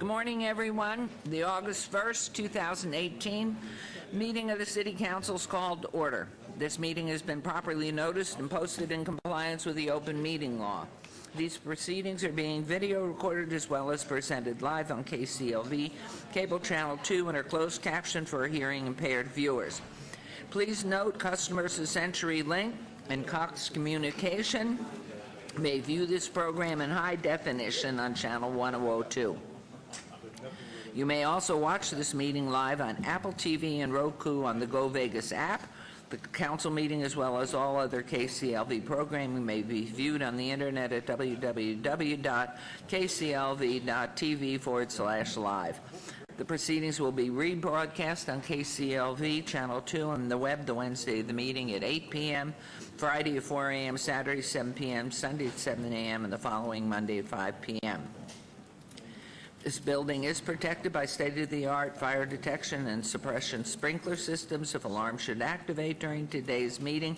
morning, everyone. The August 1st, 2018 meeting of the City Council is called to order. This meeting has been properly noticed and posted in compliance with the open meeting law. These proceedings are being video recorded as well as presented live on KCLV, Cable Channel 2, and are closed captioned for hearing impaired viewers. Please note customers of CenturyLink and Cox Communication may view this program in high definition on Channel 1002. You may also watch this meeting live on Apple TV and Roku on the Go Vegas app. The council meeting, as well as all other KCLV programming, may be viewed on the internet at www.kclv.tv/live. The proceedings will be rebroadcast on KCLV Channel 2 and the web the Wednesday of the meeting at 8 p.m., Friday at 4 a.m., Saturday 7 p.m., Sunday at 7 a.m., and the following Monday at 5 p.m. This building is protected by state-of-the-art fire detection and suppression sprinkler systems. If alarms should activate during today's meeting,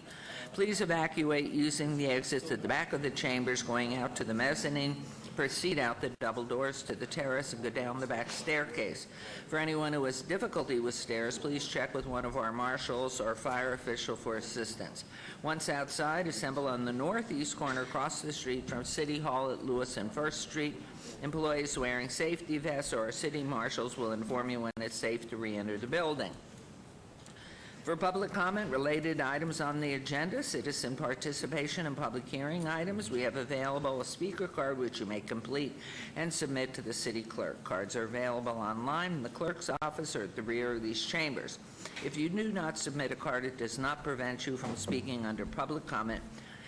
please evacuate using the exits at the back of the chambers, going out to the mezzanine. Proceed out the double doors to the terrace and go down the back staircase. For anyone who has difficulty with stairs, please check with one of our marshals or fire official for assistance. Once outside, assemble on the northeast corner across the street from City Hall at Lewis and First Street. Employees wearing safety vests or our city marshals will inform you when it's safe to re-enter the building. For public comment related items on the agenda, citizen participation and public hearing items, we have available a speaker card which you may complete and submit to the city clerk. Cards are available online in the clerk's office or at the rear of these chambers. If you do not submit a card, it does not prevent you from speaking under public comment,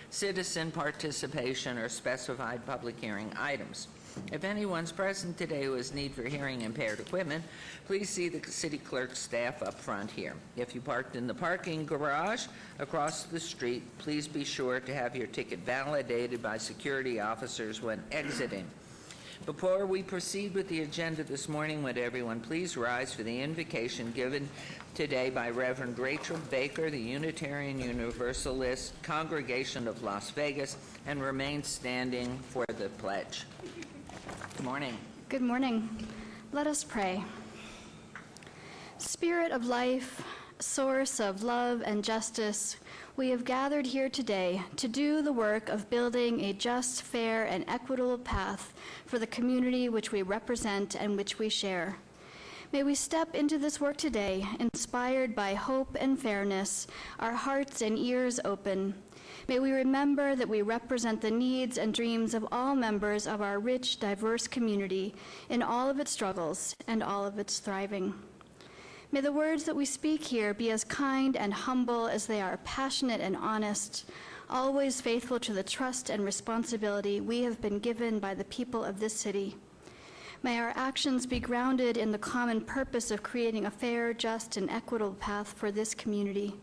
citizen participation, or specified public hearing items. If anyone's present today who has need for hearing impaired equipment, please see the city clerk staff up front here. If you parked in the parking garage across the street, please be sure to have your ticket validated by security officers when exiting. Before we proceed with the agenda this morning, would everyone please rise for the invocation given today by Reverend Rachel Baker, the Unitarian Universalist Congregation of Las Vegas, and remain standing for the pledge. Good morning. Good morning. Let us pray. Spirit of life, source of love and justice, we have gathered here today to do the work of building a just, fair, and equitable path for the community which we represent and which we share. May we step into this work today inspired by hope and fairness, our hearts and ears open. May we remember that we represent the needs and dreams of all members of our rich, diverse community in all of its struggles and all of its thriving. May the words that we speak here be as kind and humble as they are passionate and honest, always faithful to the trust and responsibility we have been given by the people of this city. May our actions be grounded in the common purpose of creating a fair, just, and equitable path for this community.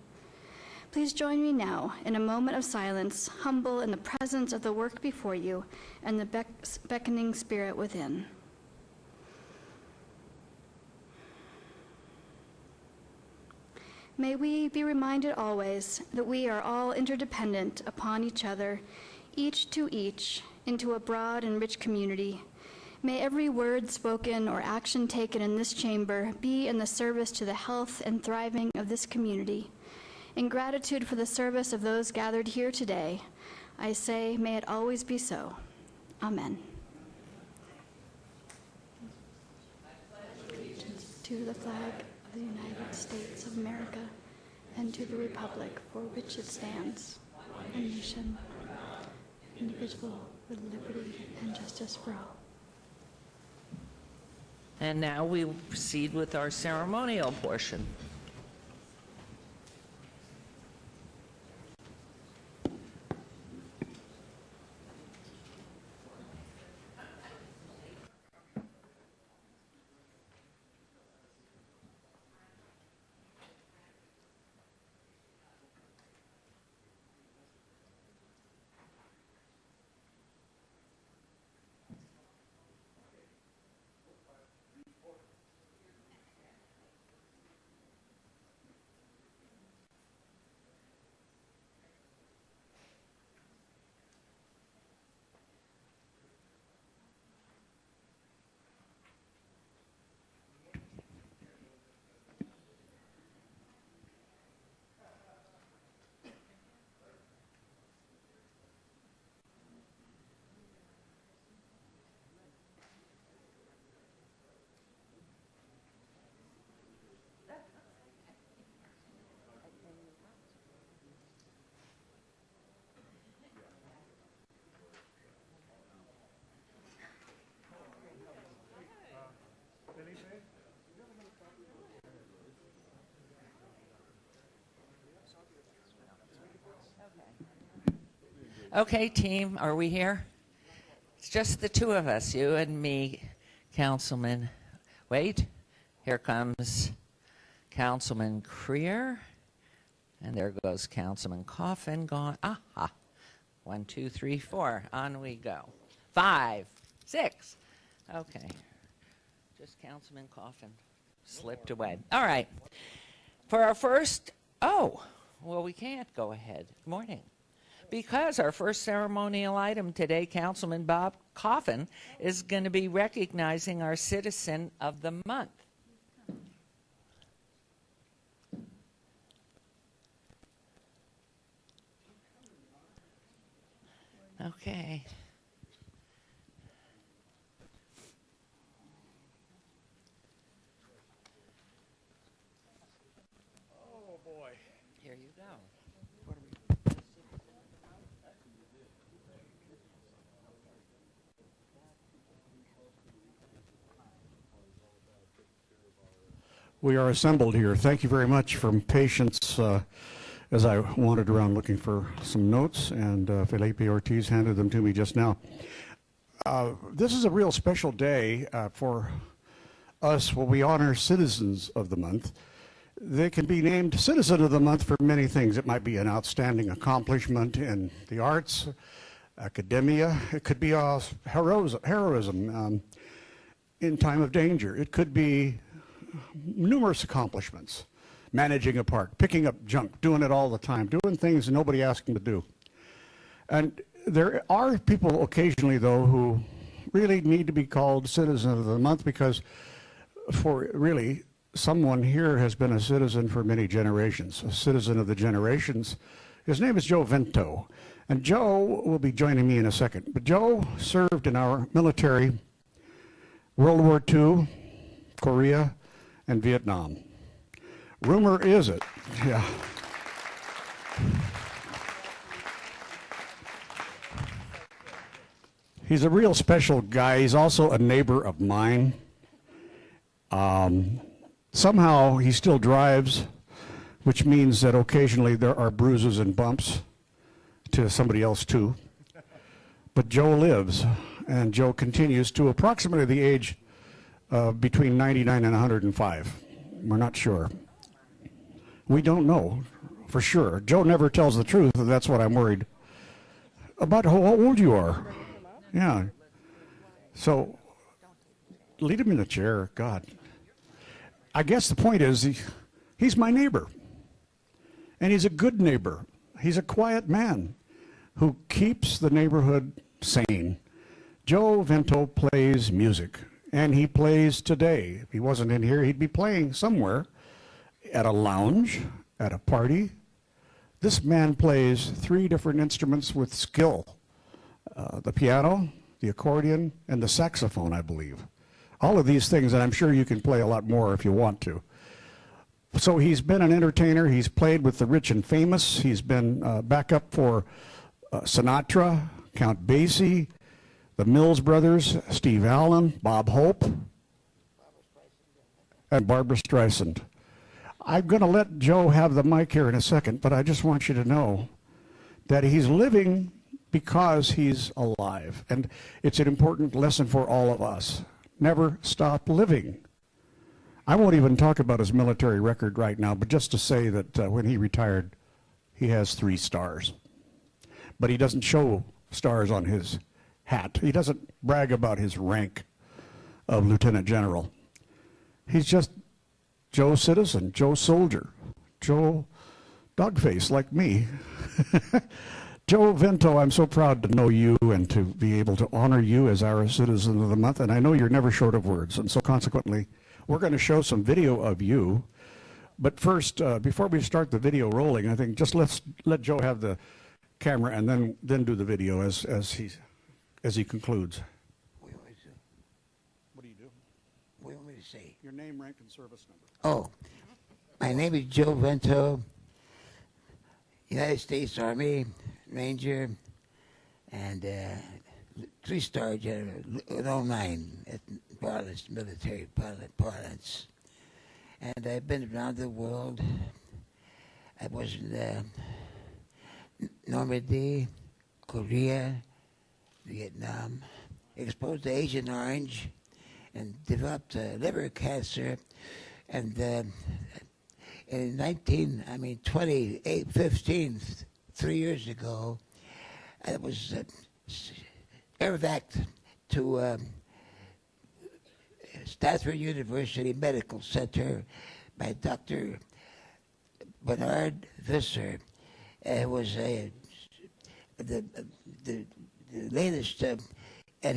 Please join me now in a moment of silence, humble in the presence of the work before you and the beckoning spirit within. May we be reminded always that we are all interdependent upon each other, each to each, into a broad and rich community. May every word spoken or action taken in this chamber be in the service to the health and thriving of this community. In gratitude for the service of those gathered here today, I say, may it always be so. Amen. To the flag of the United States of America and to the republic for which it stands, a nation, indivisible, with liberty and justice for all. And now we will proceed with our ceremonial portion. Okay, team, are we here? It's just the two of us, you and me, Councilman. Wait, here comes Councilman Creer. And there goes Councilman Coffin gone. Aha. 1, 2, 3, 4. On we go. 5, 6. Okay. Just Councilman Coffin slipped away. All right. For our first, well, we can't go ahead. Good morning. Because our first ceremonial item today, Councilman Bob Coffin, is going to be recognizing our Citizen of the Month. Okay. Oh, boy. Here you go. We are assembled here. Thank you very much for patience as I wandered around looking for some notes, and Felipe Ortiz handed them to me just now. This is a real special day for us where we honor Citizens of the Month. They can be named Citizen of the Month for many things. It might be an outstanding accomplishment in the arts, academia. It could be heroism in time of danger. It could be numerous accomplishments. Managing a park, picking up junk, doing it all the time, doing things nobody asked them to do. And there are people occasionally, though, who really need to be called Citizen of the Month because for really someone here has been a citizen for many generations, a citizen of the generations. His name is Joe Vento. And Joe will be joining me in a second. But Joe served in our military, World War II, Korea, and Vietnam. Rumor is it, yeah. He's a real special guy. He's also a neighbor of mine. Somehow he still drives, which means that occasionally there are bruises and bumps to somebody else too. But Joe lives, and Joe continues to approximately the age of between 99 and 105. We're not sure. We don't know for sure. Joe never tells the truth, and that's what I'm worried about how old you are. Yeah. So lead him in a chair, God. I guess the point is he's my neighbor, and he's a good neighbor. He's a quiet man who keeps the neighborhood sane. Joe Vento plays music, and he plays today. If he wasn't in here, he'd be playing somewhere at a lounge, at a party. This man plays 3 different instruments with skill. The piano, the accordion, and the saxophone, I believe. All of these things, and I'm sure you can play a lot more if you want to. So he's been an entertainer. He's played with the rich and famous. He's been backup for Sinatra, Count Basie, the Mills Brothers, Steve Allen, Bob Hope, and Barbra Streisand. I'm going to let Joe have the mic here in a second, but I just want you to know that he's living because he's alive. And it's an important lesson for all of us. Never stop living. I won't even talk about his military record right now, but just to say that when he retired, he has 3 stars. But he doesn't show stars on his hat. He doesn't brag about his rank of lieutenant general. He's just Joe Citizen, Joe Soldier, Joe Dogface like me. Joe Vento, I'm so proud to know you and to be able to honor you as our Citizen of the Month, and I know you're never short of words, and so consequently, we're going to show some video of you. But first, before we start the video rolling, I think just let Joe have the camera and then do the video as he concludes. What do you want me to do? What do you do? What do you want me to say? Your name, rank, and service number. Oh, my name is Joe Vento, United States Army Ranger, and 3-star general, 09 at parlance, military parlance. And I've been around the world. I was in Normandy, Korea, Vietnam, exposed to Agent Orange, and developed liver cancer. And in 2015, 3 years ago, I was airvaced to Stanford University Medical Center by Dr. Bernard Visser. It was the latest, and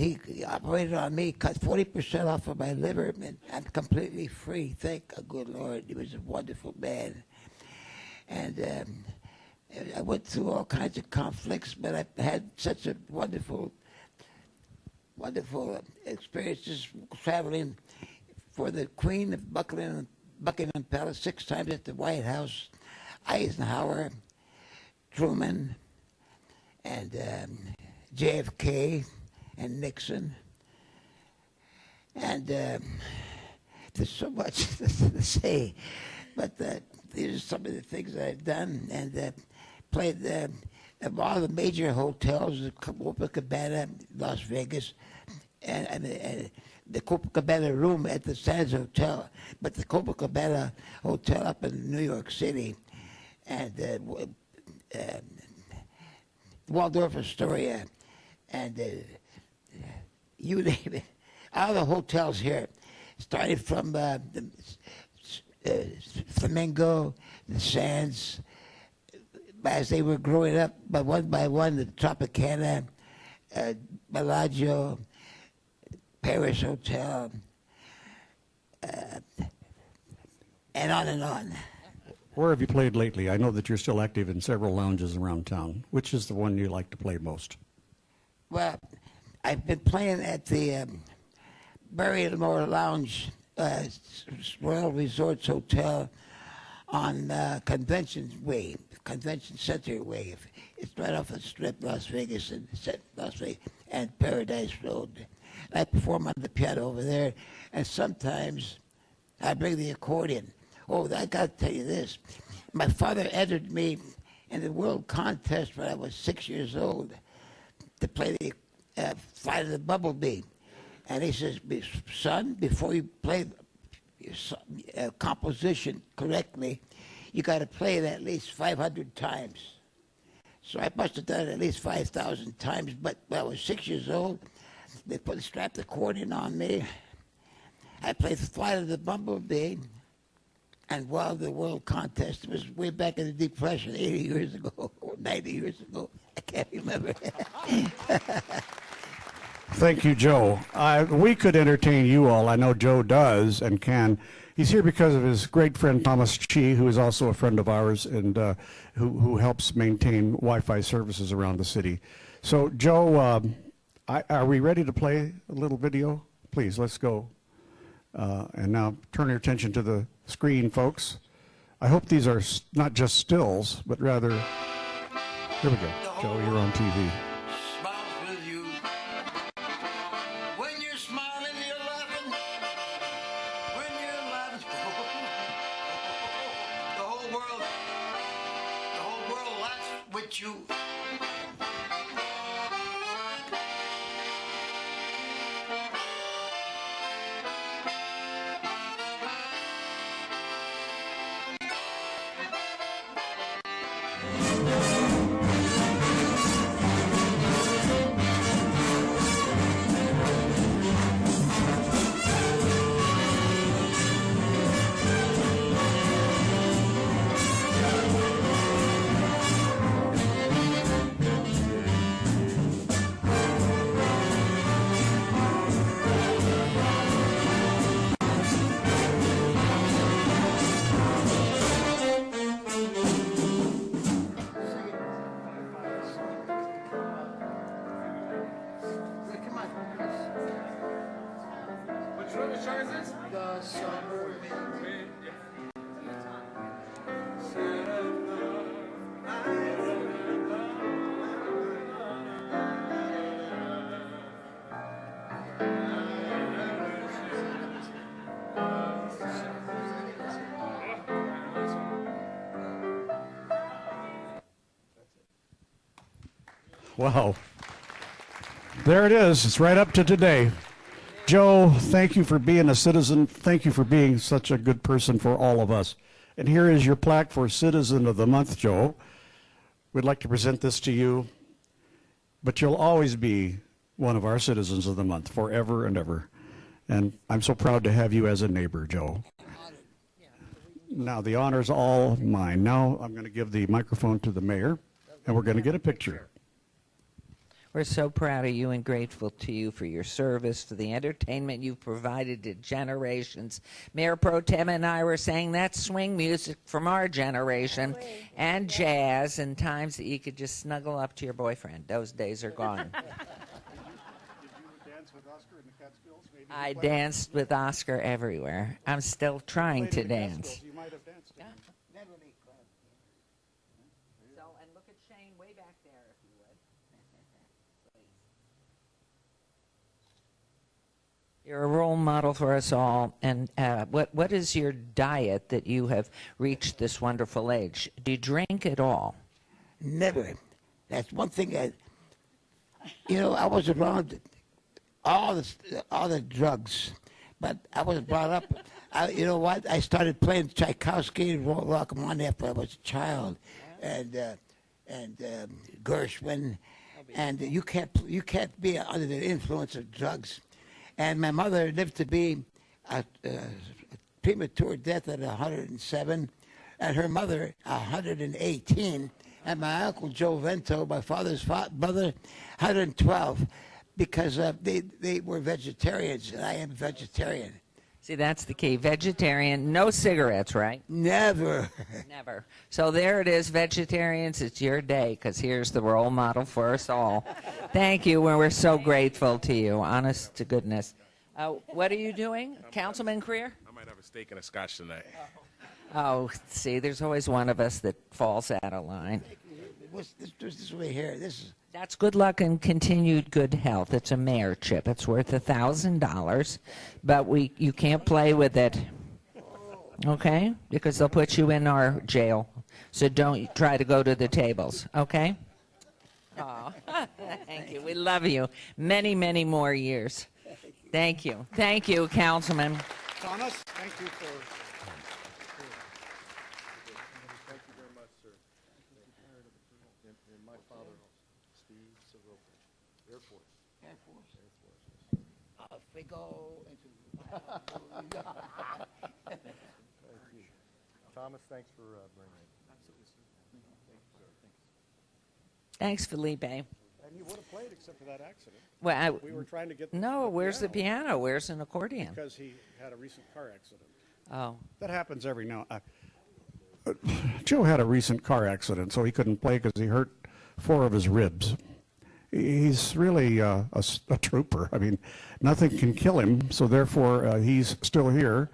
he operated on me, cut 40% off of my liver, and I'm completely free. Thank the good Lord. He was a wonderful man. And I went through all kinds of conflicts, but I had such a wonderful experiences traveling for the Queen of Buckingham Palace 6 times at the White House, Eisenhower, Truman, and JFK, and Nixon. And there's so much to say, but these are some of the things I've done, and played at all the major hotels, the Copacabana, Las Vegas, and the Copacabana room at the Sands Hotel, but the Copacabana Hotel up in New York City, and Waldorf Astoria, and you name it. All the hotels here, starting from the Flamingo, the Sands, as they were growing up, by one, the Tropicana, Bellagio, Paris Hotel, and on and on. Where have you played lately? I know that you're still active in several lounges around town. Which is the one you like to play most? Well, I've been playing at the Barrymore Lounge, Royal Resorts Hotel on Convention Center Way. It's right off the Strip, Las Vegas, and Paradise Road. I perform on the piano over there, and sometimes I bring the accordion. Oh, I got to tell you this. My father entered me in the world contest when I was 6 years old to play the Flight of the Bumblebee. And he says, son, before you play your composition correctly, you got to play it at least 500 times. So I must have done it at least 5,000 times, but when I was 6 years old, they strapped the accordion on me. I played the Flight of the Bumblebee and won the world contest. It was way back in the Depression, 80 years ago, or 90 years ago. I can't remember. Thank you, Joe. We could entertain you all. I know Joe does and can. He's here because of his great friend Thomas Chi, who is also a friend of ours and who helps maintain Wi-Fi services around the city. So, Joe, are we ready to play a little video? Please, let's go. And now turn your attention to the screen, folks. I hope these are not just stills, but rather, here we go. Joe, you're on TV. Smiles with you. When you're smiling, you're laughing. When you're laughing, the whole world laughs with you. Wow. There it is. It's right up to today. Joe, thank you for being a citizen. Thank you for being such a good person for all of us. And here is your plaque for Citizen of the Month, Joe. We'd like to present this to you, but you'll always be one of our Citizens of the Month, forever and ever. And I'm so proud to have you as a neighbor, Joe. Now, the honor's all mine. Now, I'm going to give the microphone to the mayor, and we're going to get a picture. We're so proud of you and grateful to you for your service, for the entertainment you've provided to generations. Mayor Pro Tem and I were saying that's swing music from our generation and jazz and times that you could just snuggle up to your boyfriend. Those days are gone. I danced with Oscar everywhere. I'm still trying to dance. You might have danced. Yeah. So, and look at Shane way back there, if you would. You're a role model for us all. And what is your diet that you have reached this wonderful age? Do you drink at all? Never. That's one thing I was around all the drugs, but I was brought up. You know what? I started playing Tchaikovsky and Rachmaninoff when I was a child, and Gershwin, and you can't be under the influence of drugs. And my mother lived to be a premature death at 107, and her mother 118, and my uncle Joe Vento, my father's brother, 112. Because they were vegetarians, and I am vegetarian. See, that's the key. Vegetarian, no cigarettes, right? Never. Never. So there it is, vegetarians. It's your day, because here's the role model for us all. Thank you, and we're so grateful to you, honest to goodness. What are you doing, Councilman Creer? I might have a steak and a scotch tonight. Oh, see, there's always one of us that falls out of line. What's this way here? This is. That's good luck and continued good health. It's a mayor chip. It's worth $1,000, but you can't play with it, okay? Because they'll put you in our jail. So don't try to go to the tables, okay? Oh, thank you. We love you. Many, many more years. Thank you. Thank you, Councilman. Thomas, thank you for... Thank you very much, sir. And my father, Steve Soroka, Air Force. Air Force. If we go into. Thomas, thanks for bringing it. Absolutely, sir. Thanks, Felipe. And you would have played except for that accident. Well, We were trying to get no, where's the piano? Where's an accordion? Because he had a recent car accident. Oh, That happens every now. Joe had a recent car accident, so he couldn't play because he hurt 4 of his ribs. He's really a trooper. I mean, nothing can kill him, so therefore he's still here.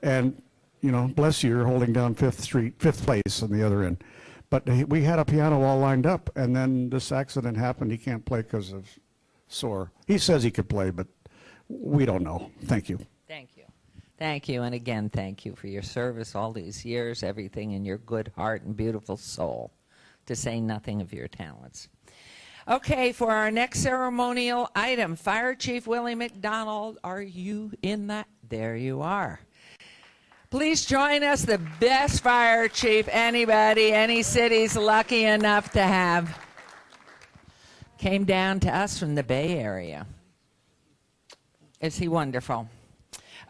And, you know, bless you, you're holding down 5th place on the other end. But we had a piano all lined up, and then this accident happened. He can't play because of sore. He says he could play, but we don't know. Thank you. thank you. Thank you, and again, thank you for your service all these years, everything in your good heart and beautiful soul, to say nothing of your talents. Okay, for our next ceremonial item, Fire Chief Willie McDonald, are you in that? There you are. Please join us, the best fire chief any city's lucky enough to have. Came down to us from the Bay Area. Is he wonderful?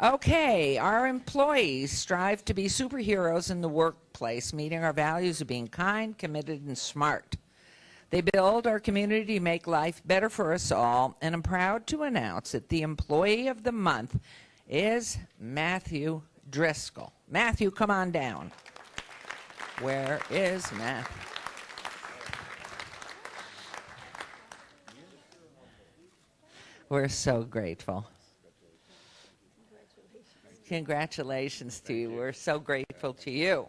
Okay, our employees strive to be superheroes in the workplace, meeting our values of being kind, committed, and smart. They build our community to make life better for us all, and I'm proud to announce that the Employee of the Month is Matthew Driscoll. Matthew, come on down. Where is Matthew? We're so grateful. Congratulations to you. We're so grateful to you.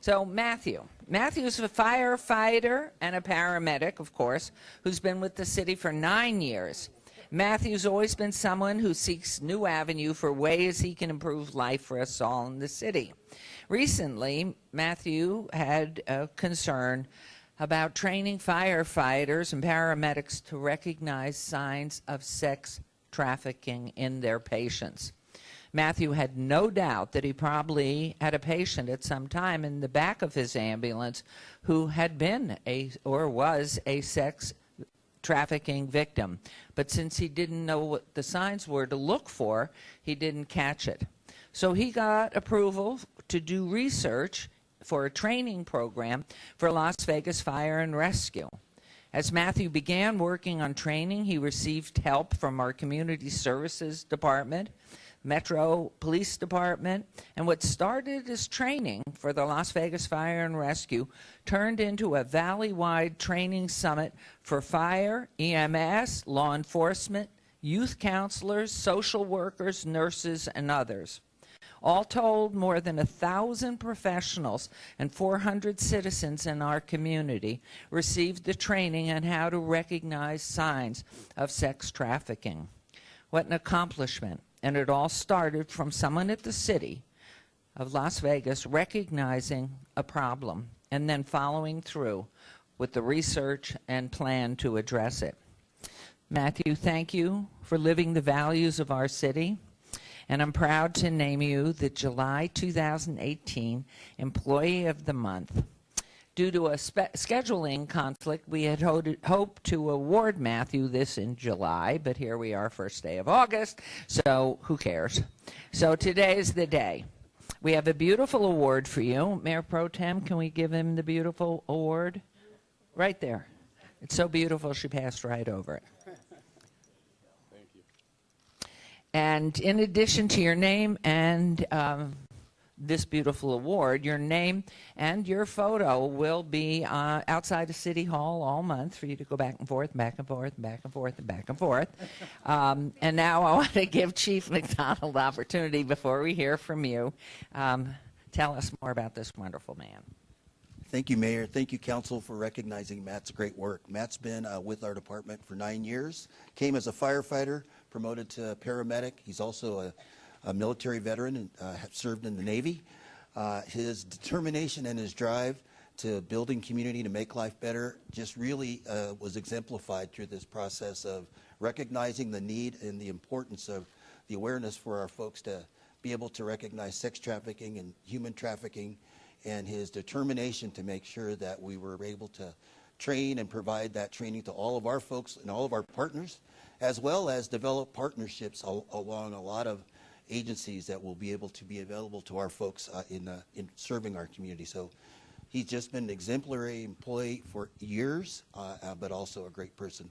So Matthew's a firefighter and a paramedic, of course, who's been with the city for 9 years. Matthew's always been someone who seeks new avenue for ways he can improve life for us all in the city. Recently, Matthew had a concern about training firefighters and paramedics to recognize signs of sex trafficking in their patients. Matthew had no doubt that he probably had a patient at some time in the back of his ambulance who had been or was a sex trafficking victim. But since he didn't know what the signs were to look for, he didn't catch it. So he got approval to do research for a training program for Las Vegas Fire and Rescue. As Matthew began working on training, he received help from our Community Services Department, Metro Police Department, and what started as training for the Las Vegas Fire and Rescue turned into a valley-wide training summit for fire, EMS, law enforcement, youth counselors, social workers, nurses, and others. All told, more than 1,000 professionals and 400 citizens in our community received the training on how to recognize signs of sex trafficking. What an accomplishment. And it all started from someone at the city of Las Vegas recognizing a problem and then following through with the research and plan to address it. Matthew, thank you for living the values of our city. And I'm proud to name you the July 2018 Employee of the Month. Due to a scheduling conflict, we had hoped to award Matthew this in July, but here we are, first day of August, so who cares? So today is the day. We have a beautiful award for you. Mayor Pro Tem, can we give him the beautiful award? Right there. It's so beautiful, she passed right over it. And in addition to your name and this beautiful award, your name and your photo will be outside of City Hall all month for you to go back and forth, back and forth, back and forth, and back and forth. And now I want to give Chief McDonald opportunity before we hear from you. Tell us more about this wonderful man. Thank you, Mayor. Thank you, Council, for recognizing Matt's great work. Matt's been with our department for 9 years, came as a firefighter, promoted to paramedic. He's also a military veteran and served in the Navy. His determination and his drive to building community to make life better just really was exemplified through this process of recognizing the need and the importance of the awareness for our folks to be able to recognize sex trafficking and human trafficking, and his determination to make sure that we were able to train and provide that training to all of our folks and all of our partners, as well as develop partnerships along a lot of agencies that will be able to be available to our folks in serving our community. So he's just been an exemplary employee for years, but also a great person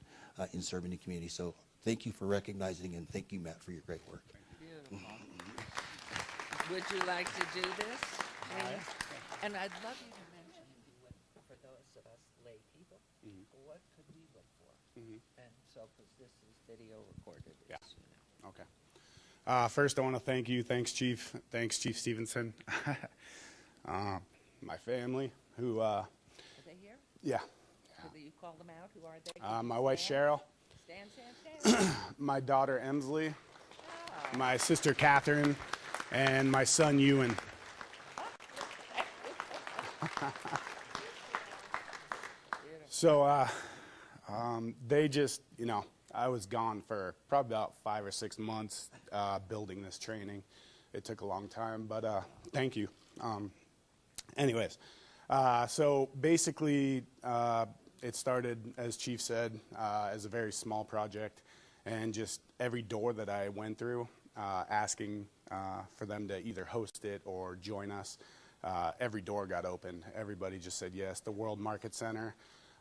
in serving the community. So thank you for recognizing, and thank you, Matt, for your great work. Beautiful. Would you like to do this, please? And I'd love you to mention, for those of us lay people, what could we look for? And so, because this is video recorded. Yeah. Okay. First, I want to thank you. Thanks, Chief. Thanks, Chief Stevenson. My family, who... Are they here? Yeah. Could you call them out? Who are they? My wife, Cheryl. Stand. My daughter, Emsley. My sister, Catherine. And my son, Ewan. So they just, I was gone for probably about 5 or 6 months building this training. It took a long time, but thank you. Anyways, so basically it started, as Chief said, as a very small project, and just every door that I went through, asking for them to either host it or join us, every door got opened. Everybody just said yes. The World Market Center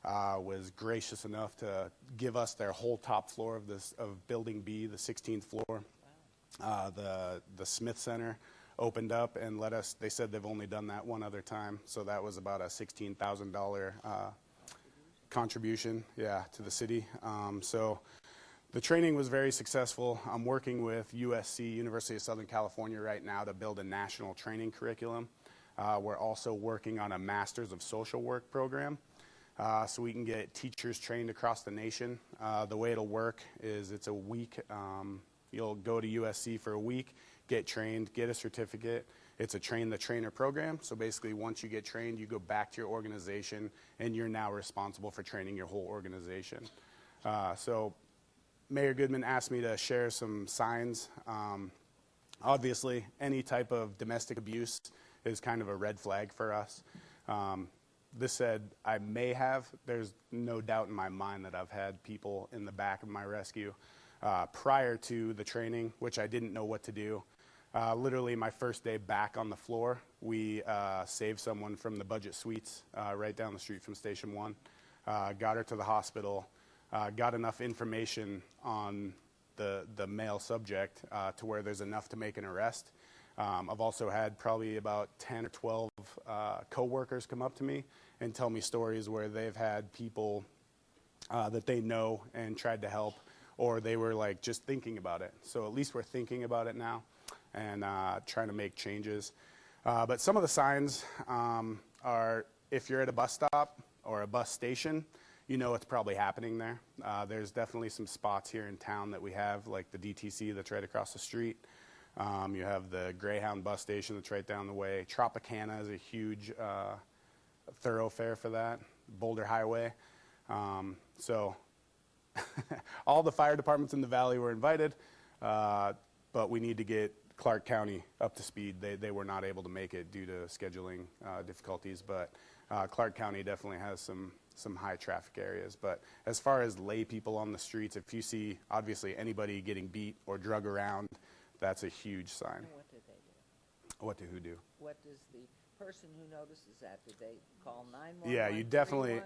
was gracious enough to give us their whole top floor of Building B, the 16th floor. Wow. The Smith Center opened up and let us. They said they've only done that one other time, so that was about a $16,000 contribution, to the city. So the training was very successful. I'm working with USC, University of Southern California, right now to build a national training curriculum. We're also working on a Masters of Social Work program, so we can get teachers trained across the nation. The way it'll work is it's a week. You'll go to USC for a week, get trained, get a certificate, It's a train-the-trainer program. So basically, once you get trained, you go back to your organization, and you're now responsible for training your whole organization. So Mayor Goodman asked me to share some signs. Obviously, any type of domestic abuse is kind of a red flag for us. This said, I may have. There's no doubt in my mind that I've had people in the back of my rescue prior to the training, which I didn't know what to do. Literally, my first day back on the floor, we saved someone from the Budget Suites right down the street from Station 1, got her to the hospital, got enough information on the male subject to where there's enough to make an arrest. I've also had probably about 10 or 12 coworkers come up to me and tell me stories where they've had people that they know and tried to help, or they were like just thinking about it. So at least we're thinking about it now and trying to make changes. But some of the signs are, if you're at a bus stop or a bus station, you know it's probably happening there. There's definitely some spots here in town that we have, like the DTC that's right across the street. You have the Greyhound bus station that's right down the way. Tropicana is a huge thoroughfare for that. Boulder Highway. So all the fire departments in the valley were invited, but we need to get Clark County up to speed. They were not able to make it due to scheduling difficulties, but Clark County definitely has some high traffic areas. But as far as lay people on the streets, if you see obviously anybody getting beat or drug around, that's a huge sign. And what did they do? What do who do? What does the person who notices that, did they call 911? Yeah, you definitely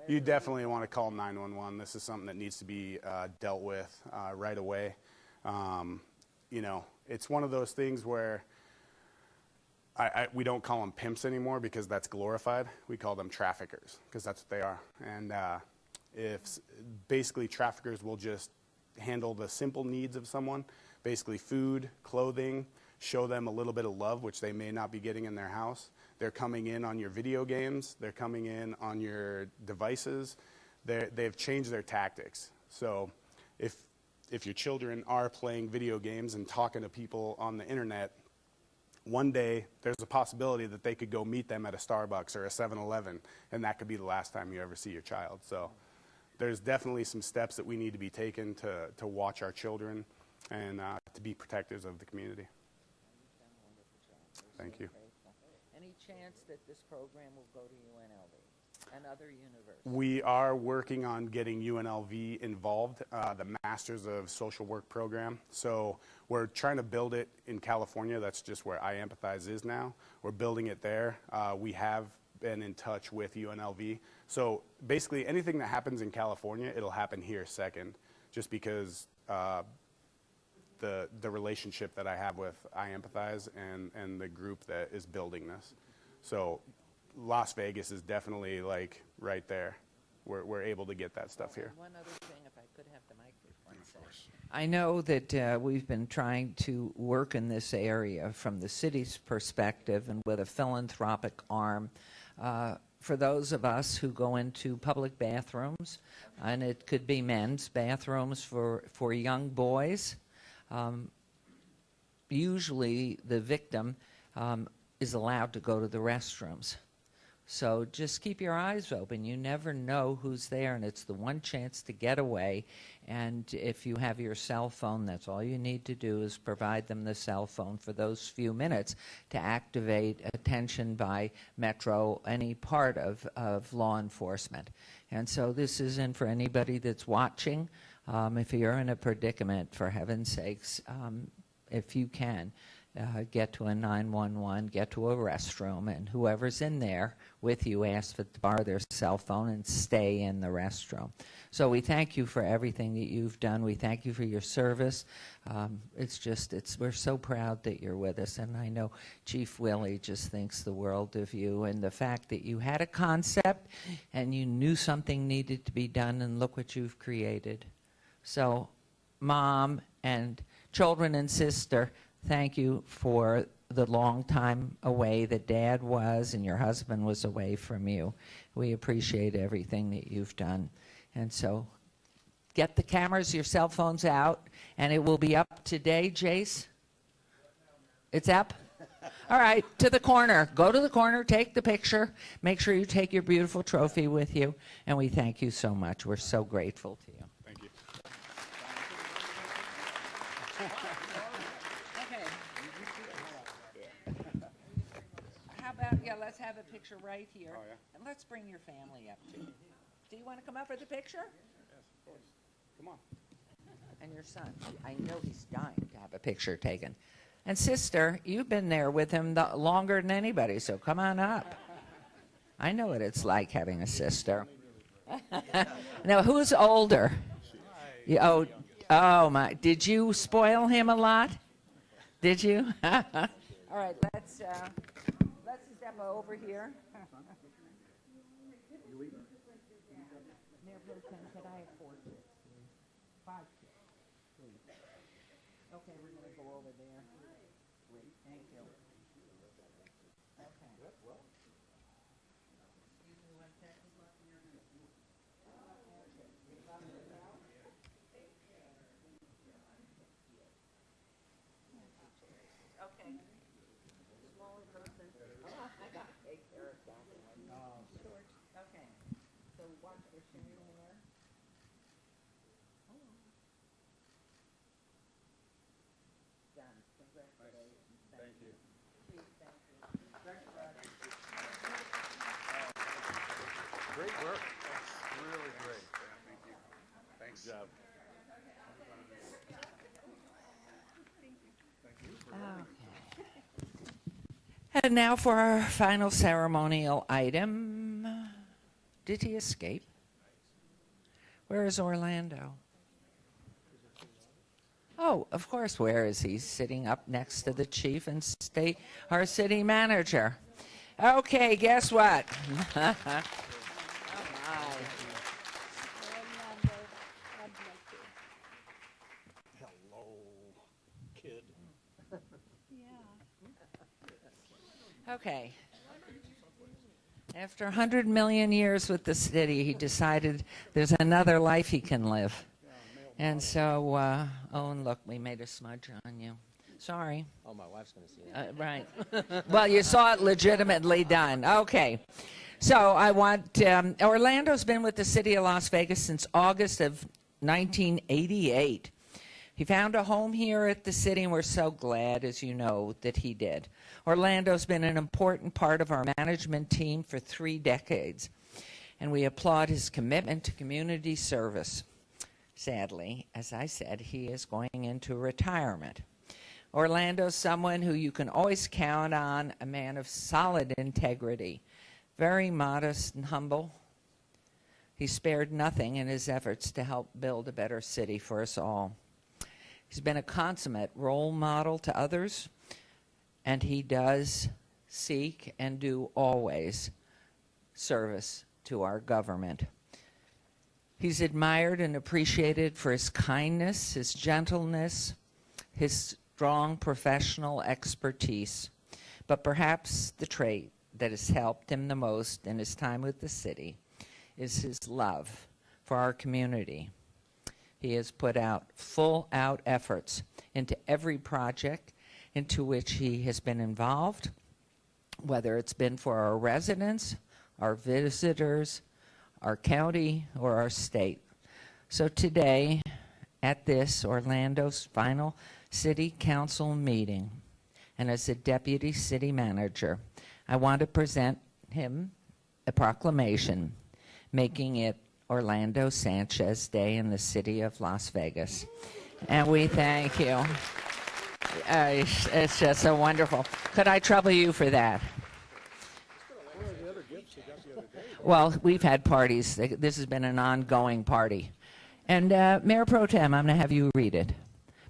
311? Want to call 911. This is something that needs to be dealt with right away. You know, it's one of those things where we don't call them pimps anymore because that's glorified. We call them traffickers because that's what they are. And if basically traffickers will just handle the simple needs of someone, basically food, clothing, show them a little bit of love, which they may not be getting in their house. They're coming in on your video games. They're coming in on your devices. They've changed their tactics. So if your children are playing video games and talking to people on the internet, one day there's a possibility that they could go meet them at a Starbucks or a 7-Eleven, and that could be the last time you ever see your child. So there's definitely some steps that we need to be taken to watch our children and to be protectors of the community. Thank you. Any chance that this program will go to UNLV and other universities? We are working on getting UNLV involved, the Masters of Social Work program. So we're trying to build it in California. That's just where I Empathize is now. We're building it there. We have been in touch with UNLV. So basically anything that happens in California, it'll happen here second, just because the relationship that I have with I Empathize and the group that is building this. So Las Vegas is definitely like right there. We're able to get that stuff here. One other thing, if I could have the microphone. Of course. I know that we've been trying to work in this area from the city's perspective and with a philanthropic arm. For those of us who go into public bathrooms, and it could be men's bathrooms for young boys, usually the victim is allowed to go to the restrooms. So just keep your eyes open. You never know who's there, and it's the one chance to get away. And if you have your cell phone, that's all you need to do is provide them the cell phone for those few minutes to activate attention by Metro, any part of law enforcement. And so this isn't for anybody that's watching. If you're in a predicament, for heaven's sakes, if you can, get to a 911, get to a restroom, and whoever's in there with you asks to borrow their cell phone and stay in the restroom. So we thank you for everything that you've done. We thank you for your service. We're so proud that you're with us, and I know Chief Willie just thinks the world of you and the fact that you had a concept and you knew something needed to be done, and look what you've created. So, Mom and children and sister, thank you for the long time away that Dad was and your husband was away from you. We appreciate everything that you've done. And so get the cameras, your cell phones out, and it will be up today, Jace? It's up? All right, to the corner. Go to the corner, take the picture. Make sure you take your beautiful trophy with you. And we thank you so much. We're so grateful to you. Thank you. Okay. How about, let's have a picture right here. Oh, yeah. And let's bring your family up too. Do you want to come up for the picture? Yes, of course. Come on. And your son. I know he's dying to have a picture taken. And sister, you've been there with him longer than anybody, so come on up. I know what it's like having a sister. Now, who's older? Oh, my. Did you spoil him a lot? Did you? All right, let's step over here. Mayor Pro Tem, could I have 4 kids? 5 kids, please. Okay, we're going to go over there. Great, thank you. Okay. Excuse me one second. Okay. Smaller person. Oh, I got to take care of that one. Okay. So watch for sharing there. Done. Congratulations. Thank you. Please, thank you. Great work. Really great. Thank you. Thanks. Good job. And now for our final ceremonial item. Did he escape? Where is Orlando? Oh, of course, where is he? Sitting up next to the chief and our city manager. Okay, guess what? Oh, my. Hello, kid. Okay. After 100 million years with the city, he decided there's another life he can live. And so, and look, we made a smudge on you. Sorry. Oh, my wife's going to see it. Right. Well, you saw it legitimately done. Okay. So I want, Orlando's been with the city of Las Vegas since August of 1988. He found a home here at the city, and we're so glad, as you know, that he did. Orlando's been an important part of our management team for 3 decades, and we applaud his commitment to community service. Sadly, as I said, he is going into retirement. Orlando's someone who you can always count on, a man of solid integrity, very modest and humble. He spared nothing in his efforts to help build a better city for us all. He's been a consummate role model to others, and he does seek and do always service to our government. He's admired and appreciated for his kindness, his gentleness, his strong professional expertise. But perhaps the trait that has helped him the most in his time with the city is his love for our community. He has put out full-out efforts into every project into which he has been involved, whether it's been for our residents, our visitors, our county, or our state. So today, at this Orlando's final city council meeting, and as a deputy city manager, I want to present him a proclamation making it Orlando Sanchez Day in the city of Las Vegas. And we thank you. It's just so wonderful. Could I trouble you for that? Well, we've had parties. This has been an ongoing party. And Mayor Pro Tem, I'm going to have you read it,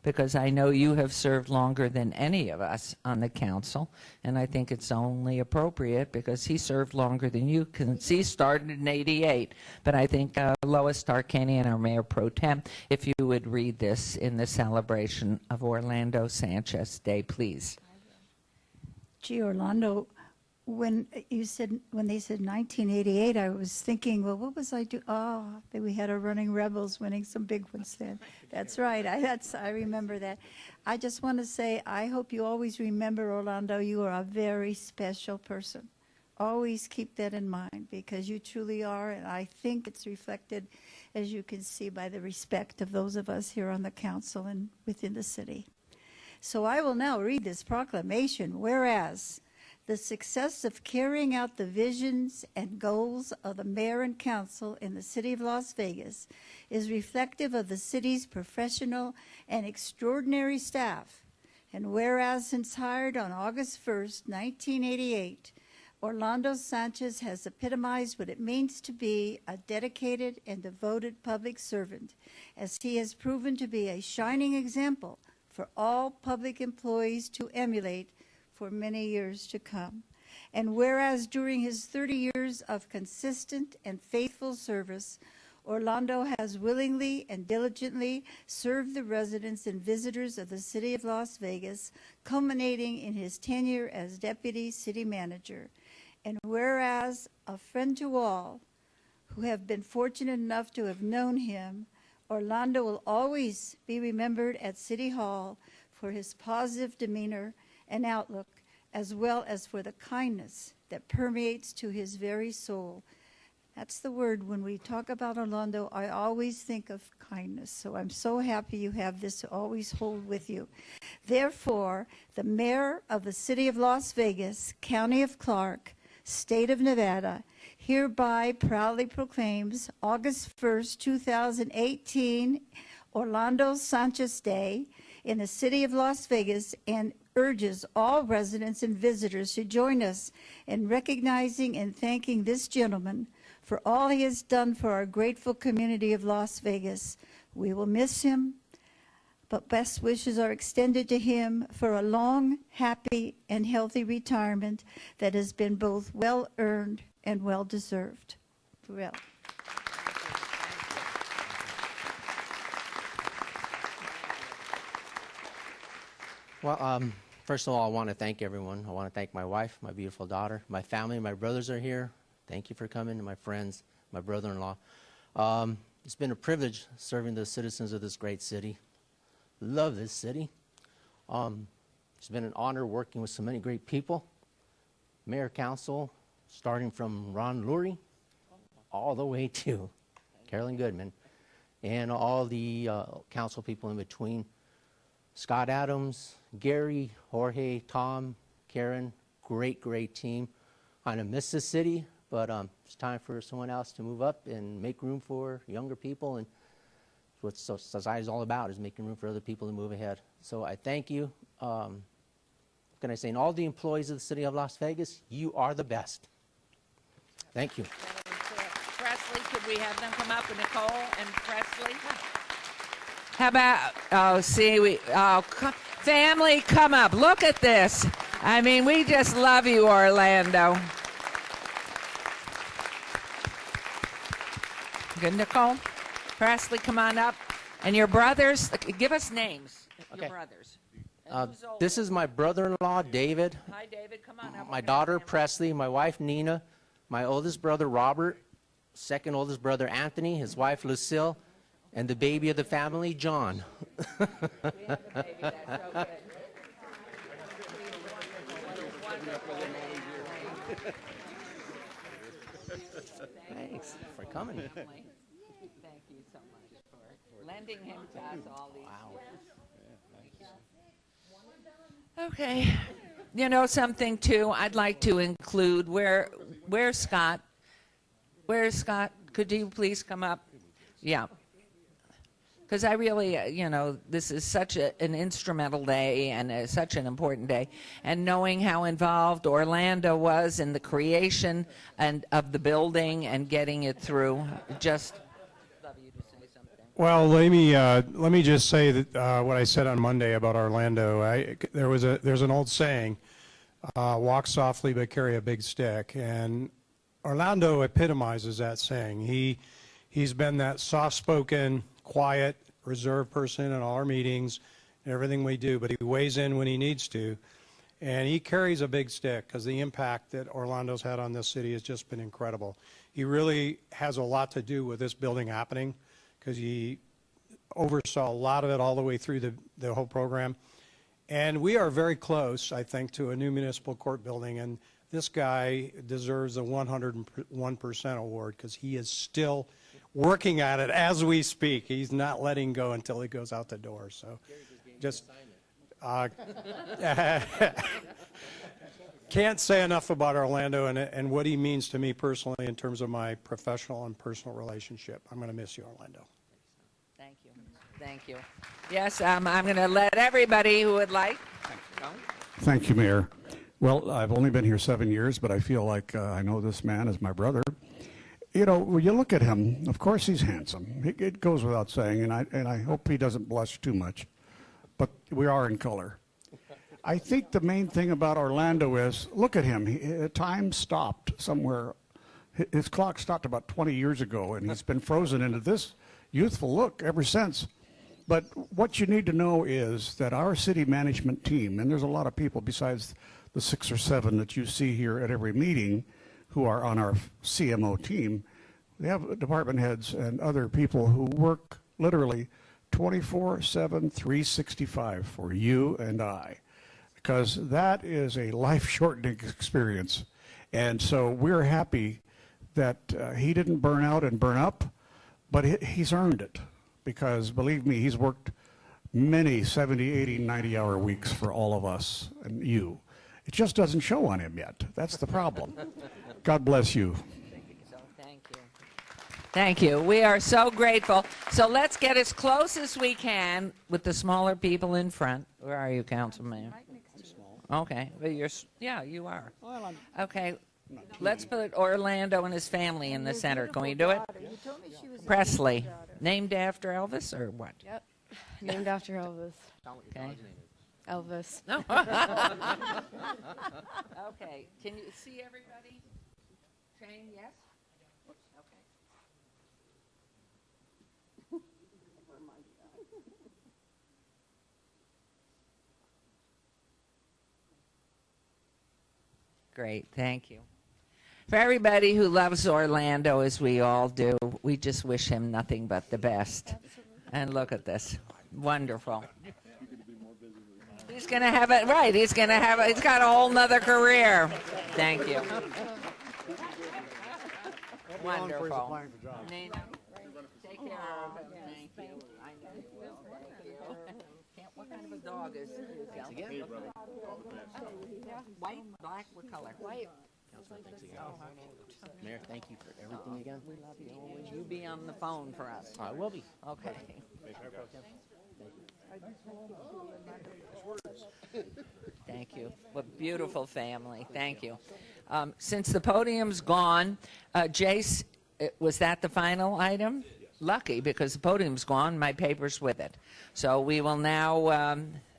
because I know you have served longer than any of us on the council, and I think it's only appropriate because he served longer than you. He started in '88, but I think Lois Tarkanian, our Mayor Pro Tem, if you would read this in the celebration of Orlando Sanchez Day, please. Gee, Orlando, when they said 1988, I was thinking, well, what was I doing? Oh, we had our Running Rebels winning some big ones then. That's right. I remember that. I just want to say, I hope you always remember, Orlando, you are a very special person. Always keep that in mind, because you truly are, and I think it's reflected, as you can see, by the respect of those of us here on the council and within the city. So I will now read this proclamation. Whereas the success of carrying out the visions and goals of the mayor and council in the city of Las Vegas is reflective of the city's professional and extraordinary staff. And whereas since hired on August 1st, 1988, Orlando Sanchez has epitomized what it means to be a dedicated and devoted public servant, as he has proven to be a shining example for all public employees to emulate for many years to come. And whereas during his 30 years of consistent and faithful service, Orlando has willingly and diligently served the residents and visitors of the city of Las Vegas, culminating in his tenure as deputy city manager. And whereas a friend to all who have been fortunate enough to have known him, Orlando will always be remembered at City Hall for his positive demeanor and outlook, as well as for the kindness that permeates to his very soul. That's the word. When we talk about Orlando, I always think of kindness. So I'm so happy you have this to always hold with you. Therefore, the mayor of the city of Las Vegas, county of Clark, state of Nevada, hereby proudly proclaims August 1st, 2018, Orlando Sanchez Day in the city of Las Vegas, and urges all residents and visitors to join us in recognizing and thanking this gentleman for all he has done for our grateful community of Las Vegas. We will miss him, but best wishes are extended to him for a long, happy, and healthy retirement that has been both well-earned and well-deserved. Well. Well, first of all, I want to thank everyone. I want to thank my wife, my beautiful daughter, my family, my brothers are here. Thank you for coming, and my friends, my brother-in-law. It's been a privilege serving the citizens of this great city. Love this city. It's been an honor working with so many great people. Mayor, council, starting from Ron Lurie all the way to Carolyn Goodman, and all the council people in between. Scott Adams, Gary, Jorge, Tom, Karen, great team. I kind of miss this city, but it's time for someone else to move up and make room for younger people, and what society is all about, is making room for other people to move ahead. So I thank you. Can I say, and all the employees of the city of Las Vegas, you are the best. Thank you. Presley, could we have them come up, with Nicole and Presley? How about, family, come up. Look at this. I mean, we just love you, Orlando. Good, Nicole. Presley, come on up. And your brothers, give us names. Okay. Your brothers. This is my brother-in-law, David. Hi, David. Come on up. My daughter, Presley. My wife, Nina. My oldest brother, Robert. Second oldest brother, Anthony. His wife, Lucille. And the baby of the family, John. We have a baby. That's so good. Thanks for coming. Thank you so much for lending him to us all these years. Okay. You know something, too? I'd like to include, where's Scott? Where's Scott? Could you please come up? Yeah. Because I really, this is such an instrumental day and such an important day. And knowing how involved Orlando was in the creation of the building and getting it through, just love you to say something. Well, let me just say that what I said on Monday about Orlando. There's an old saying, "Walk softly but carry a big stick," and Orlando epitomizes that saying. He's been that soft-spoken, quiet, reserved person in all our meetings and everything we do, but he weighs in when he needs to. And he carries a big stick because the impact that Orlando's had on this city has just been incredible. He really has a lot to do with this building happening because he oversaw a lot of it all the way through the whole program. And we are very close, I think, to a new municipal court building. And this guy deserves a 101% award because he is still working at it as we speak. He's not letting go until he goes out the door. So just can't say enough about Orlando and what he means to me personally in terms of my professional and personal relationship. I'm going to miss you, Orlando. Thank you. Thank you. Yes, I'm going to let everybody who would like go. Thank you, Mayor. Well, I've only been here 7 years, but I feel like I know this man as my brother. You know, when you look at him, of course he's handsome. It goes without saying, and I hope he doesn't blush too much. But we are in color. I think the main thing about Orlando is, look at him. Time stopped somewhere. His clock stopped about 20 years ago, and he's been frozen into this youthful look ever since. But what you need to know is that our city management team, and there's a lot of people besides the 6 or 7 that you see here at every meeting who are on our CMO team, they have department heads and other people who work literally 24/7, 365 for you and I, because that is a life-shortening experience. And so we're happy that he didn't burn out and burn up, but he's earned it, because believe me, he's worked many 70, 80, 90-hour weeks for all of us and you. It just doesn't show on him yet. That's the problem. God bless you. Thank you. Thank you. We are so grateful. So let's get as close as we can with the smaller people in front. Where are you, Councilman? Okay. Well, yeah, you are. Okay. Let's put Orlando and his family in the center. Can we do it? Presley. Named after Elvis or what? Yep. Named after Elvis. Okay. Elvis. No. Okay. Can you see everybody? Shane, yes? Okay. Great. Thank you. For everybody who loves Orlando, as we all do, we just wish him nothing but the best. And look at this. Wonderful. He's going to have it right. He's got a whole nother career. Thank you. Wonderful. Nina, take care of him. Thank you. I know you will. Thank you. What kind of a dog is he? White, black, what color? White. Mayor, thank you for everything again. We love you. You be on the phone for us. I will be. Okay. Thank you. What beautiful family. Thank you. Since the podium's gone, Jace, was that the final item? Lucky, because the podium's gone, my paper's with it. So we will now,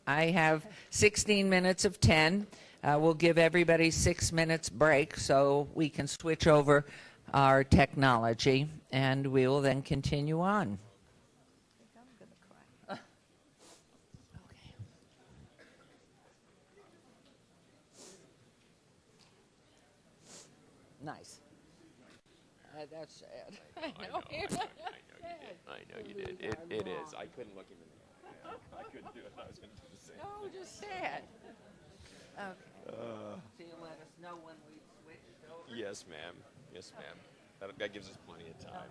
I have 16 minutes of 10. We'll give everybody 6 minutes break so we can switch over our technology, and we will then continue on. Nice. That's sad. I know you did. I know you did. It is. I couldn't look him in the eye. I couldn't do it. I was going to do the same. No, just sad. Okay. So you'll let us know when we switch over? Yes, ma'am. Yes, ma'am. That gives us plenty of time.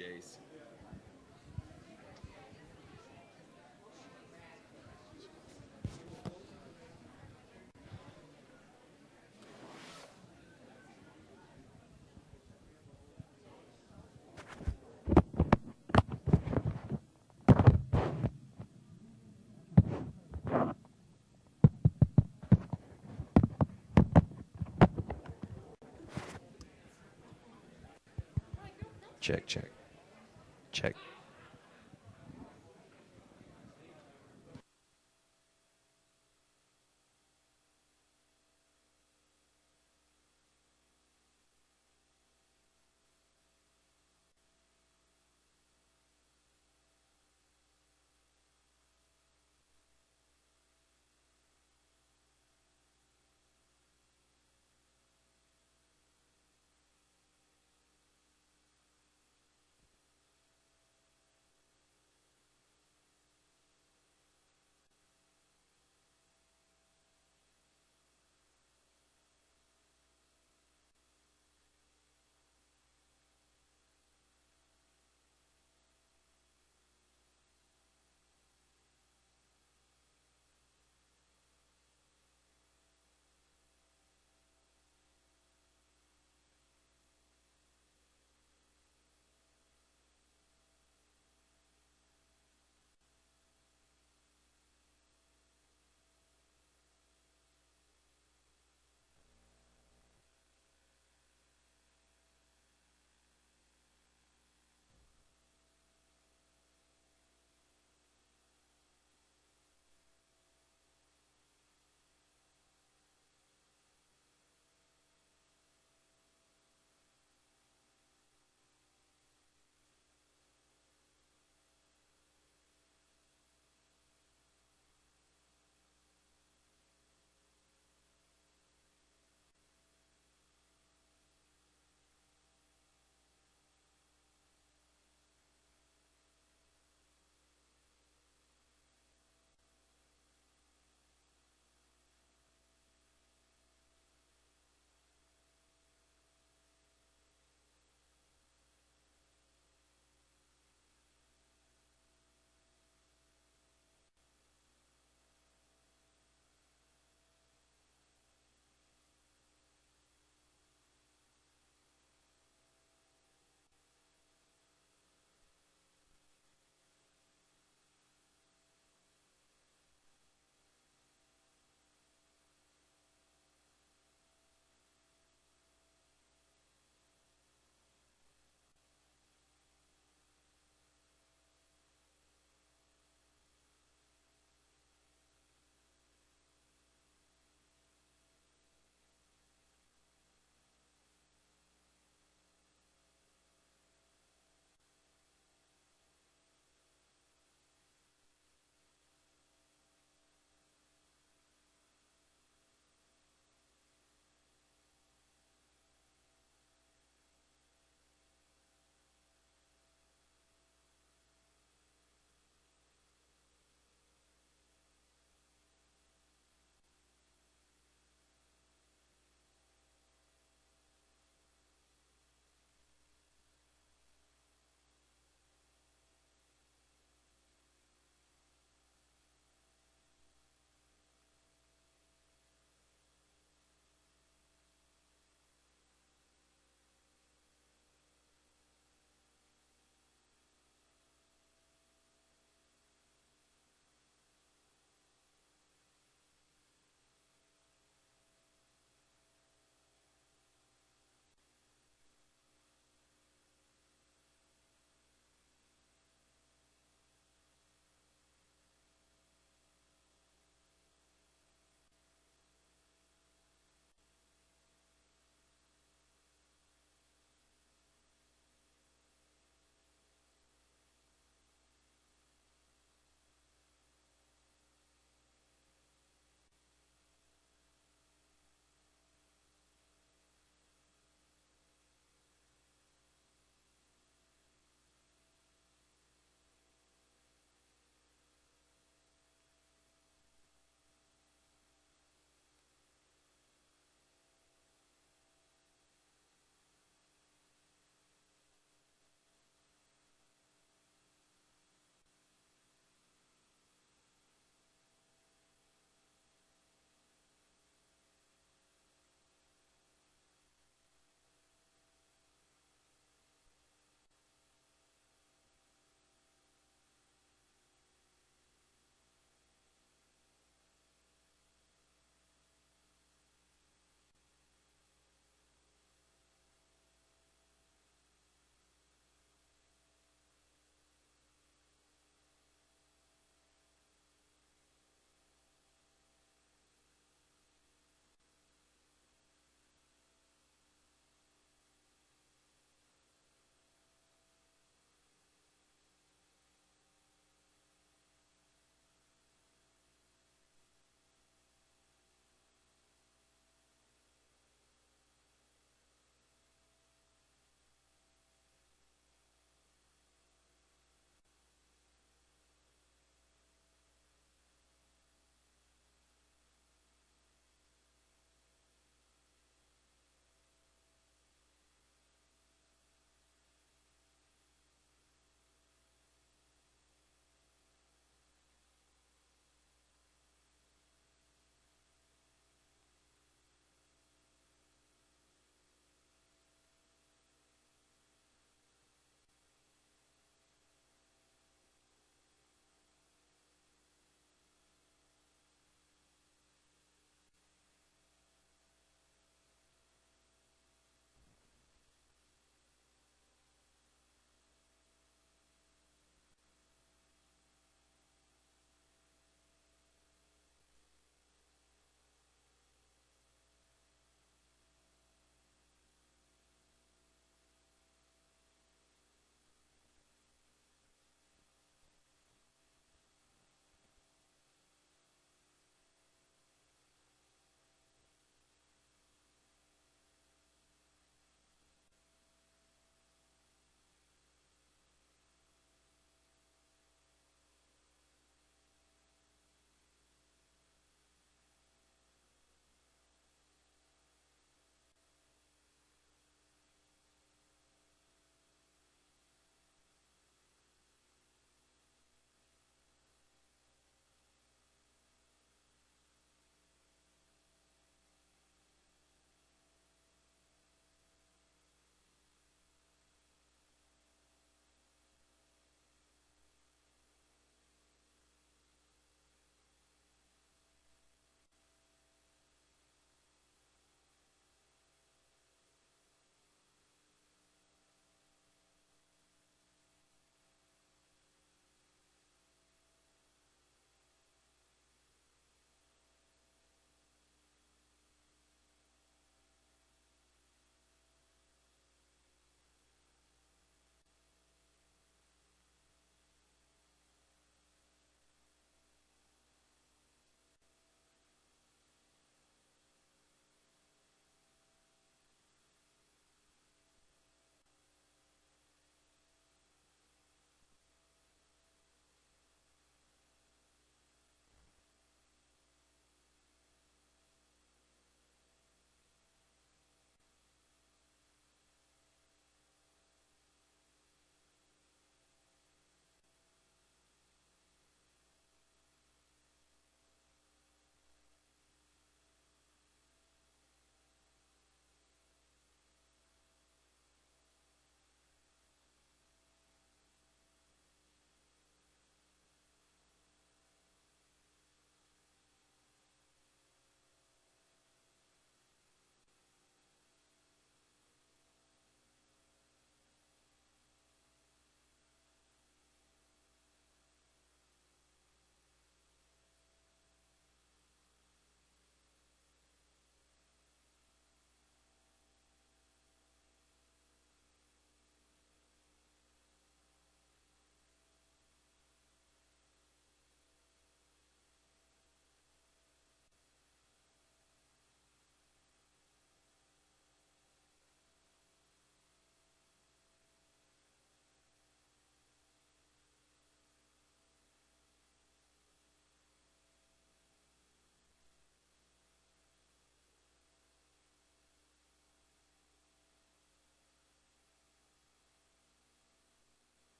Jace. Check, check. Check.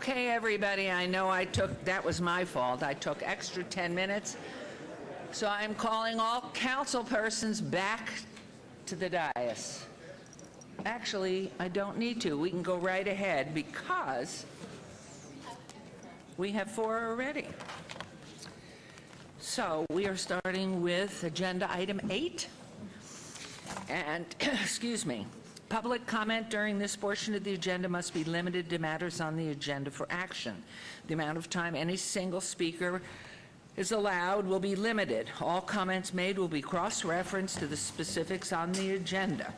Okay, everybody, I know that was my fault. I took extra 10 minutes. So I'm calling all council persons back to the dais. Actually, I don't need to. We can go right ahead because we have 4 already. So we are starting with agenda item 8. And, excuse me, public comment during this portion of the agenda must be limited to matters on the agenda for action. The amount of time any single speaker is allowed will be limited. All comments made will be cross-referenced to the specifics on the agenda.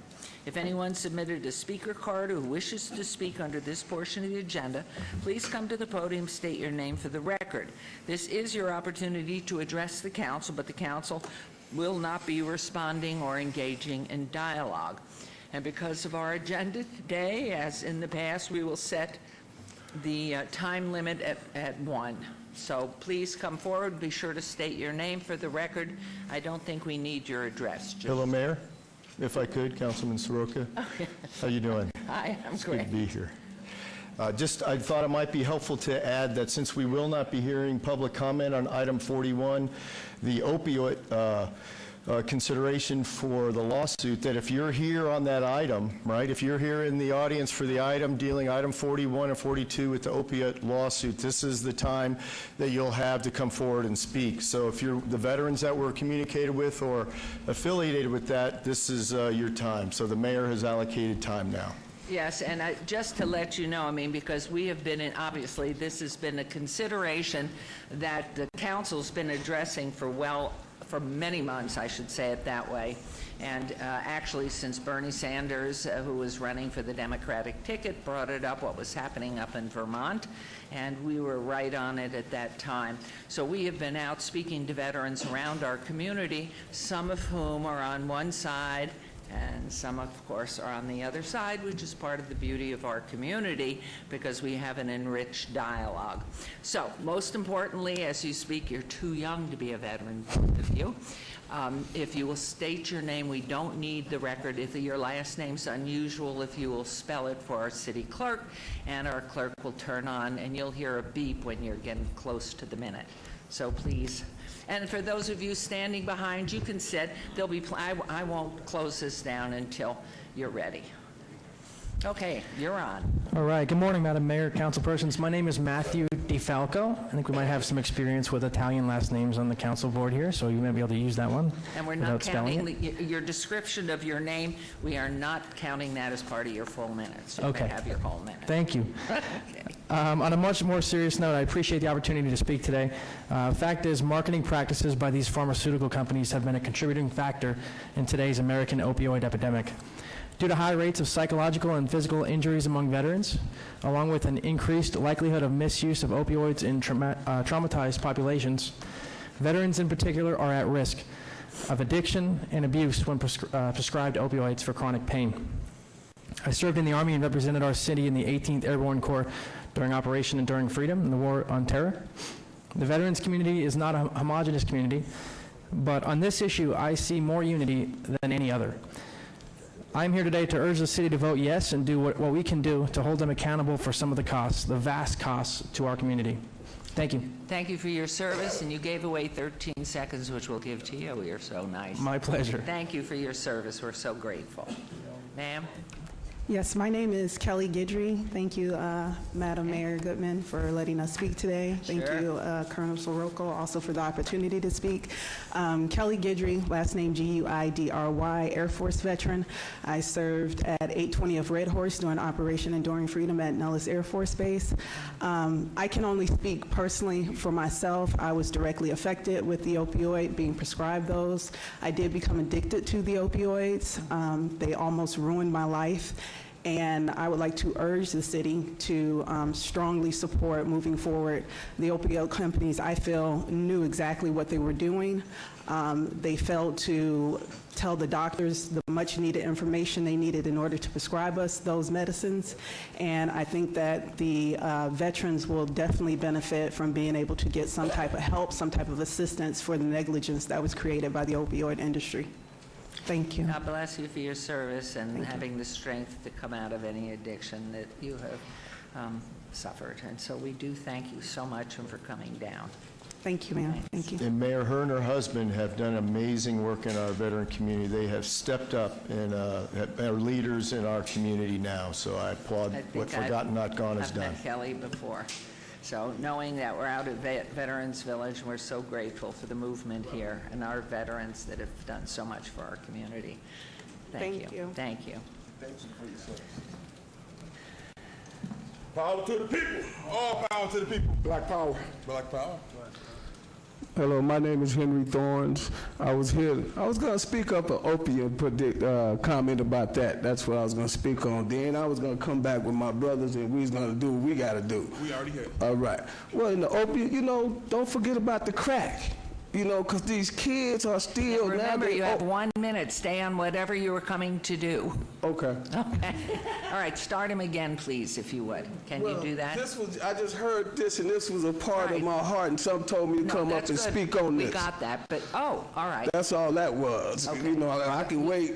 If anyone submitted a speaker card who wishes to speak under this portion of the agenda, please come to the podium, state your name for the record. This is your opportunity to address the council, but the council will not be responding or engaging in dialogue. And because of our agenda today, as in the past, we will set the time limit at 1. So please come forward. Be sure to state your name for the record. I don't think we need your address. Hello, Mayor. If I could, Councilman Soroka. How you doing? Hi, I'm It's great. good to be here. I thought it might be helpful to add that since we will not be hearing public comment on item 41, the opioid consideration for the lawsuit, that if you're here on that item, right, if you're here in the audience for the item dealing item 41 and 42 with the opiate lawsuit, this is the time that you'll have to come forward and speak. So if you're the veterans that were communicated with or affiliated with that, this is your time. So the mayor has allocated time now. Yes, and just to let you know, I mean, because we have been in, obviously, this has been a consideration that the council's been addressing for many months, I should say it that way. And actually, since Bernie Sanders, who was running for the Democratic ticket, brought it up, what was happening up in Vermont, and we were right on it at that time. So we have been out speaking to veterans around our community, some of whom are on one side, and some, of course, are on the other side, which is part of the beauty of our community because we have an enriched dialogue. So, most importantly, as you speak, you're too young to be a veteran, both of you. If you will state your name, we don't need the record. If your last name's unusual, if you will spell it for our city clerk, and our clerk will turn on, and you'll hear a beep when you're getting close to the minute. So please. And for those of you standing behind, you can sit. There'll be I won't close this down until you're ready. Okay, you're on. All right. Good morning, Madam Mayor, councilpersons. My name is Matthew DeFalco. I think we might have some experience with Italian last names on the council board here, so you may be able to use that one. And we're not counting your description of your name. We are not counting that as part of your full minutes. You Okay. may have your whole minute. Thank you. Okay. On a much more serious note, I appreciate the opportunity to speak today. Fact is, marketing practices by these pharmaceutical companies have been a contributing factor in today's American opioid epidemic. Due to high rates of psychological and physical injuries among veterans, along with an increased likelihood of misuse of opioids in traumatized populations, veterans in particular are at risk of addiction and abuse when prescribed opioids for chronic pain. I served in the Army and represented our city in the 18th Airborne Corps during Operation Enduring Freedom in the War on Terror. The veterans community is not a homogenous community, but on this issue, I see more unity than any other. I'm here today to urge the city to vote yes and do what we can do to hold them accountable for some of the costs, the vast costs to our community. Thank you. Thank you for your service, and you gave away 13 seconds, which we'll give to you. You're so nice. My pleasure. Thank you for your service. We're so grateful. Ma'am? Yes, my name is Kelly Guidry. Thank you, Madam Mayor Goodman, for letting us speak today. Thank you, Colonel Soroka, also for the opportunity to speak. Kelly Guidry, last name Guidry, Air Force veteran. I served at 820th Red Horse during Operation Enduring Freedom at Nellis Air Force Base. I can only speak personally for myself. I was directly affected with the opioid, being prescribed those. I did become addicted to the opioids. They almost ruined my life. And I would like to urge the city to strongly support moving forward. The opioid companies, I feel, knew exactly what they were doing. They failed to tell the doctors the much needed information they needed in order to prescribe us those medicines. And I think that the veterans will definitely benefit from being able to get some type of help, some type of assistance for the negligence that was created by the opioid industry. Thank you. God bless you for your service and having the strength to come out of any addiction that you have suffered. And so we do thank you so much for coming down. Thank you, ma'am. Thank you. And Mayor, her and her husband have done amazing work in our veteran community. They have stepped up and are leaders in our community now. So I applaud what Forgotten Not Gone has I've done. met Kelly before. So knowing that we're out at Veterans Village, we're so grateful for the movement here and our veterans that have done so much for our community. Thank you. Thank you. Thank you for your service. Power to the people. All power to the people. Black power. Black power. Hello, my name is Henry Thorns. I was going to speak up an opium comment about that. That's what I was going to speak on. Then I was going to come back with my brothers and we was going to do what we got to do. We already here. All right. Well, in the opium, don't forget about the crack. Because these kids are still... Remember, you have 1 minute. Stay on whatever you were coming to do. Okay. Okay. All right, start him again, please, if you would. Can you do that? I just heard this, and this was a part of my heart, and some told me to come up and speak on this. We got that, but, all right. That's all that was. Okay. I can wait.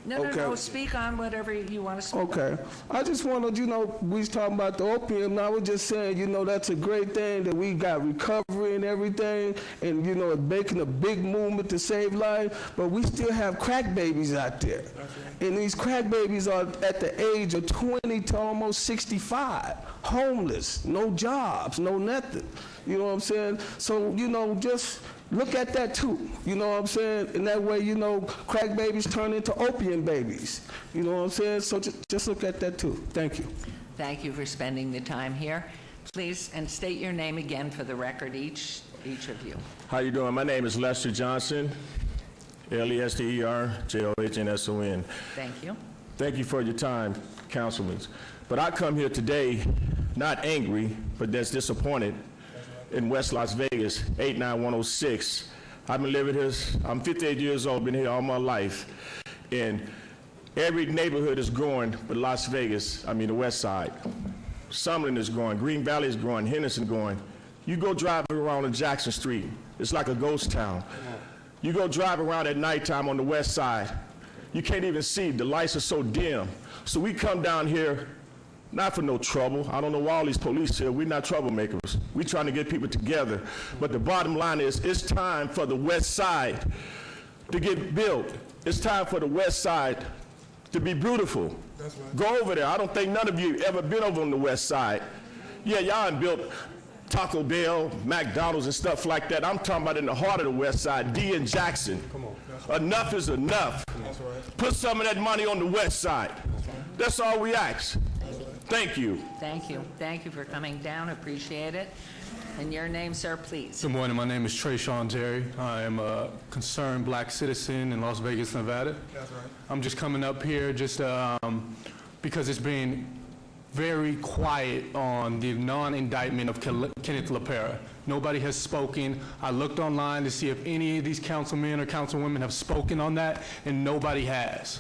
No, speak on whatever you want to speak on. Okay. I just wanted, we was talking about the opium, and I was just saying, that's a great thing that we got recovery and everything, and, it's making a big movement to save lives, but we still have crack babies out there. And these crack babies are at the age of 20 to almost 65, homeless, no jobs, no nothing. You know what I'm saying? So, just look at that too. You know what I'm saying? And that way, crack babies turn into opium babies. You know what I'm saying? So just look at that too. Thank you. Thank you for spending the time here. Please, and state your name again for the record, each of you. How you doing? My name is Lester Johnson, Lesterjohnson. Thank you. Thank you for your time, councilmen. But I come here today not angry, but that's disappointed in West Las Vegas, 89106. I've been living here, I'm 58 years old, been here all my life. And every neighborhood is growing but Las Vegas, the west side. Summerlin is growing, Green Valley is growing, Henderson growing. You go driving around on Jackson Street, it's like a ghost town. You go drive around at nighttime on the west side, you can't even see, the lights are so dim. So we come down here not for no trouble. I don't know why all these police here. We're not troublemakers. We're trying to get people together. But the bottom line is, it's time for the west side to get built. It's time for the west side to be beautiful. That's right. Go over there. I don't think none of you ever been over on the west side. Yeah, y'all done built Taco Bell, McDonald's, and stuff like that. I'm talking about in the heart of the west side, D and Jackson. Come on. Right. Enough is enough. That's right. Put some of that money on the west side. That's all we ask. Thank you. Thank you. Thank you for coming down. Appreciate it. And your name, sir, please. Good morning. My name is Trayshawn Terry. I am a concerned black citizen in Las Vegas, Nevada. That's right. I'm just coming up here just because it's been very quiet on the non-indictment of Kenneth LaPera. Nobody has spoken. I looked online to see if any of these councilmen or councilwomen have spoken on that, and nobody has.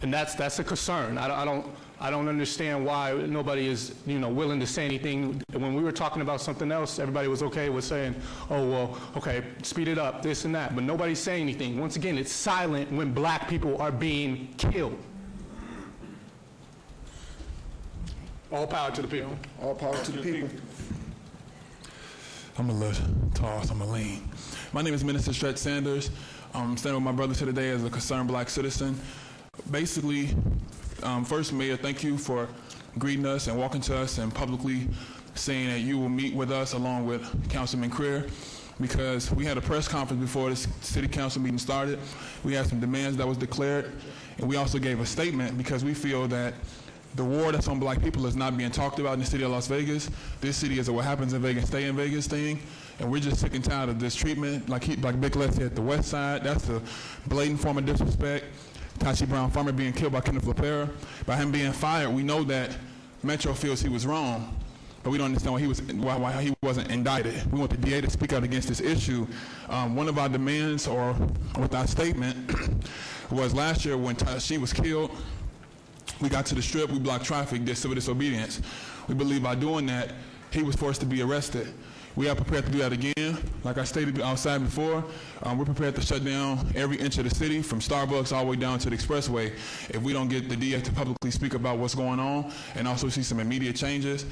And that's a concern. I don't understand why nobody is, willing to say anything. When we were talking about something else, everybody was okay with saying, oh, well, okay, speed it up, this and that. But nobody's saying anything. Once again, it's silent when black people are being killed. All power to the people. All power to the people. I'm a little tall, so I'm a lean. My name is Minister Stretch Sanders. I'm standing with my brothers here today as a concerned black citizen. Basically, first, Mayor, thank you for greeting us and walking to us and publicly saying that you will meet with us along with Councilman Creer, because we had a press conference before this city council meeting started. We had some demands that was declared, and we also gave a statement because we feel that the war that's on black people is not being talked about in the city of Las Vegas. This city is a what happens in Vegas, stay in Vegas thing, and we're just sick and tired of this treatment. Like Big Les said, the west side, that's a blatant form of disrespect. Tashi Brown Farmer being killed by Kenneth LaPera. By him being fired, we know that Metro feels he was wrong, but we don't understand why he wasn't indicted. We want the DA to speak out against this issue. One of our demands, or with our statement, was last year when Tashi was killed, we got to the strip, we blocked traffic, did civil disobedience. We believe by doing that, he was forced to be arrested. We are prepared to do that again. Like I stated outside before, we're prepared to shut down every inch of the city, from Starbucks all the way down to the expressway, if we don't get the DA to publicly speak about what's going on and also see some immediate changes.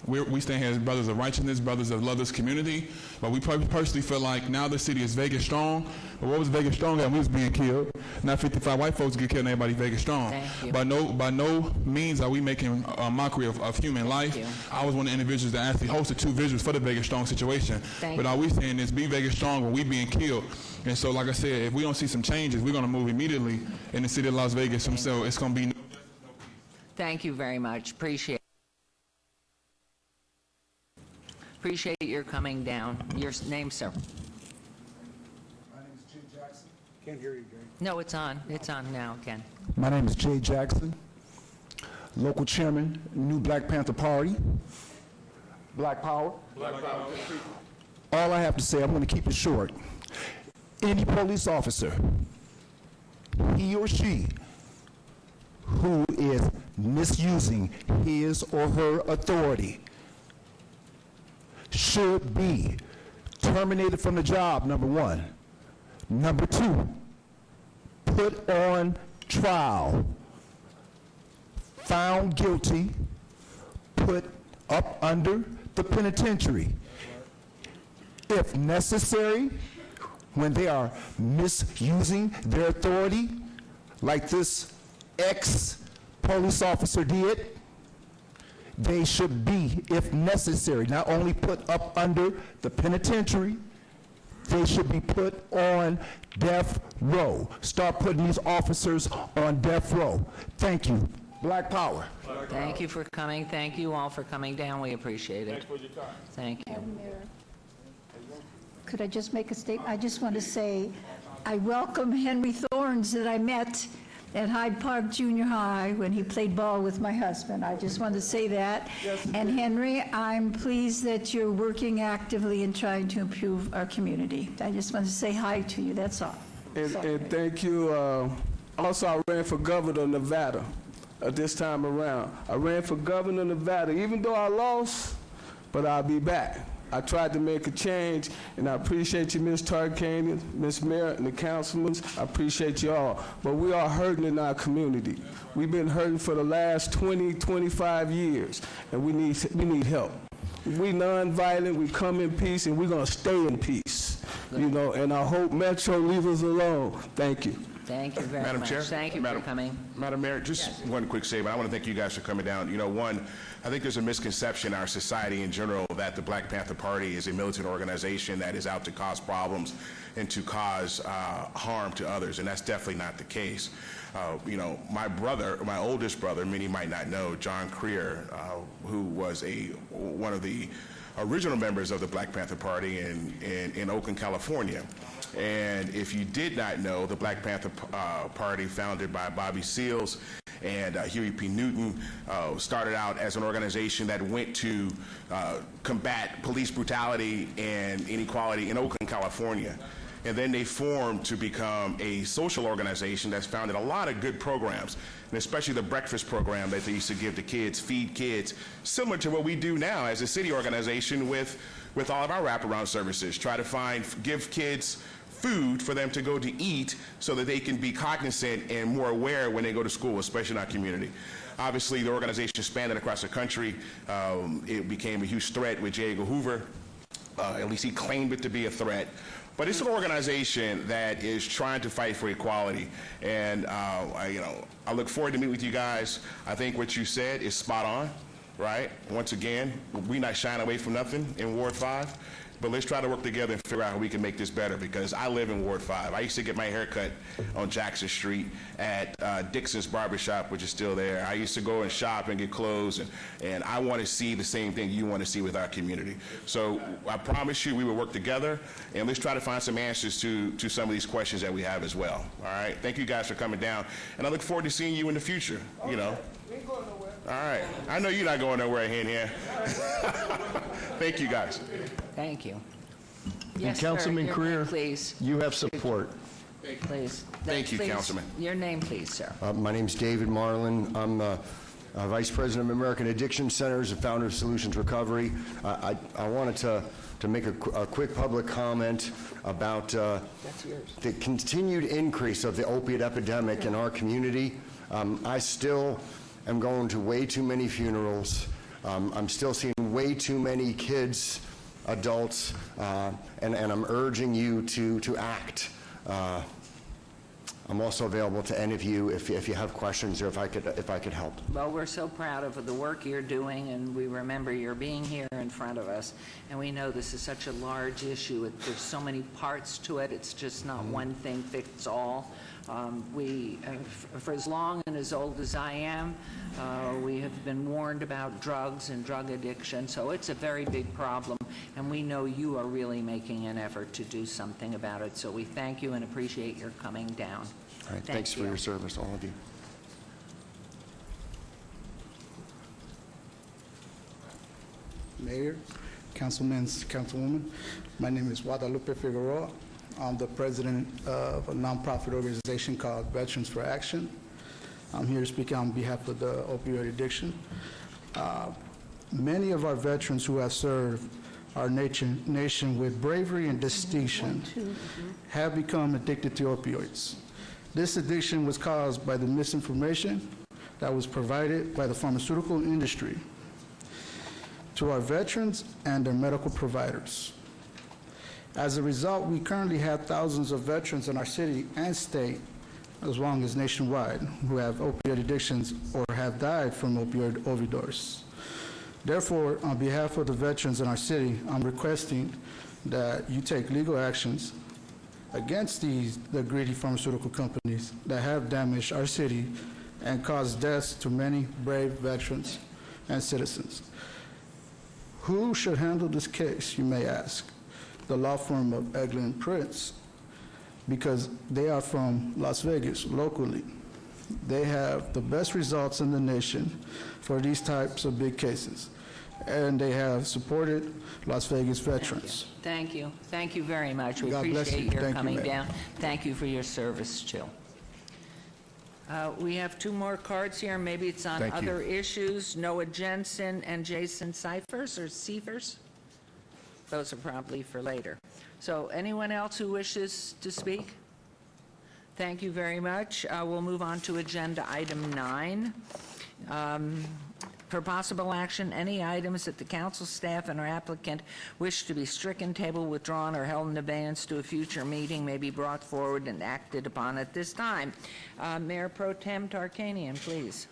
We stand here as brothers of righteousness, brothers of love this community, but we personally feel like now the city is Vegas strong. But what was Vegas strong at when we was being killed? Not 55 white folks get killed and everybody Vegas strong. By no means are we making a mockery of human life. I was one of the individuals that actually hosted 2 vigils for the Vegas strong situation. But all we saying is be Vegas strong when we being killed. And so, like I said, if we don't see some changes, we're going to move immediately in the city of Las Vegas. So it's going to be. Thank you very much. Appreciate your coming down. Your name, sir? My name is Jay Jackson. Can't hear you, Gary. No, it's on. It's on now, Ken. My name is Jay Jackson, local chairman, New Black Panther Party. Black Power. Black Power. All I have to say, I'm going to keep it short. Any police officer, he or she, who is misusing his or her authority should be terminated from the job, number 1. Number 2, put on trial, found guilty, put up under the penitentiary. If necessary, when they are misusing their authority, like this ex-police officer did, they should be, if necessary, not only put up under the penitentiary, they should be put on death row. Start putting these officers on death row. Thank you. Black Power. Thank you for coming. Thank you all for coming down. We appreciate it. Thanks for your time. Thank you. Could I just make a statement? I just want to say I welcome Henry Thorns that I met at Hyde Park Junior High when he played ball with my husband. I just want to say that. And Henry, I'm pleased that you're working actively in trying to improve our community. I just want to say hi to you, that's all. And thank you. Also, I ran for governor of Nevada this time around. I ran for governor of Nevada, even though I lost, but I'll be back. I tried to make a change, and I appreciate you, Ms. Tarkanian, Ms. Mayor, and the councilmen. I appreciate you all. But we are hurting in our community. We've been hurting for the last 20, 25 years, and we need help. We nonviolent, we come in peace, and we're going to stay in peace. You know, and I hope Metro leave us alone. Thank you. Thank you very Madam much. Chair, Thank you for coming. Madam Mayor, just one quick statement. I want to thank you guys for coming down. You know, one, I think there's a misconception in our society in general that the Black Panther Party is a militant organization that is out to cause problems and to cause harm to others, and that's definitely not the case. You know, my brother, my oldest brother, many might not know, John Creer, who was one of the original members of the Black Panther Party in Oakland, California. And if you did not know, the Black Panther Party, founded by Bobby Seals and Huey P. Newton, started out as an organization that went to combat police brutality and inequality in Oakland, California. And then they formed to become a social organization that's founded a lot of good programs, and especially the breakfast program that they used to give to kids, feed kids, similar to what we do now as a city organization with all of our wraparound services. Try to give kids food for them to go to eat so that they can be cognizant and more aware when they go to school, especially in our community. Obviously, the organization expanded across the country. It became a huge threat with J. Edgar Hoover. At least he claimed it to be a threat. But it's an organization that is trying to fight for equality. And I look forward to meet with you guys. I think what you said is spot on, right? Once again, we're not shying away from nothing in Ward 5. But let's try to work together and figure out how we can make this better, because I live in Ward 5. I used to get my hair cut on Jackson Street at Dixon's Barbershop, which is still there. I used to go and shop and get clothes, and I want to see the same thing you want to see with our community. So I promise you we will work together, and let's try to find some answers to some of these questions that we have as well. All right? Thank you guys for coming down, and I look forward to seeing you in the future, you know. We ain't going nowhere. All right. I know you're not going nowhere in here. Thank you, guys. Thank you. And Yes, Councilman sir. Creer, please. you have support. Please. Thank you, Please. Councilman. Your name, please, sir. My name's David Marlin. I'm Vice President of American Addiction Centers and founder of Solutions Recovery. I wanted to make a quick public comment about the continued increase of the opiate epidemic in our community. I still am going to way too many funerals. I'm still seeing way too many kids, adults, and I'm urging you to act. I'm also available to any of you if you have questions or if I could help. Well, we're so proud of the work you're doing, and we remember your being here in front of us. And we know this is such a large issue. There's so many parts to it. It's just not one thing fits all. For as long and as old as I am, we have been warned about drugs and drug addiction. So it's a very big problem, and we know you are really making an effort to do something about it. So we thank you and appreciate your coming down. All right, thanks for your service, all of you. Mayor, councilmen, councilwoman, my name is Guadalupe Figueroa. I'm the president of a nonprofit organization called Veterans for Action. I'm here to speak on behalf of the opioid addiction. Many of our veterans who have served our nation with bravery and distinction have become addicted to opioids. This addiction was caused by the misinformation that was provided by the pharmaceutical industry to our veterans and their medical providers. As a result, we currently have thousands of veterans in our city and state, as well as nationwide, who have opioid addictions or have died from opioid overdose. Therefore, on behalf of the veterans in our city, I'm requesting that you take legal actions against the greedy pharmaceutical companies that have damaged our city and caused deaths to many brave veterans and citizens. Who should handle this case, you may ask? The law firm of Eglin Prince, because they are from Las Vegas locally. They have the best results in the nation for these types of big cases, and they have supported Las Vegas veterans. Thank you. Thank you very much. We God bless appreciate you. your Thank you, coming Mayor. down. Thank you for your service, too. We have two more cards here. Maybe it's on Thank you. other issues. Noah Jensen and Jason Seifers. Those are probably for later. So anyone else who wishes to speak? Thank you very much. We'll move on to agenda item 9. For possible action, any items that the council staff and our applicant wish to be stricken, tabled, withdrawn, or held in abeyance to a future meeting may be brought forward and acted upon at this time. Mayor Pro Tem Tarkanian, please.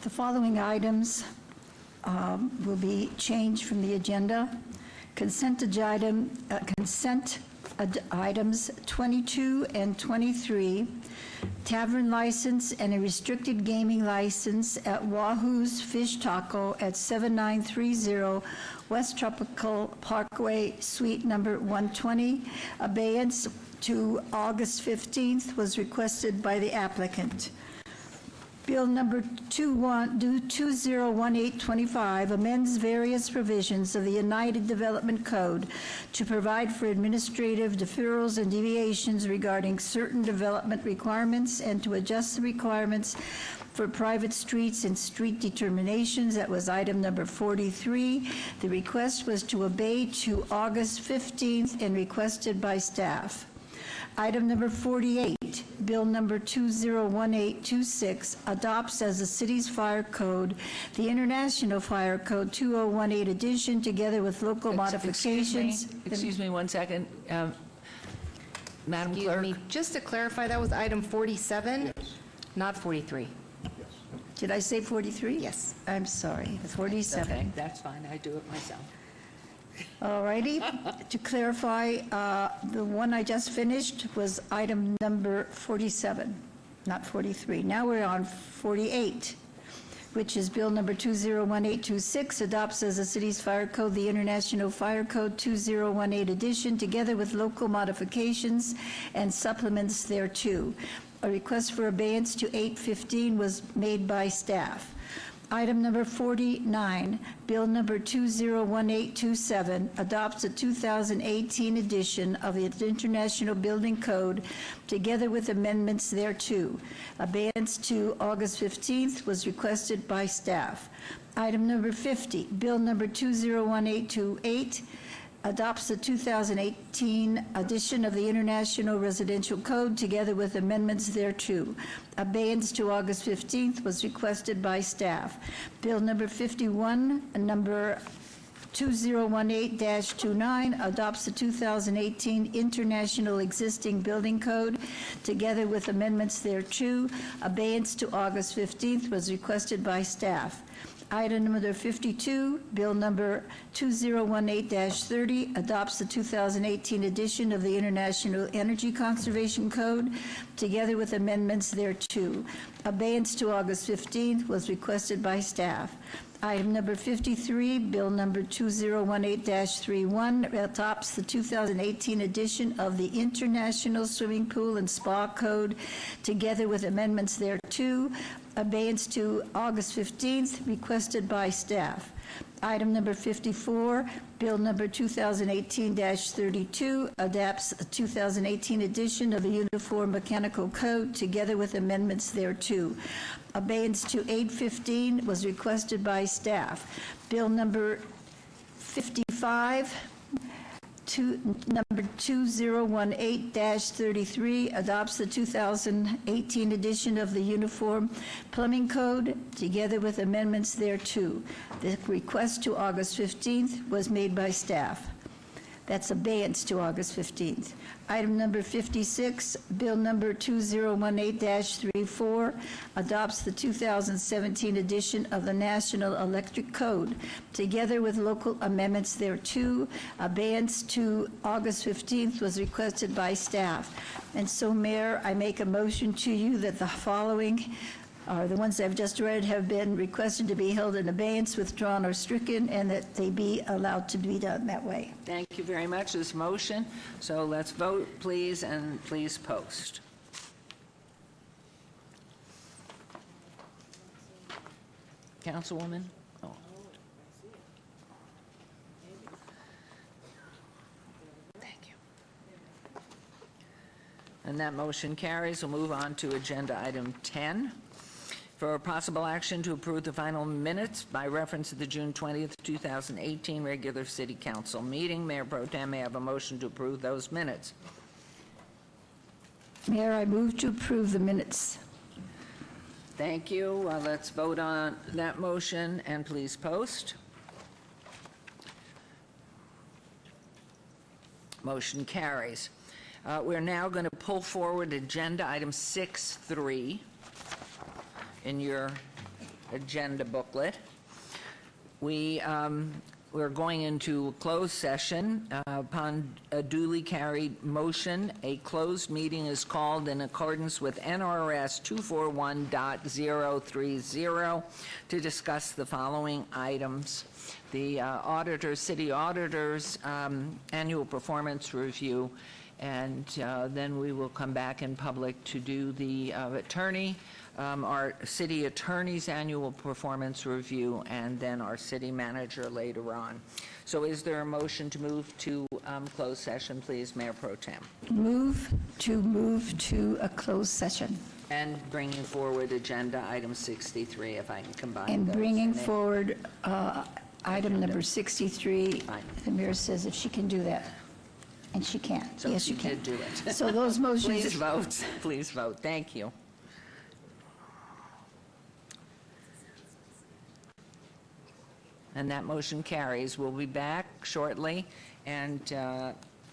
The following items will be changed from the agenda. Consent items 22 and 23, tavern license and a restricted gaming license at Wahoo's Fish Taco at 7930 West Tropical Parkway, Suite number 120. Abeyance to August 15th was requested by the applicant. Bill number 201825 amends various provisions of the United Development Code to provide for administrative deferrals and deviations regarding certain development requirements and to adjust the requirements for private streets and street determinations. That was item number 43. The request was to abate to August 15th and requested by staff. Item number 48, Bill number 201826 adopts as the city's fire code the International Fire Code 2018 edition together with local modifications. Excuse me 1 second. Madam Clerk. Just to clarify, that was item 47, not 43. Did I say 43? Yes. I'm sorry, 47. Okay, that's fine. I do it myself. All righty. To clarify, the one I just finished was item number 47, not 43. Now we're on 48, which is Bill number 201826, adopts as the city's fire code the International Fire Code 2018 edition, together with local modifications and supplements thereto. A request for abeyance to 8:15 was made by staff. Item number 49, Bill number 201827, adopts a 2018 edition of the International Building Code, together with amendments thereto. Abeyance to August 15th was requested by staff. Item number 50, Bill number 201828, adopts the 2018 edition of the International Residential Code, together with amendments thereto. Abeyance to August 15th was requested by staff. Bill number 51, number 2018-29, adopts the 2018 International Existing Building Code, together with amendments thereto. Abeyance to August 15th was requested by staff. Item number 52, Bill number 2018-30, adopts the 2018 edition of the International Energy Conservation Code, together with amendments thereto. Abeyance to August 15th was requested by staff. Item number 53, Bill number 2018-31, adopts the 2018 edition of the International Swimming Pool and Spa Code, together with amendments thereto. Abeyance to August 15th, requested by staff. Item number 54, Bill number 2018-32, adapts a 2018 edition of the Uniform Mechanical Code, together with amendments thereto. Abeyance to 815 was requested by staff. Bill number 55, number 2018-33, adopts the 2018 edition of the Uniform Plumbing Code, together with amendments thereto. The request to August 15th was made by staff. That's abeyance to August 15th. Item number 56, Bill number 2018-34, adopts the 2017 edition of the National Electric Code, together with local amendments thereto. Abeyance to August 15th was requested by staff. And so, Mayor, I make a motion to you that the following the ones I've just read have been requested to be held in abeyance, withdrawn, or stricken, and that they be allowed to be done that way. Thank you very much, this motion. So let's vote, please, and please post. Councilwoman? Oh. Thank you. And that motion carries. We'll move on to agenda item 10. For possible action to approve the final minutes by reference to the June 20th, 2018 regular city council meeting. Mayor Pro Tem, may I have a motion to approve those minutes? Mayor, I move to approve the minutes. Thank you. Let's vote on that motion and please post. Motion carries. We're now going to pull forward agenda item 6.3 in your agenda booklet. We're going into closed session. Upon a duly carried motion, a closed meeting is called in accordance with NRS 241.030 to discuss the following items: the city auditor's annual performance review, and then we will come back in public to do the our city attorney's annual performance review, and then our city manager later on. So is there a motion to move to closed session, please, Mayor Pro Tem? Move to a closed session. And bringing forward agenda item 63, if I can combine And those. bringing forward item number 63, the mayor says if she can do that. And she can. So yes, she she can. did do it. So those motions. Please vote. Please vote. Thank you. And that motion carries. We'll be back shortly, and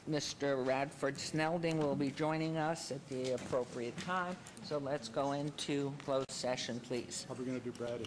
Mr. Radford Snelding will be joining us at the appropriate time. So let's go into closed session, please. Are we going to do Brad?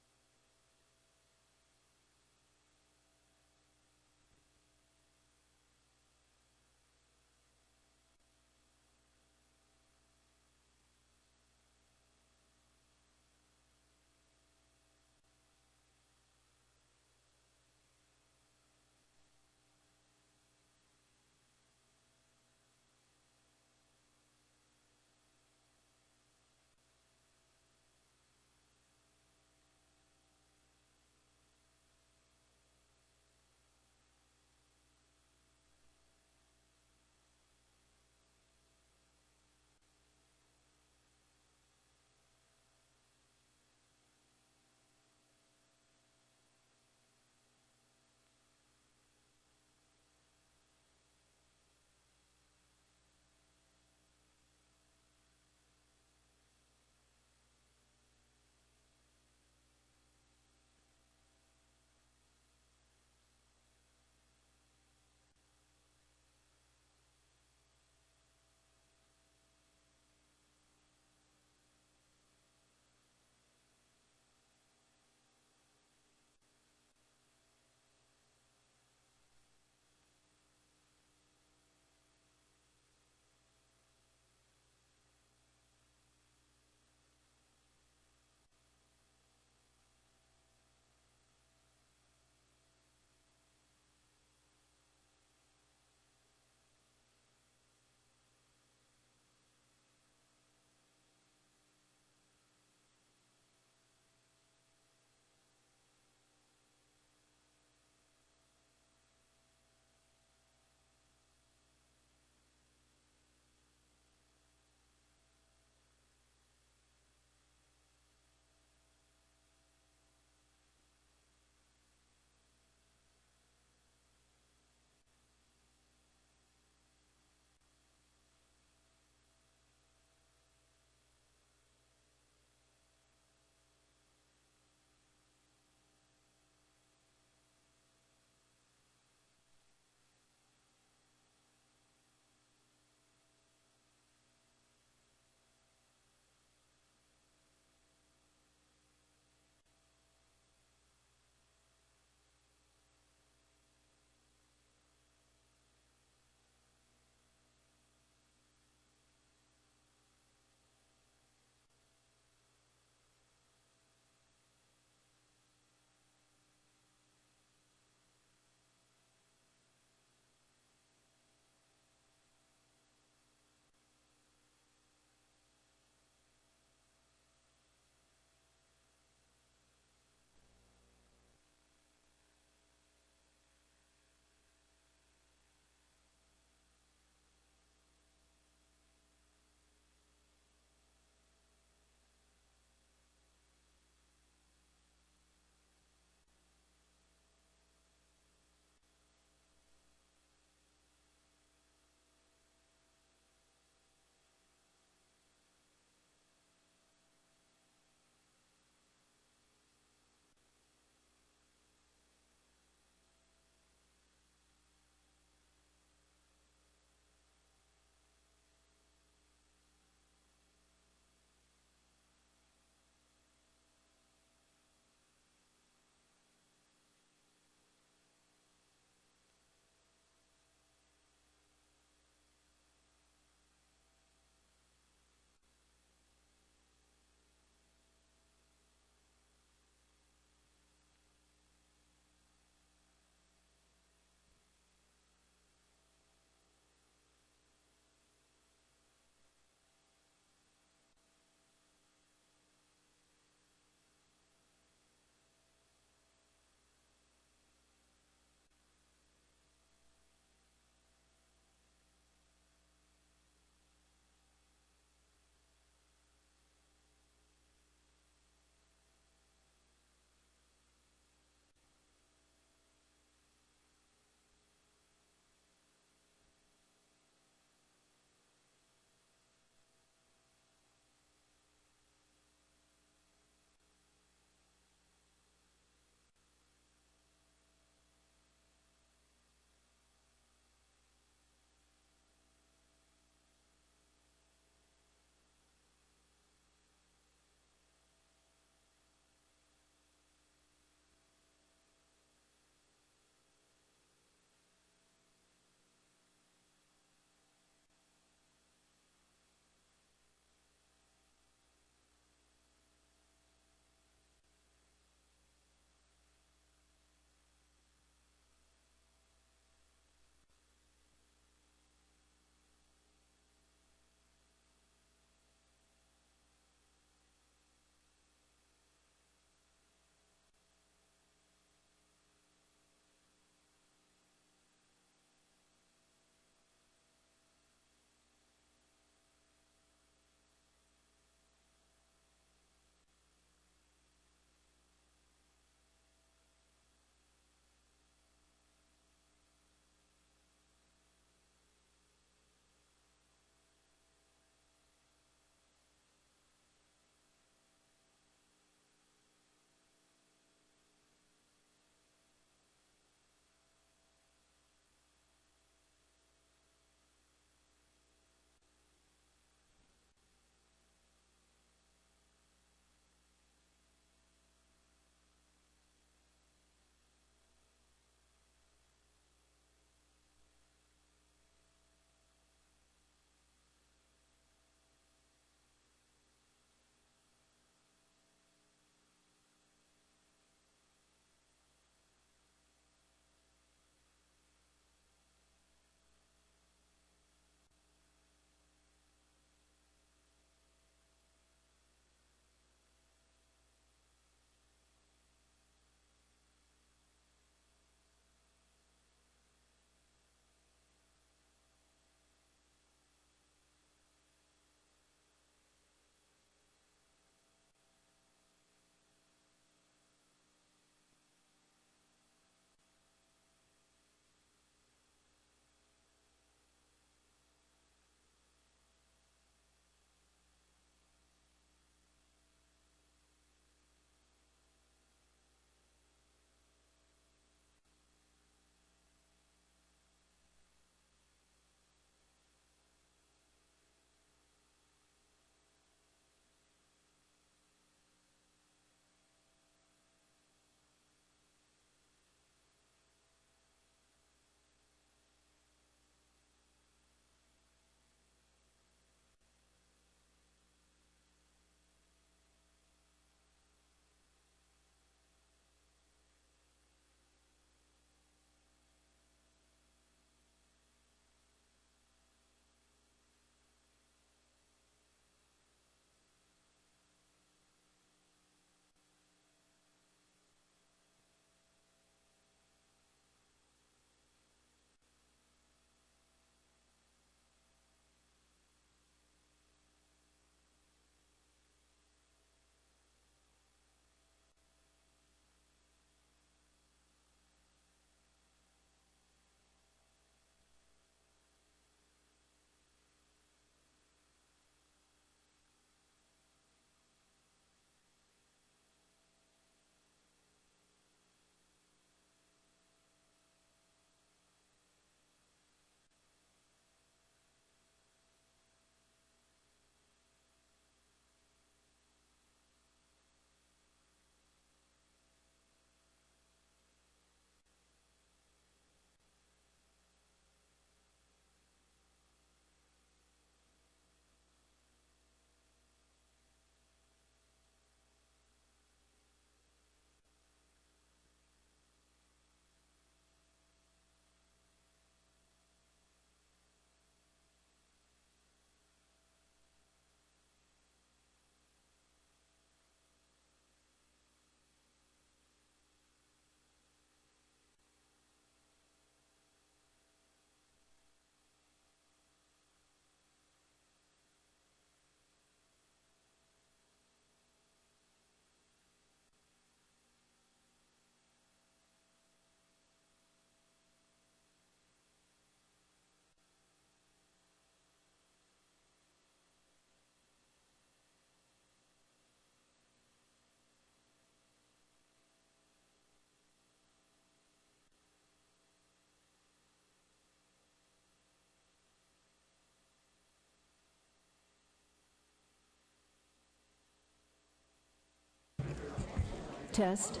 Test.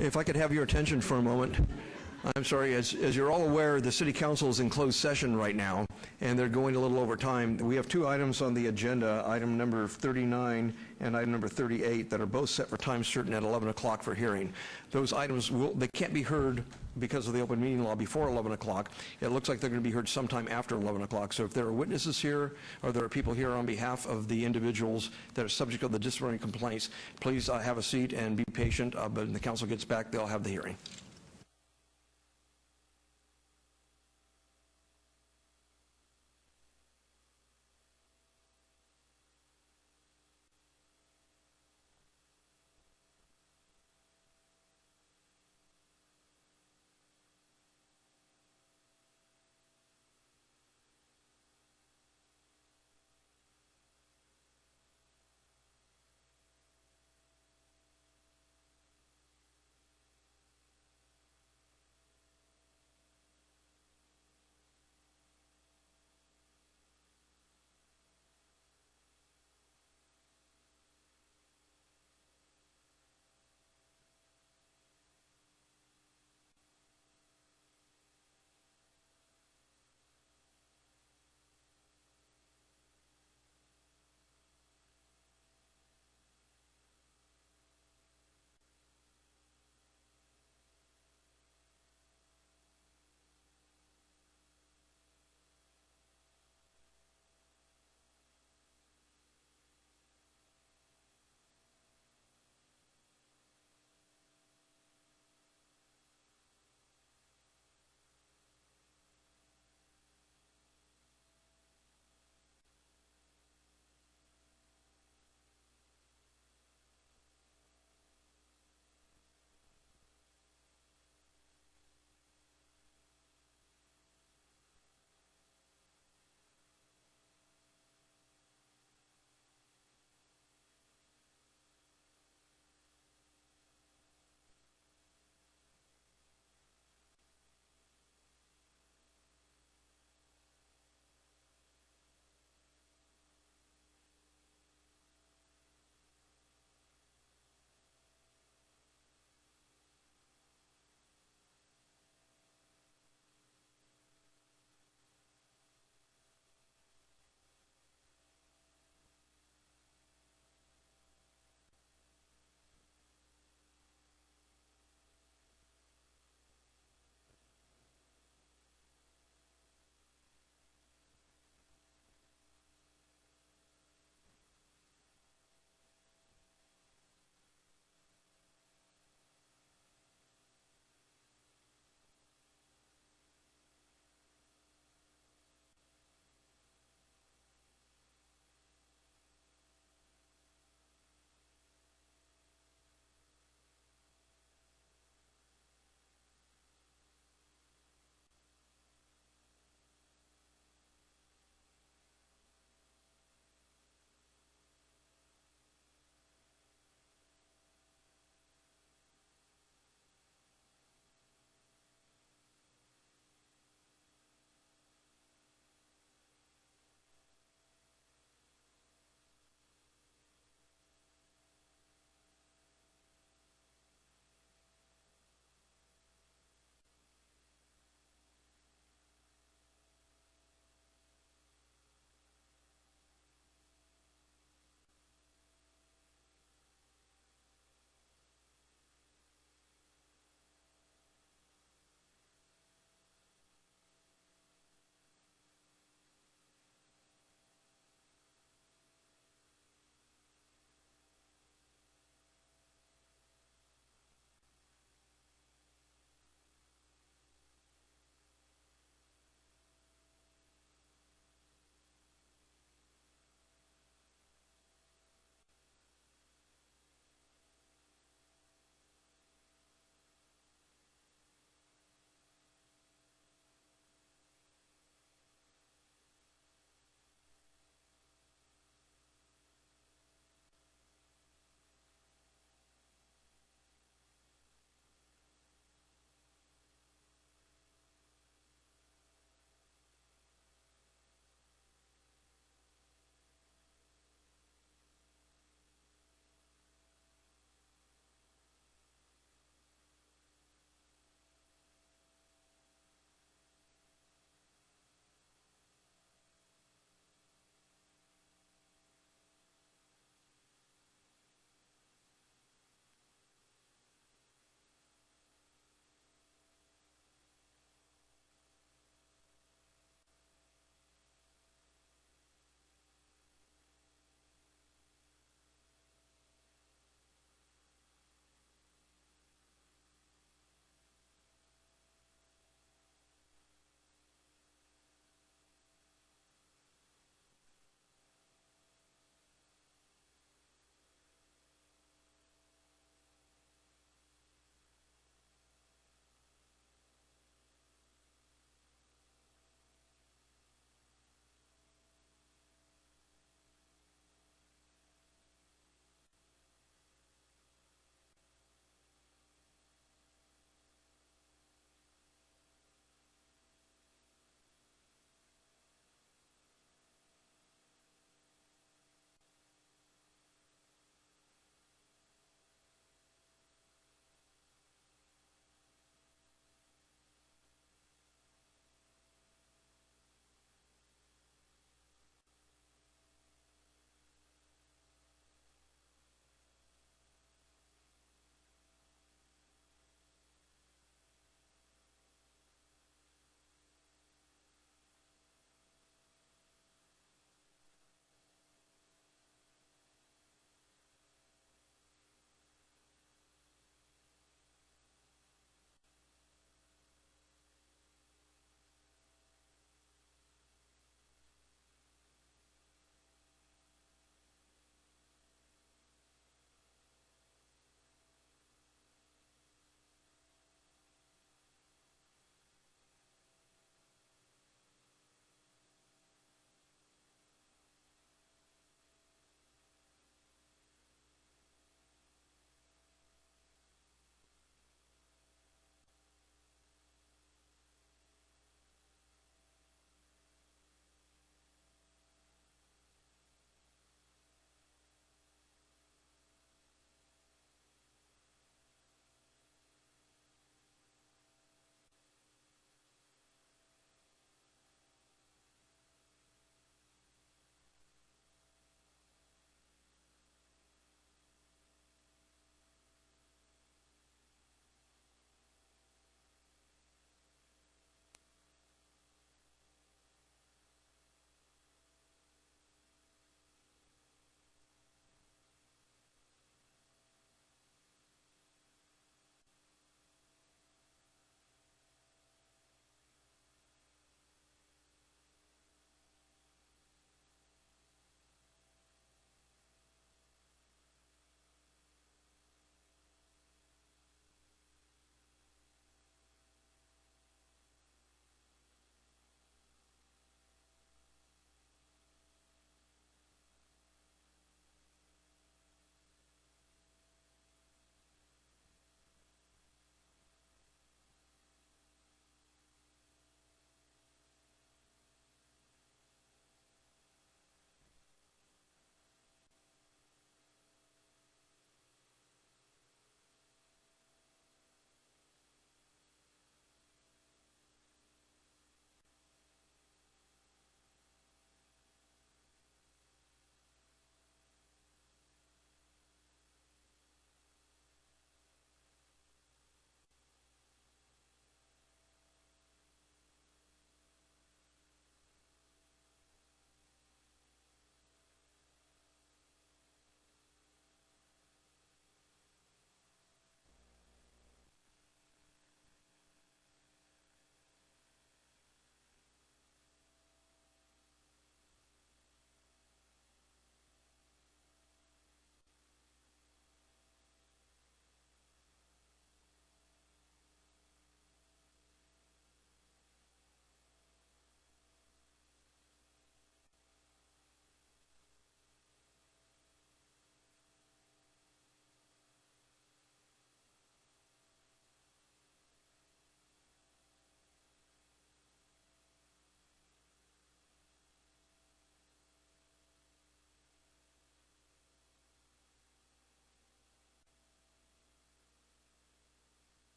If I could have your attention for a moment. I'm sorry, as you're all aware, the City Council is in closed session right now, and they're going a little over time. We have two items on the agenda, item number 39 and item number 38, that are both set for time certain at 11 o'clock for hearing. Those items, they can't be heard because of the open meeting law before 11 o'clock. It looks like they're going to be heard sometime after 11 o'clock. So if there are witnesses here or there are people here on behalf of the individuals that are subject to the disciplinary complaints, please have a seat and be patient. But when the council gets back, they'll have the hearing.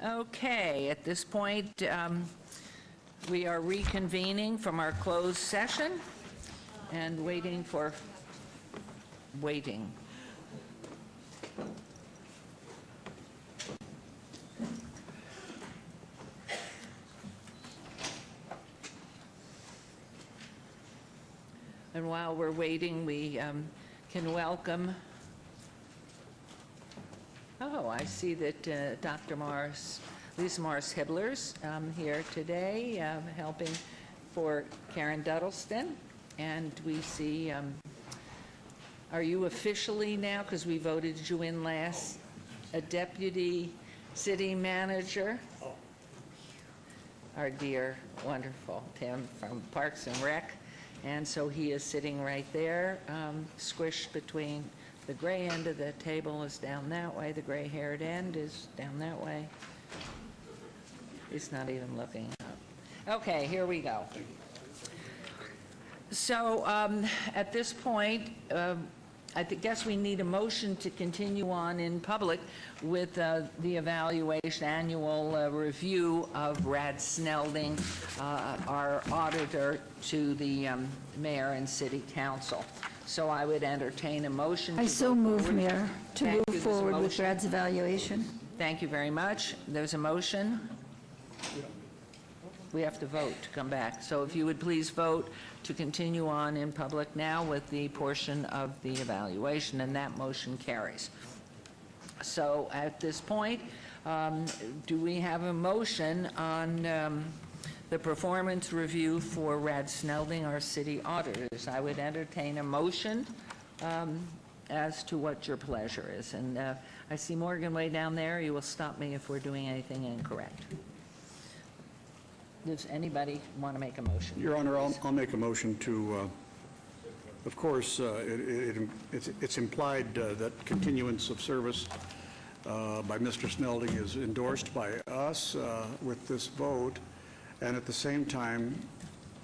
Okay, at this point, we are reconvening from our closed session and waiting. And while we're waiting, we can welcome, I see that Dr. Lisa Morris-Hiblers here today, helping for Karen Duddleston. And we see, are you officially now, because we voted you in last, a deputy city manager? Our dear, wonderful Tim from Parks and Rec. And so he is sitting right there, squished between the gray end of the table is down that way, the gray-haired end is down that way. He's not even looking up. Okay, here we go. So at this point, I guess we need a motion to continue on in public with the evaluation annual review of Rad Snelding, our auditor to the mayor and city council. So I would entertain a motion. I so move, Mayor, to Thank you. move There's a forward with motion. Rad's evaluation. Thank you very much. There's a motion. We have to vote to come back. So if you would please vote to continue on in public now with the portion of the evaluation, and that motion carries. So at this point, do we have a motion on the performance review for Rad Snelding, our city auditors? I would entertain a motion as to what your pleasure is. And I see Morgan way down there. You will stop me if we're doing anything incorrect. Does anybody want to make a motion? Your Honor, I'll make a motion to, of course, it's implied that continuance of service by Mr. Snelding is endorsed by us with this vote, and at the same time,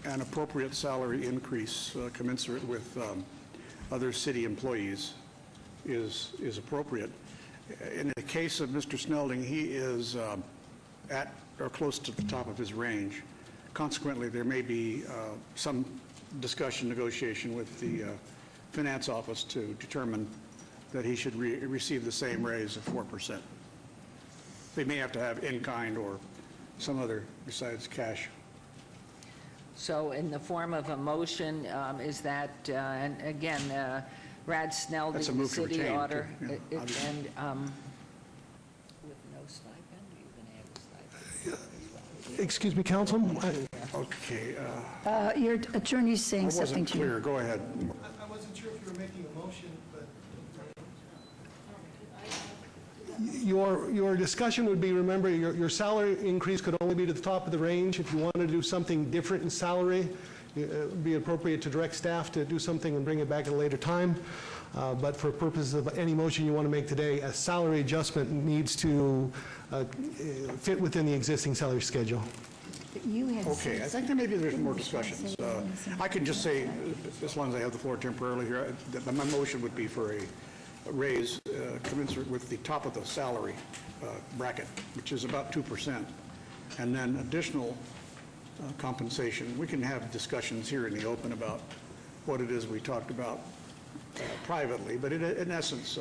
an appropriate salary increase commensurate with other city employees is appropriate. In the case of Mr. Snelding, he is at or close to the top of his range. Consequently, there may be some discussion, negotiation with the finance office to determine that he should receive the same raise of 4%. They may have to have in-kind or some other besides cash. So in the form of a motion, is that, and again, Rad Snelding, That's a the move to city retain, too. auditor, Yeah, and obviously. with no stipend, are you going to have a stipend? Excuse me, Council? Okay. Your attorney's saying something to you. I wasn't clear. Go ahead. I wasn't sure if you were making a motion, but... Your discussion would be, remember, your salary increase could only be to the top of the range. If you wanted to do something different in salary, it would be appropriate to direct staff to do something and bring it back at a later time. But for purposes of any motion you want to make today, a salary adjustment needs to fit within the existing salary schedule. Okay, I think maybe there's more discussions. I can just say, as long as I have the floor temporarily here, that my motion would be for a raise commensurate with the top of the salary bracket, which is about 2%, and then additional compensation. We can have discussions here in the open about what it is we talked about privately, but in essence,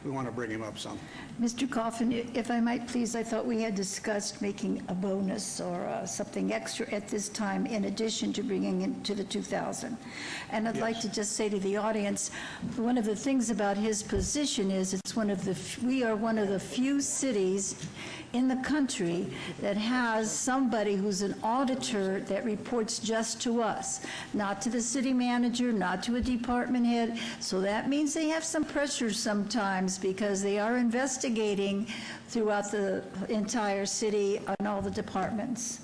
we want to bring him up some. Mr. Coffin, if I might please, I thought we had discussed making a bonus or something extra at this time in addition to bringing it to the 2,000. And I'd like to just say to the audience, one of the things about his position is we are one of the few cities in the country that has somebody who's an auditor that reports just to us, not to the city manager, not to a department head. So that means they have some pressure sometimes because they are investigating throughout the entire city on all the departments.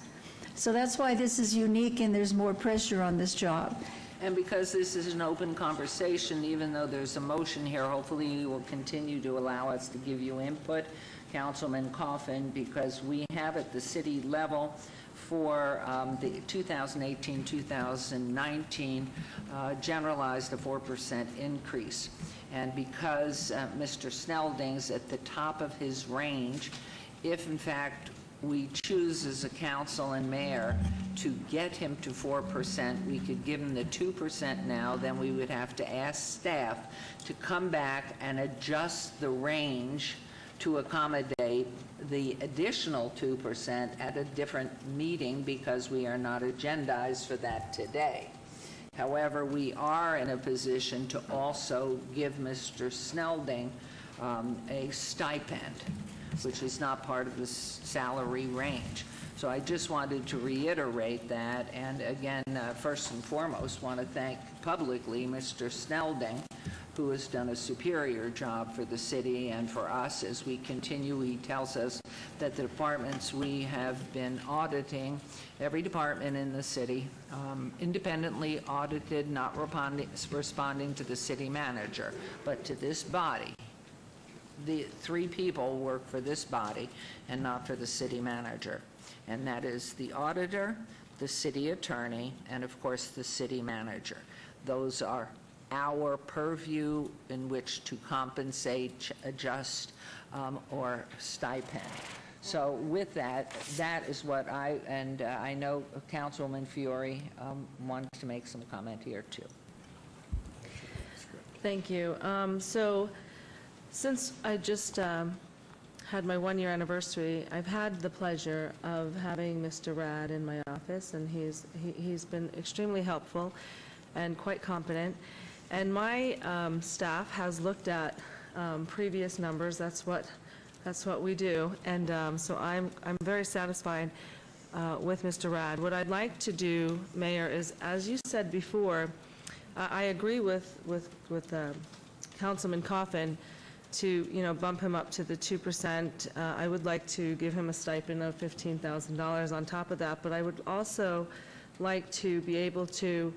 So that's why this is unique and there's more pressure on this job. And because this is an open conversation, even though there's a motion here, hopefully you will continue to allow us to give you input, Councilman Coffin, because we have at the city level for the 2018-2019 generalized a 4% increase. And because Mr. Snelding's at the top of his range, if in fact we choose as a council and mayor to get him to 4%, we could give him the 2% now, then we would have to ask staff to come back and adjust the range to accommodate the additional 2% at a different meeting because we are not agendized for that today. However, we are in a position to also give Mr. Snelding a stipend, which is not part of the salary range. So I just wanted to reiterate that, and again, first and foremost, want to thank publicly Mr. Snelding, who has done a superior job for the city and for us as we continue. He tells us that the departments we have been auditing, every department in the city, independently audited, not responding to the city manager, but to this body. The 3 people work for this body and not for the city manager, and that is the auditor, the city attorney, and of course the city manager. Those are our purview in which to compensate, adjust, or stipend. So with that, that is what I know Councilwoman Fiore wants to make some comment here too. Thank you. Since I just had my 1-year anniversary, I've had the pleasure of having Mr. Rad in my office, and he's been extremely helpful and quite competent. And my staff has looked at previous numbers. That's what we do, and so I'm very satisfied with Mr. Rad. What I'd like to do, Mayor, is, as you said before, I agree with Councilman Coffin to bump him up to the 2%. I would like to give him a stipend of $15,000 on top of that, but I would also like to be able to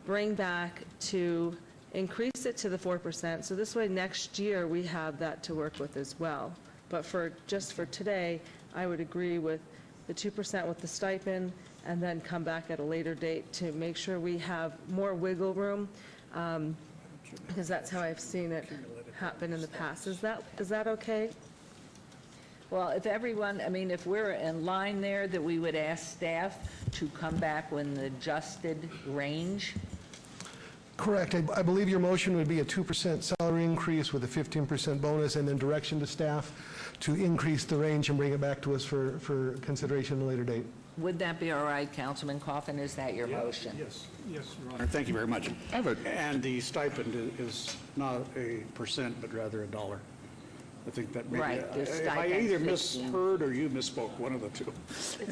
bring back to increase it to the 4%, so this way next year we have that to work with as well. But just for today, I would agree with the 2% with the stipend, and then come back at a later date to make sure we have more wiggle room, because that's how I've seen it happen in the past. Is that okay? Well, if everyone, if we're in line there, that we would ask staff to come back with an adjusted range. Correct. I believe your motion would be a 2% salary increase with a 15% bonus, and then direction to staff to increase the range and bring it back to us for consideration at a later date. Would that be all right, Councilman Coffin? Is that your motion? Yes, Your Honor. Thank you very much. And the stipend is not a percent, but rather a dollar. I think that maybe, right, if I either misheard or you misspoke, one of the two.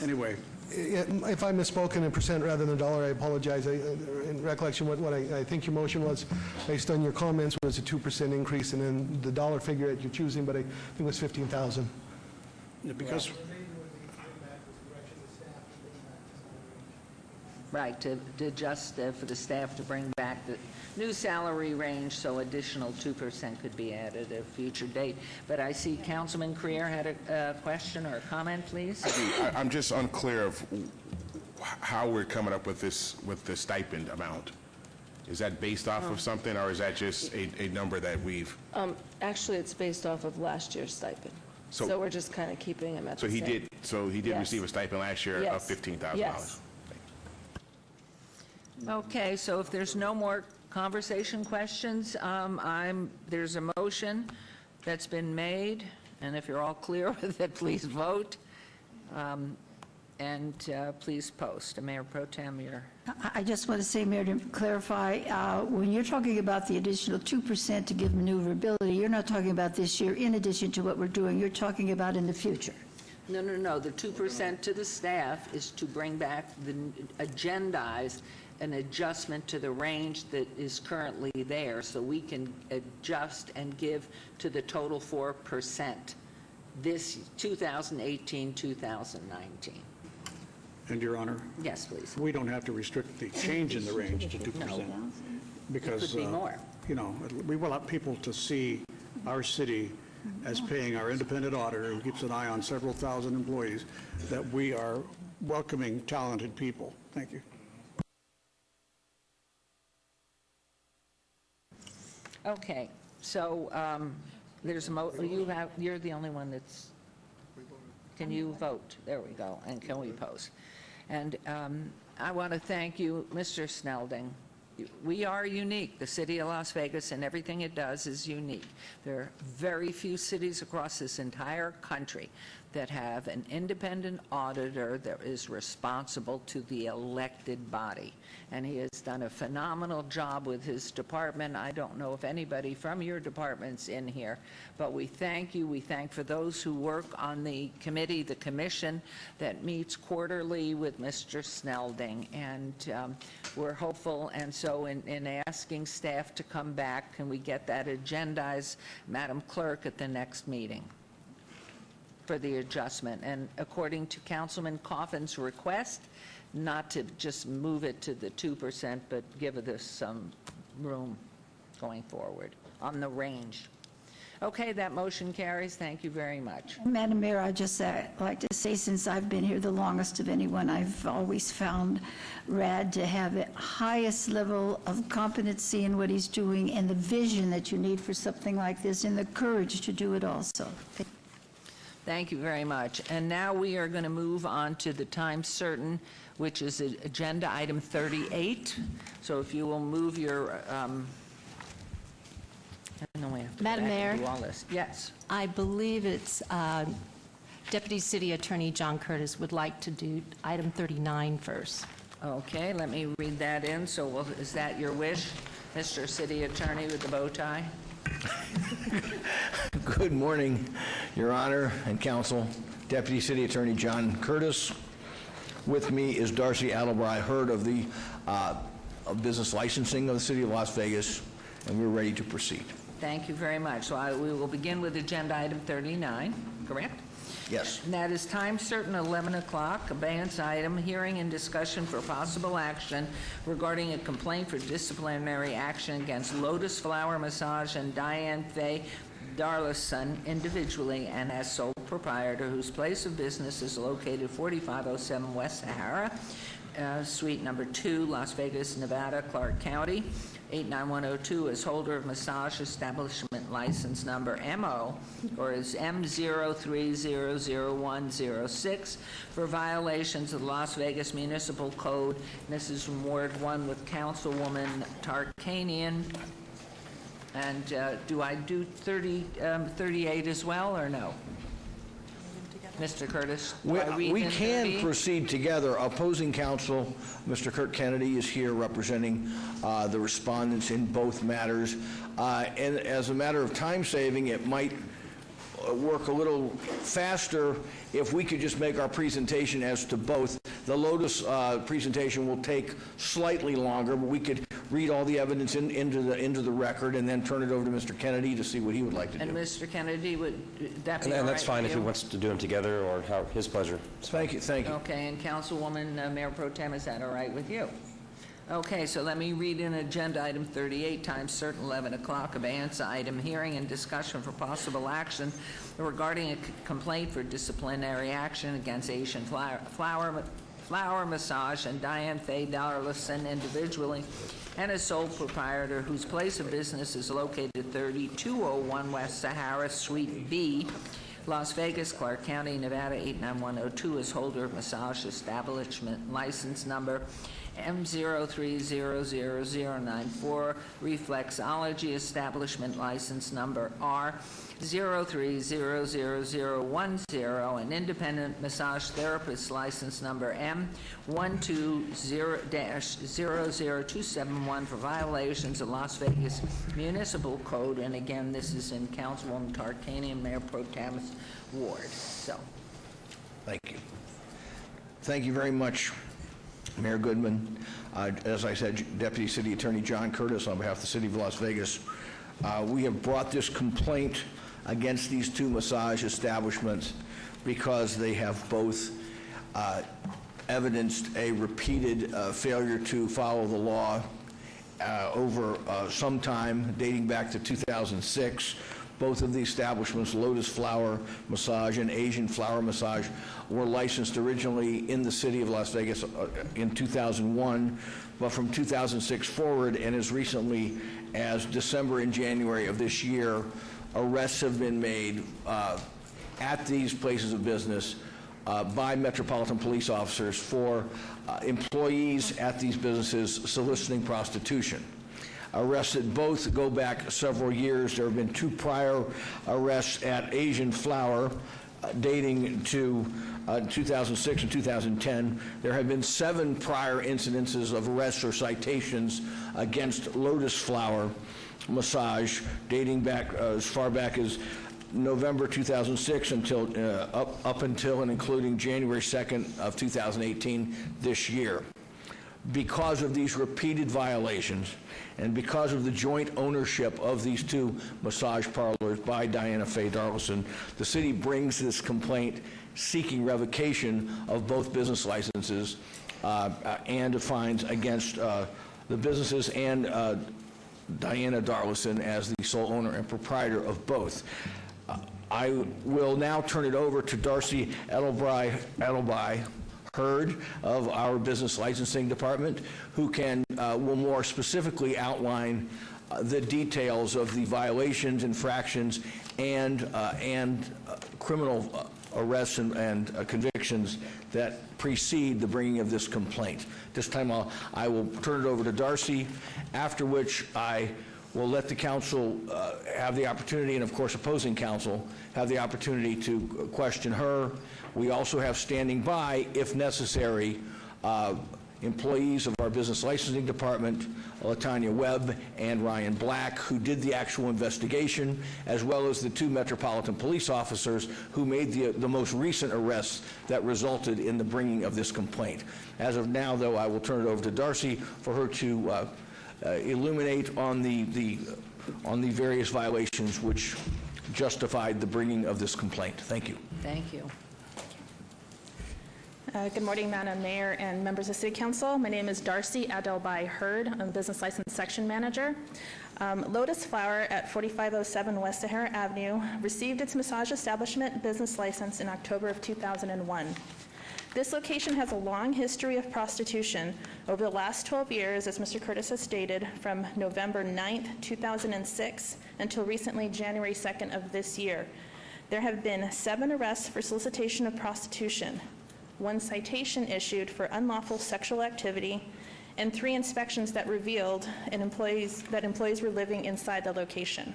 Anyway. If I misspoken in percent rather than dollar, I apologize. In recollection, what I think your motion was, based on your comments, was a 2% increase, and then the dollar figure that you're choosing, but I think it was 15,000. Because. Right, to adjust for the staff to bring back the new salary range, so additional 2% could be added at a future date. But I see Councilman Creer had a question or a comment, please. I'm just unclear of how we're coming up with the stipend amount. Is that based off of something, or is that just a number that we've? Actually, it's based off of last year's stipend. So we're just kind of keeping him at the same. So he did Yes. receive a stipend last year of $15,000. Yes. Okay, so if there's no more conversation questions, there's a motion that's been made, and if you're all clear with it, please vote, and please post. Mayor Pro Tem, I just want to say, Mayor, to clarify, when you're talking about the additional 2% to give maneuverability, you're not talking about this year in addition to what we're doing. You're talking about in the future. No. The 2% to the staff is to bring back agendize an adjustment to the range that is currently there, so we can adjust and give to the total 4% this 2018, 2019. And Your Honor? Yes, please. We don't have to restrict the change in the range to 2%. No. Because, it could be more. We want people to see our city as paying our independent auditor, who keeps an eye on several thousand employees, that we are welcoming talented people. Thank you. Okay, so there's you're the only one that's. Can you vote? There we go. And can we post? And I want to thank you, Mr. Snelding. We are unique. The city of Las Vegas and everything it does is unique. There are very few cities across this entire country that have an independent auditor that is responsible to the elected body. And he has done a phenomenal job with his department. I don't know if anybody from your department's in here, but we thank you. We thank for those who work on the committee, the commission that meets quarterly with Mr. Snelding. And we're hopeful. And so in asking staff to come back, can we get that agendized, Madam Clerk, at the next meeting for the adjustment? And according to Councilman Coffin's request, not to just move it to the 2%, but give us some room going forward on the range. Okay, that motion carries. Thank you very much. Madam Mayor, I'd just like to say, since I've been here the longest of anyone, I've always found Rad to have the highest level of competency in what he's doing and the vision that you need for something like this and the courage to do it also. Thank you very much. And now we are going to move on to the time certain, which is agenda item 38. So if you will move your, I don't know, we have to go Madam back and Mayor? do all this. Yes. I believe it's Deputy City Attorney John Curtis would like to do item 39 first. Okay, let me read that in. So is that your wish, Mr. City Attorney with the bow tie? Good morning, Your Honor and Council. Deputy City Attorney John Curtis. With me is Darcy Attlebry Hurd of the business licensing of the City of Las Vegas, and we're ready to proceed. Thank you very much. So we will begin with agenda item 39, correct? Yes. And that is time certain, 11 o'clock, abeyance item, hearing and discussion for possible action regarding a complaint for disciplinary action against Lotus Flower Massage and Diane Faye Darlison individually and as sole proprietor, whose place of business is located 4507 West Sahara, Suite number 2, Las Vegas, Nevada, Clark County. 89102 is holder of massage establishment license number MO, or is M03000106, for violations of the Las Vegas Municipal Code. This is from Ward 1 with Councilwoman Tarkanian. And do I do 38 as well, or no? Mr. Curtis? We can proceed together. Opposing counsel, Mr. Kurt Kennedy, is here representing the respondents in both matters. And as a matter of time saving, it might work a little faster if we could just make our presentation as to both. The Lotus presentation will take slightly longer, but we could read all the evidence into the record and then turn it over to Mr. Kennedy to see what he would like to do. And Mr. Kennedy, would that be all right? And that's fine with if he you? wants to do them together or how his pleasure. Thank you. Okay, and Councilwoman Mayor Pro Tem, is that all right with you? Okay, so let me read in agenda item 38, time certain, 11 o'clock, abeyance item, hearing and discussion for possible action regarding a complaint for disciplinary action against Asian Flower Massage and Diane Faye Darlison individually and a sole proprietor whose place of business is located 3201 West Sahara, Suite B, Las Vegas, Clark County, Nevada, 89102, is holder of massage establishment license number M03000094, Reflexology establishment license number R03000010, an independent massage therapist license number M120-00271 for violations of Las Vegas Municipal Code. And again, this is in Councilwoman Tarkanian, Mayor Pro Tem's ward. So, thank you. Thank you very much, Mayor Goodman. As I said, Deputy City Attorney John Curtis on behalf of the City of Las Vegas. We have brought this complaint against these two massage establishments because they have both evidenced a repeated failure to follow the law over some time dating back to 2006. Both of the establishments, Lotus Flower Massage and Asian Flower Massage, were licensed originally in the City of Las Vegas in 2001, but from 2006 forward and as recently as December and January of this year, arrests have been made at these places of business by Metropolitan Police officers for employees at these businesses soliciting prostitution. Arrests that both go back several years. There have been 2 prior arrests at Asian Flower dating to 2006 and 2010. There have been 7 prior incidences of arrests or citations against Lotus Flower Massage dating back as far back as November 2006 until up until and including January 2nd of 2018 this year. Because of these repeated violations and because of the joint ownership of these 2 massage parlors by Diana Faye Darlison, the city brings this complaint seeking revocation of both business licenses and fines against the businesses and Diana Darlison as the sole owner and proprietor of both. I will now turn it over to Darcy Edelby Hurd of our Business Licensing Department, who will more specifically outline the details of the violations, infractions, and criminal arrests and convictions that precede the bringing of this complaint. This time I will turn it over to Darcy, after which I will let the council have the opportunity, and of course opposing counsel, have the opportunity to question her. We also have standing by, if necessary, employees of our Business Licensing Department, LaTanya Webb and Ryan Black, who did the actual investigation, as well as the 2 Metropolitan Police officers who made the most recent arrests that resulted in the bringing of this complaint. As of now, though, I will turn it over to Darcy for her to illuminate on the various violations which justified the bringing of this complaint. Thank you. Thank you. Good morning, Madam Mayor and members of City Council. My name is Darcy Adelby Hurd. I'm the Business License Section Manager. Lotus Flower at 4507 West Sahara Avenue received its massage establishment business license in October of 2001. This location has a long history of prostitution over the last 12 years, as Mr. Curtis has stated, from November 9th, 2006 until recently January 2nd of this year. There have been 7 arrests for solicitation of prostitution, 1 citation issued for unlawful sexual activity, and 3 inspections that revealed that employees were living inside the location.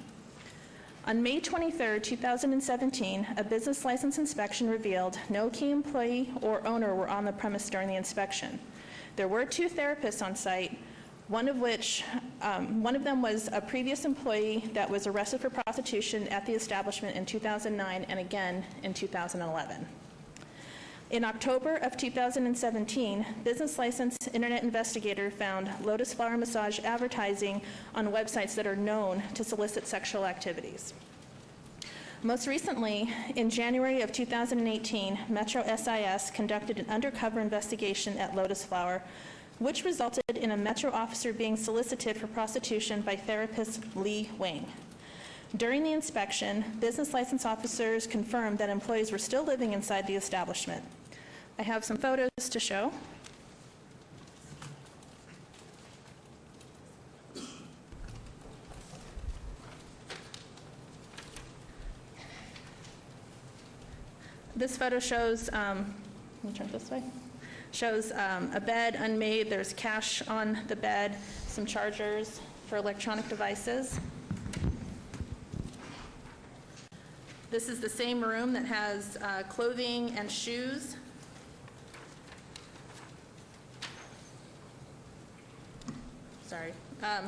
On May 23, 2017, a business license inspection revealed no key employee or owner were on the premise during the inspection. There were 2 therapists on site, one of them was a previous employee that was arrested for prostitution at the establishment in 2009 and again in 2011. In October of 2017, Business License Internet Investigator found Lotus Flower Massage advertising on websites that are known to solicit sexual activities. Most recently, in January of 2018, Metro SIS conducted an undercover investigation at Lotus Flower, which resulted in a Metro officer being solicited for prostitution by therapist Lee Wang. During the inspection, business license officers confirmed that employees were still living inside the establishment. I have some photos to show. This photo shows, let me turn it this way, shows a bed unmade. There's cash on the bed, some chargers for electronic devices. This is the same room that has clothing and shoes. Sorry.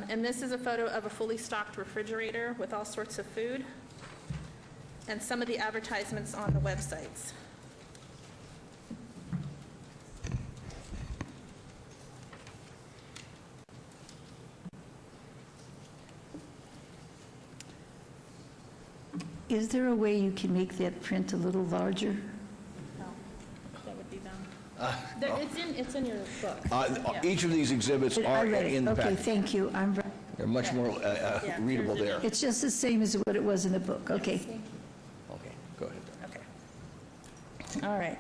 And this is a photo of a fully stocked refrigerator with all sorts of food and some of the advertisements on the websites. Is there a way you can make that print a little larger? No, that would be done. It's in your book. Each of these exhibits are in the Okay, packet. thank you. They're much more readable there. It's just the same as what it was in the book. Okay. Okay, go ahead. Okay. All right.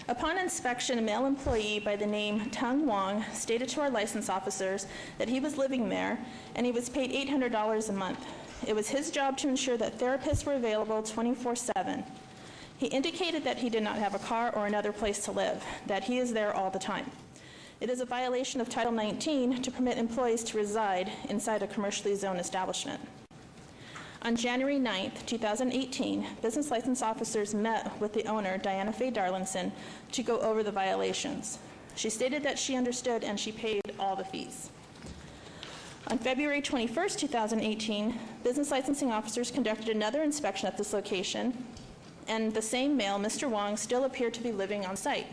Upon inspection, a male employee by the name Tung Wong stated to our license officers that he was living there and he was paid $800 a month. It was his job to ensure that therapists were available 24/7. He indicated that he did not have a car or another place to live, that he is there all the time. It is a violation of Title 19 to permit employees to reside inside a commercially zoned establishment. On January 9th, 2018, business license officers met with the owner, Diana Faye Darlinson, to go over the violations. She stated that she understood and she paid all the fees. On February 21st, 2018, business licensing officers conducted another inspection at this location, and the same male, Mr. Wong, still appeared to be living on site.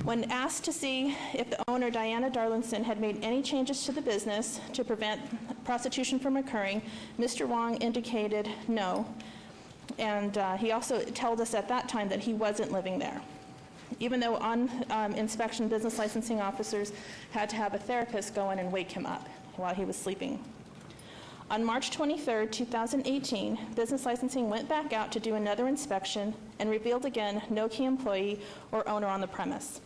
When asked to see if the owner, Diana Darlinson, had made any changes to the business to prevent prostitution from occurring, Mr. Wong indicated no, and he also told us at that time that he wasn't living there, even though on inspection, business licensing officers had to have a therapist go in and wake him up while he was sleeping. On March 23, 2018, business licensing went back out to do another inspection and revealed again no key employee or owner on the premise.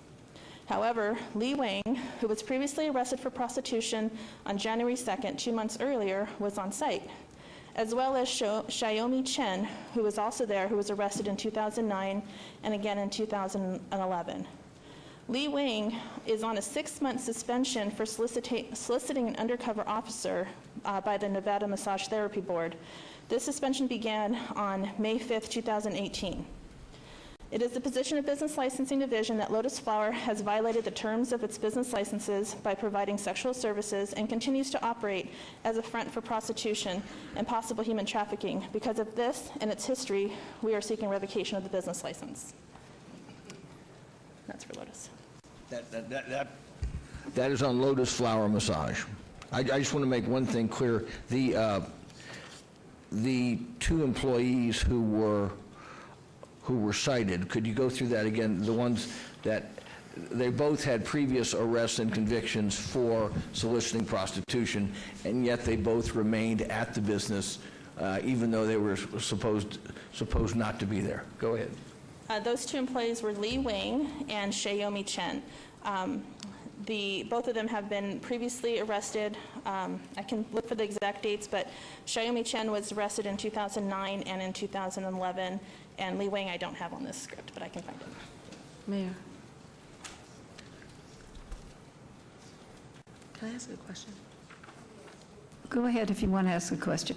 However, Lee Wang, who was previously arrested for prostitution on January 2nd, 2 months earlier, was on site, as well as Xiaomi Chen, who was also there, who was arrested in 2009 and again in 2011. Lee Wang is on a 6-month suspension for soliciting an undercover officer by the Nevada Massage Therapy Board. This suspension began on May 5th, 2018. It is the position of Business Licensing Division that Lotus Flower has violated the terms of its business licenses by providing sexual services and continues to operate as a front for prostitution and possible human trafficking. Because of this and its history, we are seeking revocation of the business license. That's for Lotus. That is on Lotus Flower Massage. I just want to make one thing clear. The 2 employees who were cited, could you go through that again? The ones that they both had previous arrests and convictions for soliciting prostitution, and yet they both remained at the business even though they were supposed not to be there. Go ahead. Those 2 employees were Lee Wang and Xiaomi Chen. Both of them have been previously arrested. I can look for the exact dates, but Xiaomi Chen was arrested in 2009 and in 2011, and Lee Wang I don't have on this script, but I can find it. Mayor. Can I ask a question? Go ahead if you want to ask a question.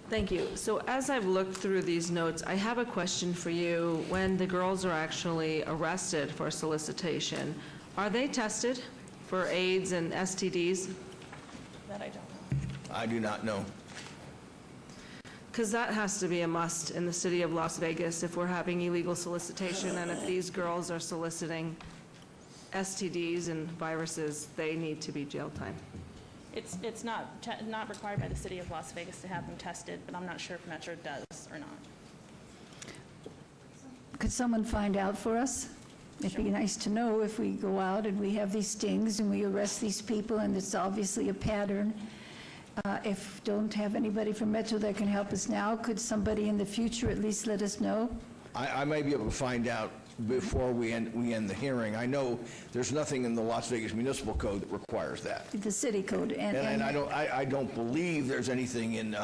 Thank you. So as I've looked through these notes, I have a question for you. When the girls are actually arrested for solicitation, are they tested for AIDS and STDs? That I don't know. I do not know. Because that has to be a must in the city of Las Vegas if we're having illegal solicitation, and if these girls are soliciting STDs and viruses, they need to be jail time. It's not required by the city of Las Vegas to have them tested, but I'm not sure if Metro does or not. Could someone find out for us? It'd be nice to know if we go out and we have these stings and we arrest these people and it's obviously a pattern. If don't have anybody from Metro that can help us now, could somebody in the future at least let us know? I may be able to find out before we end the hearing. I know there's nothing in the Las Vegas Municipal Code that requires that. The city code. And I don't believe there's anything in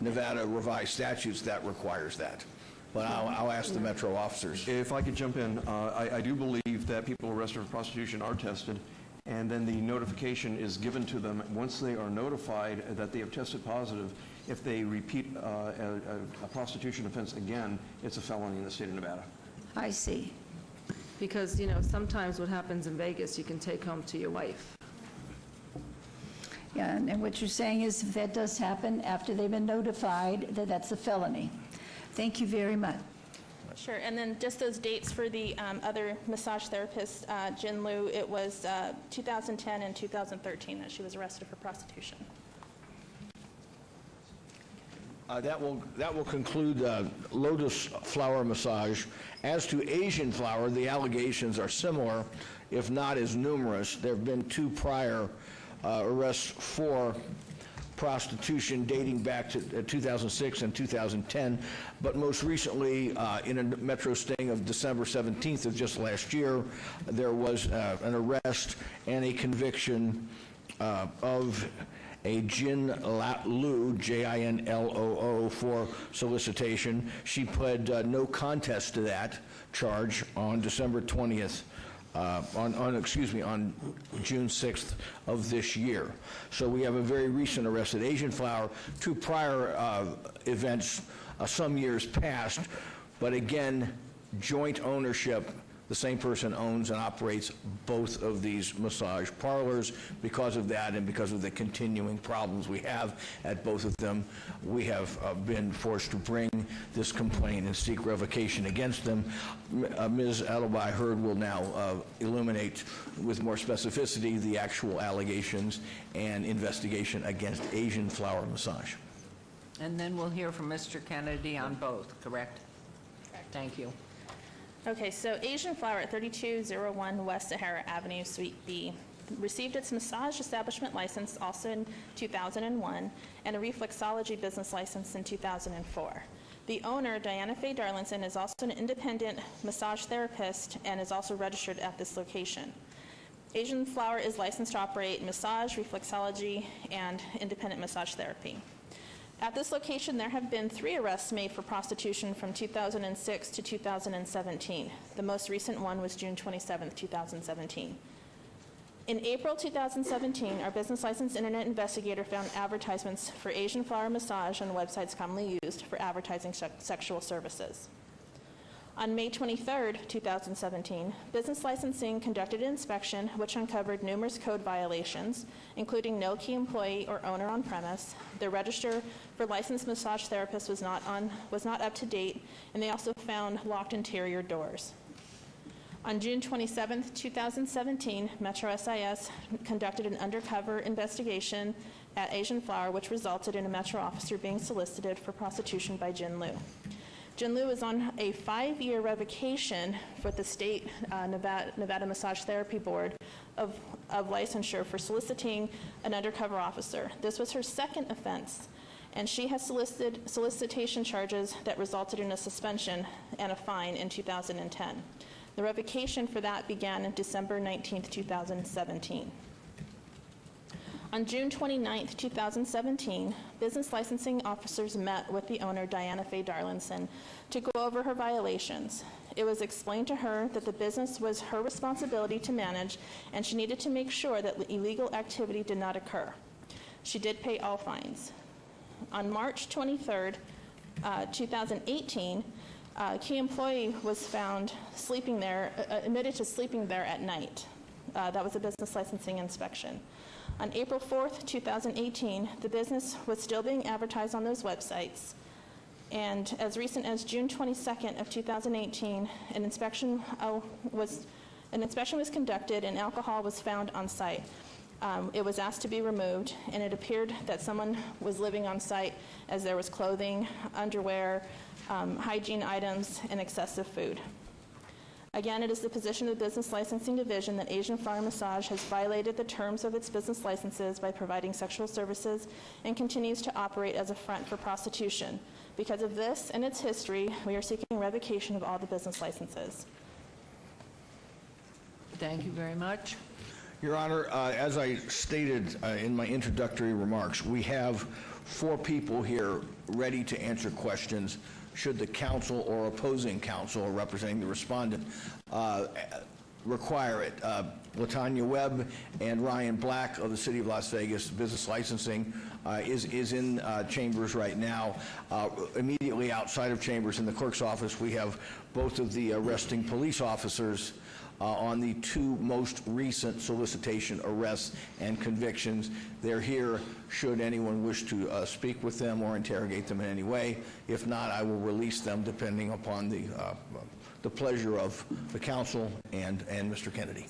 Nevada revised statutes that requires that. But I'll ask the Metro officers. If I could jump in, I do believe that people arrested for prostitution are tested, and then the notification is given to them. Once they are notified that they have tested positive, if they repeat a prostitution offense again, it's a felony in the state of Nevada. I see. Because, sometimes what happens in Vegas, you can take home to your wife. Yeah, and what you're saying is if that does happen after they've been notified, that's a felony. Thank you very much. Sure, and then just those dates for the other massage therapist, Jin Liu, it was 2010 and 2013 that she was arrested for prostitution. That will conclude Lotus Flower Massage. As to Asian Flower, the allegations are similar, if not as numerous. There have been 2 prior arrests for prostitution dating back to 2006 and 2010, but most recently in a Metro sting of December 17th of just last year, there was an arrest and a conviction of a Jin Loo, Jinloo, for solicitation. She pled no contest to that charge on December 20th, on June 6th of this year. So we have a very recent arrest at Asian Flower, 2 prior events some years past, but again, joint ownership. The same person owns and operates both of these massage parlors. Because of that and because of the continuing problems we have at both of them, we have been forced to bring this complaint and seek revocation against them. Ms. Adelbai Hurd will now illuminate with more specificity the actual allegations and investigation against Asian Flower Massage. And then we'll hear from Mr. Kennedy on both, correct? Thank you. Okay, so Asian Flower at 3201 West Sahara Avenue, Suite B, received its massage establishment license also in 2001 and a reflexology business license in 2004. The owner, Diana Faye Darlinson, is also an independent massage therapist and is also registered at this location. Asian Flower is licensed to operate massage, reflexology, and independent massage therapy. At this location, there have been 3 arrests made for prostitution from 2006 to 2017. The most recent one was June 27, 2017. In April 2017, our business licensed internet investigator found advertisements for Asian Flower Massage on websites commonly used for advertising sexual services. On May 23, 2017, Business Licensing conducted an inspection which uncovered numerous code violations, including no key employee or owner on premise. The register for licensed massage therapists was not up to date, and they also found locked interior doors. On June 27, 2017, Metro SIS conducted an undercover investigation at Asian Flower, which resulted in a Metro officer being solicited for prostitution by Jin Loo. Jin Loo is on a 5-year revocation for the state Nevada Massage Therapy Board of licensure for soliciting an undercover officer. This was her 2nd offense, and she has solicited solicitation charges that resulted in a suspension and a fine in 2010. The revocation for that began on December 19, 2017. On June 29, 2017, business licensing officers met with the owner, Diana Faye Darlinson, to go over her violations. It was explained to her that the business was her responsibility to manage, and she needed to make sure that illegal activity did not occur. She did pay all fines. On March 23, 2018, a key employee was found sleeping there, admitted to sleeping there at night. That was a business licensing inspection. On April 4th, 2018, the business was still being advertised on those websites. And as recent as June 22nd of 2018, an inspection was conducted and alcohol was found on site. It was asked to be removed, and it appeared that someone was living on site as there was clothing, underwear, hygiene items, and excessive food. Again, it is the position of the Business Licensing Division that Asian Flower Massage has violated the terms of its business licenses by providing sexual services and continues to operate as a front for prostitution. Because of this and its history, we are seeking revocation of all the business licenses. Thank you very much. Your Honor, as I stated in my introductory remarks, we have 4 people here ready to answer questions should the counsel or opposing counsel representing the respondent require it. Latanya Webb and Ryan Black of the City of Las Vegas Business Licensing is in chambers right now. Immediately outside of chambers in the clerk's office, we have both of the arresting police officers on the 2 most recent solicitation arrests and convictions. They're here should anyone wish to speak with them or interrogate them in any way. If not, I will release them depending upon the pleasure of the counsel and Mr. Kennedy.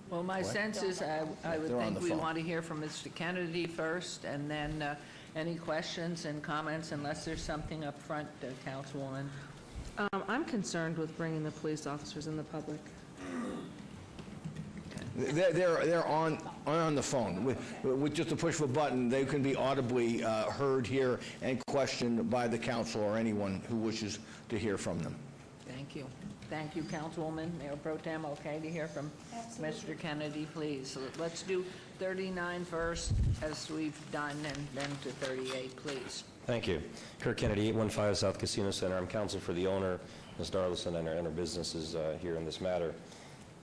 Well, my sense is I would They're on think the we phone. want to hear from Mr. Kennedy first, and then any questions and comments, unless there's something up front, Councilwoman. I'm concerned with bringing the police officers in the public. They're on the phone. With just a push of a button, they can be audibly heard here and questioned by the counsel or anyone who wishes to hear from them. Thank you. Thank you, Councilwoman. Mayor Pro Tem, okay to hear from Mr. Kennedy, please. So let's do 39 first, as we've done, and then to 38, please. Thank you. Kirk Kennedy, 815 South Casino Center. I'm counsel for the owner, Ms. Darlison, and her businesses here in this matter.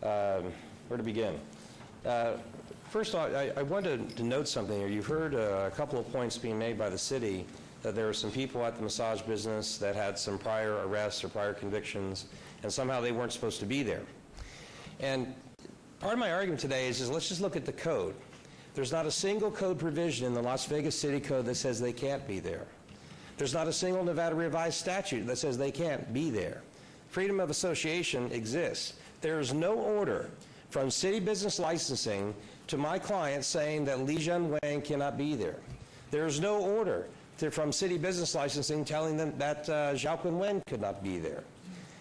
Where to begin? First of all, I wanted to note something here. You've heard a couple of points being made by the city that there were some people at the massage business that had some prior arrests or prior convictions, and somehow they weren't supposed to be there. And part of my argument today is let's just look at the code. There's not a single code provision in the Las Vegas City Code that says they can't be there. There's not a single Nevada revised statute that says they can't be there. Freedom of association exists. There is no order from city business licensing to my client saying that Li Jun Wang cannot be there. There is no order from city business licensing telling them that Zhao Kun Wen could not be there.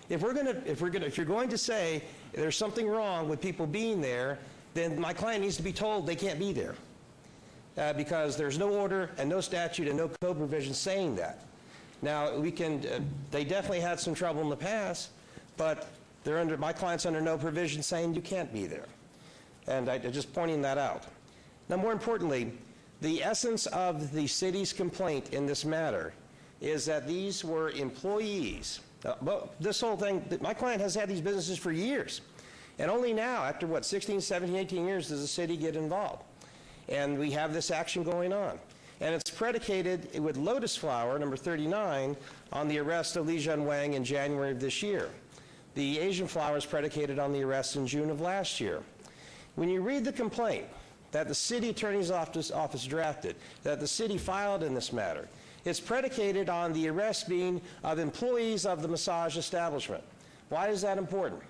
If you're going to say there's something wrong with people being there, then my client needs to be told they can't be there, because there's no order and no statute and no code provision saying that. Now they definitely had some trouble in the past, but my client's under no provision saying you can't be there, and I'm just pointing that out. Now, more importantly, the essence of the city's complaint in this matter is that these were employees. This whole thing, my client has had these businesses for years. And only now, after 16, 17, 18 years, does the city get involved. And we have this action going on. And it's predicated with Lotus Flower, number 39, on the arrest of Li Jun Wang in January of this year. The Asian Flower is predicated on the arrest in June of last year. When you read the complaint that the city attorney's office drafted, that the city filed in this matter, it's predicated on the arrest being of employees of the massage establishment. Why is that important?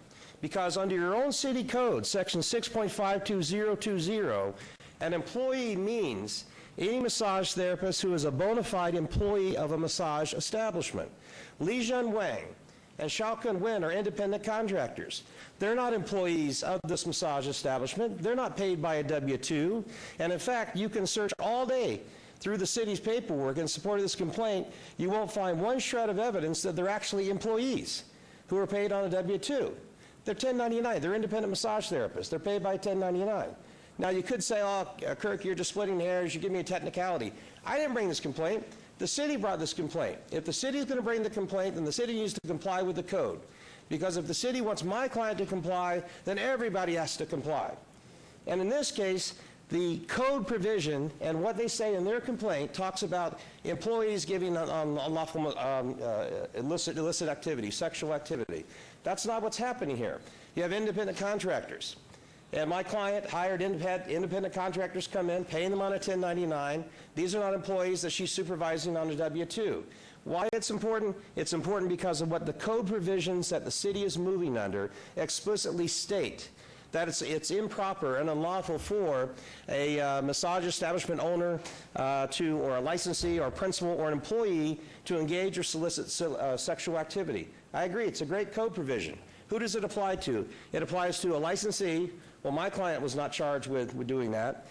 Because under your own city code, section 6.52020, an employee means any massage therapist who is a bona fide employee of a massage establishment. Li Jun Wang and Zhao Kun Wen are independent contractors. They're not employees of this massage establishment. They're not paid by a W-2. And in fact, you can search all day through the city's paperwork in support of this complaint. You won't find one shred of evidence that they're actually employees who are paid on a W-2. They're 1099. They're independent massage therapists. They're paid by 1099. Now, you could say, oh, Kirk, you're just splitting hairs. You give me a technicality. I didn't bring this complaint. The city brought this complaint. If the city is going to bring the complaint, then the city needs to comply with the code. Because if the city wants my client to comply, then everybody has to comply. And in this case, the code provision and what they say in their complaint talks about employees giving unlawful illicit activity, sexual activity. That's not what's happening here. You have independent contractors. And my client hired independent contractors come in, paying them on a 1099. These are not employees that she's supervising on a W-2. Why it's important? It's important because of what the code provisions that the city is moving under explicitly state. That it's improper and unlawful for a massage establishment owner or a licensee or a principal or an employee to engage or solicit sexual activity. I agree, it's a great code provision. Who does it apply to? It applies to a licensee. Well, my client was not charged with doing that.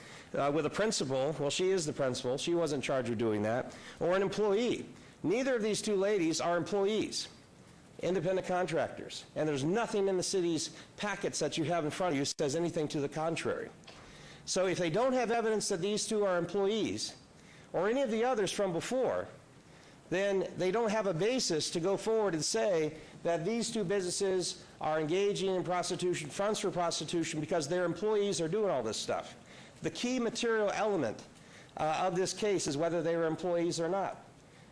With a principal, well, she is the principal. She wasn't charged with doing that. Or an employee. Neither of these two ladies are employees. Independent contractors. And there's nothing in the city's packets that you have in front of you that says anything to the contrary. So if they don't have evidence that these two are employees, or any of the others from before, then they don't have a basis to go forward and say that these two businesses are engaging in prostitution, funds for prostitution, because their employees are doing all this stuff. The key material element of this case is whether they were employees or not.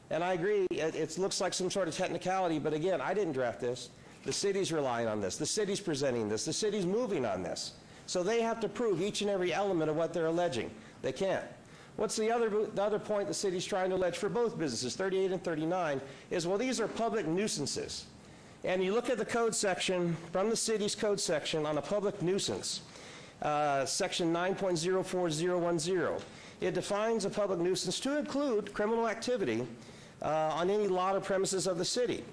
And I agree, it looks like some sort of technicality, but again, I didn't draft this. The city's relying on this. The city's presenting this. The city's moving on this. So they have to prove each and every element of what they're alleging. They can't. What's the other point the city's trying to allege for both businesses, 38 and 39, is, well, these are public nuisances. And you look at the code section, from the city's code section on a public nuisance, section 9.04010. It defines a public nuisance to include criminal activity on any lot or premises of the city.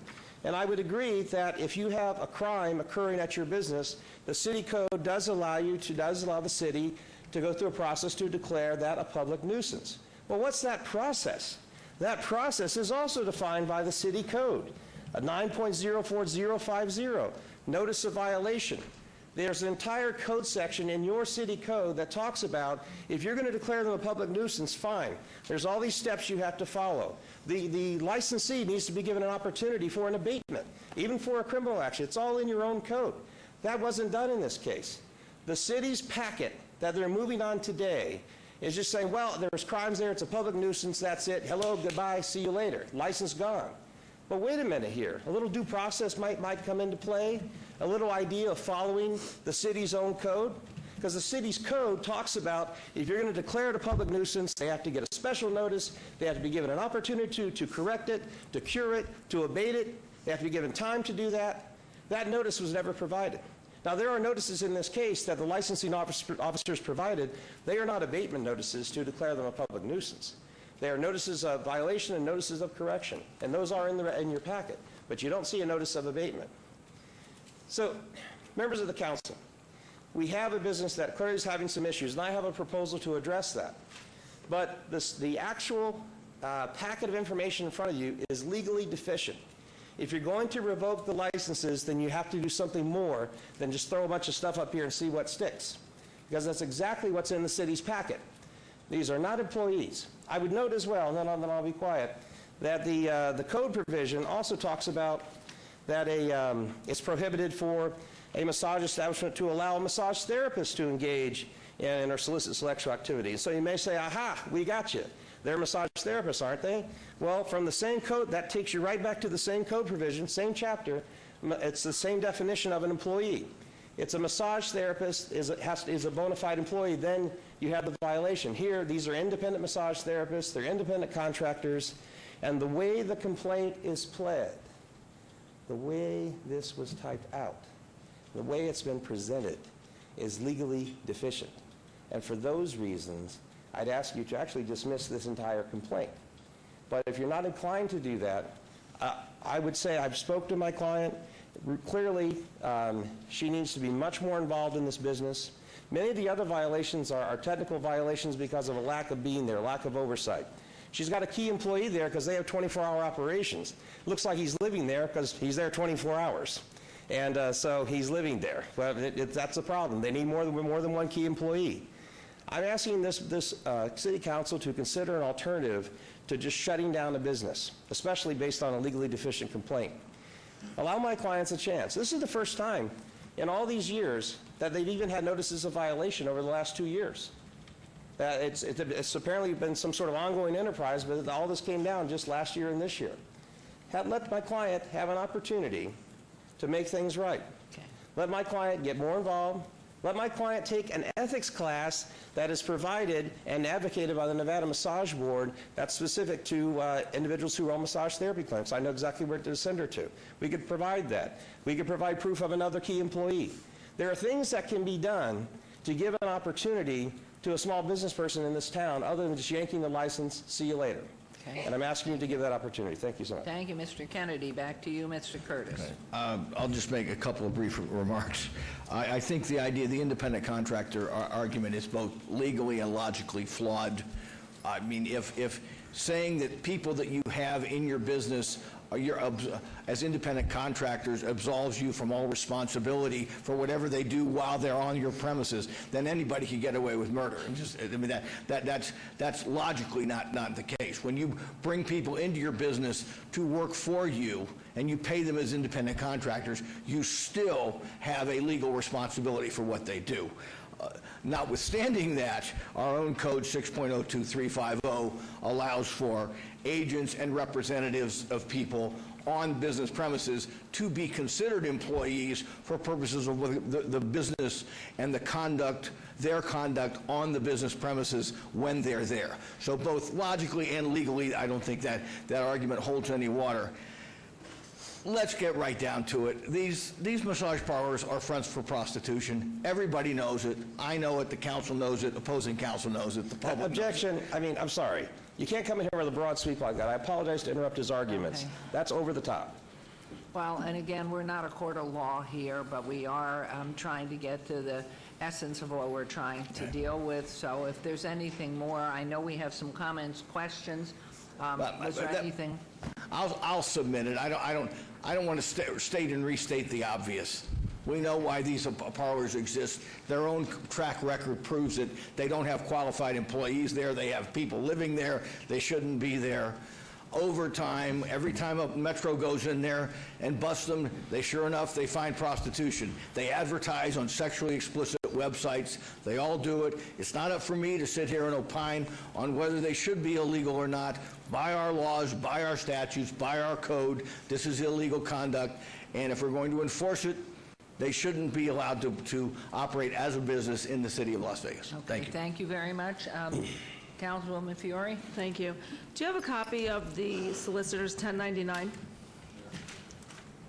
And I would agree that if you have a crime occurring at your business, the city code does allow the city to go through a process to declare that a public nuisance. Well, what's that process? That process is also defined by the city code, 9.04050. notice of violation. There's an entire code section in your city code that talks about if you're going to declare them a public nuisance, fine. There's all these steps you have to follow. The licensee needs to be given an opportunity for an abatement, even for a criminal action. It's all in your own code. That wasn't done in this case. The city's packet that they're moving on today is just saying, well, there's crimes there, it's a public nuisance, that's it, hello, goodbye, see you later, license gone. But wait a minute here, a little due process might come into play, a little idea of following the city's own code, because the city's code talks about if you're going to declare it a public nuisance, they have to get a special notice, they have to be given an opportunity to correct it, to cure it, to abate it, they have to be given time to do that. That notice was never provided. Now, there are notices in this case that the licensing officers provided. They are not abatement notices to declare them a public nuisance. They are notices of violation and notices of correction, and those are in your packet, but you don't see a notice of abatement. So, members of the council, we have a business that clearly is having some issues, and I have a proposal to address that. But the actual packet of information in front of you is legally deficient. If you're going to revoke the licenses, then you have to do something more than just throw a bunch of stuff up here and see what sticks, because that's exactly what's in the city's packet. These are not employees. I would note as well, and then I'll be quiet, that the code provision also talks about that it's prohibited for a massage establishment to allow a massage therapist to engage in or solicit sexual activity. So you may say, aha, we got you. They're massage therapists, aren't they? Well, from the same code, that takes you right back to the same code provision, same chapter. It's the same definition of an employee. It's a massage therapist is a bona fide employee, then you have the violation. Here, these are independent massage therapists, they're independent contractors, and the way the complaint is pled, the way this was typed out, the way it's been presented is legally deficient. And for those reasons, I'd ask you to actually dismiss this entire complaint. But if you're not inclined to do that, I would say I've spoke to my client. Clearly, she needs to be much more involved in this business. Many of the other violations are technical violations because of a lack of being there, lack of oversight. She's got a key employee there because they have 24-hour operations. Looks like he's living there because he's there 24 hours. And so he's living there. But that's the problem. They need more than one key employee. I'm asking this city council to consider an alternative to just shutting down a business, especially based on a legally deficient complaint. Allow my clients a chance. This is the first time in all these years that they've even had notices of violation over the last 2 years. It's apparently been some sort of ongoing enterprise, but all this came down just last year and this year. Let my client have an opportunity to make things right. Okay. Let my client get more involved. Let my client take an ethics class that is provided and advocated by the Nevada Massage Board that's specific to individuals who own massage therapy clinics. I know exactly where to send her to. We could provide that. We could provide proof of another key employee. There are things that can be done to give an opportunity to a small business person in this town other than just yanking the license, see you later. Okay. And I'm asking you to give that opportunity. Thank you so much. Thank you, Mr. Kennedy. Back to you, Mr. Curtis. Okay. I'll just make a couple of brief remarks. I think the independent contractor argument is both legally and logically flawed. I mean, if saying that people that you have in your business as independent contractors absolves you from all responsibility for whatever they do while they're on your premises, then anybody can get away with murder. That's logically not the case. When you bring people into your business to work for you and you pay them as independent contractors, you still have a legal responsibility for what they do. Notwithstanding that, our own code 6.02350 allows for agents and representatives of people on business premises to be considered employees for purposes of the business and their conduct on the business premises when they're there. So both logically and legally, I don't think that argument holds any water. Let's get right down to it. These massage parlors are fronts for prostitution. Everybody knows it. I know it. The council knows it. Opposing council knows it. The public Objection. knows it. I mean, I'm sorry. You can't come in here with a broad sweep like that. I apologize to interrupt his arguments. Okay. That's over the top. Well, and again, we're not a court of law here, but we are trying to get to the essence of what we're trying to deal with. So if there's anything more, I know we have some comments, questions. Was there anything? I'll submit it. I don't want to state and restate the obvious. We know why these parlors exist. Their own track record proves it. They don't have qualified employees there. They have people living there. They shouldn't be there. Overtime, every time a Metro goes in there and busts them, sure enough, they find prostitution. They advertise on sexually explicit websites. They all do it. It's not up for me to sit here and opine on whether they should be illegal or not. By our laws, by our statutes, by our code, this is illegal conduct. And if we're going to enforce it, they shouldn't be allowed to operate as a business in the city of Las Vegas. Thank you. Thank you very much. Councilwoman Fiore? Thank you. Do you have a copy of the solicitor's 1099?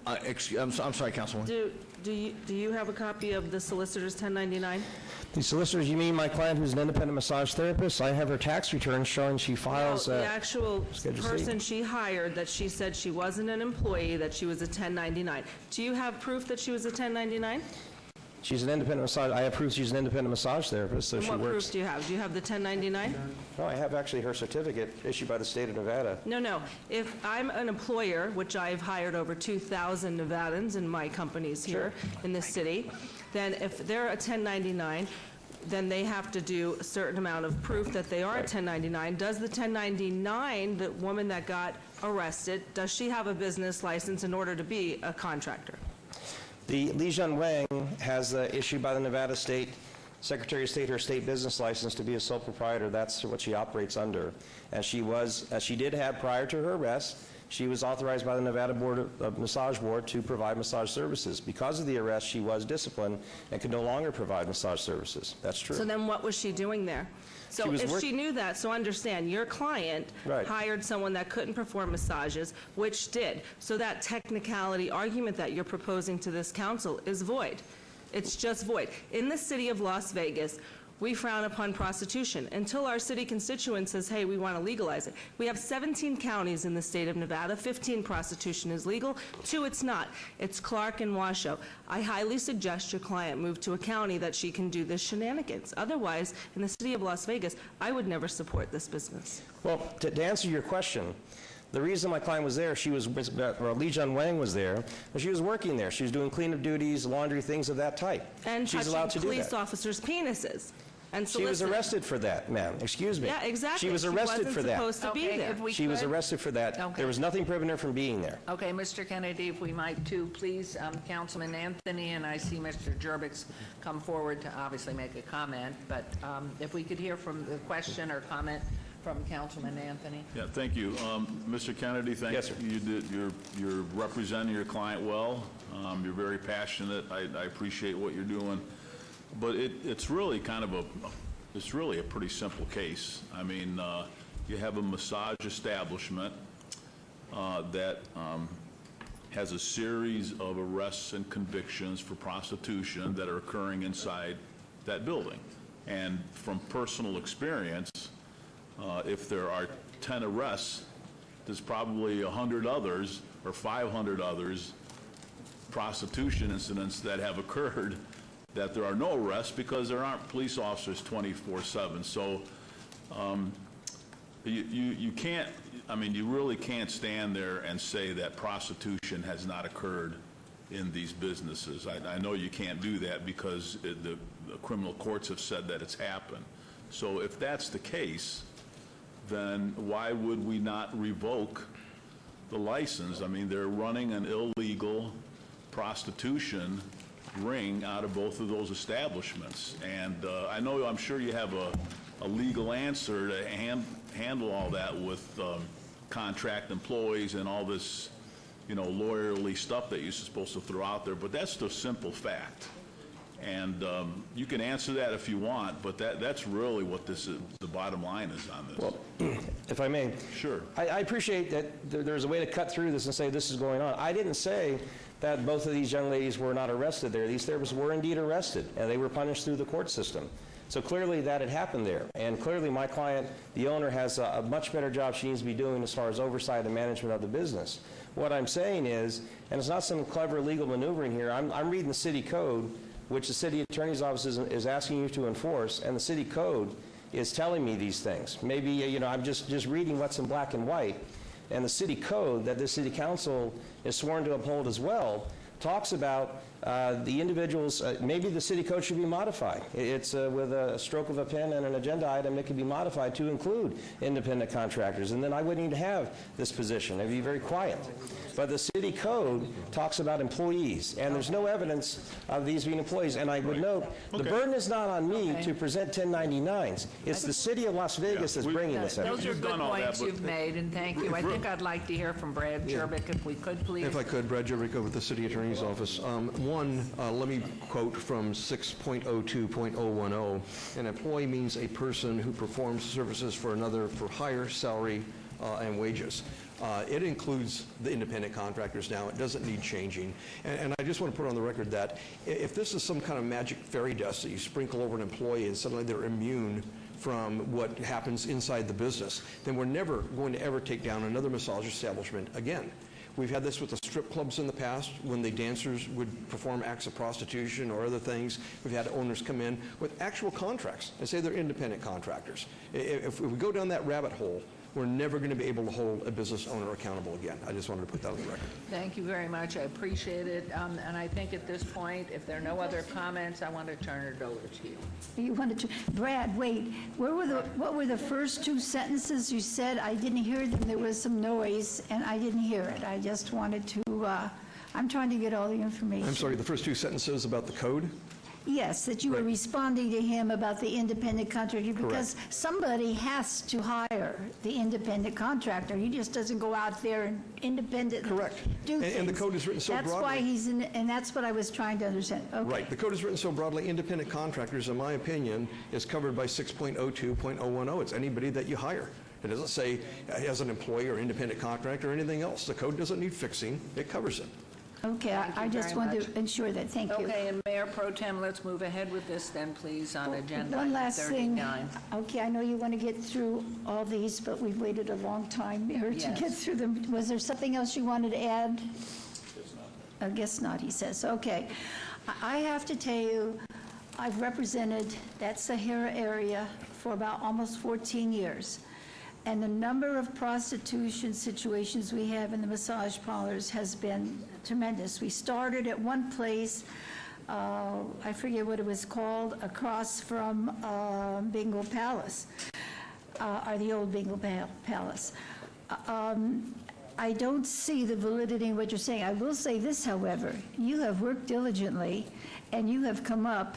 I'm sorry, Councilwoman. Do you have a copy of the solicitor's 1099? The solicitors, you mean my client who's an independent massage therapist? I have her tax return showing she files... the actual Schedule C. person she hired, that she said she wasn't an employee, that she was a 1099. Do you have proof that she was a 1099? She's an independent massage... I have proof she's an independent massage therapist, so And she what works... proof do you have? Do you have the 1099? No, I have actually her certificate issued by the state of Nevada. No. If I'm an employer, which I've hired over 2,000 Nevadans in my companies here in this city, then if they're a 1099, then they have to do a certain amount of proof that they are a 1099. Does the 1099, the woman that got arrested, does she have a business license in order to be a contractor? The Li Jun Wang has issued by the Nevada State Secretary of State her state business license to be a sole proprietor. That's what she operates under. And she did have, prior to her arrest, she was authorized by the Nevada Massage Board to provide massage services. Because of the arrest, she was disciplined and could no longer provide massage services. That's true. So then what was she doing there? So if she knew that, so understand, your client hired someone that couldn't perform massages, which did. So that technicality argument that you're proposing to this council is void. It's just void. In the city of Las Vegas, we frown upon prostitution until our city constituent says, hey, we want to legalize it. We have 17 counties in the state of Nevada. 15 prostitution is legal. 2 it's not. It's Clark and Washoe. I highly suggest your client move to a county that she can do this shenanigans. Otherwise, in the city of Las Vegas, I would never support this business. Well, to answer your question, the reason my client was there, Li Jun Wang was there, but she was working there. She was doing cleanup duties, laundry, things of that type. And she's allowed to do police that. officers' penises. And She was arrested for that, ma'am. Excuse me. Yeah, exactly. She was arrested for that. She wasn't supposed to be there. She was arrested for that. Okay. There was nothing preventing her from being there. Okay, Mr. Kennedy, if we might too, please, Councilman Anthony, and I see Mr. Jerbics come forward to obviously make a comment, but if we could hear from the question or comment from Councilman Anthony. Yeah, thank you. Mr. Kennedy, thank you. You're representing your client well. You're very passionate. I appreciate what you're doing. But it's really it's really a pretty simple case. I mean, you have a massage establishment that has a series of arrests and convictions for prostitution that are occurring inside that building. And from personal experience, if there are 10 arrests, there's probably 100 others or 500 others, prostitution incidents that have occurred that there are no arrests because there aren't police officers 24/7. So you can't, I mean, you really can't stand there and say that prostitution has not occurred in these businesses. I know you can't do that because the criminal courts have said that it's happened. So if that's the case, then why would we not revoke the license? I mean, they're running an illegal prostitution ring out of both of those establishments. And I'm sure you have a legal answer to handle all that with contract employees and all this, lawyerly stuff that you're supposed to throw out there, but that's the simple fact. And you can answer that if you want, but that's really what this is, the bottom line is on this. Well, if I may. Sure. I appreciate that there's a way to cut through this and say this is going on. I didn't say that both of these young ladies were not arrested there. These therapists were indeed arrested, and they were punished through the court system. So clearly that had happened there. And clearly my client, the owner, has a much better job she needs to be doing as far as oversight and management of the business. What I'm saying is, and it's not some clever legal maneuvering here, I'm reading the city code, which the city attorney's office is asking you to enforce, and the city code is telling me these things. Maybe, I'm just reading what's in black and white. and the city code that the city council is sworn to uphold as well talks about the individuals, maybe the city code should be modified. It's with a stroke of a pen and an agenda item, it could be modified to include independent contractors, and then I wouldn't even have this position. I'd be very quiet. But the city code talks about employees, and there's no evidence of these being employees. And I would note, the burden is not on me to present 1099s. It's the city of Las Vegas that's bringing this up. Those are good points you've made, and thank you. I think I'd like to hear from Brad Jervik, if we could, please. If I could, Brad Jervik over at the City Attorney's Office. Let me quote from 6.02.010. An employee means a person who performs services for another for higher salary and wages. It includes the independent contractors now. It doesn't need changing. And I just want to put on the record that if this is some kind of magic fairy dust that you sprinkle over an employee and suddenly they're immune from what happens inside the business, then we're never going to ever take down another massage establishment again. We've had this with the strip clubs in the past when the dancers would perform acts of prostitution or other things. We've had owners come in with actual contracts and say they're independent contractors. If we go down that rabbit hole, we're never going to be able to hold a business owner accountable again. I just wanted to put that on the record. Thank you very much. I appreciate it. And I think at this point, if there are no other comments, I want to turn it over to you. You wanted to, Brad, wait, what were the first two sentences you said? I didn't hear them. There was some noise, and I didn't hear it. I just wanted to, I'm trying to get all the information. I'm sorry, the first two sentences about the code? Yes, that you were responding to him about the independent contractor, because Correct. somebody has to hire the independent contractor. He just doesn't go out there and independently do things. And the code is written so broadly. That's why he's in, and that's what I was trying to understand. Okay. Right. The code is written so broadly, independent contractors, in my opinion, is covered by 6.02.010. It's anybody that you hire. It doesn't say as an employee or independent contractor or anything else. The code doesn't need fixing. It covers it. Okay, I just wanted to ensure that. Thank you. Okay, and Mayor Pro Tem, let's move ahead with this then, please, on agenda One item last thing. 39. Okay, I know you want to get through all these, but we've waited a long time here to Yes. get through them. Was there something else you wanted to add? I guess not, he says. Okay. I have to tell you, I've represented that Sahara area for about almost 14 years. And the number of prostitution situations we have in the massage parlors has been tremendous. We started at one place, I forget what it was called, across from Bingo Palace, or the old Bingo Palace. I don't see the validity in what you're saying. I will say this, however. You have worked diligently, and you have come up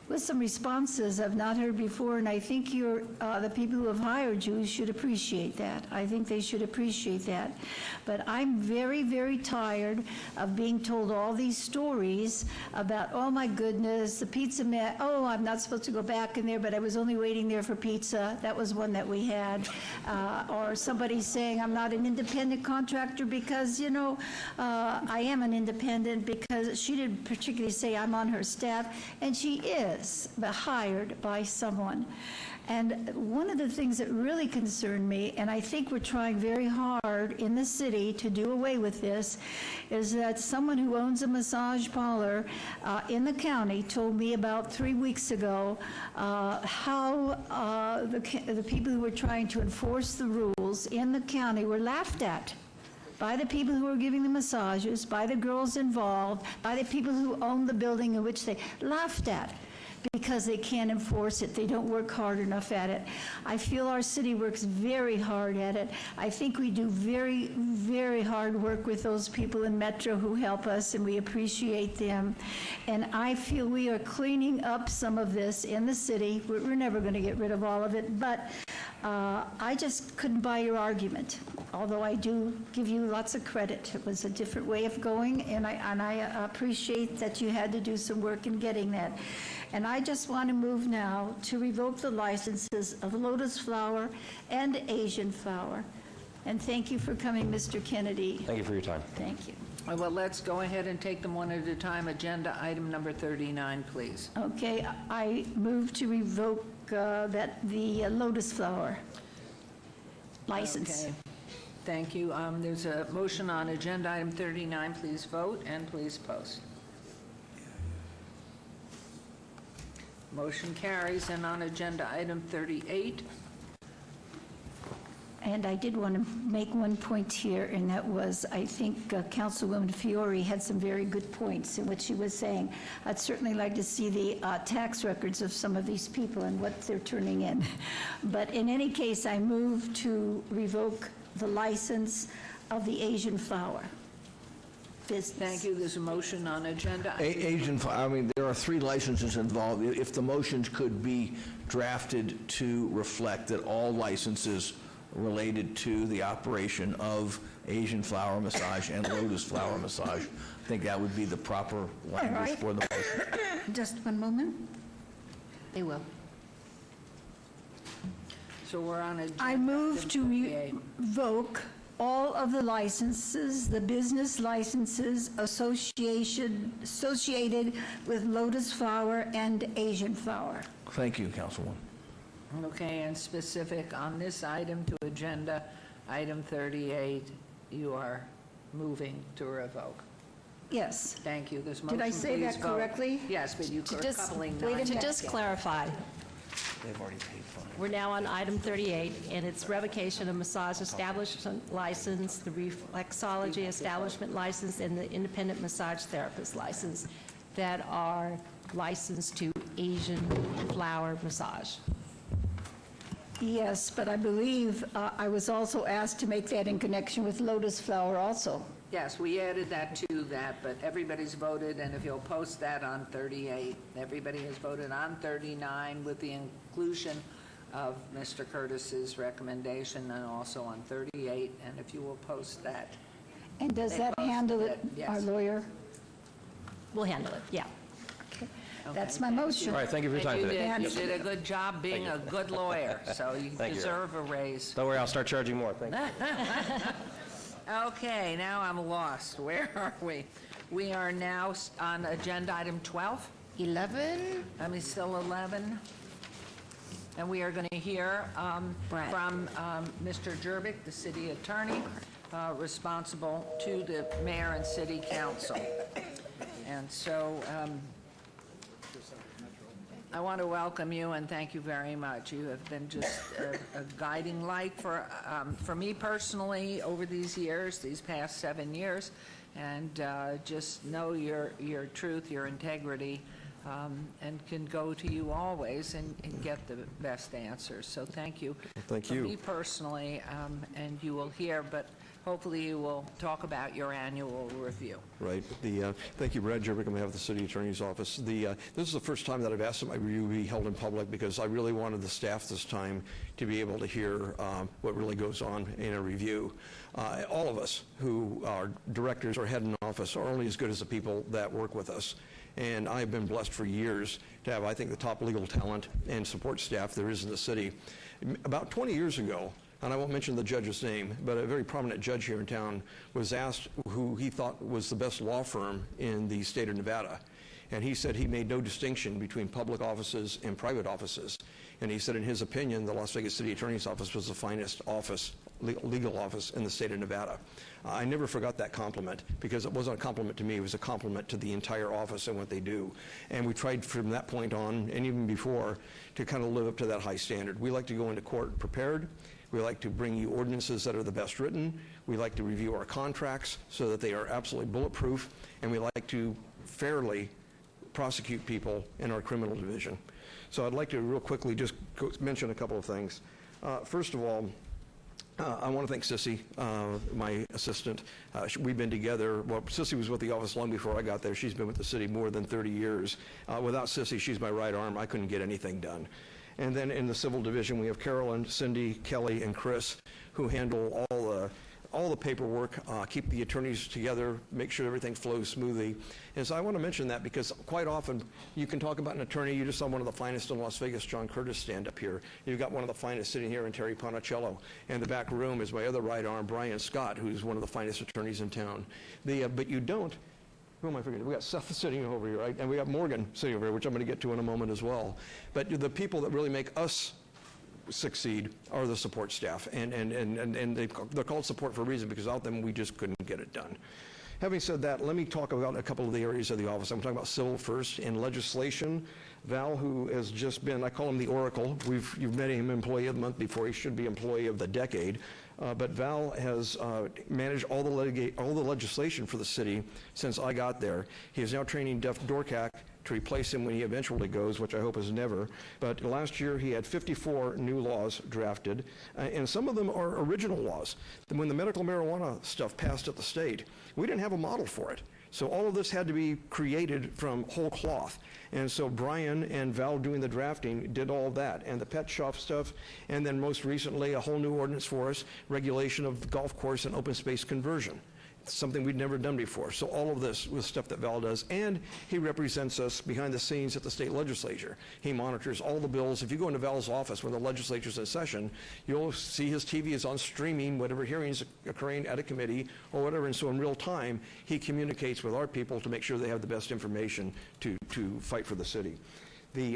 with some responses I've not heard before, and I think the people who have hired you should appreciate that. I think they should appreciate that. But I'm very, very tired of being told all these stories about, oh my goodness, the pizza man, oh, I'm not supposed to go back in there, but I was only waiting there for pizza. That was one that we had. Or somebody saying, I'm not an independent contractor because, you know, I am an independent, because she didn't particularly say I'm on her staff, and she is. But hired by someone. And one of the things that really concerned me, and I think we're trying very hard in the city to do away with this, is that someone who owns a massage parlor in the county told me about 3 weeks ago how the people who were trying to enforce the rules in the county were laughed at by the people who were giving the massages, by the girls involved, by the people who own the building in which they laughed at, because they can't enforce it. They don't work hard enough at it. I feel our city works very hard at it. I think we do very, very hard work with those people in Metro who help us, and we appreciate them. And I feel we are cleaning up some of this in the city. We're never going to get rid of all of it, but I just couldn't buy your argument, although I do give you lots of credit. It was a different way of going, and I appreciate that you had to do some work in getting that. And I just want to move now to revoke the licenses of Lotus Flower and Asian Flower. And thank you for coming, Mr. Kennedy. Thank you for your time. Thank you. Well, let's go ahead and take them one at a time. Agenda item number 39, please. Okay, I move to revoke the Lotus Flower license. Okay. Thank you. There's a motion on agenda item 39. Please vote and please post. Motion carries. And on agenda item 38. And I did want to make one point here, and that was, I think Councilwoman Fiore had some very good points in what she was saying. I'd certainly like to see the tax records of some of these people and what they're turning in. But in any case, I move to revoke the license of the Asian Flower business. Thank you. There's a motion on agenda. Asian, I mean, there are 3 licenses involved. If the motions could be drafted to reflect that all licenses related to the operation of Asian Flower Massage and Lotus Flower Massage, I think that would be the proper language for the motion. Just one moment. They will. So we're on agenda. I move to revoke all of the licenses, the business licenses associated with Lotus Flower and Asian Flower. Thank you, Councilwoman. Okay, and specific on this item to agenda, item 38, you are moving to revoke. Yes. Thank you. This motion, Did I say that please vote. correctly? Yes, but you are coupling To just clarify, They've already paid fine. we're now on item 38, and it's revocation of massage establishment license, the reflexology establishment license, and the independent massage therapist license that are licensed to Asian Flower Massage. Yes, but I believe I was also asked to make that in connection with Lotus Flower also. Yes, we added that to that, but everybody's voted, and if you'll post that on 38, everybody has voted on 39 with the inclusion of Mr. Curtis's recommendation, and also on 38, and if you will post that. And does They that posted handle it, it, yes. our lawyer? We'll handle it, yeah. Okay. That's my thank motion. you. All right, thank you for your time And today. You did a good job being a good lawyer, so you Thank you. deserve a raise. Don't worry, I'll start charging more. Thank you. Okay, now I'm lost. Where are we? We are now on agenda item 12. 11? Let me still 11. And we are going to hear from Mr. Jervik, the city attorney, responsible to the mayor and city council. And so I want to welcome you and thank you very much. You have been just a guiding light for me personally over these years, these past 7 years, and just know your truth, your integrity, and can go to you always and get the best answers. So thank you. Thank For you. me personally, and you will hear, but hopefully you will talk about your annual review. Right. Thank you, Brad Jervik, on behalf of the City Attorney's Office. This is the first time that I've asked that my review be held in public because I really wanted the staff this time to be able to hear what really goes on in a review. All of us who are directors or head in office are only as good as the people that work with us. And I've been blessed for years to have, I think, the top legal talent and support staff there is in the city. About 20 years ago, and I won't mention the judge's name, but a very prominent judge here in town was asked who he thought was the best law firm in the state of Nevada. And he said he made no distinction between public offices and private offices. And he said in his opinion, the Las Vegas City Attorney's Office was the finest office, legal office in the state of Nevada. I never forgot that compliment because it wasn't a compliment to me, it was a compliment to the entire office and what they do. And we tried from that point on, and even before, to kind of live up to that high standard. We like to go into court prepared. We like to bring you ordinances that are the best written. We like to review our contracts so that they are absolutely bulletproof. And we like to fairly prosecute people in our criminal division. So I'd like to real quickly just mention a couple of things. First of all, I want to thank Sissy, my assistant. We've been together. Well, Sissy was with the office long before I got there. She's been with the city more than 30 years. Without Sissy, she's my right arm. I couldn't get anything done. And then in the civil division, we have Carolyn, Cindy, Kelly, and Chris, who handle all the paperwork, keep the attorneys together, make sure everything flows smoothly. And so I want to mention that because quite often you can talk about an attorney, you just saw one of the finest in Las Vegas, John Curtis, stand up here. You've got one of the finest sitting here in Terry Ponicello. And the back room is my other right arm, Brian Scott, who's one of the finest attorneys in town. But you don't. Who am I forgetting? We got Seth sitting over here, right? And we got Morgan sitting over here, which I'm going to get to in a moment as well. But the people that really make us succeed are the support staff. And they're called support for a reason because without them, we just couldn't get it done. Having said that, let me talk about a couple of the areas of the office. I'm talking about civil first. In legislation, Val, who has just been, I call him the Oracle. You've met him Employee of the Month before. He should be Employee of the Decade. But Val has managed all the legislation for the city since I got there. He is now training Jeff Dorkak to replace him when he eventually goes, which I hope is never. But last year he had 54 new laws drafted, and some of them are original laws. When the medical marijuana stuff passed at the state, we didn't have a model for it. So all of this had to be created from whole cloth. And so Brian and Val doing the drafting did all that, and the pet shop stuff, and then most recently a whole new ordinance for us, regulation of the golf course and open space conversion. Something we'd never done before. So all of this was stuff that Val does, and he represents us behind the scenes at the state legislature. He monitors all the bills. If you go into Val's office when the legislature's in session, you'll see his TV is on streaming, whatever hearings occurring at a committee or whatever, and so in real time, he communicates with our people to make sure they have the best information to fight for the city.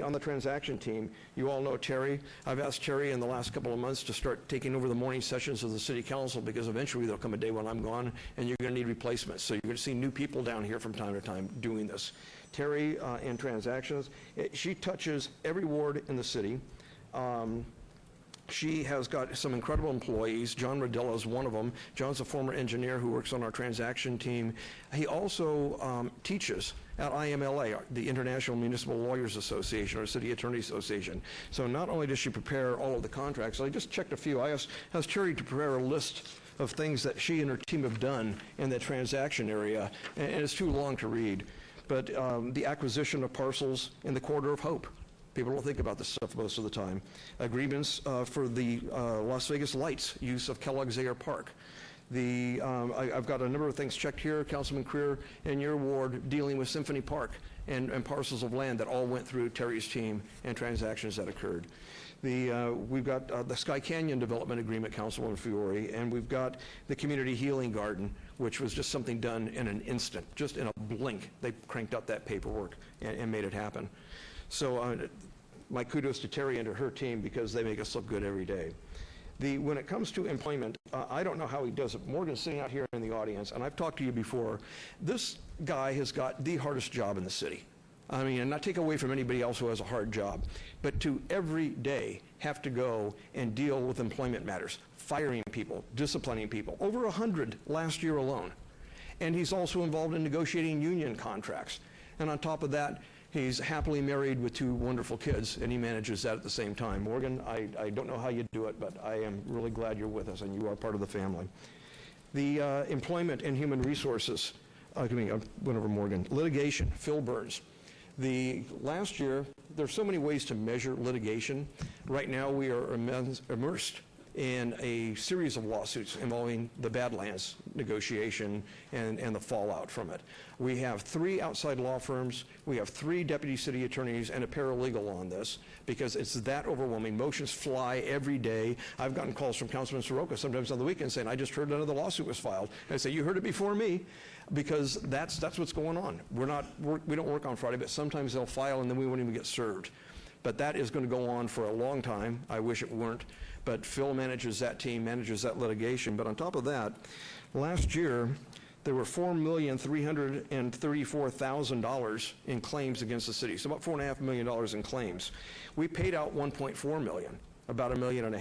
On the transaction team, you all know Terry. I've asked Terry in the last couple of months to start taking over the morning sessions of the city council, because eventually there'll come a day when I'm gone and you're going to need replacements. So you're going to see new people down here from time to time doing this. Terry in transactions, she touches every ward in the city. She has got some incredible employees. John Rodella is one of them. John's a former engineer who works on our transaction team. He also teaches at IMLA, the International Municipal Lawyers Association, or City Attorney Association. So not only does she prepare all of the contracts, I just checked a few. I asked Terry to prepare a list of things that she and her team have done in the transaction area, and it's too long to read. But the acquisition of parcels in the Corridor of Hope. People don't think about this stuff most of the time. Agreements for the Las Vegas Lights use of Kellogg's Air Park. I've got a number of things checked here, Councilman Creer, in your ward dealing with Symphony Park and parcels of land that all went through Terry's team and transactions that occurred. We've got the Sky Canyon Development Agreement, Councilman Fiore, and we've got the Community Healing Garden, which was just something done in an instant, just in a blink. They cranked up that paperwork and made it happen. So my kudos to Terry and to her team, because they make us look good every day. When it comes to employment, I don't know how he does it. Morgan's sitting out here in the audience, and I've talked to you before. This guy has got the hardest job in the city. I mean, and not take away from anybody else who has a hard job, but to every day have to go and deal with employment matters, firing people, disciplining people, over 100 last year alone. And he's also involved in negotiating union contracts. And on top of that, he's happily married with 2 wonderful kids, and he manages that at the same time. Morgan, I don't know how you do it, but I am really glad you're with us, and you are part of the family. The Employment and Human Resources, I went over Morgan. Litigation, Phil Burns. Last year, there's so many ways to measure litigation. Right now, we are immersed in a series of lawsuits involving the Badlands negotiation and the fallout from it. We have 3 outside law firms, we have 3 deputy city attorneys and a paralegal on this, because it's that overwhelming. Motions fly every day. I've gotten calls from Councilman Soroka sometimes on the weekend saying, I just heard another lawsuit was filed. And I say, you heard it before me, because that's what's going on. We don't work on Friday, but sometimes they'll file and then we won't even get served. But that is going to go on for a long time. I wish it weren't. But Phil manages that team, manages that litigation. But on top of that, last year, there were $4,334,000 in claims against the city. So about $4.5 million in claims. We paid out $1.4 million, about $1.5 million.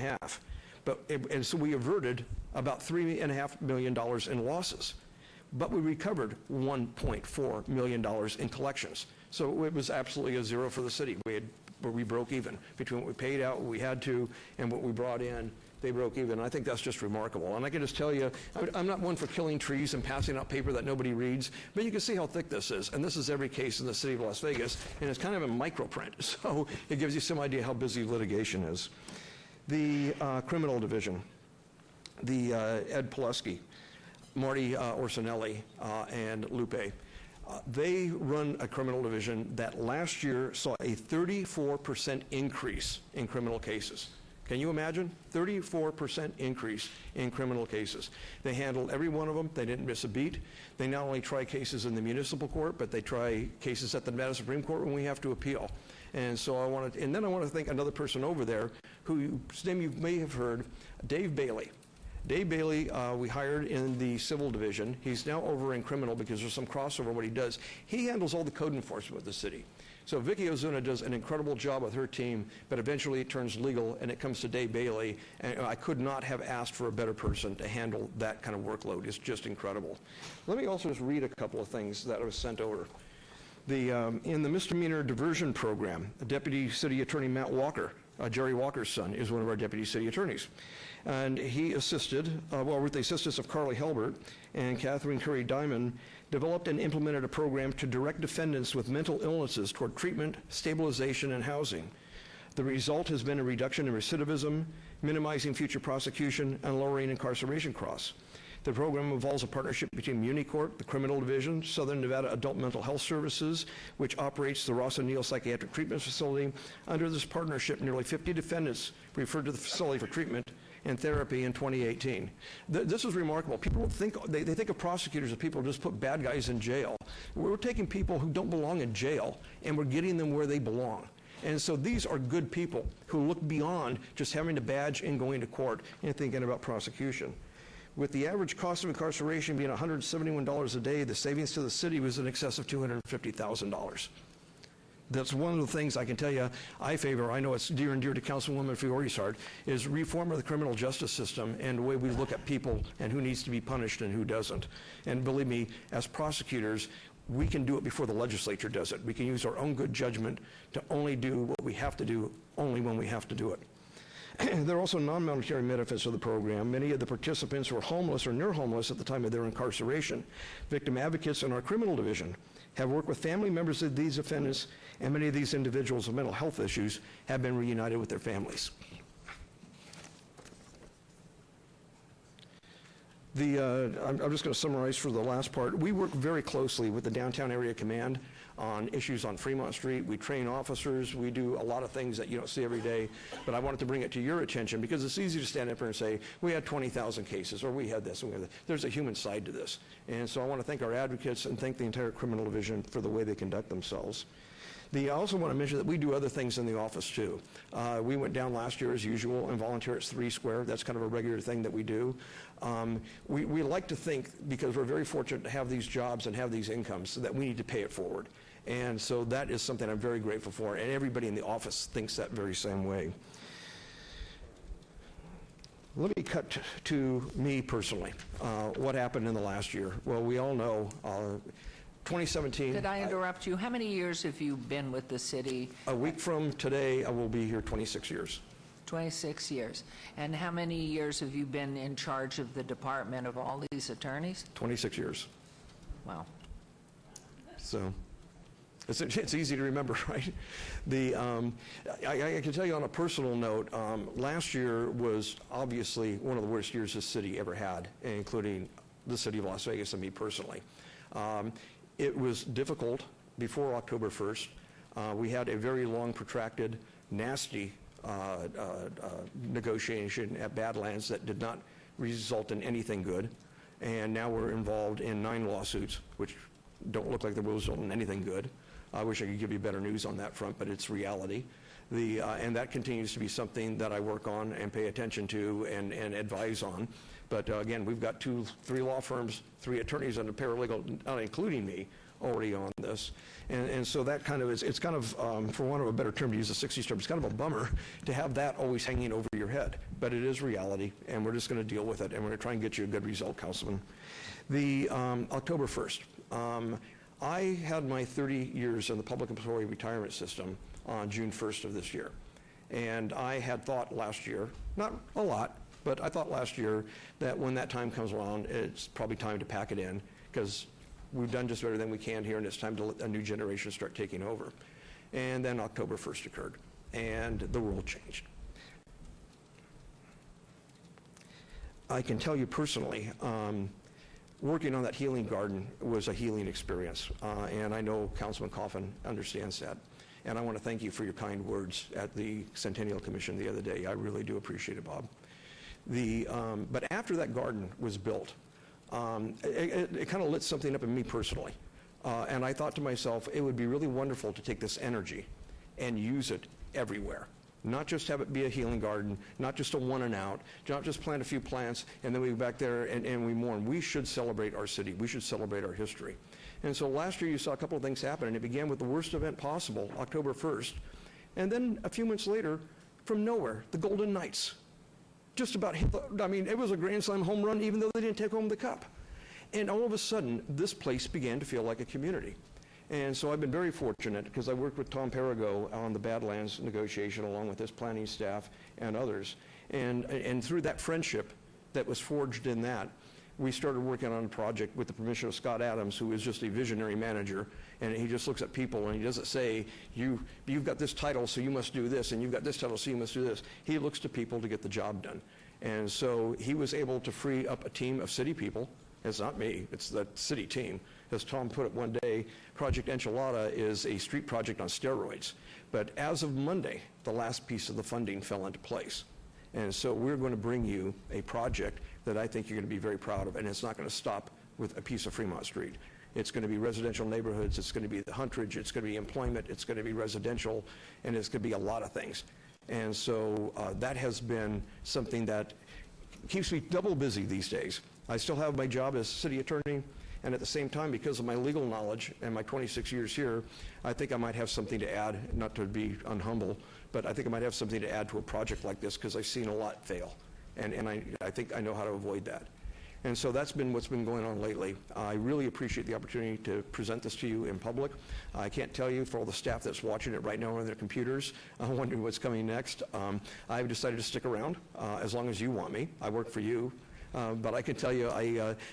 And so we averted about $3.5 million in losses. But we recovered $1.4 million in collections. So it was absolutely a zero for the city. We broke even between what we paid out, what we had to, and what we brought in. They broke even. I think that's just remarkable. And I can just tell you, I'm not one for killing trees and passing out paper that nobody reads, but you can see how thick this is. And this is every case in the city of Las Vegas, and it's kind of in microprint. So it gives you some idea how busy litigation is. The criminal division, Ed Pileski, Marty Orsinelli, and Lupe. They run a criminal division that last year saw a 34% increase in criminal cases. Can you imagine? 34% increase in criminal cases. They handled every one of them. They didn't miss a beat. They not only try cases in the municipal court, but they try cases at the Nevada Supreme Court when we have to appeal. And so I want to thank another person over there whose name you may have heard, Dave Bailey. Dave Bailey, we hired in the civil division. He's now over in criminal because there's some crossover in what he does. He handles all the code enforcement with the city. So Vicky Ozuna does an incredible job with her team, but eventually it turns legal and it comes to Dave Bailey. And I could not have asked for a better person to handle that kind of workload. It's just incredible. Let me also just read a couple of things that was sent over. In the misdemeanor diversion program, Deputy City Attorney Matt Walker, Jerry Walker's son, is one of our deputy city attorneys. And he assisted, with the assistance of Carly Helbert and Catherine Curry Diamond, developed and implemented a program to direct defendants with mental illnesses toward treatment, stabilization, and housing. The result has been a reduction in recidivism, minimizing future prosecution, and lowering incarceration costs. The program involves a partnership between MuniCorp, the Criminal Division, Southern Nevada Adult Mental Health Services, which operates the Ross O'Neill Psychiatric Treatment Facility. Under this partnership, nearly 50 defendants referred to the facility for treatment and therapy in 2018. This is remarkable. People think, they think of prosecutors as people who just put bad guys in jail. We're taking people who don't belong in jail, and we're getting them where they belong. And so these are good people who look beyond just having to badge and going to court and thinking about prosecution. With the average cost of incarceration being $171 a day, the savings to the city was in excess of $250,000. That's one of the things I can tell you I favor. I know it's dear and dear to Councilwoman Fiore's heart, is reform of the criminal justice system and the way we look at people and who needs to be punished and who doesn't. And believe me, as prosecutors, we can do it before the legislature does it. We can use our own good judgment to only do what we have to do only when we have to do it. There are also non-monetary benefits of the program. Many of the participants were homeless or near homeless at the time of their incarceration. Victim advocates in our criminal division have worked with family members of these offenders, and many of these individuals with mental health issues have been reunited with their families. I'm just going to summarize for the last part. We work very closely with the Downtown Area Command on issues on Fremont Street. We train officers. We do a lot of things that you don't see every day. But I wanted to bring it to your attention because it's easy to stand up here and say, we had 20,000 cases, or we had this, and we had that. There's a human side to this. And so I want to thank our advocates and thank the entire criminal division for the way they conduct themselves. I also want to mention that we do other things in the office, too. We went down last year, as usual, and volunteer at 3 Square. That's kind of a regular thing that we do. We like to think, because we're very fortunate to have these jobs and have these incomes, that we need to pay it forward. And so that is something I'm very grateful for, and everybody in the office thinks that very same way. Let me cut to me personally. What happened in the last year? Well, we all know 2017. Did I interrupt you? How many years have you been with the city? A week from today, I will be here 26 years. 26 years. And how many years have you been in charge of the department of all these attorneys? 26 years. Wow. So it's easy to remember, right? I can tell you on a personal note, last year was obviously one of the worst years this city ever had, including the city of Las Vegas and me personally. It was difficult before October 1st. We had a very long, protracted, nasty negotiation at Badlands that did not result in anything good. And now we're involved in 9 lawsuits, which don't look like they will result in anything good. I wish I could give you better news on that front, but it's reality. And that continues to be something that I work on and pay attention to and advise on. But again, we've got 3 law firms, 3 attorneys and a paralegal, not including me, already on this. And so that kind of is, it's kind of, for want of a better term, to use a 60s term, it's kind of a bummer to have that always hanging over your head. But it is reality, and we're just going to deal with it, and we're going to try and get you a good result, Councilman. October 1st, I had my 30 years in the public employee retirement system on June 1st of this year. And I had thought last year, not a lot, but I thought last year that when that time comes around, it's probably time to pack it in, because we've done just everything we can here, and it's time to let a new generation start taking over. And then October 1st occurred, and the world changed. I can tell you personally, working on that healing garden was a healing experience, and I know Councilman Coffin understands that. And I want to thank you for your kind words at the Centennial Commission the other day. I really do appreciate it, Bob. But after that garden was built, it kind of lit something up in me personally. And I thought to myself, it would be really wonderful to take this energy and use it everywhere. Not just have it be a healing garden, not just a one and out, not just plant a few plants and then we go back there and we mourn. We should celebrate our city. We should celebrate our history. And so last year you saw a couple of things happen, and it began with the worst event possible, October 1st. And then a few months later, from nowhere, the Golden Knights just about hit the, I mean, it was a Grand Slam home run even though they didn't take home the cup. And all of a sudden, this place began to feel like a community. And so I've been very fortunate because I worked with Tom Perigo on the Badlands negotiation along with his planning staff and others. And through that friendship that was forged in that, we started working on a project with the permission of Scott Adams, who is just a visionary manager, and he just looks at people and he doesn't say, you've got this title, so you must do this, and you've got this title, so you must do this. He looks to people to get the job done. And so he was able to free up a team of city people. It's not me, it's the city team. As Tom put it one day, Project Enchilada is a street project on steroids. But as of Monday, the last piece of the funding fell into place. And so we're going to bring you a project that I think you're going to be very proud of, and it's not going to stop with a piece of Fremont Street. It's going to be residential neighborhoods, it's going to be the huntridge, it's going to be employment, it's going to be residential, and it's going to be a lot of things. And so that has been something that keeps me double busy these days. I still have my job as city attorney, and at the same time, because of my legal knowledge and my 26 years here, I think I might have something to add, not to be unhumble, but I think I might have something to add to a project like this because I've seen a lot fail, and I think I know how to avoid that. And so that's been what's been going on lately. I really appreciate the opportunity to present this to you in public. I can't tell you for all the staff that's watching it right now on their computers, wondering what's coming next. I've decided to stick around as long as you want me. I work for you. But I can tell you,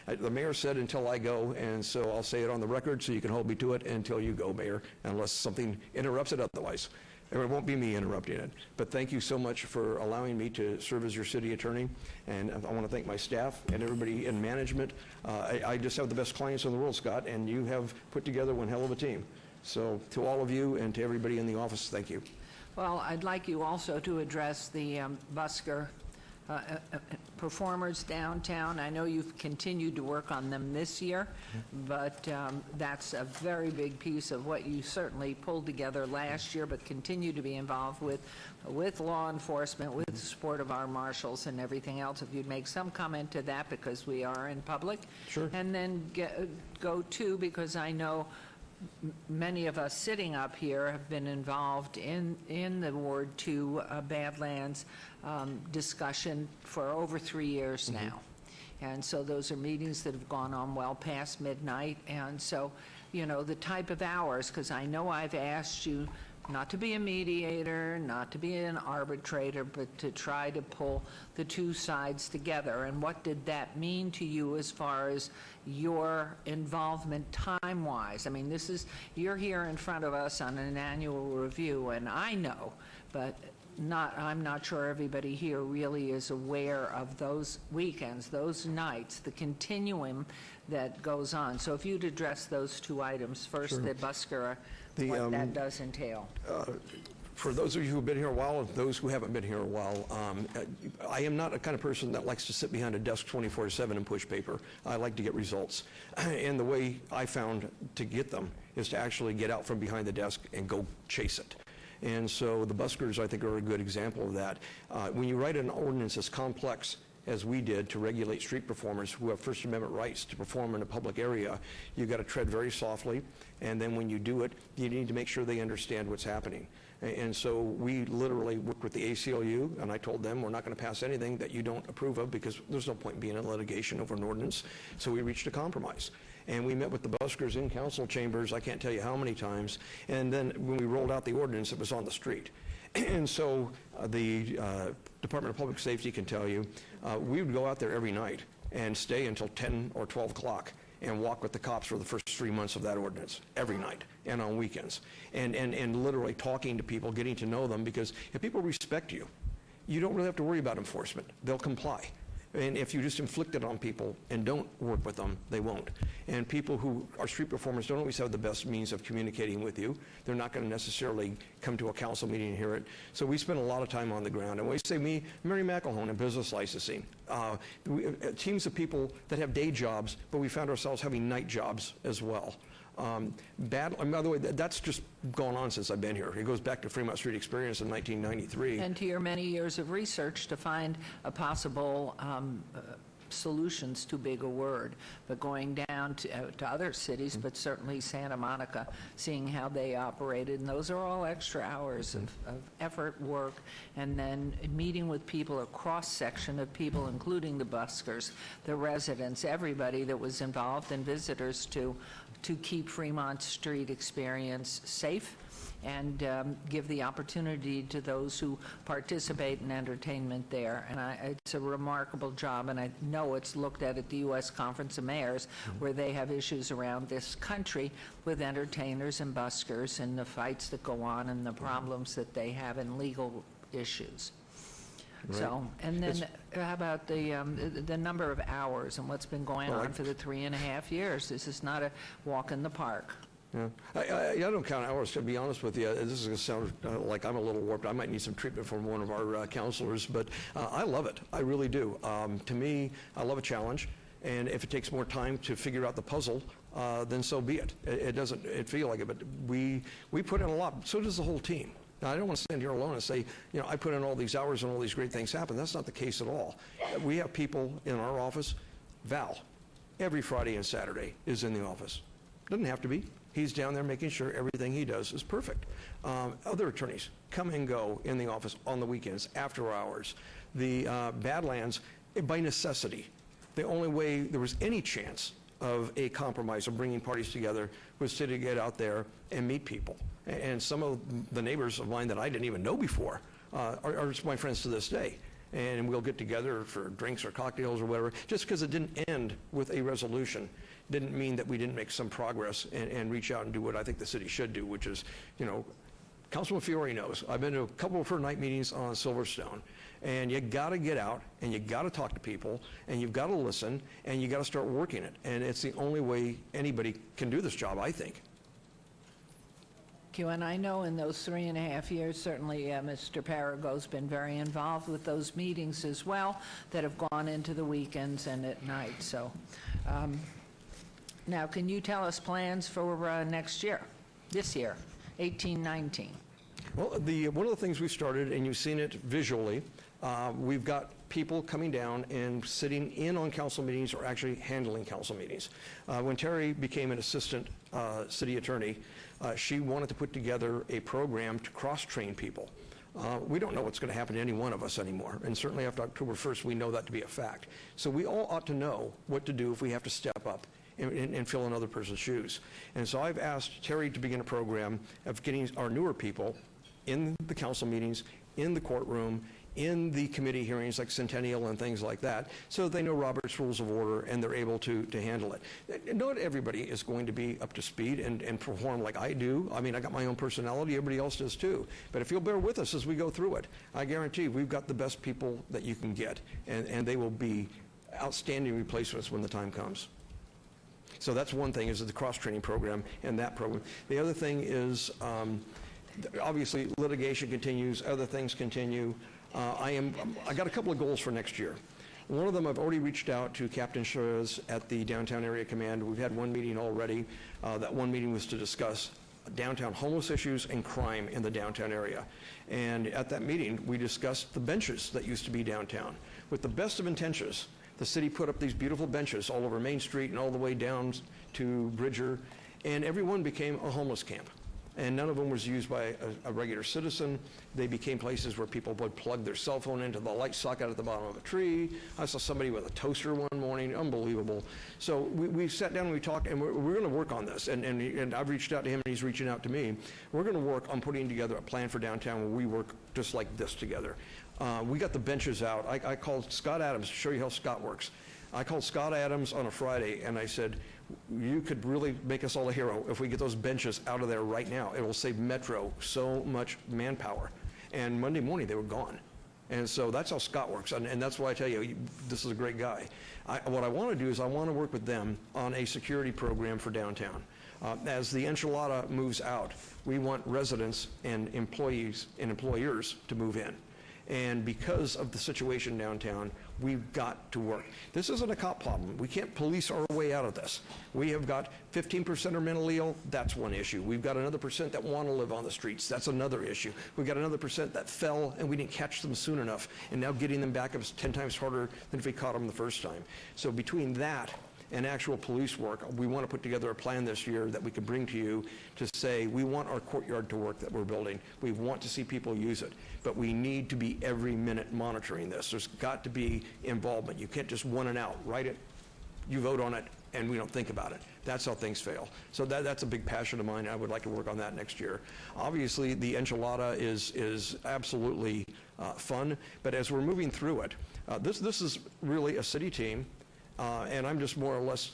the mayor said until I go, and so I'll say it on the record so you can hold me to it until you go, Mayor, unless something interrupts it otherwise. It won't be me interrupting it. But thank you so much for allowing me to serve as your city attorney, and I want to thank my staff and everybody in management. I just have the best clients in the world, Scott, and you have put together one hell of a team. So to all of you and to everybody in the office, thank you. Well, I'd like you also to address the busker performers downtown. I know you've continued to work on them this year, but that's a very big piece of what you certainly pulled together last year, but continue to be involved with law enforcement, with the support of our marshals and everything else. If you'd make some comment to that, because we are in public. Sure. And then go to, because I know many of us sitting up here have been involved in the Ward 2 Badlands discussion for over 3 years now. And so those are meetings that have gone on well past midnight. And so, you know, the type of hours, because I know I've asked you not to be a mediator, not to be an arbitrator, but to try to pull the two sides together. And what did that mean to you as far as your involvement time-wise? I mean, this is, you're here in front of us on an annual review, and I know, but I'm not sure everybody here really is aware of those weekends, those nights, the continuum that goes on. So if you'd address those two items. First, sure. The busker, what that does entail. For those of you who have been here a while and those who haven't been here a while, I am not a kind of person that likes to sit behind a desk 24/7 and push paper. I like to get results. And the way I found to get them is to actually get out from behind the desk and go chase it. And so the buskers, I think, are a good example of that. When you write an ordinance as complex as we did to regulate street performers who have First Amendment rights to perform in a public area, you've got to tread very softly, and then when you do it, you need to make sure they understand what's happening. And so we literally worked with the ACLU, and I told them we're not going to pass anything that you don't approve of because there's no point in being in litigation over an ordinance. So we reached a compromise. And we met with the buskers in council chambers, I can't tell you how many times, and then when we rolled out the ordinance, it was on the street. And so the Department of Public Safety can tell you, we would go out there every night and stay until 10 or 12 o'clock and walk with the cops for the first 3 months of that ordinance, every night and on weekends. And literally talking to people, getting to know them, because if people respect you, you don't really have to worry about enforcement. They'll comply. And if you just inflict it on people and don't work with them, they won't. And people who are street performers don't always have the best means of communicating with you. They're not going to necessarily come to a council meeting and hear it. So we spend a lot of time on the ground. And when we say me, Mary McElhone in business licensing, teams of people that have day jobs, but we found ourselves having night jobs as well. By the way, that's just gone on since I've been here. It goes back to Fremont Street experience in 1993. And to your many years of research to find a possible solution's too big a word, but going down to other cities, but certainly Santa Monica, seeing how they operated, and those are all extra hours of effort, work, and then meeting with people, a cross-section of people, including the buskers, the residents, everybody that was involved, and visitors to keep Fremont Street experience safe and give the opportunity to those who participate in entertainment there. And it's a remarkable job, and I know it's looked at the U.S. Conference of Mayors, where they have issues around this country with entertainers and buskers and the fights that go on and the problems that they have in legal issues. Right. So, and then how about the number of hours and what's been going on for the 3.5 years? This is not a walk in the park. Yeah. I don't count hours, to be honest with you. This is going to sound like I'm a little warped. I might need some treatment from one of our counselors, but I love it. I really do. To me, I love a challenge, and if it takes more time to figure out the puzzle, then so be it. It doesn't feel like it, but we put in a lot. So does the whole team. Now, I don't want to stand here alone and say, you know, I put in all these hours and all these great things happen. That's not the case at all. We have people in our office. Val, every Friday and Saturday, is in the office. Doesn't have to be. He's down there making sure everything he does is perfect. Other attorneys come and go in the office on the weekends, after hours. The Badlands, by necessity, the only way there was any chance of a compromise of bringing parties together was to get out there and meet people. And some of the neighbors of mine that I didn't even know before are my friends to this day. And we'll get together for drinks or cocktails or whatever. Just because it didn't end with a resolution didn't mean that we didn't make some progress and reach out and do what I think the city should do, which is, you know, Councilman Fiore knows. I've been to a couple of her night meetings on Silverstone, and you got to get out, and you got to talk to people, and you've got to listen, and you got to start working it. And it's the only way anybody can do this job, I think. And I know in those 3.5 years, certainly Mr. Parago's been very involved with those meetings as well that have gone into the weekends and at night. So now, can you tell us plans for next year, this year, 18-19? Well, one of the things we started, and you've seen it visually, we've got people coming down and sitting in on council meetings or actually handling council meetings. When Terry became an assistant city attorney, she wanted to put together a program to cross-train people. We don't know what's going to happen to any one of us anymore, and certainly after October 1st, we know that to be a fact. So we all ought to know what to do if we have to step up and fill another person's shoes. And so I've asked Terry to begin a program of getting our newer people in the council meetings, in the courtroom, in the committee hearings like Centennial and things like that, so they know Robert's Rules of Order and they're able to handle it. Not everybody is going to be up to speed and perform like I do. I mean, I got my own personality, everybody else does too. But if you'll bear with us as we go through it, I guarantee we've got the best people that you can get, and they will be outstanding replacements when the time comes. So that's one thing, is the cross-training program and that program. The other thing is, obviously, litigation continues, other things continue. I got a couple of goals for next year. One of them, I've already reached out to Captain Scherz at the Downtown Area Command. We've had one meeting already. That one meeting was to discuss downtown homeless issues and crime in the downtown area. And at that meeting, we discussed the benches that used to be downtown. With the best of intentions, the city put up these beautiful benches all over Main Street and all the way down to Bridger, and every one became a homeless camp. And none of them was used by a regular citizen. They became places where people would plug their cell phone into the light socket at the bottom of a tree. I saw somebody with a toaster one morning, unbelievable. So we sat down and we talked, and we're going to work on this. And I've reached out to him, and he's reaching out to me. We're going to work on putting together a plan for downtown where we work just like this together. We got the benches out. I called Scott Adams to show you how Scott works. I called Scott Adams on a Friday, and I said, you could really make us all a hero if we get those benches out of there right now. It will save Metro so much manpower. And Monday morning, they were gone. And so that's how Scott works. And that's why I tell you, this is a great guy. What I want to do is I want to work with them on a security program for downtown. As the enchilada moves out, we want residents and employees and employers to move in. And because of the situation downtown, we've got to work. This isn't a cop problem. We can't police our way out of this. We have got 15% are mentally ill. That's one issue. We've got another percent that want to live on the streets. That's another issue. We've got another percent that fell and we didn't catch them soon enough. And now getting them back is 10 times harder than if we caught them the first time. So between that and actual police work, we want to put together a plan this year that we can bring to you to say we want our courtyard to work that we're building. We want to see people use it, but we need to be every minute monitoring this. There's got to be involvement. You can't just one and out, write it, you vote on it, and we don't think about it. That's how things fail. So that's a big passion of mine. I would like to work on that next year. Obviously, the enchilada is absolutely fun, but as we're moving through it, this is really a city team. And I'm just more or less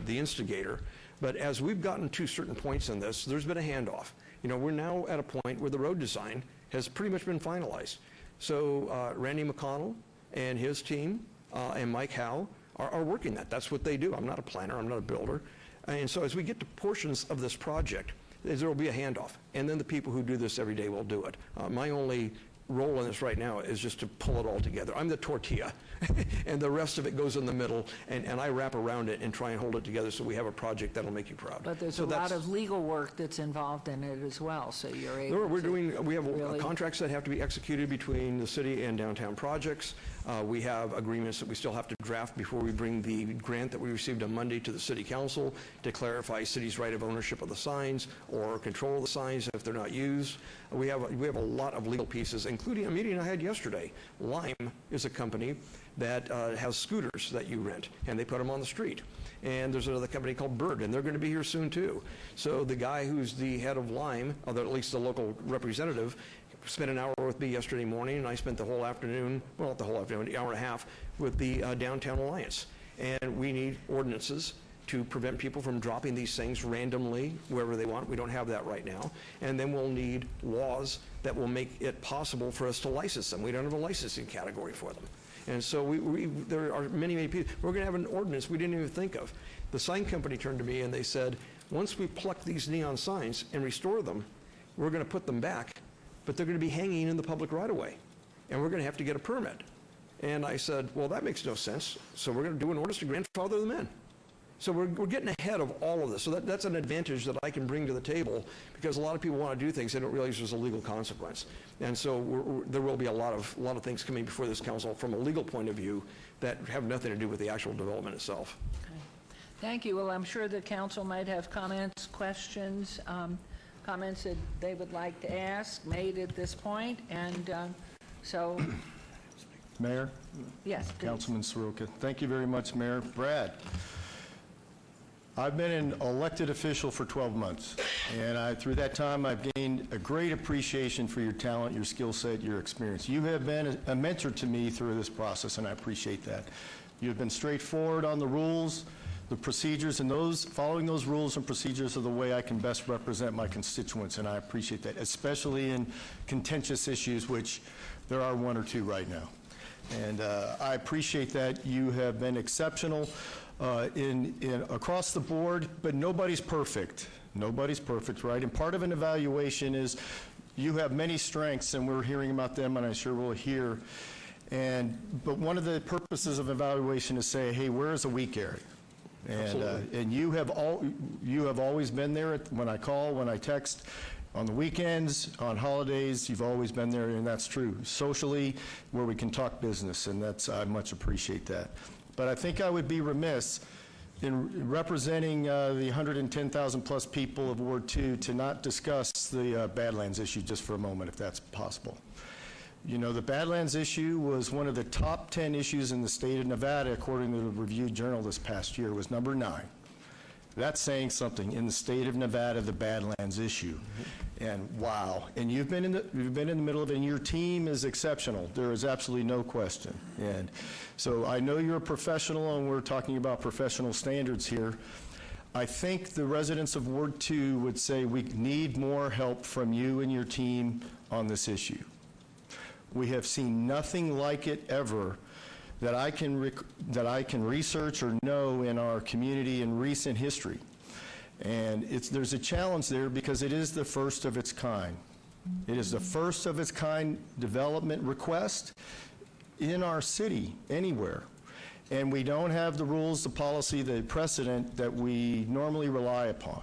the instigator. But as we've gotten to certain points in this, there's been a handoff. You know, we're now at a point where the road design has pretty much been finalized. So Randy McConnell and his team and Mike Howe are working that. That's what they do. I'm not a planner. I'm not a builder. And so as we get to portions of this project, there will be a handoff. And then the people who do this every day will do it. My only role in this right now is just to pull it all together. I'm the tortilla, and the rest of it goes in the middle, and I wrap around it and try and hold it together so we have a project that'll make you proud. But there's a lot of legal work that's involved in it as well, so you're able we have contracts that have to be executed between the city and downtown projects. We have agreements that we still have to draft before we bring the grant that we received on Monday to the city council to clarify city's right of ownership of the signs or control of the signs if they're not used. We have a lot of legal pieces, including a meeting I had yesterday. Lime is a company that has scooters that you rent, and they put them on the street. And there's another company called Bird, and they're going to be here soon too. So the guy who's the head of Lime, or at least the local representative, spent an hour with me yesterday morning, and I spent the whole afternoon, well, not the whole afternoon, an hour and a half, with the Downtown Alliance. And we need ordinances to prevent people from dropping these things randomly wherever they want. We don't have that right now. And then we'll need laws that will make it possible for us to license them. We don't have a licensing category for them. And so there are many, many people. We're going to have an ordinance we didn't even think of. The sign company turned to me and they said, once we pluck these neon signs and restore them, we're going to put them back, but they're going to be hanging in the public right-of-way, and we're going to have to get a permit. And I said, well, that makes no sense, so we're going to do an ordinance to grandfather them in. So we're getting ahead of all of this. So that's an advantage that I can bring to the table, because a lot of people want to do things, they don't realize there's a legal consequence. And so there will be a lot of things coming before this council from a legal point of view that have nothing to do with the actual development itself. Okay. Thank you. Well, I'm sure the council might have comments, questions, comments that they would like to ask made at this point. And so... Mayor? Yes, please. Councilman Soroka. Thank you very much, Mayor. Brad, I've been an elected official for 12 months, and through that time, I've gained a great appreciation for your talent, your skill set, your experience. You have been a mentor to me through this process, and I appreciate that. You've been straightforward on the rules, the procedures, and following those rules and procedures are the way I can best represent my constituents, and I appreciate that, especially in contentious issues, which there are one or two right now. And I appreciate that. You have been exceptional across the board, but nobody's perfect. Nobody's perfect, right? And part of an evaluation is you have many strengths, and we're hearing about them, and I'm sure we'll hear. But one of the purposes of evaluation is say, hey, where is a weak area? And you have always been there when I call, when I text, on the weekends, on holidays. You've always been there, and that's true. Socially, where we can talk business, and I much appreciate that. But I think I would be remiss in representing the 110,000 plus people of Ward 2 to not discuss the Badlands issue just for a moment, if that's possible. You know, the Badlands issue was one of the top 10 issues in the state of Nevada, according to the Review Journal this past year, was number 9. That's saying something. In the state of Nevada, the Badlands issue. And wow. And you've been in the middle of it, and your team is exceptional. There is absolutely no question. And so I know you're a professional, and we're talking about professional standards here. I think the residents of Ward 2 would say we need more help from you and your team on this issue. We have seen nothing like it ever that I can research or know in our community in recent history. And there's a challenge there because it is the first of its kind. It is the first of its kind development request in our city, anywhere. And we don't have the rules, the policy, the precedent that we normally rely upon.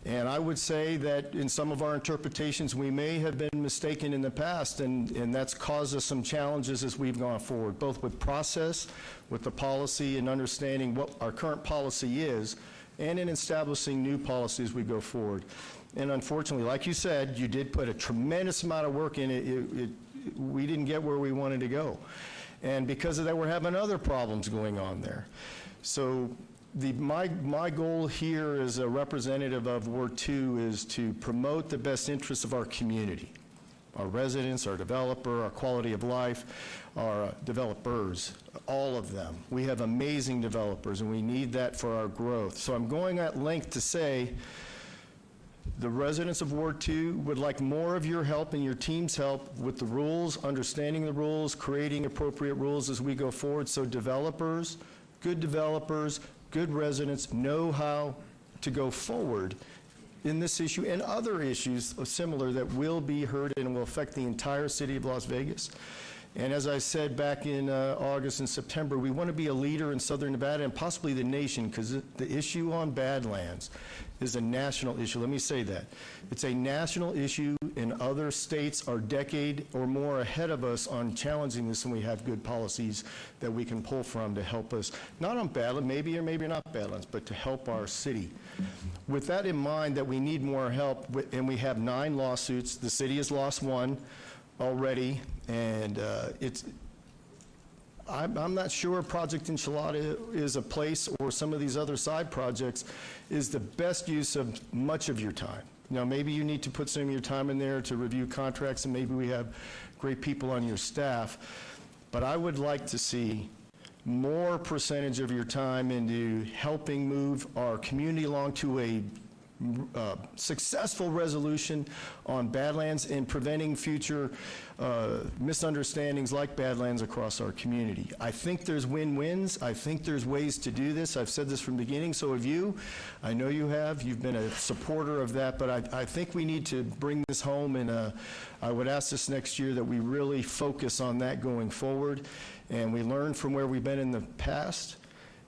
And I would say that in some of our interpretations, we may have been mistaken in the past, and that's caused us some challenges as we've gone forward, both with process, with the policy, and understanding what our current policy is, and in establishing new policies as we go forward. And unfortunately, like you said, you did put a tremendous amount of work in it. We didn't get where we wanted to go. And because of that, we're having other problems going on there. So my goal here as a representative of Ward 2 is to promote the best interests of our community, our residents, our developer, our quality of life, our developers, all of them. We have amazing developers, and we need that for our growth. So I'm going at length to say the residents of Ward 2 would like more of your help and your team's help with the rules, understanding the rules, creating appropriate rules as we go forward, so developers, good residents know how to go forward in this issue and other issues similar that will be heard and will affect the entire city of Las Vegas. And as I said back in August and September, we want to be a leader in Southern Nevada and possibly the nation, because the issue on Badlands is a national issue. Let me say that. It's a national issue, and other states are a decade or more ahead of us on challenging this, and we have good policies that we can pull from to help us, not on Badlands, maybe or maybe not Badlands, but to help our city. With that in mind, that we need more help, and we have 9 lawsuits. The city has lost 1 already, and I'm not sure Project Enchilada is a place, or some of these other side projects is the best use of much of your time. You know, maybe you need to put some of your time in there to review contracts, and maybe we have great people on your staff, but I would like to see more percentage of your time into helping move our community along to a successful resolution on Badlands and preventing future misunderstandings like Badlands across our community. I think there's win-wins. I think there's ways to do this. I've said this from the beginning, so have you. I know you have. You've been a supporter of that, but I think we need to bring this home, and I would ask this next year that we really focus on that going forward, and we learn from where we've been in the past,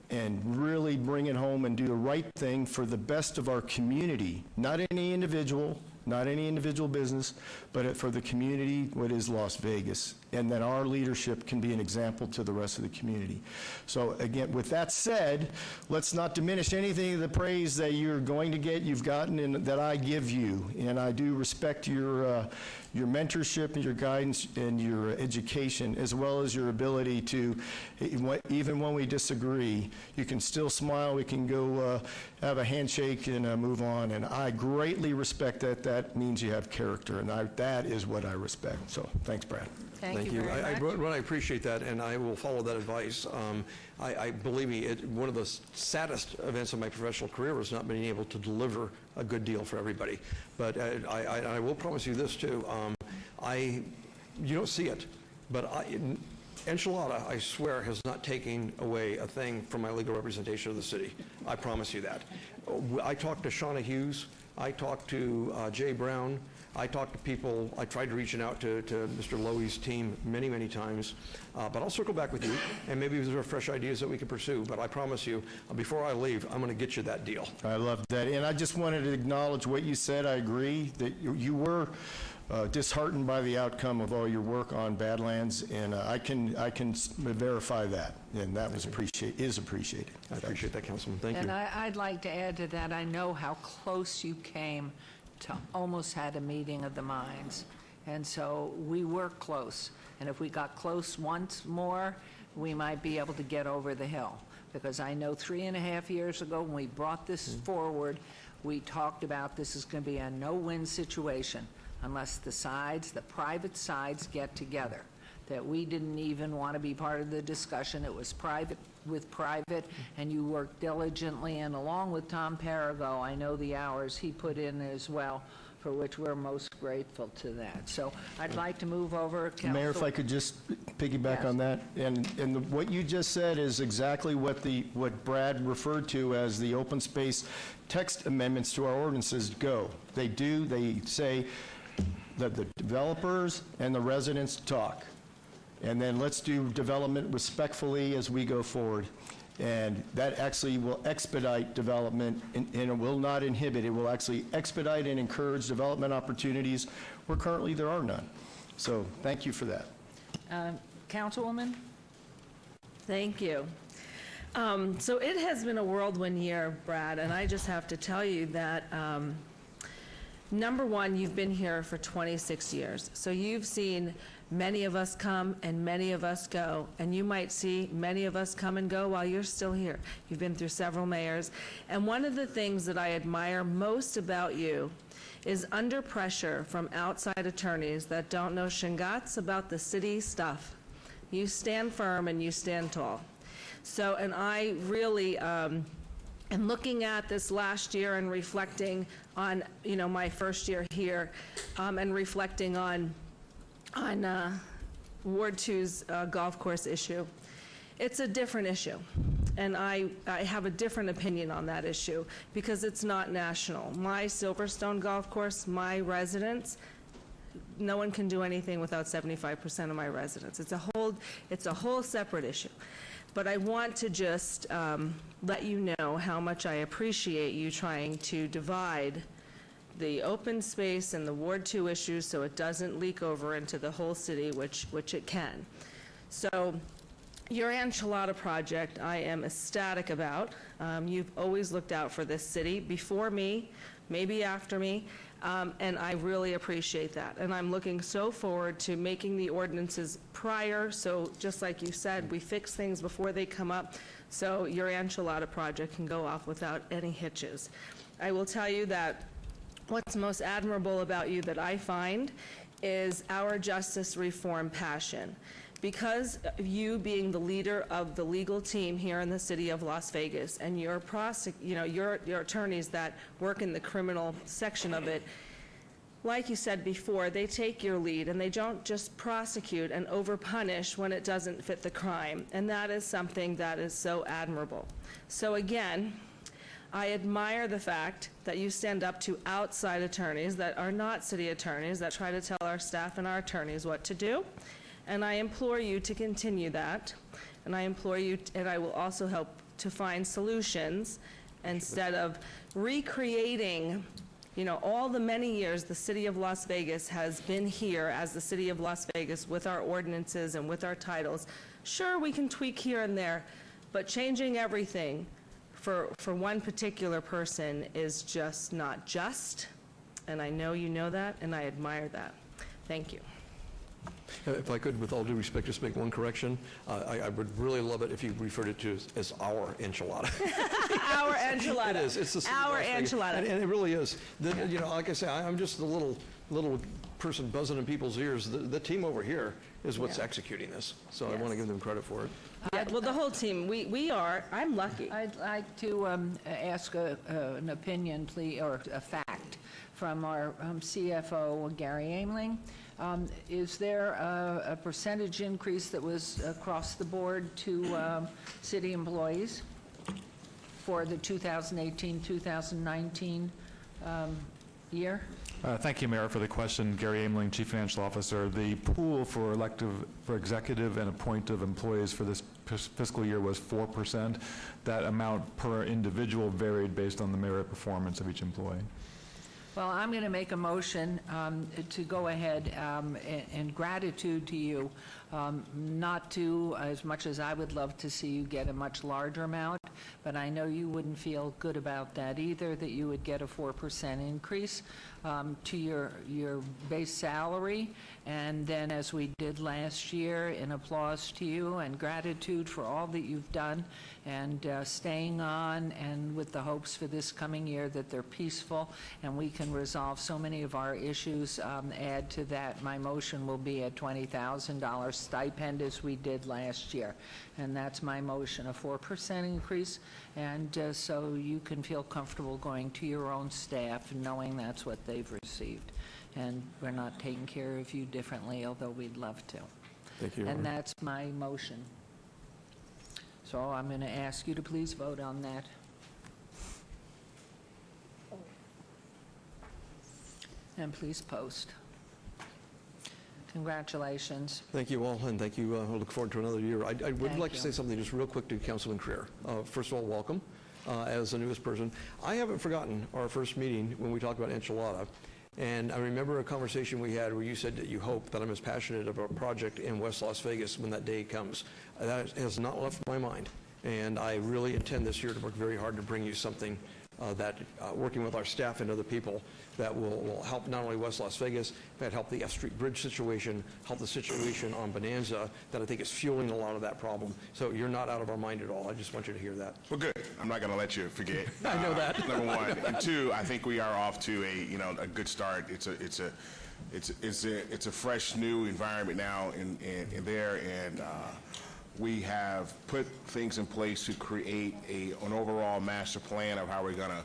and really bring it home and do the right thing for the best of our community, not any individual business, but for the community, what is Las Vegas, and that our leadership can be an example to the rest of the community. So again, with that said, let's not diminish anything of the praise that you're going to get, you've gotten, and that I give you. And I do respect your mentorship and your guidance and your education, as well as your ability to, even when we disagree, you can still smile, we can go have a handshake and move on. And I greatly respect that. That means you have character, and that is what I respect. So thanks, Brad. Thank you very much. I appreciate that, and I will follow that advice. I believe me, one of the saddest events of my professional career was not being able to deliver a good deal for everybody. But I will promise you this too. You don't see it, but Enchilada, I swear, has not taken away a thing from my legal representation of the city. I promise you that. I talked to Shauna Hughes. I talked to Jay Brown. I talked to people. I tried reaching out to Mr. Lowy's team many, many times. But I'll circle back with you, and maybe there are fresh ideas that we can pursue. But I promise you, before I leave, I'm going to get you that deal. I love that. And I just wanted to acknowledge what you said. I agree that you were disheartened by the outcome of all your work on Badlands, and I can verify that, and that is appreciated. I appreciate that, Councilman. Thank you. And I'd like to add to that, I know how close you came to almost had a meeting of the minds. And so we were close. And if we got close once more, we might be able to get over the hill. Because I know 3.5 years ago when we brought this forward, we talked about this is going to be a no-win situation unless the private sides get together. That we didn't even want to be part of the discussion. It was private with private, and you worked diligently, and along with Tom Perigo, I know the hours he put in as well, for which we're most grateful to that. So I'd like to move over, Council. Mayor, if I could just piggyback on that, and what you just said is exactly what Brad referred to as the open space text amendments to our ordinances go. They say the developers and the residents talk. And then let's do development respectfully as we go forward. And that actually will expedite development, and it will not inhibit. It will actually expedite and encourage development opportunities where currently there are none. So thank you for that. Councilwoman? Thank you. So it has been a whirlwind year, Brad, and I just have to tell you that, number one, you've been here for 26 years. So you've seen many of us come and many of us go, and you might see many of us come and go while you're still here. You've been through several mayors. And one of the things that I admire most about you is under pressure from outside attorneys that don't know shingatz about the city stuff. You stand firm and you stand tall. So, and I really, and looking at this last year and reflecting on, you know, my first year here, and reflecting on Ward 2's golf course issue, it's a different issue. And I have a different opinion on that issue because it's not national. My Silverstone golf course, my residents, no one can do anything without 75% of my residents. It's a whole separate issue. But I want to just let you know how much I appreciate you trying to divide the open space and the Ward 2 issues so it doesn't leak over into the whole city, which it can. So your enchilada project, I am ecstatic about. You've always looked out for this city, before me, maybe after me, and I really appreciate that. And I'm looking so forward to making the ordinances prior, so just like you said, we fix things before they come up, so your enchilada project can go off without any hitches. I will tell you that what's most admirable about you that I find is our justice reform passion. Because of you being the leader of the legal team here in the city of Las Vegas, and your attorneys that work in the criminal section of it, like you said before, they take your lead and they don't just prosecute and overpunish when it doesn't fit the crime. And that is something that is so admirable. So again, I admire the fact that you stand up to outside attorneys that are not city attorneys that try to tell our staff and our attorneys what to do. And I implore you to continue that. And I implore you, and I will also help to find solutions instead of recreating, you know, all the many years the city of Las Vegas has been here as the city of Las Vegas with our ordinances and with our titles. Sure, we can tweak here and there, but changing everything for one particular person is just not just. And I know you know that, and I admire that. Thank you. If I could, with all due respect, just make one correction. I would really love it if you referred it to as our enchilada. Our enchilada. It is. It's the our enchilada. And it really is. You know, like I say, I'm just a little person buzzing in people's ears. The team over here is what's executing this. So I want to give them credit for it. Well, the whole team. We are. I'm lucky. I'd like to ask an opinion, please, or a fact from our CFO, Gary Aimling. Is there a percentage increase that was across the board to city employees for the 2018-2019 year? Thank you, Mayor, for the question. Gary Aimling, Chief Financial Officer. The pool for executive and appointive employees for this fiscal year was 4%. That amount per individual varied based on the merit performance of each employee. Well, I'm going to make a motion to go ahead and gratitude to you, not to, as much as I would love to see you get a much larger amount, but I know you wouldn't feel good about that either, that you would get a 4% increase to your base salary. And then, as we did last year, in applause to you and gratitude for all that you've done and staying on, and with the hopes for this coming year that they're peaceful and we can resolve so many of our issues. Add to that, my motion will be a $20,000 stipend as we did last year. And that's my motion, a 4% increase. And so you can feel comfortable going to your own staff and knowing that's what they've received. And we're not taking care of you differently, although we'd love to. Thank you. And that's my motion. So I'm going to ask you to please vote on that. And please post. Congratulations. Thank you all, and thank you. I look forward to another year. I would like to say something just real quick to Councilman Creer. First of all, welcome as the newest person. I haven't forgotten our first meeting when we talked about enchilada. And I remember a conversation we had where you said that you hope that I'm as passionate about a project in West Las Vegas when that day comes. That has not left my mind. And I really intend this year to work very hard to bring you something that, working with our staff and other people, that will help not only West Las Vegas, but help the F Street Bridge situation, help the situation on Bonanza that I think is fueling a lot of that problem. So you're not out of our mind at all. I just want you to hear that. Well, good. I'm not going to let you forget. I know that. Number one. And two, I think we are off to a good start. It's a fresh, new environment now in there, and we have put things in place to create an overall master plan of how we're going to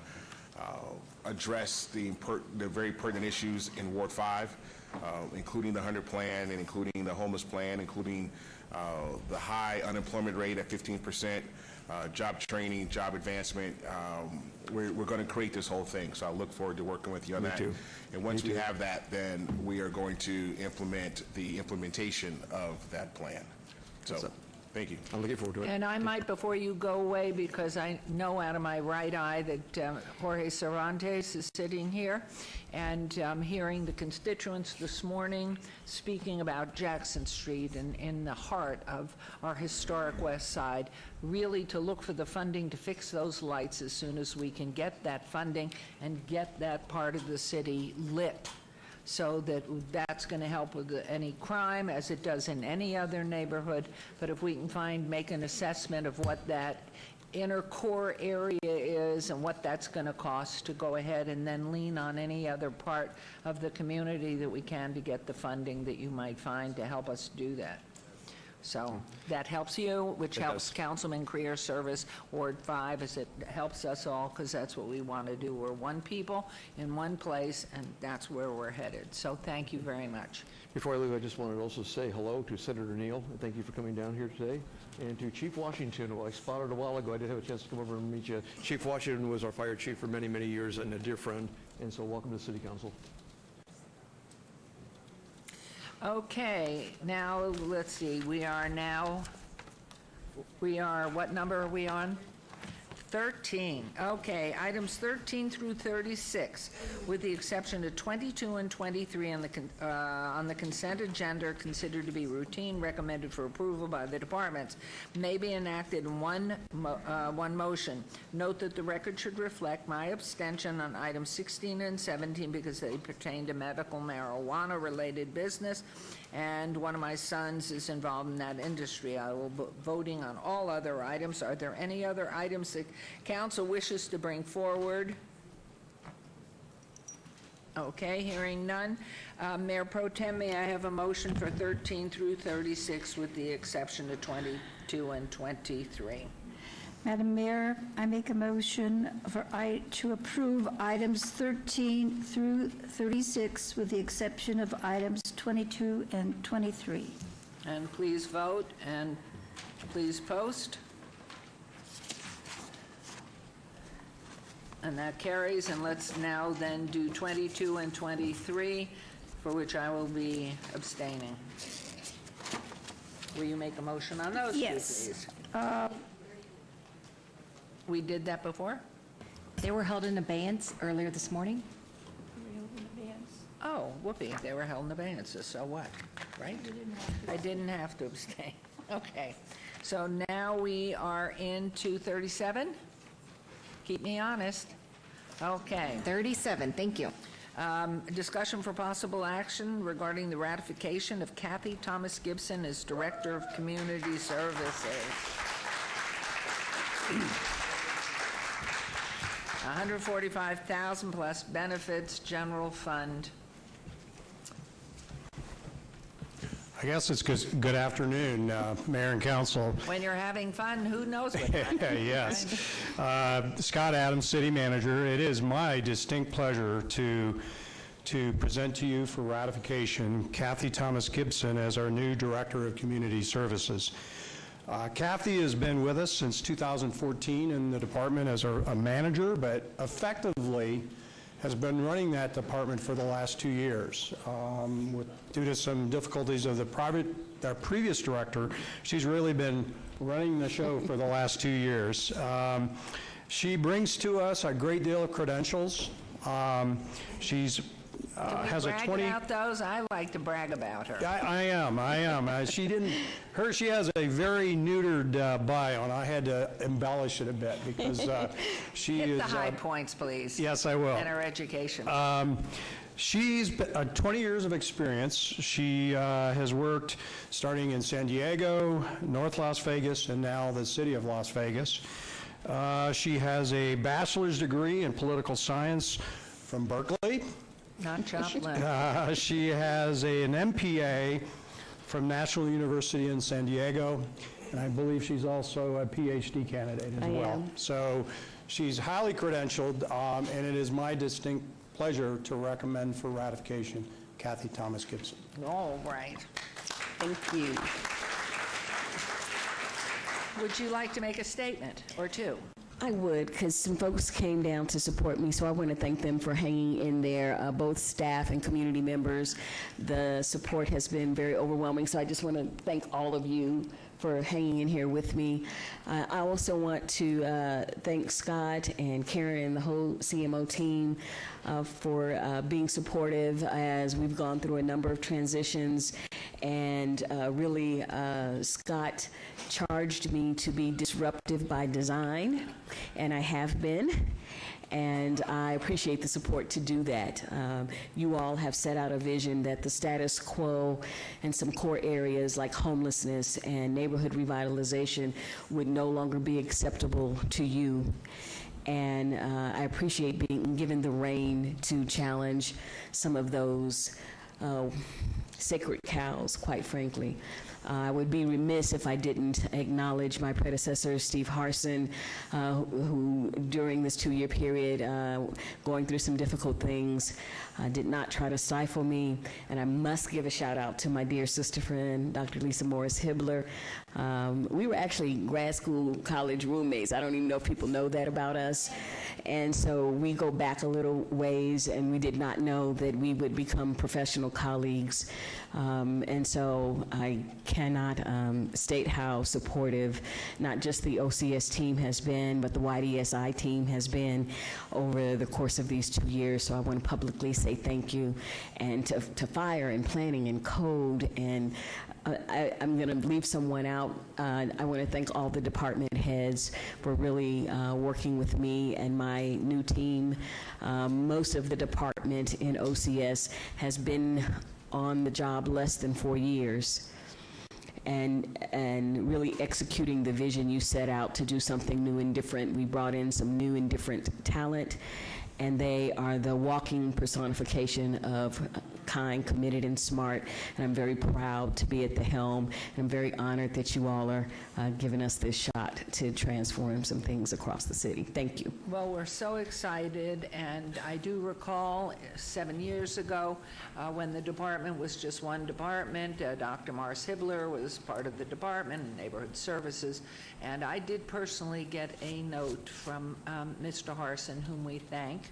address the very pertinent issues in Ward 5, including the 100 plan and including the homeless plan, including the high unemployment rate at 15%, job training, job advancement. We're going to create this whole thing, so I look forward to working with you on that. Too. And once we have that, then we are going to implement the implementation of that plan. So, thank you. I'm looking forward to it. And I might, before you go away, because I know out of my right eye that Jorge Cervantes is sitting here, and hearing the constituents this morning speaking about Jackson Street and in the heart of our historic West Side, really to look for the funding to fix those lights as soon as we can get that funding and get that part of the city lit, so that's going to help with any crime, as it does in any other neighborhood. But if we can make an assessment of what that inner core area is and what that's going to cost, to go ahead and then lean on any other part of the community that we can to get the funding that you might find to help us do that. So that helps you, which helps Councilman Creer's service, Ward 5, as it helps us all, because that's what we want to do. We're one people in one place, and that's where we're headed. So thank you very much. Before I leave, I just wanted to also say hello to Senator Neal, and thank you for coming down here today, and to Chief Washington, who I spotted a while ago. I did have a chance to come over and meet you. Chief Washington was our fire chief for many, many years and a dear friend, and so welcome to the City Council. Okay, now let's see. We are, what number are we on? 13. Okay, items 13 through 36, with the exception of 22 and 23 on the consent agenda, considered to be routine, recommended for approval by the departments, may be enacted in one motion. Note that the record should reflect my abstention on items 16 and 17 because they pertain to medical marijuana-related business, and one of my sons is involved in that industry. I will be voting on all other items. Are there any other items that council wishes to bring forward? Okay, hearing none. Mayor Pro Tem, may I have a motion for 13 through 36 with the exception of 22 and 23? Madam Mayor, I make a motion to approve items 13 through 36 with the exception of items 22 and 23. And please vote and please post. And that carries, and let's now then do 22 and 23, for which I will be abstaining. Will you make a motion on those, yes, please? We did that before? They were held in abeyance earlier this morning. Oh, whoopee, they were held in abeyance, so what, right? I didn't have to abstain. Okay, so now we are into 37? Keep me honest. Okay. 37, thank you. Discussion for possible action regarding the ratification of Kathy Thomas Gibson as Director of Community Services. $145,000 plus benefits, general fund. I guess it's good afternoon, Mayor and Council. When you're having fun, who knows what time? Yes. Scott Adams, City Manager. It is my distinct pleasure to present to you for ratification Kathy Thomas Gibson as our new Director of Community Services. Kathy has been with us since 2014 in the department as a manager, but effectively has been running that department for the last 2 years. Due to some difficulties of our previous director, she's really been running the show for the last 2 years. She brings to us a great deal of credentials. She's has a 20. About those? I like to brag about her. I am. She has a very neutered bio, and I had to embellish it a bit because she Hit is. the high points, please. Yes, I will. And her education. She's 20 years of experience. She has worked starting in San Diego, North Las Vegas, and now the city of Las Vegas. She has a bachelor's degree in political science from Berkeley. Not Joplin. She has an MPA from National University in San Diego, and I believe she's also a PhD candidate as well. am. So she's highly credentialed, and it is my distinct pleasure to recommend for ratification Kathy Thomas Gibson. All right. Thank you. Would you like to make a statement or two? I would, because some folks came down to support me, so I want to thank them for hanging in there, both staff and community members. The support has been very overwhelming, so I just want to thank all of you for hanging in here with me. I also want to thank Scott and Karen and the whole CMO team for being supportive as we've gone through a number of transitions. And really, Scott charged me to be disruptive by design, and I have been. And I appreciate the support to do that. You all have set out a vision that the status quo and some core areas like homelessness and neighborhood revitalization would no longer be acceptable to you. And I appreciate being given the rein to challenge some of those sacred cows, quite frankly. I would be remiss if I didn't acknowledge my predecessor, Steve Harson, who during this 2-year period, going through some difficult things, did not try to stifle me. And I must give a shout out to my dear sister friend, Dr. Lisa Morris Hibbler. We were actually grad school, college roommates. I don't even know if people know that about us. And so we go back a little ways, and we did not know that we would become professional colleagues. And so I cannot state how supportive not just the OCS team has been, but the YDSI team has been over the course of these 2 years. So I want to publicly say thank you, and to fire and planning and code. And I'm going to leave someone out. I want to thank all the department heads for really working with me and my new team. Most of the department in OCS has been on the job less than 4 years, and really executing the vision you set out to do something new and different. We brought in some new and different talent, and they are the walking personification of kind, committed, and smart, and I'm very proud to be at the helm, and I'm very honored that you all are giving us this shot to transform some things across the city. Thank you. Well, we're so excited, and I do recall 7 years ago when the department was just one department. Dr. Morris Hibbler was part of the department, Neighborhood Services, and I did personally get a note from Mr. Harson, whom we thank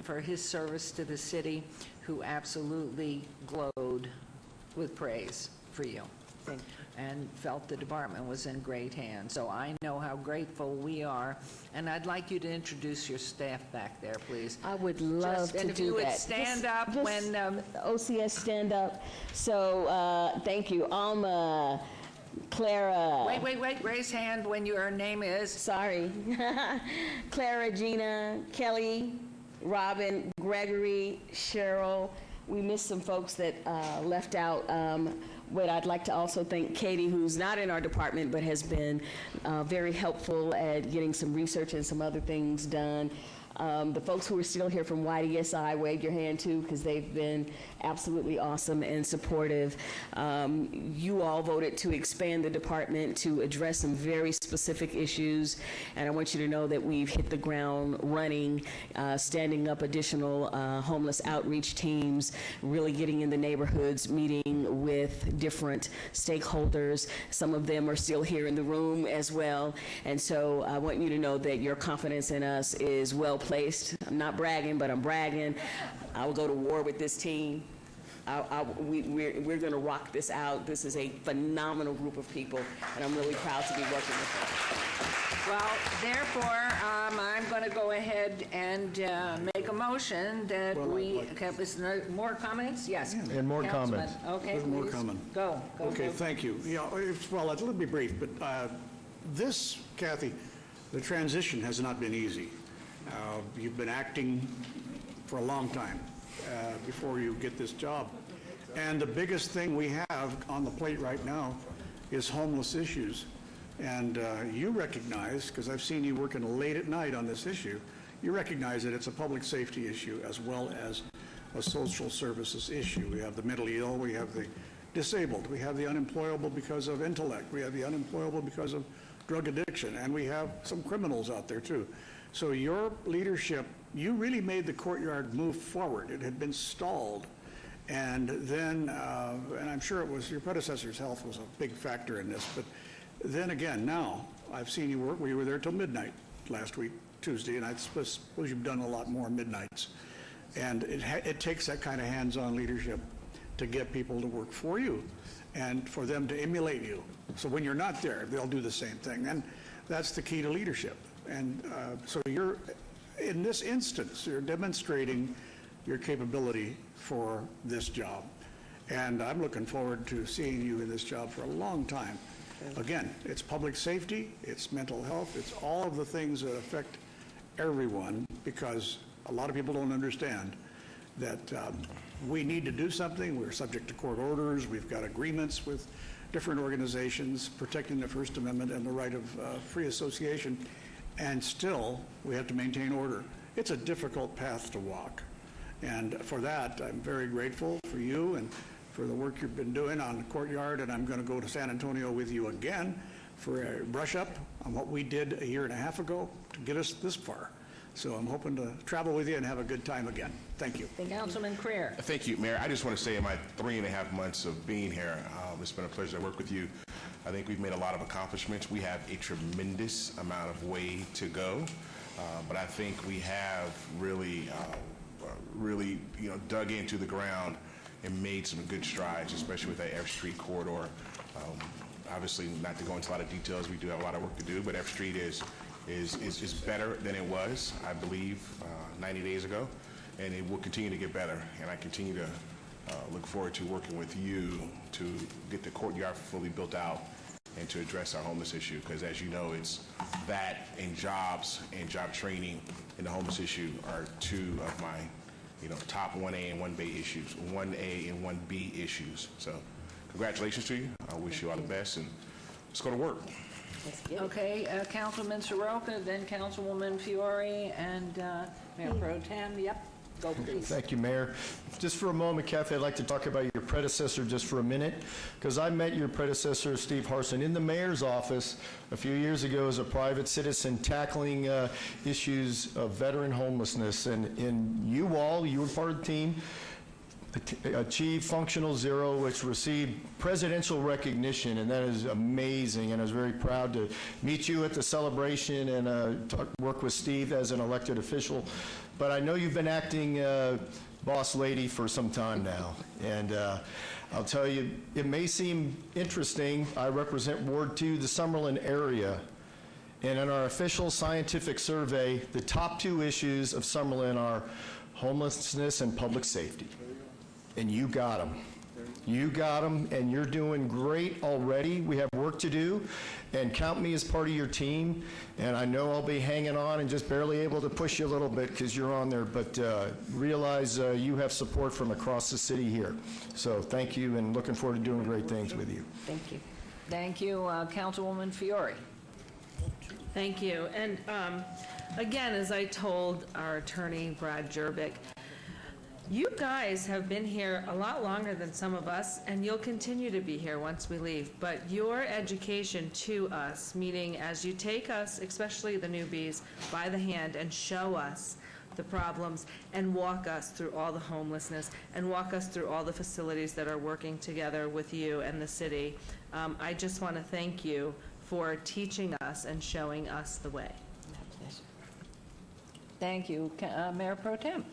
for his service to the city, who absolutely glowed with praise for you and felt the department was in great hands. So I know how grateful we are, and I'd like you to introduce your staff back there, please. I would love to do that. And if you would stand up when... OCS stand up. So thank you. Alma, Clara. Wait. Raise hand when your name is. Sorry. Clara, Gina, Kelly, Robin, Gregory, Cheryl. We missed some folks that left out. But I'd like to also thank Katie, who's not in our department, but has been very helpful at getting some research and some other things done. The folks who are still here from YDSI, wave your hand too, because they've been absolutely awesome and supportive. You all voted to expand the department to address some very specific issues, and I want you to know that we've hit the ground running, standing up additional homeless outreach teams, really getting in the neighborhoods, meeting with different stakeholders. Some of them are still here in the room as well, and so I want you to know that your confidence in us is well placed. I'm not bragging, but I'm bragging. I will go to war with this team. We're going to rock this out. This is a phenomenal group of people, and I'm really proud to be working with them. Well, therefore, I'm going to go ahead and make a motion that is there more comments? Yes. And more Councilman. comments. Okay, There's more please. comment. Go. Okay, thank you. Yeah, well, let me be brief, but this, Kathy, the transition has not been easy. You've been acting for a long time before you get this job. And the biggest thing we have on the plate right now is homeless issues. And you recognize, because I've seen you working late at night on this issue, you recognize that it's a public safety issue as well as a social services issue. We have the mentally ill, we have the disabled, we have the unemployable because of intellect, we have the unemployable because of drug addiction, and we have some criminals out there too. So your leadership, you really made the courtyard move forward. It had been stalled. And then, and I'm sure it was your predecessor's health was a big factor in this, but then again, now, I've seen you work. We were there till midnight last week, Tuesday, and I suppose you've done a lot more midnights. And it takes that kind of hands-on leadership to get people to work for you and for them to emulate you. So when you're not there, they'll do the same thing. And that's the key to leadership. And so you're, in this instance, you're demonstrating your capability for this job. And I'm looking forward to seeing you in this job for a long time. Again, it's public safety, it's mental health, it's all of the things that affect everyone, because a lot of people don't understand that we need to do something. We're subject to court orders. We've got agreements with different organizations protecting the First Amendment and the right of free association, and still we have to maintain order. It's a difficult path to walk. And for that, I'm very grateful for you and for the work you've been doing on the courtyard, and I'm going to go to San Antonio with you again for a brush up on what we did a year and a half ago to get us this far. So I'm hoping to travel with you and have a good time again. Thank you. Councilman Creer. Thank you, Mayor. I just want to say in my 3.5 months of being here, it's been a pleasure to work with you. I think we've made a lot of accomplishments. We have a tremendous amount of way to go, but I think we have really dug into the ground and made some good strides, especially with that F Street corridor. Obviously, not to go into a lot of details, we do have a lot of work to do, but F Street is better than it was, I believe, 90 days ago, and it will continue to get better. And I continue to look forward to working with you to get the courtyard fully built out and to address our homeless issue, because as you know, it's that and jobs and job training and the homeless issue are two of my top 1A and 1B issues, 1A and 1B issues. So congratulations to you. I wish you all the best, and let's go to work. Okay, Councilman Soroka, then Councilwoman Fiore, and Mayor Pro Tem. Yep, go please. Thank you, Mayor. Just for a moment, Kathy, I'd like to talk about your predecessor just for a minute, because I met your predecessor, Steve Harson, in the mayor's office a few years ago as a private citizen tackling issues of veteran homelessness. And you were part of the team, achieved Functional Zero, which received presidential recognition, and that is amazing. And I was very proud to meet you at the celebration and work with Steve as an elected official. But I know you've been acting boss lady for some time now, and I'll tell you, it may seem interesting. I represent Ward 2, the Summerlin area, and in our official scientific survey, the top 2 issues of Summerlin are homelessness and public safety. And you got them. You got them, and you're doing great already. We have work to do, and count me as part of your team. And I know I'll be hanging on and just barely able to push you a little bit because you're on there, but realize you have support from across the city here. So thank you, and looking forward to doing great things with you. Thank you. Thank you, Councilwoman Fiore. Thank you. And again, as I told our attorney, Brad Jerbick, you guys have been here a lot longer than some of us, and you'll continue to be here once we leave. But your education to us, meaning as you take us, especially the newbies, by the hand and show us the problems and walk us through all the homelessness and walk us through all the facilities that are working together with you and the city. I just want to thank you for teaching us and showing us the way. Thank you. Mayor Pro Tem.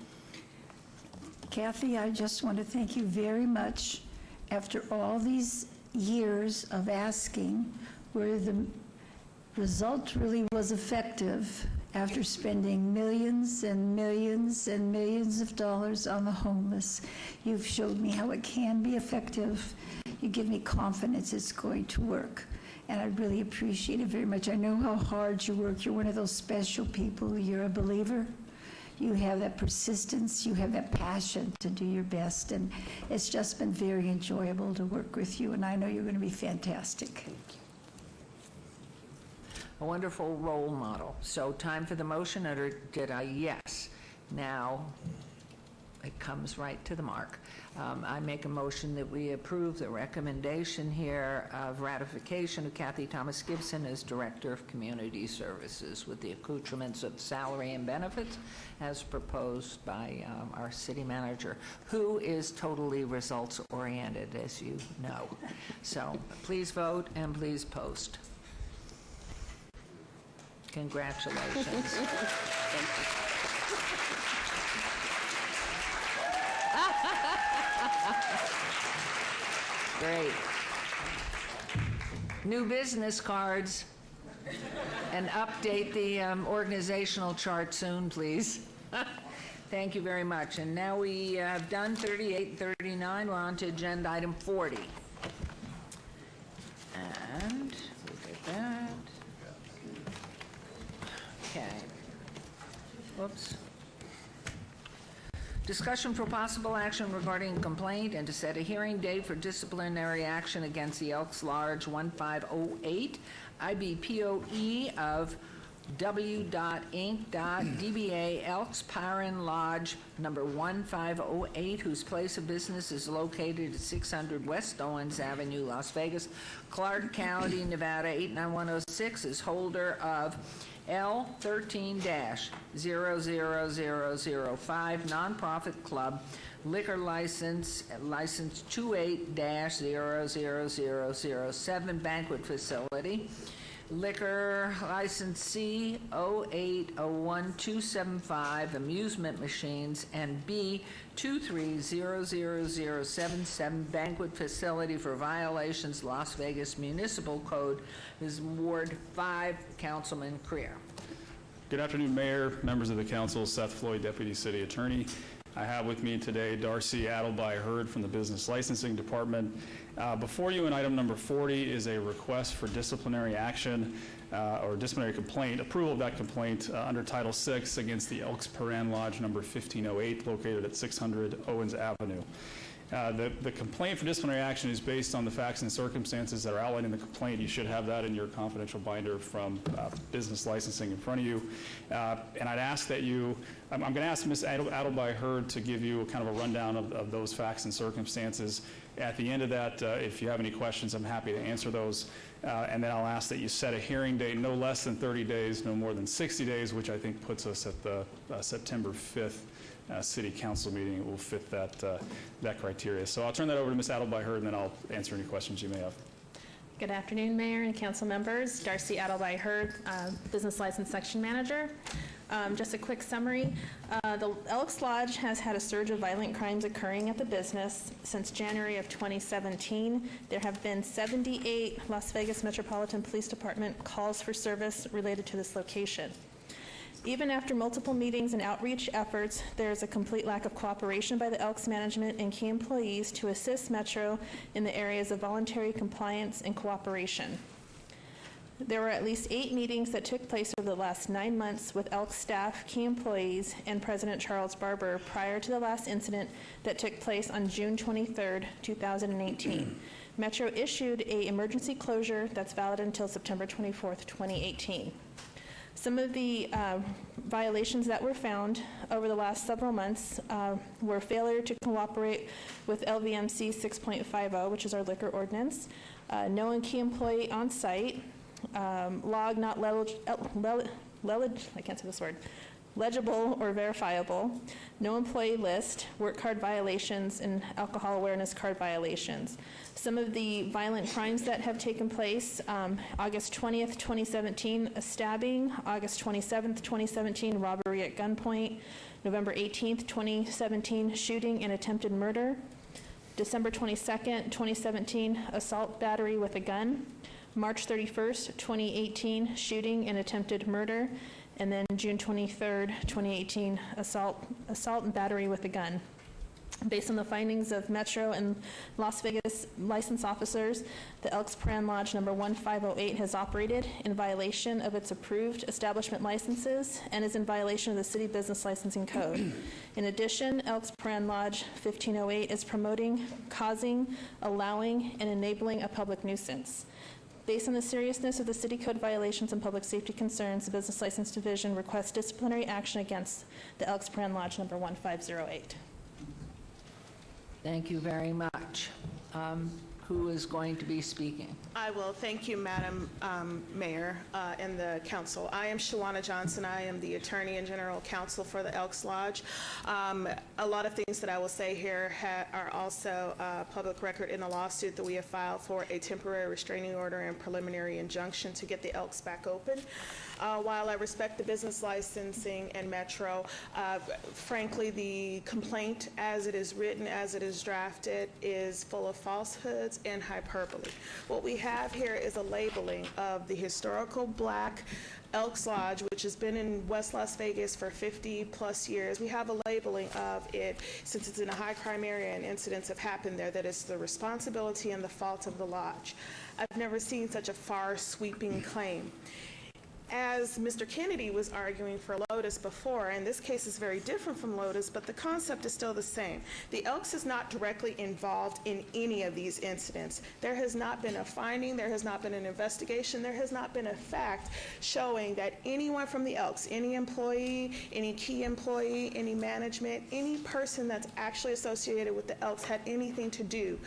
Kathy, I just want to thank you very much. After all these years of asking, where the result really was effective, after spending millions and millions and millions of dollars on the homeless, you've showed me how it can be effective. You give me confidence it's going to work. And I really appreciate it very much. I know how hard you work. You're one of those special people. You're a believer. You have that persistence. You have that passion to do your best. And it's just been very enjoyable to work with you. And I know you're going to be fantastic. Thank you. A wonderful role model. So time for the motion, or did I? Yes. Now, it comes right to the mark. I make a motion that we approve the recommendation here of ratification of Kathy Thomas Gibson as Director of Community Services with the accoutrements of salary and benefits as proposed by our city manager, who is totally results-oriented, as you know. So please vote and please post. Congratulations. Thank you. Great. New business cards. And update the organizational chart soon, please. Thank you very much. And now we have done 38 and 39. We're on to agenda item 40. And look at that. Okay. Whoops. Discussion for possible action regarding complaint and to set a hearing date for disciplinary action against the Elks Lodge 1508 IBPOE of W.Inc.DBA Elks Pyron Lodge number 1508, whose place of business is located at 600 West Owens Avenue, Las Vegas, Clark County, Nevada 89106, is holder of L13-00005 Nonprofit Club Liquor License 28-00007 Banquet Facility, Liquor License C 0801275 Amusement Machines, and B 23000077 Banquet Facility for violations Las Vegas Municipal Code. Is Ward 5, Councilman Creer. Good afternoon, Mayor, members of the council. Seth Floyd, Deputy City Attorney. I have with me today Darcy Adelby-Hurd from the Business Licensing Department. Before you in item number 40 is a request for disciplinary action or disciplinary complaint, approval of that complaint under Title VI against the Elks Pyron Lodge number 1508 located at 600 Owens Avenue. The complaint for disciplinary action is based on the facts and circumstances that are outlined in the complaint. You should have that in your confidential binder from Business Licensing in front of you. And I'd ask that you, I'm going to ask Ms. Adelby-Hurd to give you kind of a rundown of those facts and circumstances. At the end of that, if you have any questions, I'm happy to answer those. And then I'll ask that you set a hearing date no less than 30 days, no more than 60 days, which I think puts us at the September 5th City Council meeting. It will fit that criteria. So I'll turn that over to Ms. Adelby-Hurd, and then I'll answer any questions you may have. Good afternoon, Mayor and council members. Darcy Adelby-Hurd, Business License Section Manager. Just a quick summary. The Elks Lodge has had a surge of violent crimes occurring at the business. Since January of 2017, there have been 78 Las Vegas Metropolitan Police Department calls for service related to this location. Even after multiple meetings and outreach efforts, there is a complete lack of cooperation by the Elks management and key employees to assist Metro in the areas of voluntary compliance and cooperation. There were at least 8 meetings that took place over the last 9 months with Elks staff, key employees, and President Charles Barber prior to the last incident that took place on June 23rd, 2018. Metro issued an emergency closure that's valid until September 24th, 2018. Some of the violations that were found over the last several months were failure to cooperate with LVMC 6.50, which is our liquor ordinance, no key employee on site, log not legible or verifiable, no employee list, work card violations, and alcohol awareness card violations. Some of the violent crimes that have taken place, August 20th, 2017, a stabbing, August 27th, 2017, robbery at gunpoint, November 18th, 2017, shooting and attempted murder, December 22nd, 2017, assault battery with a gun, March 31st, 2018, shooting and attempted murder, and then June 23rd, 2018, assault and battery with a gun. Based on the findings of Metro and Las Vegas license officers, the Elks Paran Lodge number 1508 has operated in violation of its approved establishment licenses and is in violation of the City Business Licensing Code. In addition, Elks Paran Lodge 1508 is promoting, causing, allowing, and enabling a public nuisance. Based on the seriousness of the city code violations and public safety concerns, the Business License Division requests disciplinary action against the Elks Paran Lodge number 1508. Thank you very much. Who is going to be speaking? I will. Thank you, Madam Mayor and the council. I am Shawana Johnson. I am the Attorney and General Counsel for the Elks Lodge. A lot of things that I will say here are also public record in the lawsuit that we have filed for a temporary restraining order and preliminary injunction to get the Elks back open. While I respect the business licensing and Metro, frankly, the complaint as it is written, as it is drafted, is full of falsehoods and hyperbole. What we have here is a labeling of the historical Black Elks Lodge, which has been in West Las Vegas for 50 plus years. We have a labeling of it, since it's in a high crime area and incidents have happened there, that it's the responsibility and the fault of the lodge. I've never seen such a far sweeping claim. As Mr. Kennedy was arguing for Lotus before, and this case is very different from Lotus, but the concept is still the same. The Elks is not directly involved in any of these incidents. There has not been a finding, there has not been an investigation, there has not been a fact showing that anyone from the Elks, any employee, any key employee, any management, any person that's actually associated with the Elks had anything to do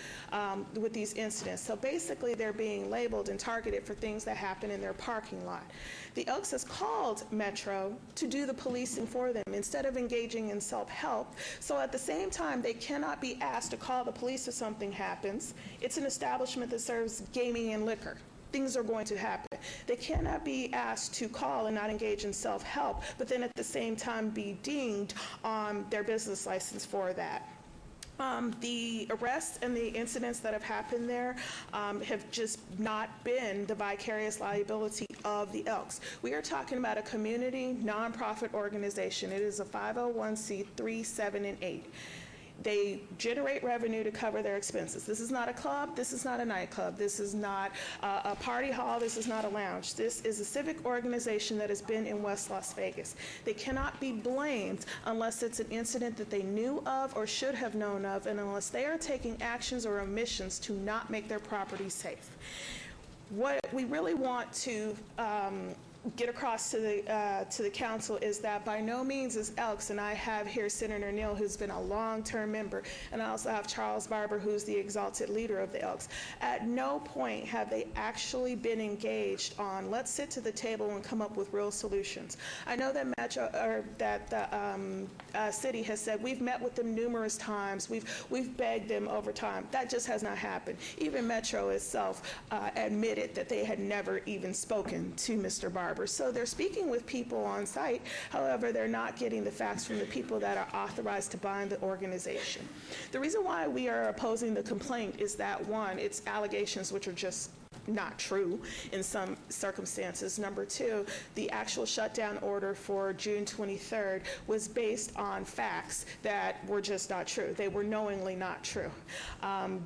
with these incidents. So basically they're being labeled and targeted for things that happen in their parking lot. The Elks has called Metro to do the policing for them instead of engaging in self-help. So at the same time, they cannot be asked to call the police if something happens. It's an establishment that serves gaming and liquor. Things are going to happen. They cannot be asked to call and not engage in self-help, but then at the same time be dinged on their business license for that. The arrests and the incidents that have happened there have just not been the vicarious liability of the Elks. We are talking about a community nonprofit organization. It is a 501c3, 7, and 8. They generate revenue to cover their expenses. This is not a club. This is not a nightclub. This is not a party hall. This is not a lounge. This is a civic organization that has been in West Las Vegas. They cannot be blamed unless it's an incident that they knew of or should have known of, and unless they are taking actions or omissions to not make their property safe. What we really want to get across to the council is that by no means is Elks, and I have here Senator Neal, who's been a long-term member, and I also have Charles Barber, who's the exalted leader of the Elks. At no point have they actually been engaged on, let's sit to the table and come up with real solutions. I know that the city has said we've met with them numerous times, we've begged them over time. That just has not happened. Even Metro itself admitted that they had never even spoken to Mr. Barber. So they're speaking with people on site, however, they're not getting the facts from the people that are authorized to bind the organization. The reason why we are opposing the complaint is that, one, it's allegations which are just not true in some circumstances. Number two, the actual shutdown order for June 23rd was based on facts that were just not true. They were knowingly not true.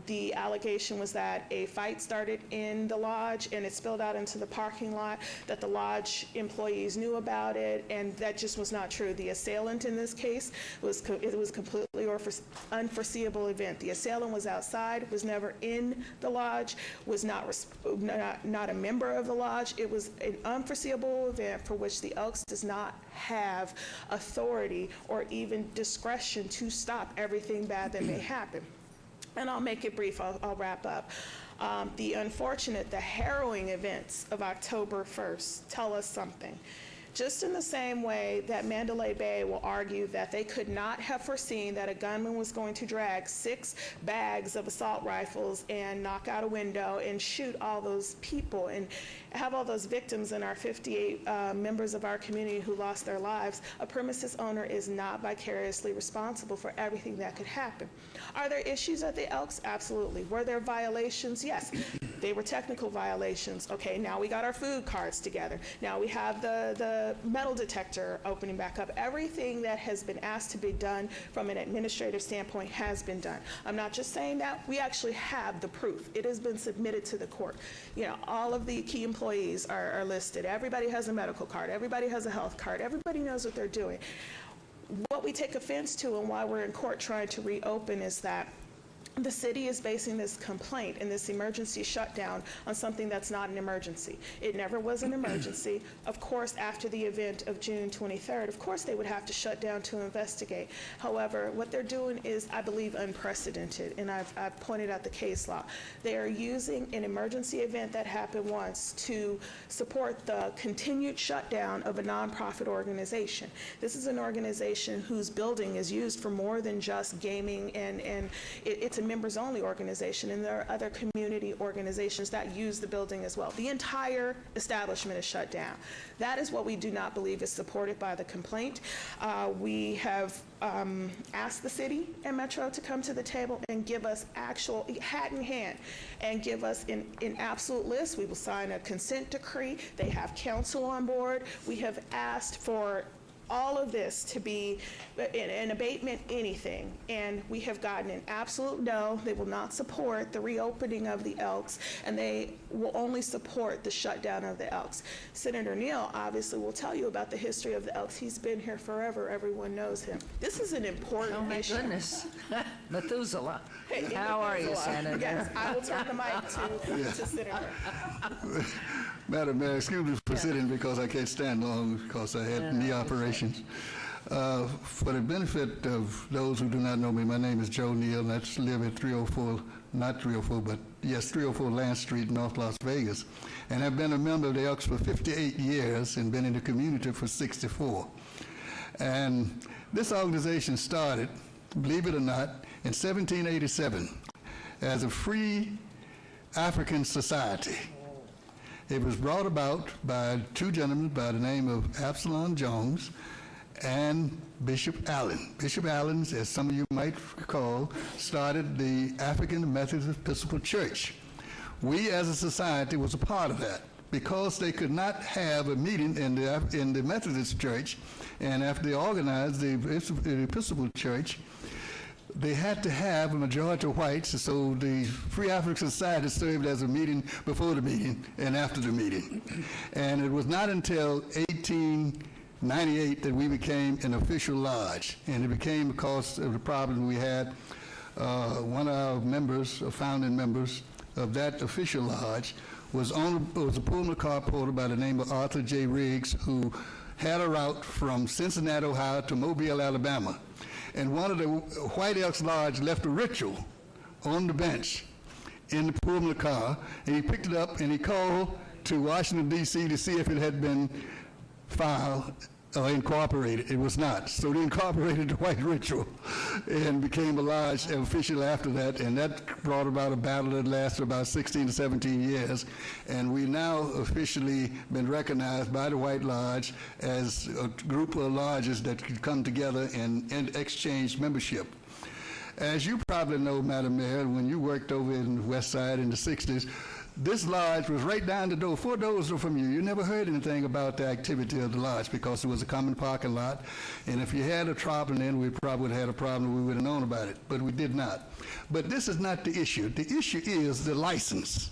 The allegation was that a fight started in the lodge and it spilled out into the parking lot, that the lodge employees knew about it, and that just was not true. The assailant in this case was completely unforeseeable event. The assailant was outside, was never in the lodge, was not a member of the lodge. It was an unforeseeable event for which the Elks does not have authority or even discretion to stop everything bad that may happen. And I'll make it brief, I'll wrap up. The harrowing events of October 1st tell us something. Just in the same way that Mandalay Bay will argue that they could not have foreseen that a gunman was going to drag 6 bags of assault rifles and knock out a window and shoot all those people and have all those victims and our 58 members of our community who lost their lives, a premises owner is not vicariously responsible for everything that could happen. Are there issues at the Elks? Absolutely. Were there violations? Yes. They were technical violations. Okay, now we got our food cards together. Now we have the metal detector opening back up. Everything that has been asked to be done from an administrative standpoint has been done. I'm not just saying that. We actually have the proof. It has been submitted to the court. You know, all of the key employees are listed. Everybody has a medical card. Everybody has a health card. Everybody knows what they're doing. What we take offense to and why we're in court trying to reopen is that the city is basing this complaint and this emergency shutdown on something that's not an emergency. It never was an emergency. Of course, after the event of June 23rd, of course they would have to shut down to investigate. However, what they're doing is, I believe, unprecedented, and I've pointed out the case law. They are using an emergency event that happened once to support the continued shutdown of a nonprofit organization. This is an organization whose building is used for more than just gaming, and it's a members-only organization, and there are other community organizations that use the building as well. The entire establishment is shut down. That is what we do not believe is supported by the complaint. We have asked the city and Metro to come to the table and give us actual, hat in hand, and give us an absolute list. We will sign a consent decree. They have counsel on board. We have asked for all of this to be an abatement, anything, and we have gotten an absolute no. They will not support the reopening of the Elks, and they will only support the shutdown of the Elks. Senator Neal obviously will tell you about the history of the Elks. He's been here forever. Everyone knows him. This is an important issue. Oh, my goodness. Methuselah. Hey, how are you, Senator? Yes, I will turn the mic to Senator. Madam Mayor, excuse me for sitting because I can't stand long because I had knee operations. For the benefit of those who do not know me, my name is Joe Neal, and I live at 304, not 304, but yes, 304 Lance Street, North Las Vegas. And I've been a member of the Elks for 58 years and been in the community for 64. And this organization started, believe it or not, in 1787 as a free African society. It was brought about by 2 gentlemen by the name of Absalom Jones and Bishop Allen. Bishop Allen, as some of you might recall, started the African Methodist Episcopal Church. We as a society was a part of that because they could not have a meeting in the Methodist Church, and after they organized the Episcopal Church, they had to have a majority of whites, so the Free African Society served as a meeting before the meeting and after the meeting. And it was not until 1898 that we became an official lodge, and it became because of the problem we had. One of our members, founding members of that official lodge, was a Pullman car porter by the name of Arthur J. Riggs, who had a route from Cincinnati, Ohio to Mobile, Alabama. And one of the White Elks Lodge left a ritual on the bench in the Pullman car, and he picked it up and he called to Washington, D.C. to see if it had been filed or incorporated. It was not. So they incorporated the white ritual and became a lodge officially after that, and that brought about a battle that lasted about 16 to 17 years, and we now officially been recognized by the White Lodge as a group of lodges that could come together and exchange membership. As you probably know, Madam Mayor, when you worked over in the West Side in the 60s, this lodge was right down the door, 4 doors from you. You never heard anything about the activity of the lodge because it was a common parking lot. And if you had a problem then, we probably would have had a problem, we would have known about it. But we did not. But this is not the issue. The issue is the license.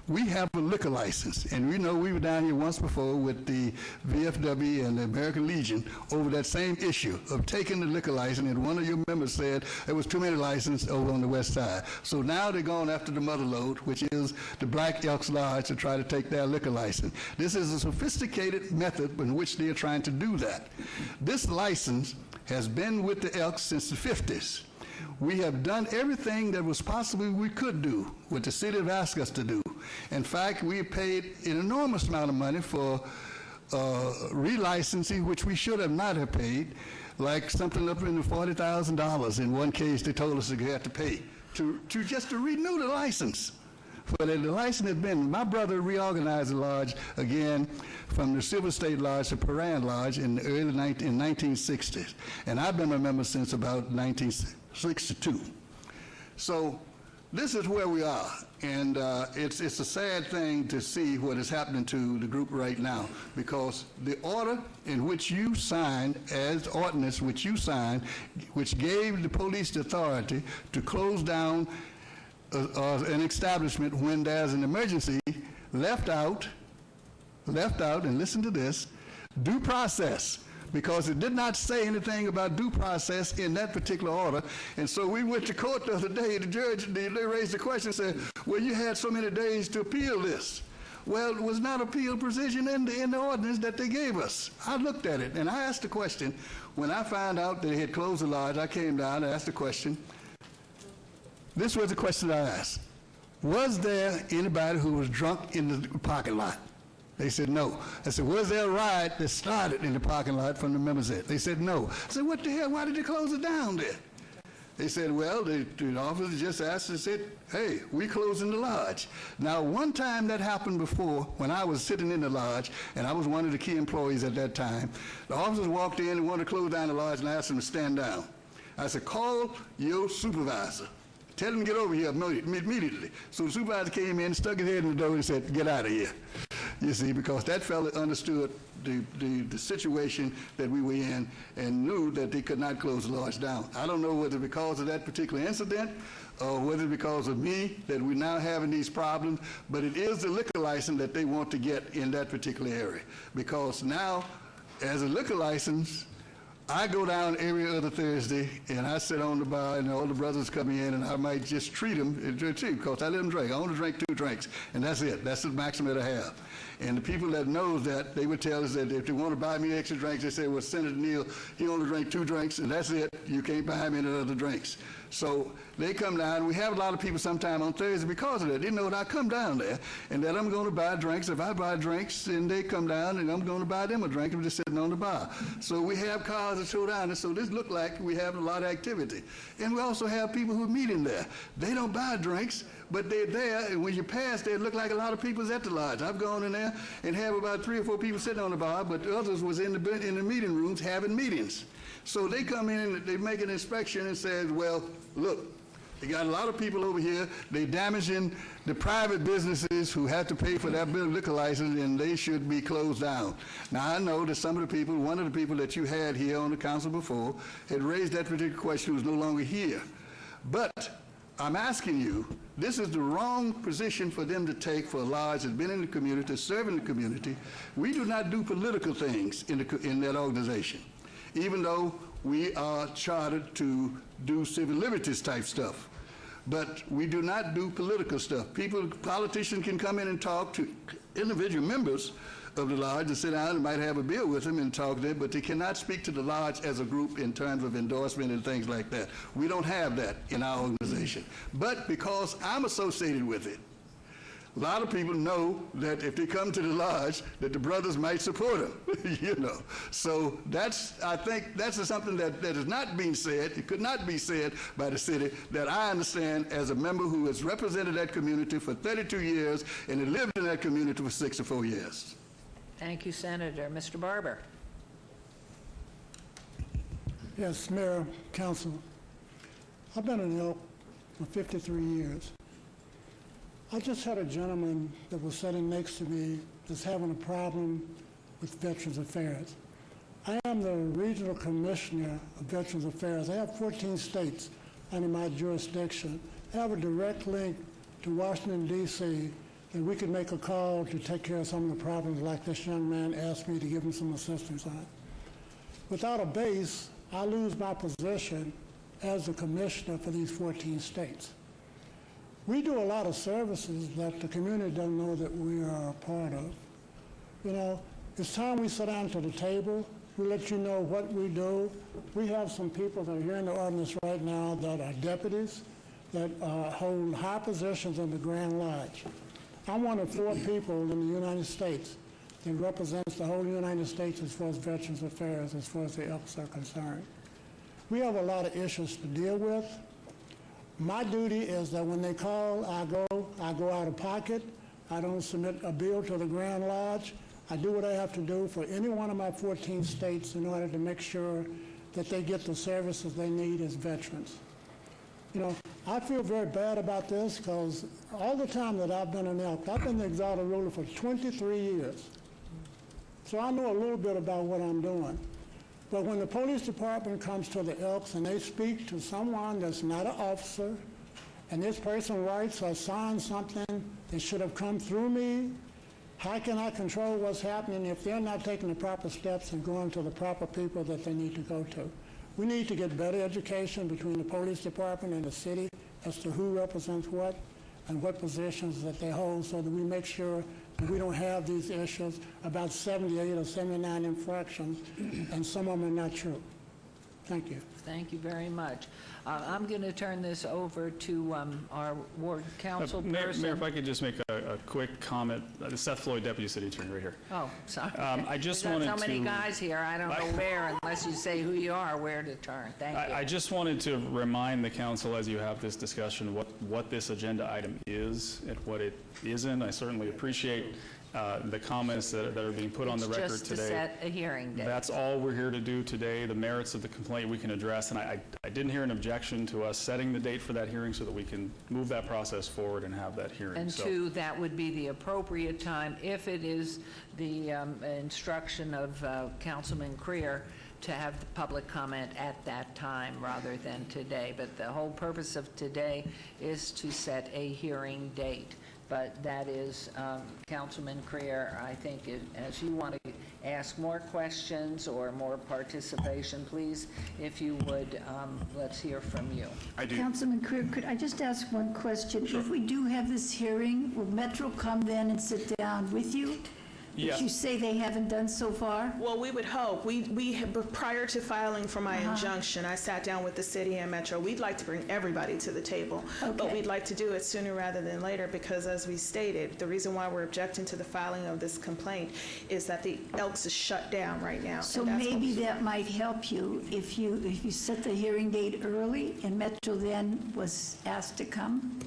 We have a liquor license, and we know we were down here once before with the VFW and the American Legion over that same issue of taking the liquor license, and one of your members said there was too many licenses over on the west side. So now they're going after the mother lode, which is the Black Elks Lodge, to try to take their liquor license. This is a sophisticated method in which they are trying to do that. This license has been with the Elks since the 50s. We have done everything that was possibly we could do, what the city have asked us to do. In fact, we paid an enormous amount of money for relicensing, which we should have not have paid, like something up in the $40,000. In one case, they told us we had to pay to renew the license. But the license had been, my brother reorganized the lodge again from the Silver State Lodge to Paran Lodge in the early 1960s. And I've been a member since about 1962. So this is where we are. And it's a sad thing to see what is happening to the group right now, because the order in which you signed, as ordinance which you signed, which gave the police the authority to close down an establishment when there's an emergency, left out, and listen to this, due process, because it did not say anything about due process in that particular order. And so we went to court the other day, the judge, they raised the question and said, well, you had so many days to appeal this. Well, it was not appeal provision in the ordinance that they gave us. I looked at it, and I asked the question, when I found out that they had closed the lodge, I came down and asked the question. This was the question I asked. Was there anybody who was drunk in the parking lot? They said no. I said, was there a riot that started in the parking lot from the members there? They said no. I said, what the hell, why did they close it down there? They said, well, the officer just asked and said, hey, we closing the lodge. Now, one time that happened before, when I was sitting in the lodge, and I was one of the key employees at that time, the officers walked in and wanted to close down the lodge, and I asked them to stand down. I said, call your supervisor. Tell him to get over here immediately. So the supervisor came in, stuck his head in the door, and said, get out of here. You see, because that fellow understood the situation that we were in and knew that they could not close the lodge down. I don't know whether because of that particular incident or whether because of me that we're now having these problems, but it is the liquor license that they want to get in that particular area. Because now, as a liquor license, I go down every other Thursday, and I sit on the bar, and all the brothers come in, and I might just treat them, because I let them drink. I only drink 2 drinks, and that's it. That's the maximum that I have. And the people that knows that, they would tell us that if they want to buy me extra drinks, they say, well, Senator Neal, he only drank 2 drinks, and that's it. You can't buy him any other drinks. So they come down. We have a lot of people sometime on Thursday because of that. They know that I come down there and that I'm going to buy drinks. If I buy drinks, then they come down and I'm going to buy them a drink. I'm just sitting on the bar. So we have cars that show down. And so this look like we have a lot of activity. And we also have people who meet in there. They don't buy drinks, but they're there. And when you pass, they look like a lot of people's at the lodge. I've gone in there and have about 3 or 4 people sitting on the bar, but the others was in the meeting rooms having meetings. So they come in and they make an inspection and says, well, look, they got a lot of people over here. They damaging the private businesses who have to pay for that liquor license, and they should be closed down. Now, I know that some of the people, one of the people that you had here on the council before, had raised that particular question, who's no longer here. But I'm asking you, this is the wrong position for them to take for a lodge that's been in the community, serving the community. We do not do political things in that organization, even though we are chartered to do civil liberties type stuff. But we do not do political stuff. Politicians can come in and talk to individual members of the lodge and sit down and might have a beer with them and talk to them, but they cannot speak to the lodge as a group in terms of endorsement and things like that. We don't have that in our organization. But because I'm associated with it, a lot of people know that if they come to the lodge, that the brothers might support them, you know. So I think that's something that is not being said. It could not be said by the city, that I understand as a member who has represented that community for 32 years and has lived in that community for 64 years. Thank you, Senator. Mr. Barber. Yes, Mayor, Council. I've been in Elk for 53 years. I just had a gentleman that was sitting next to me that's having a problem with Veterans Affairs. I am the Regional Commissioner of Veterans Affairs. I have 14 states under my jurisdiction. I have a direct link to Washington, D.C., and we could make a call to take care of some of the problems like this young man asked me to give him some assistance on. Without a base, I lose my position as the commissioner for these 14 states. We do a lot of services that the community doesn't know that we are a part of. You know, it's time we sit down to the table. We let you know what we do. We have some people that are here in the ordinance right now that are deputies that hold high positions in the Grand Lodge. I'm one of 4 people in the United States that represents the whole United States as far as Veterans Affairs, as far as the Elks are concerned. We have a lot of issues to deal with. My duty is that when they call, I go out of pocket. I don't submit a bill to the Grand Lodge. I do what I have to do for any one of my 14 states in order to make sure that they get the services they need as veterans. You know, I feel very bad about this because all the time that I've been an Elk, I've been the Exalted Ruler for 23 years. So I know a little bit about what I'm doing. But when the police department comes to the Elks and they speak to someone that's not an officer, and this person writes or signs something that should have come through me, how can I control what's happening if they're not taking the proper steps and going to the proper people that they need to go to? We need to get better education between the police department and the city as to who represents what and what positions that they hold so that we make sure that we don't have these issues about 78 or 79 infractions, and some of them are not true. Thank you. Thank you very much. I'm going to turn this over to our ward council person. Mayor, if I could just make a quick comment. Seth Floyd, Deputy City Attorney, right here. Oh, sorry. I just We've got wanted so many to- guys here, I don't know where, unless you say who you are, where to turn. Thank you. I just wanted to remind the council as you have this discussion what this agenda item is and what it isn't. I certainly appreciate the comments that are being put on the record It's just today. to set a hearing date. That's all we're here to do today. The merits of the complaint we can address, and I didn't hear an objection to us setting the date for that hearing so that we can move that process forward and have that hearing. And So- two, that would be the appropriate time, if it is the instruction of Councilman Creer, to have the public comment at that time rather than today. But the whole purpose of today is to set a hearing date. But that is, Councilman Creer, I think, as you want to ask more questions or more participation, please, if you would, let's hear from you. I do. Councilman Creer, could I just ask one question? If we do have this hearing, will Metro come then and sit down with you? Yeah. Which you say they haven't done so far? Well, we would hope. Prior to filing for my injunction, I sat down with the city and Metro. We'd like to bring everybody to the table, but we'd like to do it sooner rather than later because, as we stated, the reason why we're objecting to the filing of this complaint is that the Elks is shut down right now. So and that's what maybe that might help you if you set the hearing date early and Metro then was asked to come?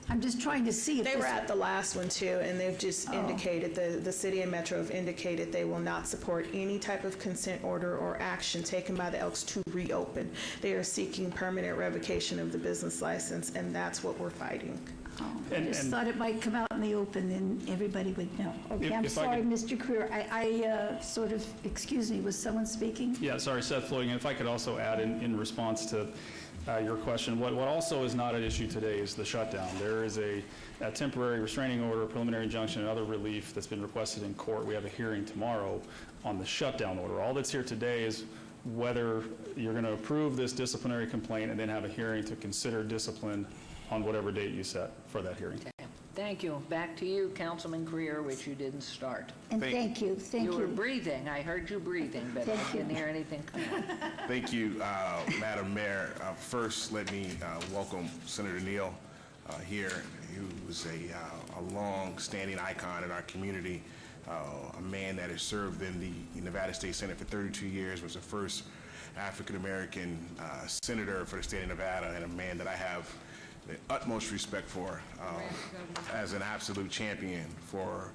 I'm just trying to see if They were at the last one too, and they've just Oh. indicated, the city and Metro have indicated they will not support any type of consent order or action taken by the Elks to reopen. They are seeking permanent revocation of the business license, and that's what we're fighting. I just thought it might come out in the open and everybody would know. Okay, I'm If I sorry, could- Mr. Creer. I sort of, excuse me, was someone speaking? Yeah, sorry, Seth Floyd. And if I could also add in response to your question, what also is not at issue today is the shutdown. There is a temporary restraining order, preliminary injunction, and other relief that's been requested in court. We have a hearing tomorrow on the shutdown order. All that's here today is whether you're going to approve this disciplinary complaint and then have a hearing to consider discipline on whatever date you set for that hearing. Thank you. Back to you, Councilman Creer, which you didn't start. And thank you. You were breathing. I heard you breathing, but I Thank you. didn't hear anything come out. Thank you, Madam Mayor. First, let me welcome Senator Neal here, who was a long-standing icon in our community, a man that has served in the Nevada State Senate for 32 years, was the first African-American senator for the state of Nevada, and a man that I have the utmost respect for as an absolute champion for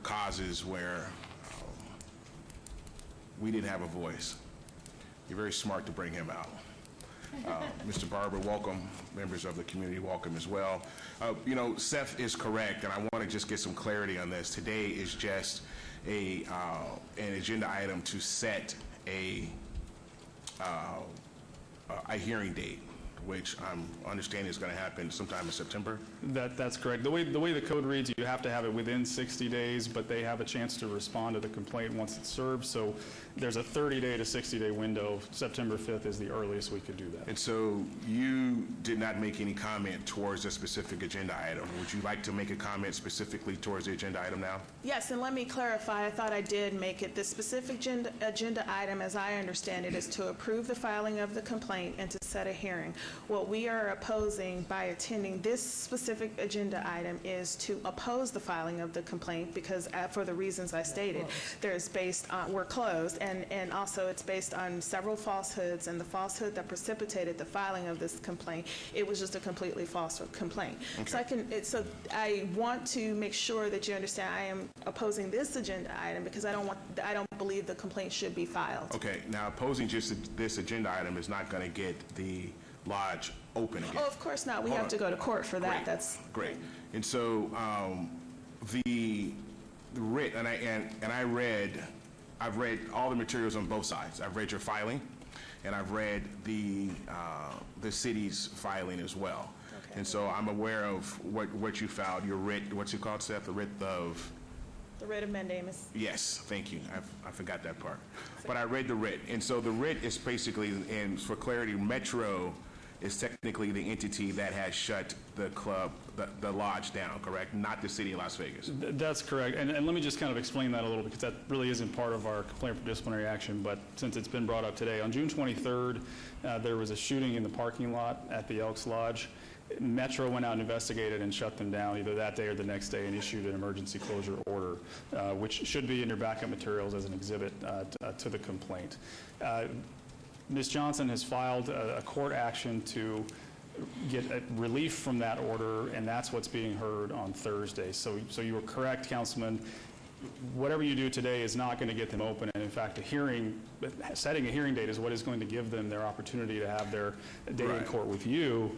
causes where we didn't have a voice. You're very smart to bring him out. Mr. Barber, welcome. Members of the community, welcome as well. You know, Seth is correct, and I want to just get some clarity on this. Today is just an agenda item to set a hearing date, which I'm understanding is going to happen sometime in September. That's correct. The way the code reads, you have to have it within 60 days, but they have a chance to respond to the complaint once it's served. So there's a 30-day to 60-day window. September 5th is the earliest we could do that. And so you did not make any comment towards a specific agenda item. Would you like to make a comment specifically towards the agenda item now? Yes, and let me clarify, I thought I did make it. The specific agenda item, as I understand it, is to approve the filing of the complaint and to set a hearing. What we are opposing by attending this specific agenda item is to oppose the filing of the complaint because for the reasons I stated. There's based on, we're closed, and also it's based on several falsehoods, and the falsehood that precipitated the filing of this complaint, it was just a completely false complaint. Okay. So I want to make sure that you understand I am opposing this agenda item because I don't believe the complaint should be filed. Okay, now opposing just this agenda item is not going to get the lodge open again. Oh, of course not. We Hold have on. to go to court for that. Great. That's Great. And so the writ, and I've read all the materials on both sides. I've read your filing, and I've read the city's filing as well. Okay. And so I'm aware of what you filed, your writ, what's it called, Seth? The writ of... the writ of mandamus. Yes, thank you. I forgot that part. But I read the writ. And so the writ is basically, and for clarity, Metro is technically the entity that has shut the club, the lodge down, correct? Not the city of Las Vegas. That's correct. And let me just kind of explain that a little because that really isn't part of our complaint for disciplinary action, but since it's been brought up today. On June 23rd, there was a shooting in the parking lot at the Elks Lodge. Metro went out and investigated and shut them down either that day or the next day and issued an emergency closure order, which should be in your backup materials as an exhibit to the complaint. Ms. Johnson has filed a court action to get a relief from that order, and that's what's being heard on Thursday. So you were correct, Councilman. Whatever you do today is not going to get them open, and in fact, setting a hearing date is what is going to give them their opportunity to have their day in court with you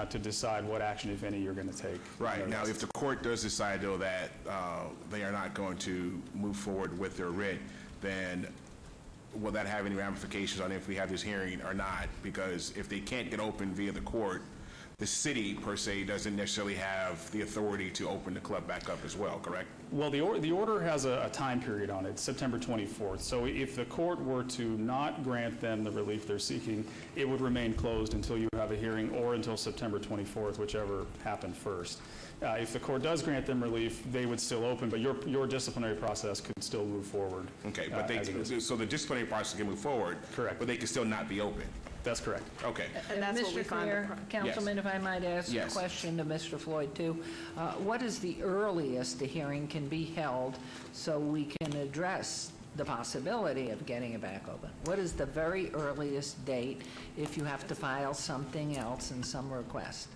to decide what action, if any, you're going to take. Right. Now, if the court does decide, though, that they are not going to move forward with their writ, then will that have any ramifications on if we have this hearing or not? Because if they can't get open via the court, the city, per se, doesn't necessarily have the authority to open the club back up as well, correct? Well, the order has a time period on it, September 24th. So if the court were to not grant them the relief they're seeking, it would remain closed until you have a hearing or until September 24th, whichever happened first. If the court does grant them relief, they would still open, but your disciplinary process could still move forward. Okay, but so the disciplinary process can move forward. Correct. But they can still not be open. That's correct. Okay. And that's what we Mr. find. Greer, Councilman, if I might ask a question to Mr. Floyd, too. What is the earliest a hearing can be held so we can address the possibility of getting it back open? What is the very earliest date if you have to file something else in some request?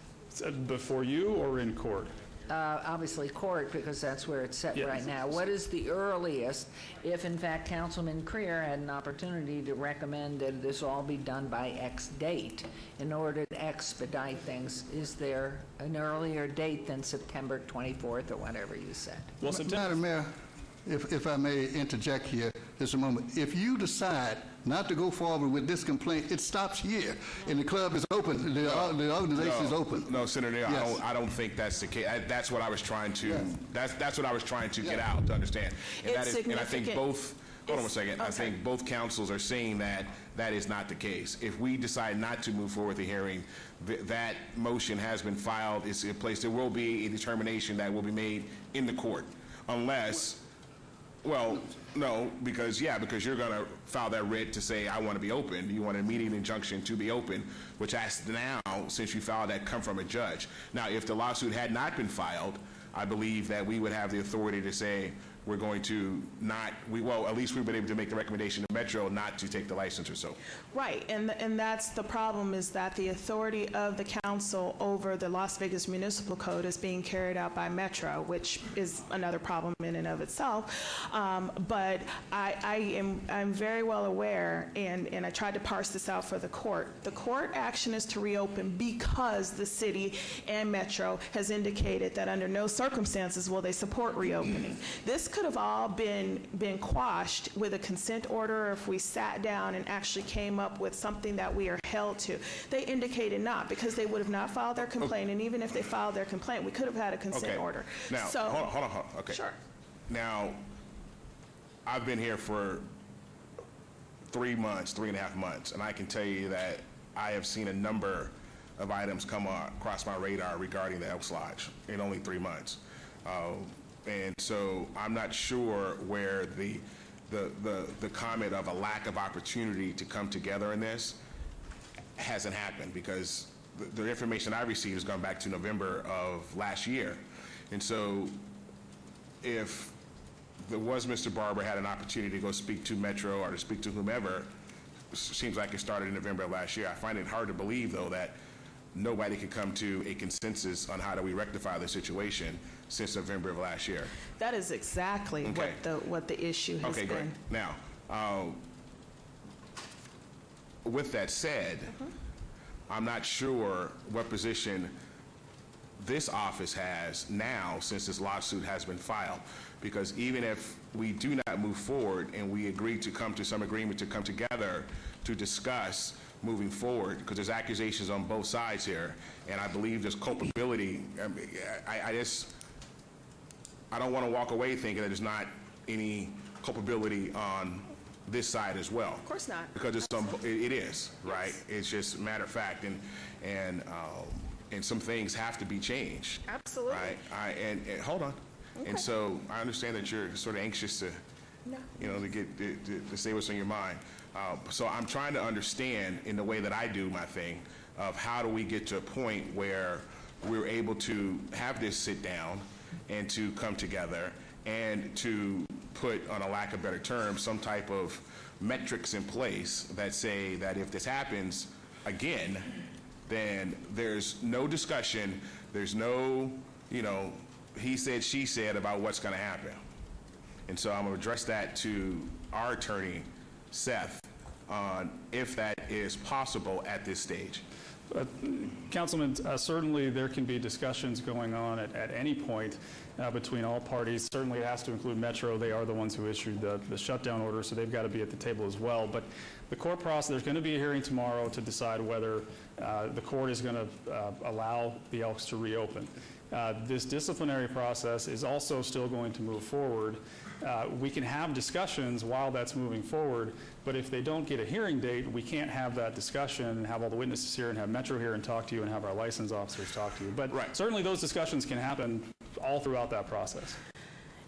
Before you or in court? Obviously court, because that's where it's set right now. What is the earliest, if in fact Councilman Creer had an opportunity to recommend that this all be done by X date in order to expedite things? Is there an earlier date than September 24th or whatever you said? Well, Madam Mayor, if I may interject here just a moment. If you decide not to go forward with this complaint, it stops here, and the club is open, the organization is open. No, Senator, Yes. I don't think that's the case. That's what I was trying to, that's what I was trying to get out, to understand. And It's and I think significant. both, hold on a second, I think both councils are saying that that is not the case. If we decide not to move forward with the hearing, that motion has been filed, it's in place. There will be a determination that will be made in the court, unless, well, no, because you're going to file that writ to say, I want to be open. You want an immediate injunction to be open, which has to now, since you filed that, come from a judge. Now, if the lawsuit had not been filed, I believe that we would have the authority to say, we're going to not, at least we've been able to make the recommendation to Metro not to take the license or so. Right, and that's the problem, is that the authority of the council over the Las Vegas Municipal Code is being carried out by Metro, which is another problem in and of itself. But I'm very well aware, and I tried to parse this out for the court. The court action is to reopen because the city and Metro has indicated that under no circumstances will they support reopening. This could have all been quashed with a consent order if we sat down and actually came up with something that we are held to. They indicated not, because they would have not filed their complaint, and even if they filed their complaint, we could have had a consent order. Now, hold on. Okay. Sure. Now, I've been here for 3.5 months, and I can tell you that I have seen a number of items come across my radar regarding the Elks Lodge in only 3 months. And so I'm not sure where the comment of a lack of opportunity to come together in this hasn't happened, because the information I received has gone back to November of last year. And so if there was Mr. Barber had an opportunity to go speak to Metro or to speak to whomever, it seems like it started in November of last year. I find it hard to believe, though, that nobody could come to a consensus on how do we rectify the situation since November of last year. That is exactly Okay. what the issue has Okay, been. great. Now, with that said, I'm not sure what position this office has now since this lawsuit has been filed. Because even if we do not move forward and we agree to come to some agreement to come together to discuss moving forward, because there's accusations on both sides here, and I believe there's culpability. I don't want to walk away thinking that there's not any culpability on this side as well. Of course not. Because it is, right? It's just a matter of fact, and some things have to be changed. Absolutely. Right? And hold on. Okay. And so I understand that you're sort of anxious to, to say what's on your mind. So I'm trying to understand in the way that I do my thing of how do we get to a point where we're able to have this sit down and to come together and to put, on a lack of better terms, some type of metrics in place that say that if this happens again, then there's no discussion, there's no, he said, she said about what's going to happen. And so I'm going to address that to our attorney, Seth, on if that is possible at this stage. Councilman, certainly there can be discussions going on at any point between all parties. Certainly it has to include Metro. They are the ones who issued the shutdown order, so they've got to be at the table as well. But the court process, there's going to be a hearing tomorrow to decide whether the court is going to allow the Elks to reopen. This disciplinary process is also still going to move forward. We can have discussions while that's moving forward, but if they don't get a hearing date, we can't have that discussion and have all the witnesses here and have Metro here and talk to you and have our license officers talk to you. But certainly those discussions can happen all throughout that process.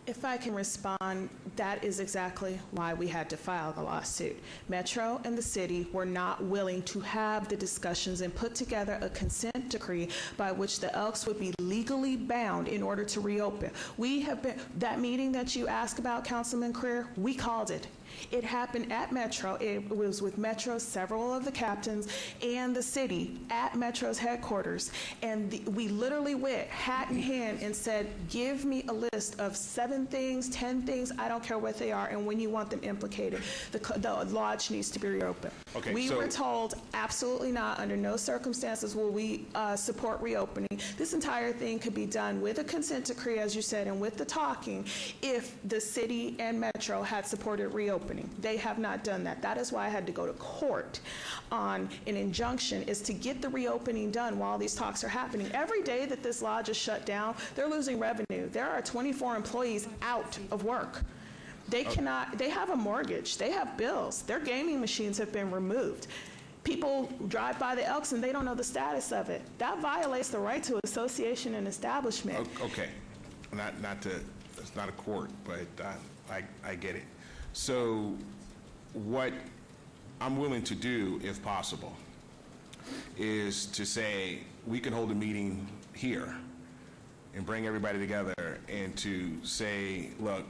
If I can respond, that is exactly why we had to file the lawsuit. Metro and the city were not willing to have the discussions and put together a consent decree by which the Elks would be legally bound in order to reopen. We have been, that meeting that you asked about, Councilman Creer, we called it. It happened at Metro. It was with Metro, several of the captains, and the city at Metro's headquarters. And we literally went hat in hand and said, give me a list of 7 things, 10 things, I don't care what they are, and when you want them implicated. The lodge needs to be reopened. Okay, we were told, absolutely not, under no circumstances will we support reopening. This entire thing could be done with a consent decree, as you said, and with the talking, if the city and Metro had supported reopening. They have not done that. That is why I had to go to court on an injunction, is to get the reopening done while these talks are happening. Every day that this lodge is shut down, they're losing revenue. There are 24 employees out of work. They cannot, they have a mortgage, they have bills, their gaming machines have been removed. People drive by the Elks and they don't know the status of it. That violates the right to association and establishment. Okay, it's not a court, but I get it. So what I'm willing to do, if possible, is to say we can hold a meeting here and bring everybody together and to say, look,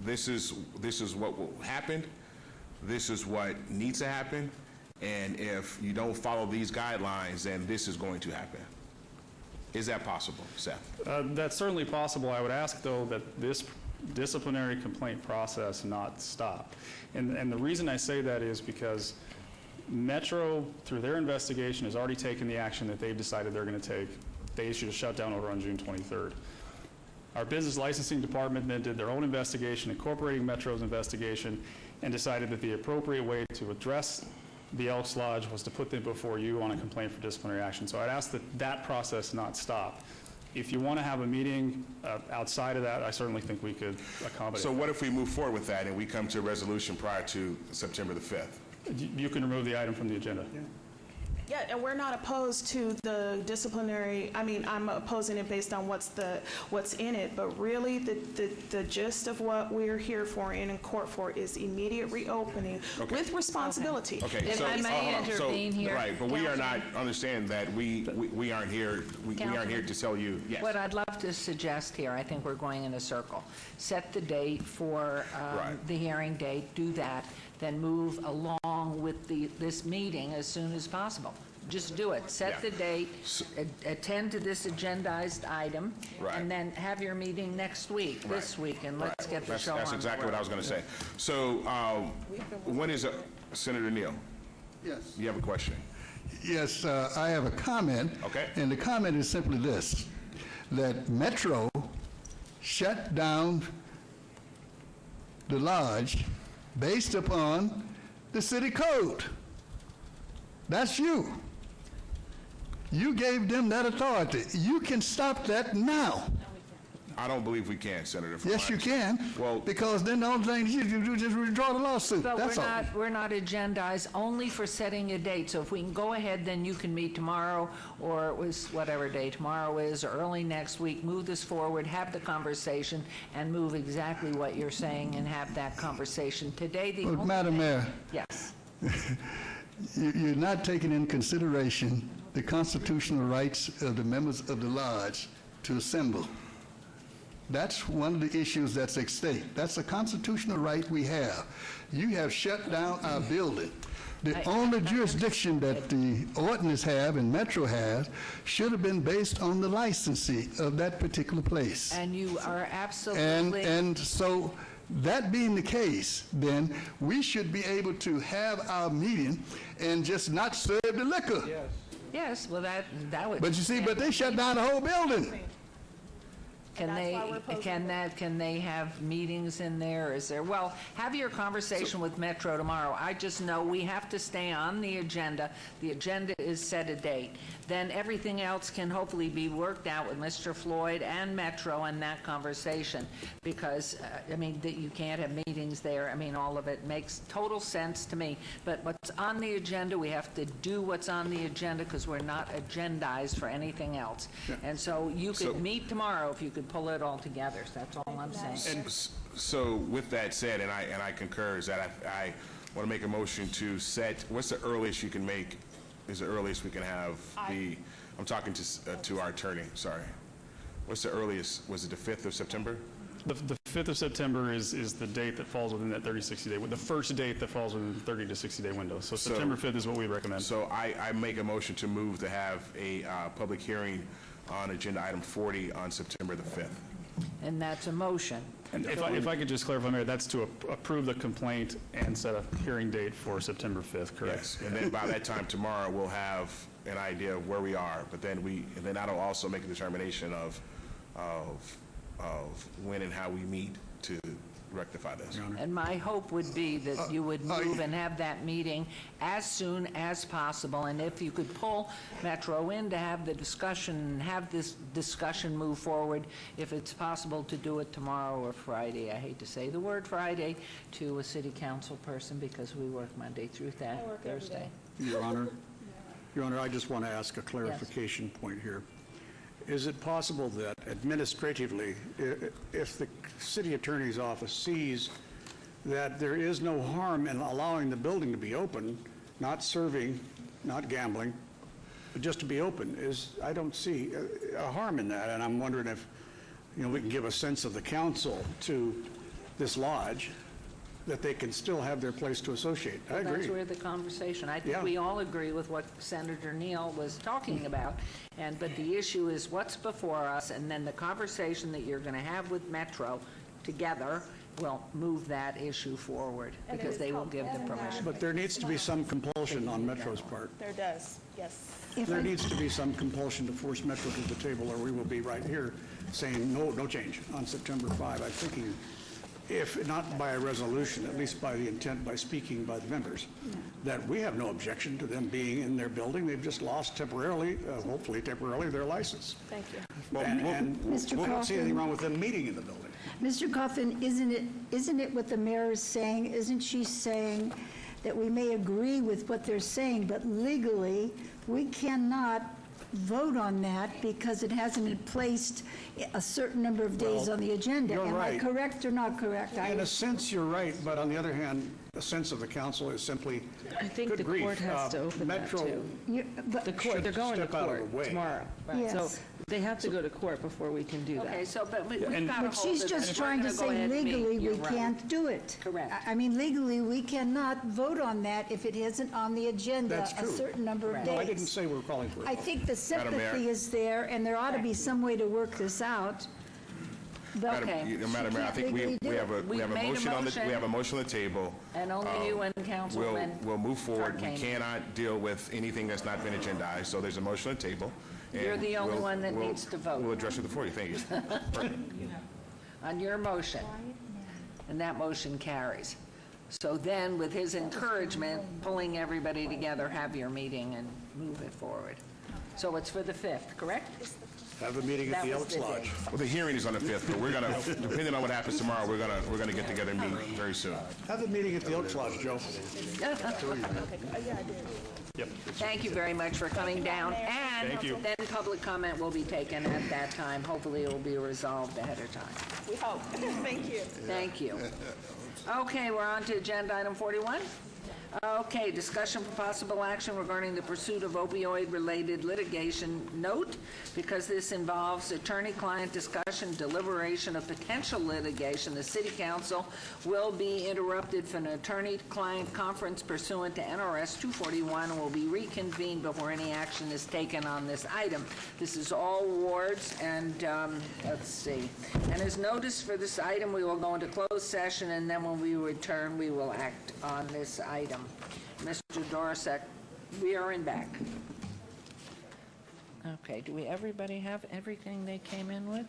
this is what will happen, this is what needs to happen, and if you don't follow these guidelines, then this is going to happen. Is that possible, Seth? That's certainly possible. I would ask, though, that this disciplinary complaint process not stop. And the reason I say that is because Metro, through their investigation, has already taken the action that they've decided they're going to take. They issued a shutdown order on June 23rd. Our business licensing department then did their own investigation, incorporating Metro's investigation, and decided that the appropriate way to address the Elks Lodge was to put them before you on a complaint for disciplinary action. So I'd ask that that process not stop. If you want to have a meeting outside of that, I certainly think we could accommodate. So what if we move forward with that and we come to a resolution prior to September the 5th? You can remove the item from the agenda. Yeah, and we're not opposed to the disciplinary, I mean, I'm opposing it based on what's in it, but really the gist of what we're here for and in court for is immediate reopening with responsibility. Okay, If so, I may intervene here, right, but we are not, understand that we aren't here, we aren't here to tell you, yes. What I'd love to suggest here, I think we're going in a circle. Set the date for the hearing date, do that, then move along with this meeting as soon as possible. Just do it. Set the date, attend to this agendized item, and then have your meeting next week, this week, and let's get the show on. That's exactly what I was going to say. So when is, Senator Neal? Yes. You have a question? Yes, I have a comment. Okay. And the comment is simply this, that Metro shut down the lodge based upon the city code. That's you. You gave them that authority. You can stop that now. I don't believe we can, Senator. Yes, you can. Well, because then the only thing you do is just withdraw the lawsuit. But That's all. we're not agendized only for setting a date. So if we can go ahead, then you can meet tomorrow, or it was whatever day tomorrow is, or early next week, move this forward, have the conversation, and move exactly what you're saying and have that conversation. Today, the But only Madam thing- Mayor, Yes. you're not taking in consideration the constitutional rights of the members of the lodge to assemble. That's one of the issues that's at stake. That's a constitutional right we have. You have shut down our building. The only jurisdiction that the ordinance have and Metro has should have been based on the licensee of that particular place. And you are absolutely... And so that being the case, then we should be able to have our meeting and just not serve the liquor. Yes, well, that would... But you see, but they shut down the whole building. Can they have meetings in there? Is there, well, have your conversation with Metro tomorrow. I just know we have to stay on the agenda. The agenda is set a date. Then everything else can hopefully be worked out with Mr. Floyd and Metro in that conversation. Because, I mean, that you can't have meetings there. I mean, all of it makes total sense to me. But what's on the agenda, we have to do what's on the agenda because we're not agendized for anything else. And so you could meet tomorrow if you could pull it all together. That's all I'm saying. And so with that said, and I concur, is that I want to make a motion to set, what's the earliest you can make, is the earliest we can have the, I'm talking to our attorney, sorry. What's the earliest, was it the 5th of September? The 5th of September is the date that falls within that 30 to 60 day, the first date that falls within the 30 to 60 day window. So September 5th is what we recommend. So I make a motion to move to have a public hearing on agenda item 40 on September the 5th. And that's a motion. And if I could just clarify, Mayor, that's to approve the complaint and set a hearing date for September 5th, correct? Yes, and then by that time tomorrow, we'll have an idea of where we are, but then that'll also make a determination of when and how we meet to rectify this. And my hope would be that you would move and have that meeting as soon as possible. And if you could pull Metro in to have the discussion, and have this discussion move forward, if it's possible to do it tomorrow or Friday. I hate to say the word Friday to a city council person because we work Monday through Thursday. Your Honor, I just want to ask a clarification point here. Is it possible that administratively, if the city attorney's office sees that there is no harm in allowing the building to be open, not serving, not gambling, but just to be open, I don't see a harm in that, and I'm wondering if, we can give a sense of the council to this lodge that they can still have their place to associate. I agree. That's where the conversation, I think we all agree with what Senator Neal was talking about, but the issue is what's before us, and then the conversation that you're going to have with Metro together will move that issue forward, because they will give the permission. But there needs to be some compulsion on Metro's part. There does, yes. There needs to be some compulsion to force Metro to the table, or we will be right here saying no change on September 5. I'm thinking, if not by a resolution, at least by the intent, by speaking by the members, that we have no objection to them being in their building. They've just lost temporarily, hopefully temporarily, their license. Thank you. And Mr. we don't see anything Coffin. wrong with them meeting in the building. Mr. Coffin, isn't it what the mayor is saying? Isn't she saying that we may agree with what they're saying, but legally, we cannot vote on that because it hasn't been placed a certain number of days Well, on the agenda. you're Am I right. correct or not correct? In a sense, you're right, but on the other hand, the sense of the council is simply, I think good the grief, court has to open that, Metro too. The court, should they're going to step out of court the way. tomorrow. Yes. So they have to go to court before we can do that. Okay, so, but we've got to And- hold it. But she's just and we're trying to gonna go say ahead and meet. legally, we You're right. can't do it. Correct. I mean, legally, we cannot vote on that if it isn't on the agenda That's a true. certain number of Correct. days. No, I didn't say we were calling for a I vote. think the Madam Mayor. sympathy is there, and there ought to be some way to work this out. But Okay. Madam Mayor, I think we legally do have a, we We've have a made a motion on the, motion. we have a motion on the table. And only you and Councilman We'll move forward. We Tarkanian. cannot deal with anything that's not been agendized, so there's a motion on the table. You're and the only we'll- one that we'll- needs to vote. We'll address it before you. Thank you. On your motion, and that motion carries. So then, with his encouragement, pulling everybody together, have your meeting and move it forward. So it's for the 5th, correct? Have a meeting at That the was Elks the Lodge. date. Well, the hearing is on the 5th, but we're gonna, depending on what happens tomorrow, we're gonna get together and meet very soon. Have a meeting at the Elks Lodge, Joe. Yep. Thank you very much for coming down, and Thank you. then public comment will be taken at that time. Hopefully, it will be resolved ahead of time. We hope. Thank you. Thank you. Okay, we're on to agenda item 41. Okay, discussion for possible action regarding the pursuit of opioid-related litigation. Note, because this involves attorney-client discussion, deliberation of potential litigation, the City Council will be interrupted for an attorney-client conference pursuant to NRS 241 and will be reconvened before any action is taken on this item. This is all wards, and let's see. And as noticed for this item, we will go into closed session, and then when we return, we will act on this item. Mr. Dorosek, we are in back. Okay, do everybody have everything they came in with?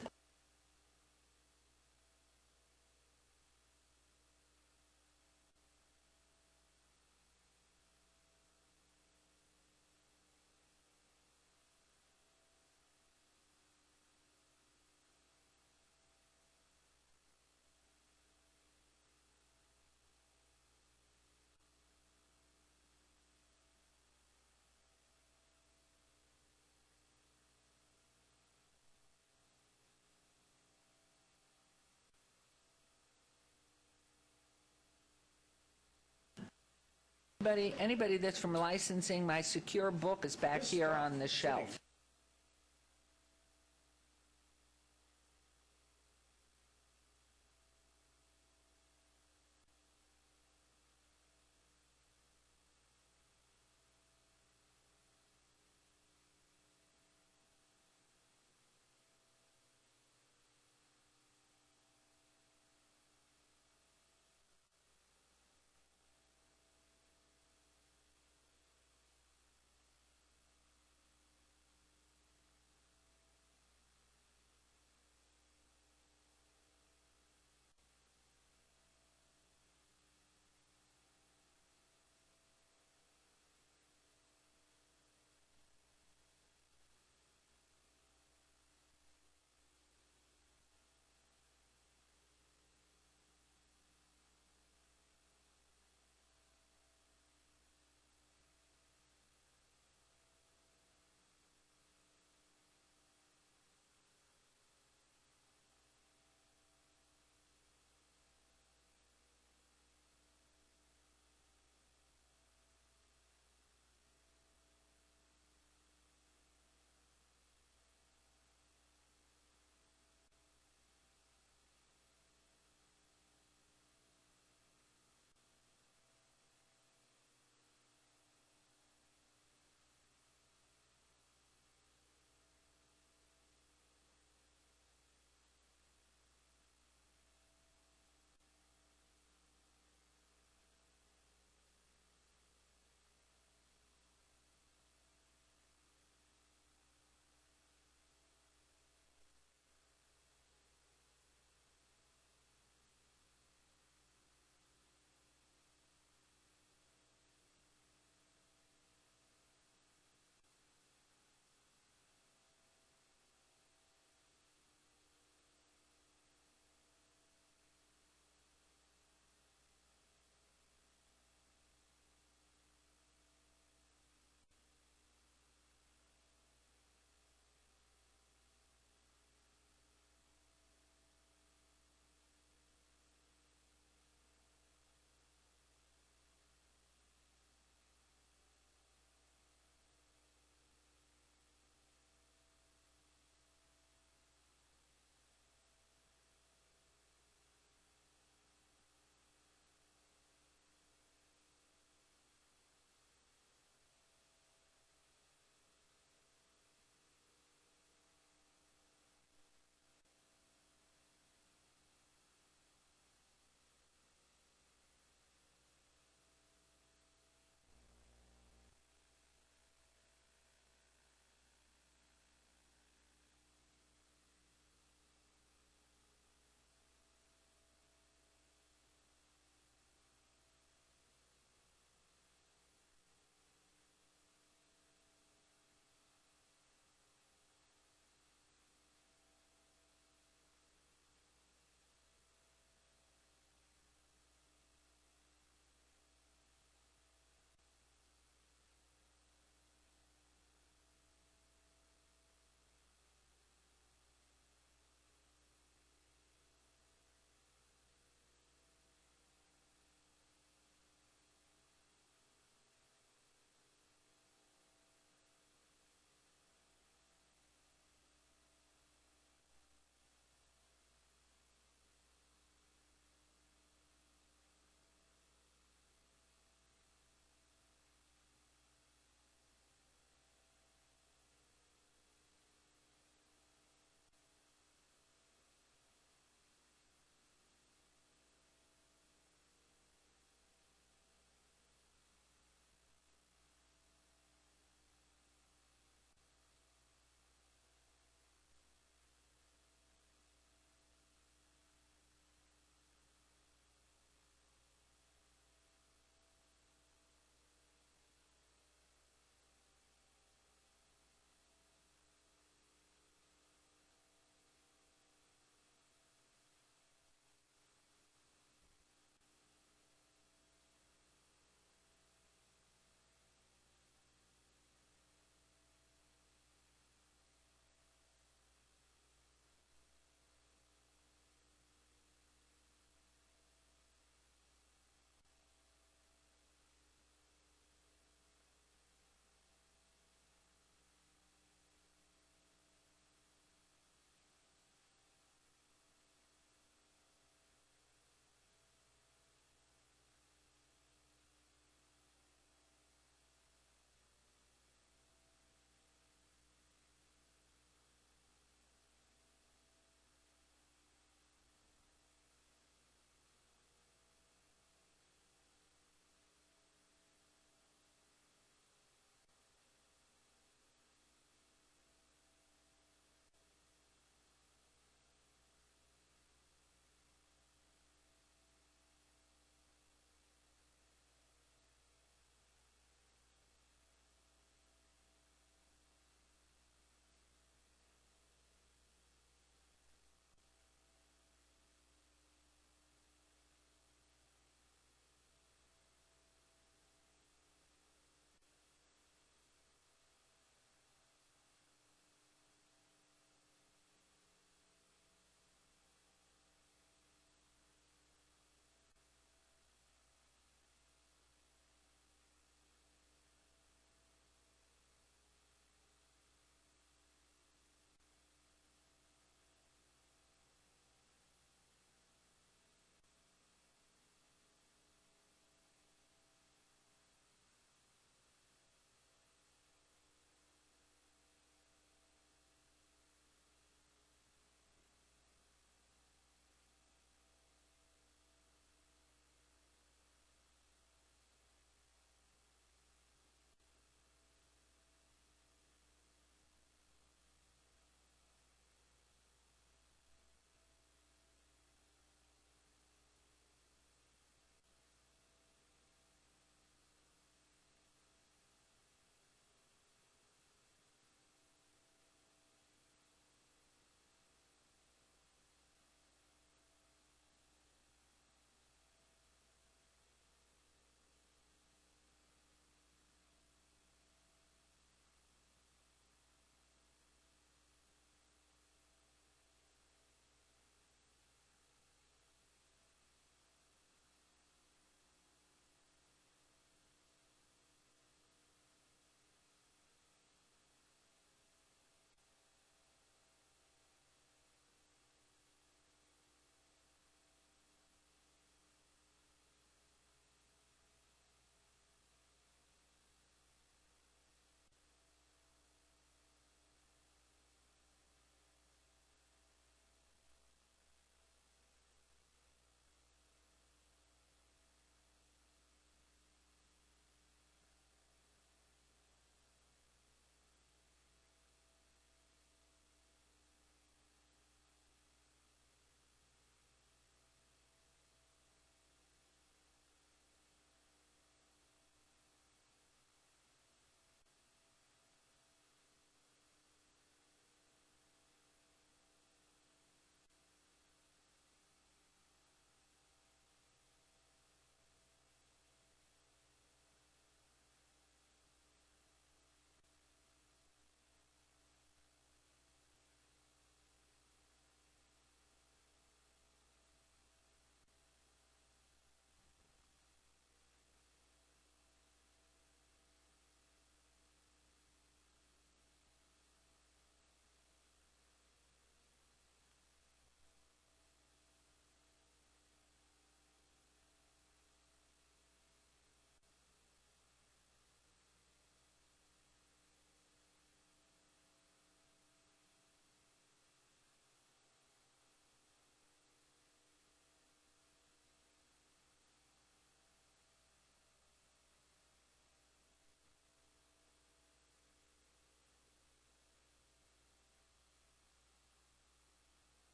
Anybody that's from licensing, my secure book is back here on the shelf.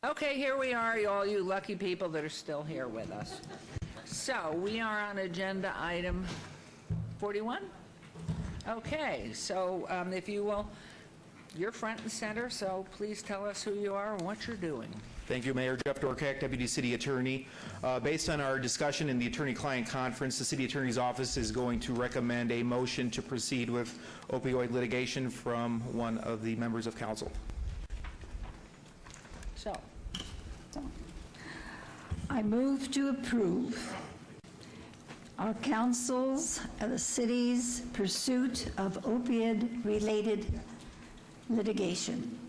Okay, here we are, all you lucky people that are still here with us. So we are on agenda item 41? Okay, so if you will, you're front and center, so please tell us who you are and what you're doing. Thank you, Mayor. Jeff Dorkak, Deputy City Attorney. Based on our discussion in the Attorney-Client Conference, the City Attorney's Office is going to recommend a motion to proceed with opioid litigation from one of the members of council. So, I move to approve our council's, the city's pursuit of opioid-related litigation.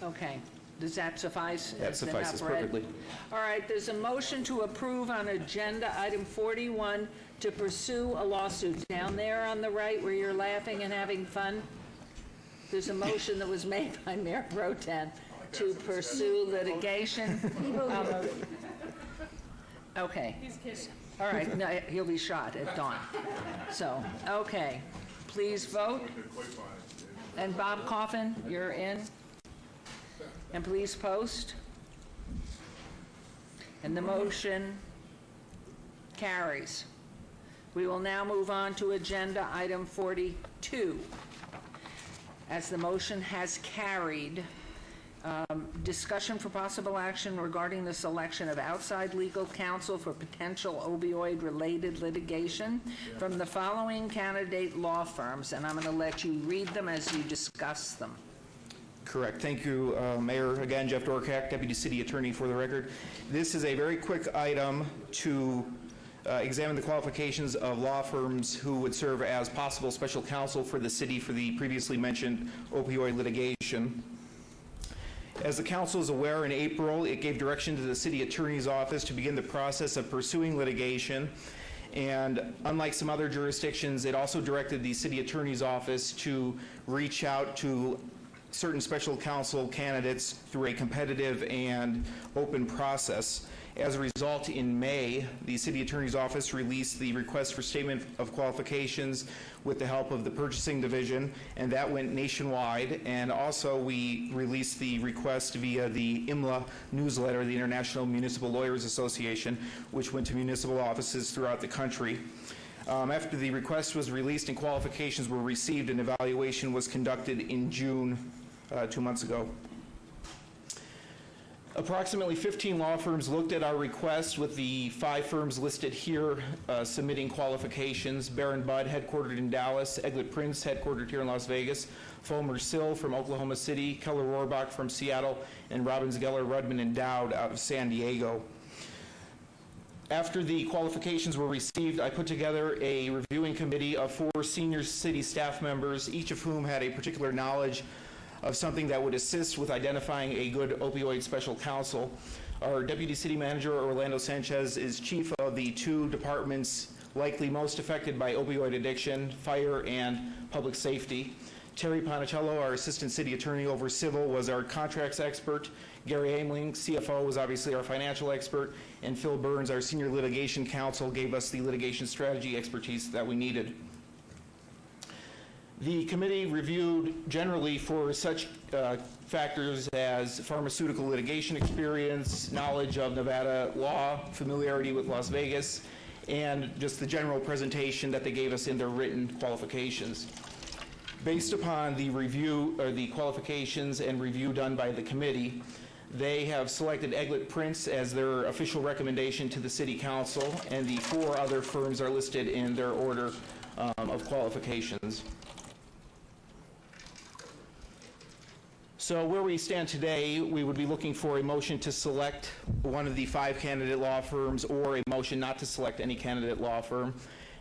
okay, does that suffice? That Is enough suffices read? perfectly. All right, there's a motion to approve on agenda item 41 to pursue a lawsuit. Down there on the right where you're laughing and having fun, there's a motion that was made by Mayor Rotan to pursue litigation. Okay. All right, no, he'll be shot at dawn. So, okay, please vote. And Bob Coffin, you're in. And please post. And the motion carries. We will now move on to agenda item 42. As the motion has carried, discussion for possible action regarding the selection of outside legal counsel for potential opioid-related litigation from the following candidate law firms, and I'm going to let you read them as you discuss them. Correct. Thank you, Mayor. Again, Jeff Dorkak, Deputy City Attorney for the record. This is a very quick item to examine the qualifications of law firms who would serve as possible special counsel for the city for the previously mentioned opioid litigation. As the council is aware, in April, it gave direction to the city attorney's office to begin the process of pursuing litigation. And unlike some other jurisdictions, it also directed the city attorney's office to reach out to certain special counsel candidates through a competitive and open process. As a result, in May, the city attorney's office released the request for statement of qualifications with the help of the purchasing division, and that went nationwide. And also, we released the request via the IMLA newsletter, the International Municipal Lawyers Association, which went to municipal offices throughout the country. After the request was released and qualifications were received, an evaluation was conducted in June, 2 months ago. Approximately 15 law firms looked at our request, with the 5 firms listed here submitting qualifications: Baron Budd, headquartered in Dallas; Eglett Prince, headquartered here in Las Vegas; Fulmer Sill from Oklahoma City; Keller Rohrbach from Seattle; and Robbins Geller, Rudman, and Dowd out of San Diego. After the qualifications were received, I put together a reviewing committee of 4 senior city staff members, each of whom had a particular knowledge of something that would assist with identifying a good opioid special counsel. Our Deputy City Manager, Orlando Sanchez, is chief of the 2 departments likely most affected by opioid addiction: fire and public safety. Terry Ponicello, our Assistant City Attorney over civil, was our contracts expert. Gary Aimling, CFO, was obviously our financial expert. And Phil Burns, our Senior Litigation Counsel, gave us the litigation strategy expertise that we needed. The committee reviewed generally for such factors as pharmaceutical litigation experience, knowledge of Nevada law, familiarity with Las Vegas, and just the general presentation that they gave us in their written qualifications. Based upon the review, or the qualifications and review done by the committee, they have selected Eglett Prince as their official recommendation to the City Council, and the 4 other firms are listed in their order of qualifications. So where we stand today, we would be looking for a motion to select one of the 5 candidate law firms, or a motion not to select any candidate law firm.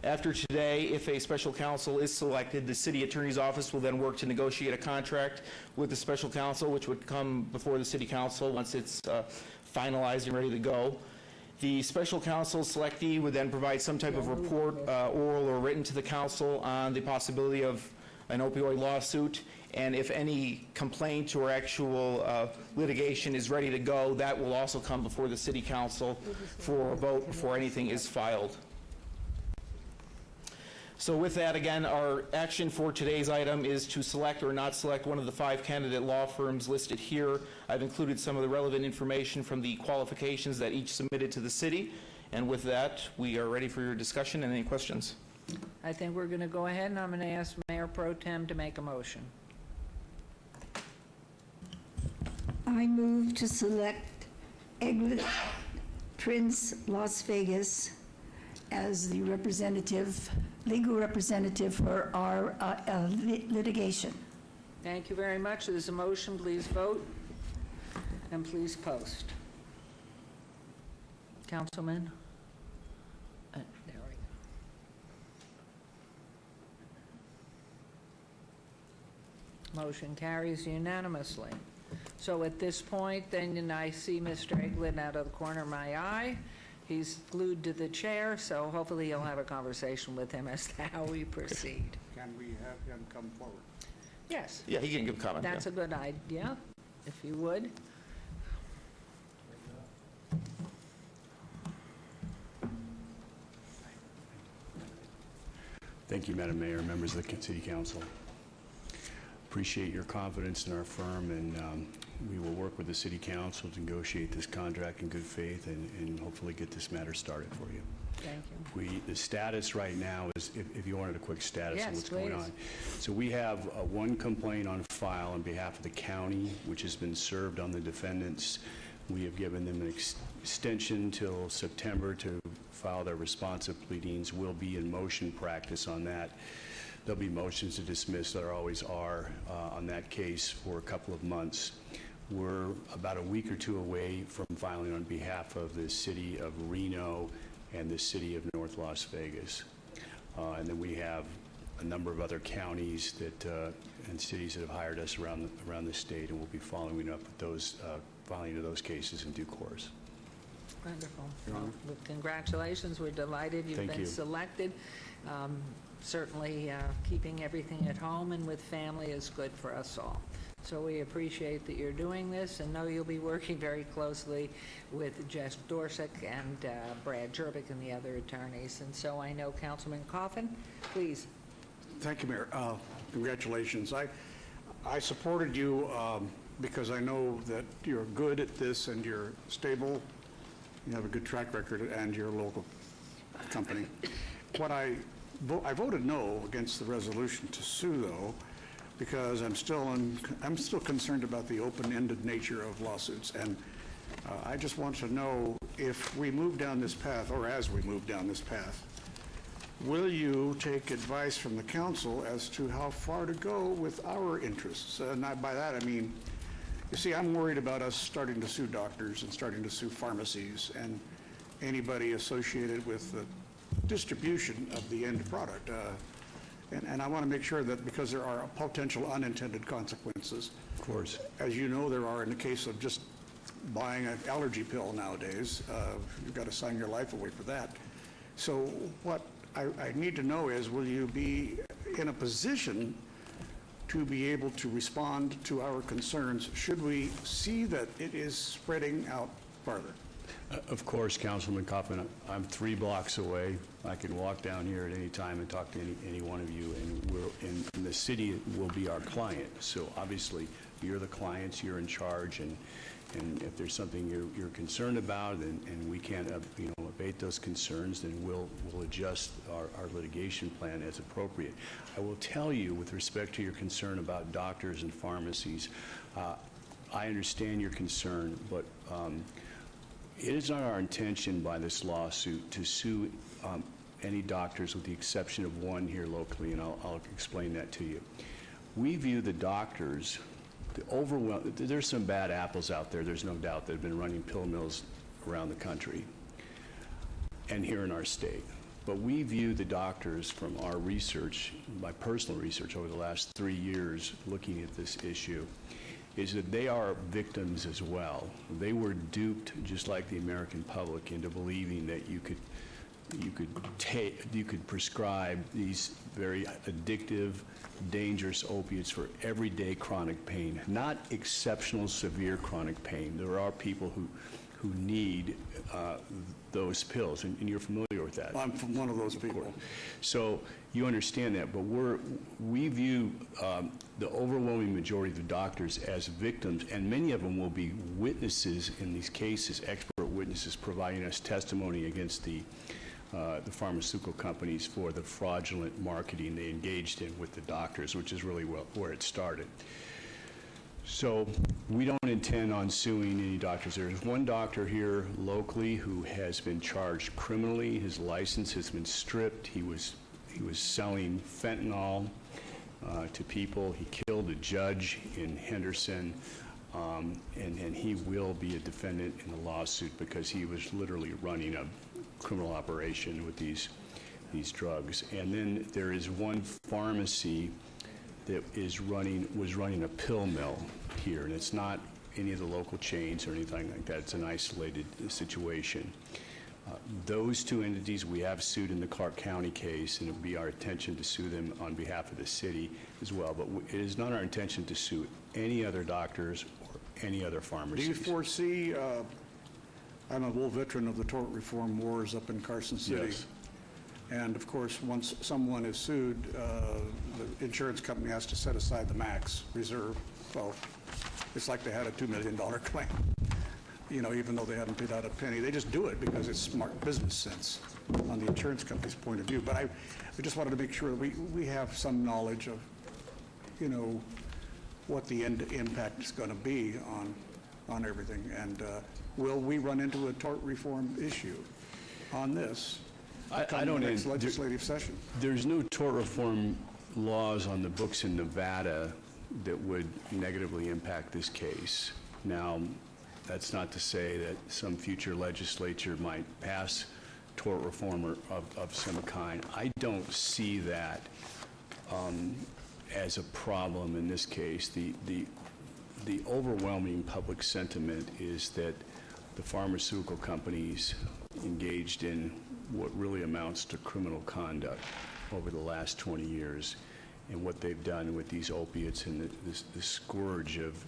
After today, if a special counsel is selected, the city attorney's office will then work to negotiate a contract with the special counsel, which would come before the city council once it's finalized and ready to go. The special counsel selectee would then provide some type of report, oral or written, to the council on the possibility of an opioid lawsuit. And if any complaint or actual litigation is ready to go, that will also come before the city council for a vote before anything is filed. So with that, again, our action for today's item is to select or not select one of the 5 candidate law firms listed here. I've included some of the relevant information from the qualifications that each submitted to the city. And with that, we are ready for your discussion and any questions. I think we're going to go ahead, and I'm going to ask Mayor Pro Tem to make a motion. I move to select Eglin Prince Las Vegas as the representative, legal representative for our litigation. Thank you very much. There's a motion. Please vote, and please post. Councilman? There we go. Motion carries unanimously. So at this point, then I see Mr. Eglin out of the corner of my eye. He's glued to the chair, so hopefully you'll have a conversation with him as to how we proceed. Can we have him come forward? Yes. Yeah, he can give comment. That's a good idea, if you would. Thank you, Madam Mayor, members of the City Council. Appreciate your confidence in our firm, and we will work with the City Council to negotiate this contract in good faith and hopefully get this matter started for you. Thank you. The status right now is, if you wanted a quick status of what's going please. on. So we have one complaint on file on behalf of the county, which has been served on the defendants. We have given them an extension till September to file their responsive pleadings. We'll be in motion practice on that. There'll be motions to dismiss, there always are, on that case for a couple of months. We're about a week or two away from filing on behalf of the city of Reno and the city of North Las Vegas. And then we have a number of other counties that and cities that have hired us around the state, and we'll be following up with those, filing to those cases in due course. Wonderful. Well, congratulations. We're delighted you've Thank been you. selected. Certainly keeping everything at home and with family is good for us all. So we appreciate that you're doing this, and know you'll be working very closely with Jeff Dorsick and Brad Jerbick and the other attorneys. And so I know Councilman Coffin, please. Thank you, Mayor. Congratulations. I supported you because I know that you're good at this and you're stable. You have a good track record, and you're a local company. I voted no against the resolution to sue, though, because I'm still concerned about the open-ended nature of lawsuits, and I just want to know if we move down this path, or as we move down this path, will you take advice from the council as to how far to go with our interests? And by that I mean, you see, I'm worried about us starting to sue doctors and starting to sue pharmacies and anybody associated with the distribution of the end product. And I want to make sure that, because there are potential unintended consequences. Of course. As you know, there are in the case of just buying an allergy pill nowadays. You've got to sign your life away for that. So what I need to know is, will you be in a position to be able to respond to our concerns should we see that it is spreading out farther? Of course, Councilman Coffin, I'm 3 blocks away. I can walk down here at any time and talk to any one of you, and the city will be our client. So obviously, you're the clients, you're in charge, and if there's something you're concerned about and we can't abate those concerns, then we'll adjust our litigation plan as appropriate. I will tell you, with respect to your concern about doctors and pharmacies, I understand your concern, but it is not our intention by this lawsuit to sue any doctors, with the exception of one here locally, and I'll explain that to you. We view the doctors, there's some bad apples out there, there's no doubt, that have been running pill mills around the country and here in our state. But we view the doctors, from our research, my personal research over the last 3 years looking at this issue, is that they are victims as well. They were duped, just like the American public, into believing that you could prescribe these very addictive, dangerous opiates for everyday chronic pain, not exceptional severe chronic pain. There are people who need those pills, and you're familiar with that. I'm one of those people. So You understand that, but we view the overwhelming majority of the doctors as victims, and many of them will be witnesses in these cases, expert witnesses providing us testimony against the pharmaceutical companies for the fraudulent marketing they engaged in with the doctors, which is really where it started. So we don't intend on suing any doctors. There's one doctor here locally who has been charged criminally. His license has been stripped. He was selling fentanyl to people. He killed a judge in Henderson, and he will be a defendant in the lawsuit because he was literally running a criminal operation with these drugs. And then there is one pharmacy that was running a pill mill here, and it's not any of the local chains or anything like that. It's an isolated situation. Those two entities we have sued in the Clark County case, and it would be our intention to sue them on behalf of the city as well. But it is not our intention to sue any other doctors or any other pharmacies. Do you foresee, I'm a little veteran of the tort reform wars up in Carson City. Yes. And of course, once someone is sued, the insurance company has to set aside the max reserve. Well, it's like they had a $2 million claim, you know, even though they haven't paid out a penny. They just do it because it's smart business sense on the insurance company's point of view. But I just wanted to make sure that we have some knowledge of, you know, what the end impact is going to be on everything. And will we run into a tort reform issue on this? I don't next legislative session. There's no tort reform laws on the books in Nevada that would negatively impact this case. Now, that's not to say that some future legislature might pass tort reform of some kind. I don't see that as a problem in this case. The overwhelming public sentiment is that the pharmaceutical companies engaged in what really amounts to criminal conduct over the last 20 years, and what they've done with these opiates and the scourge of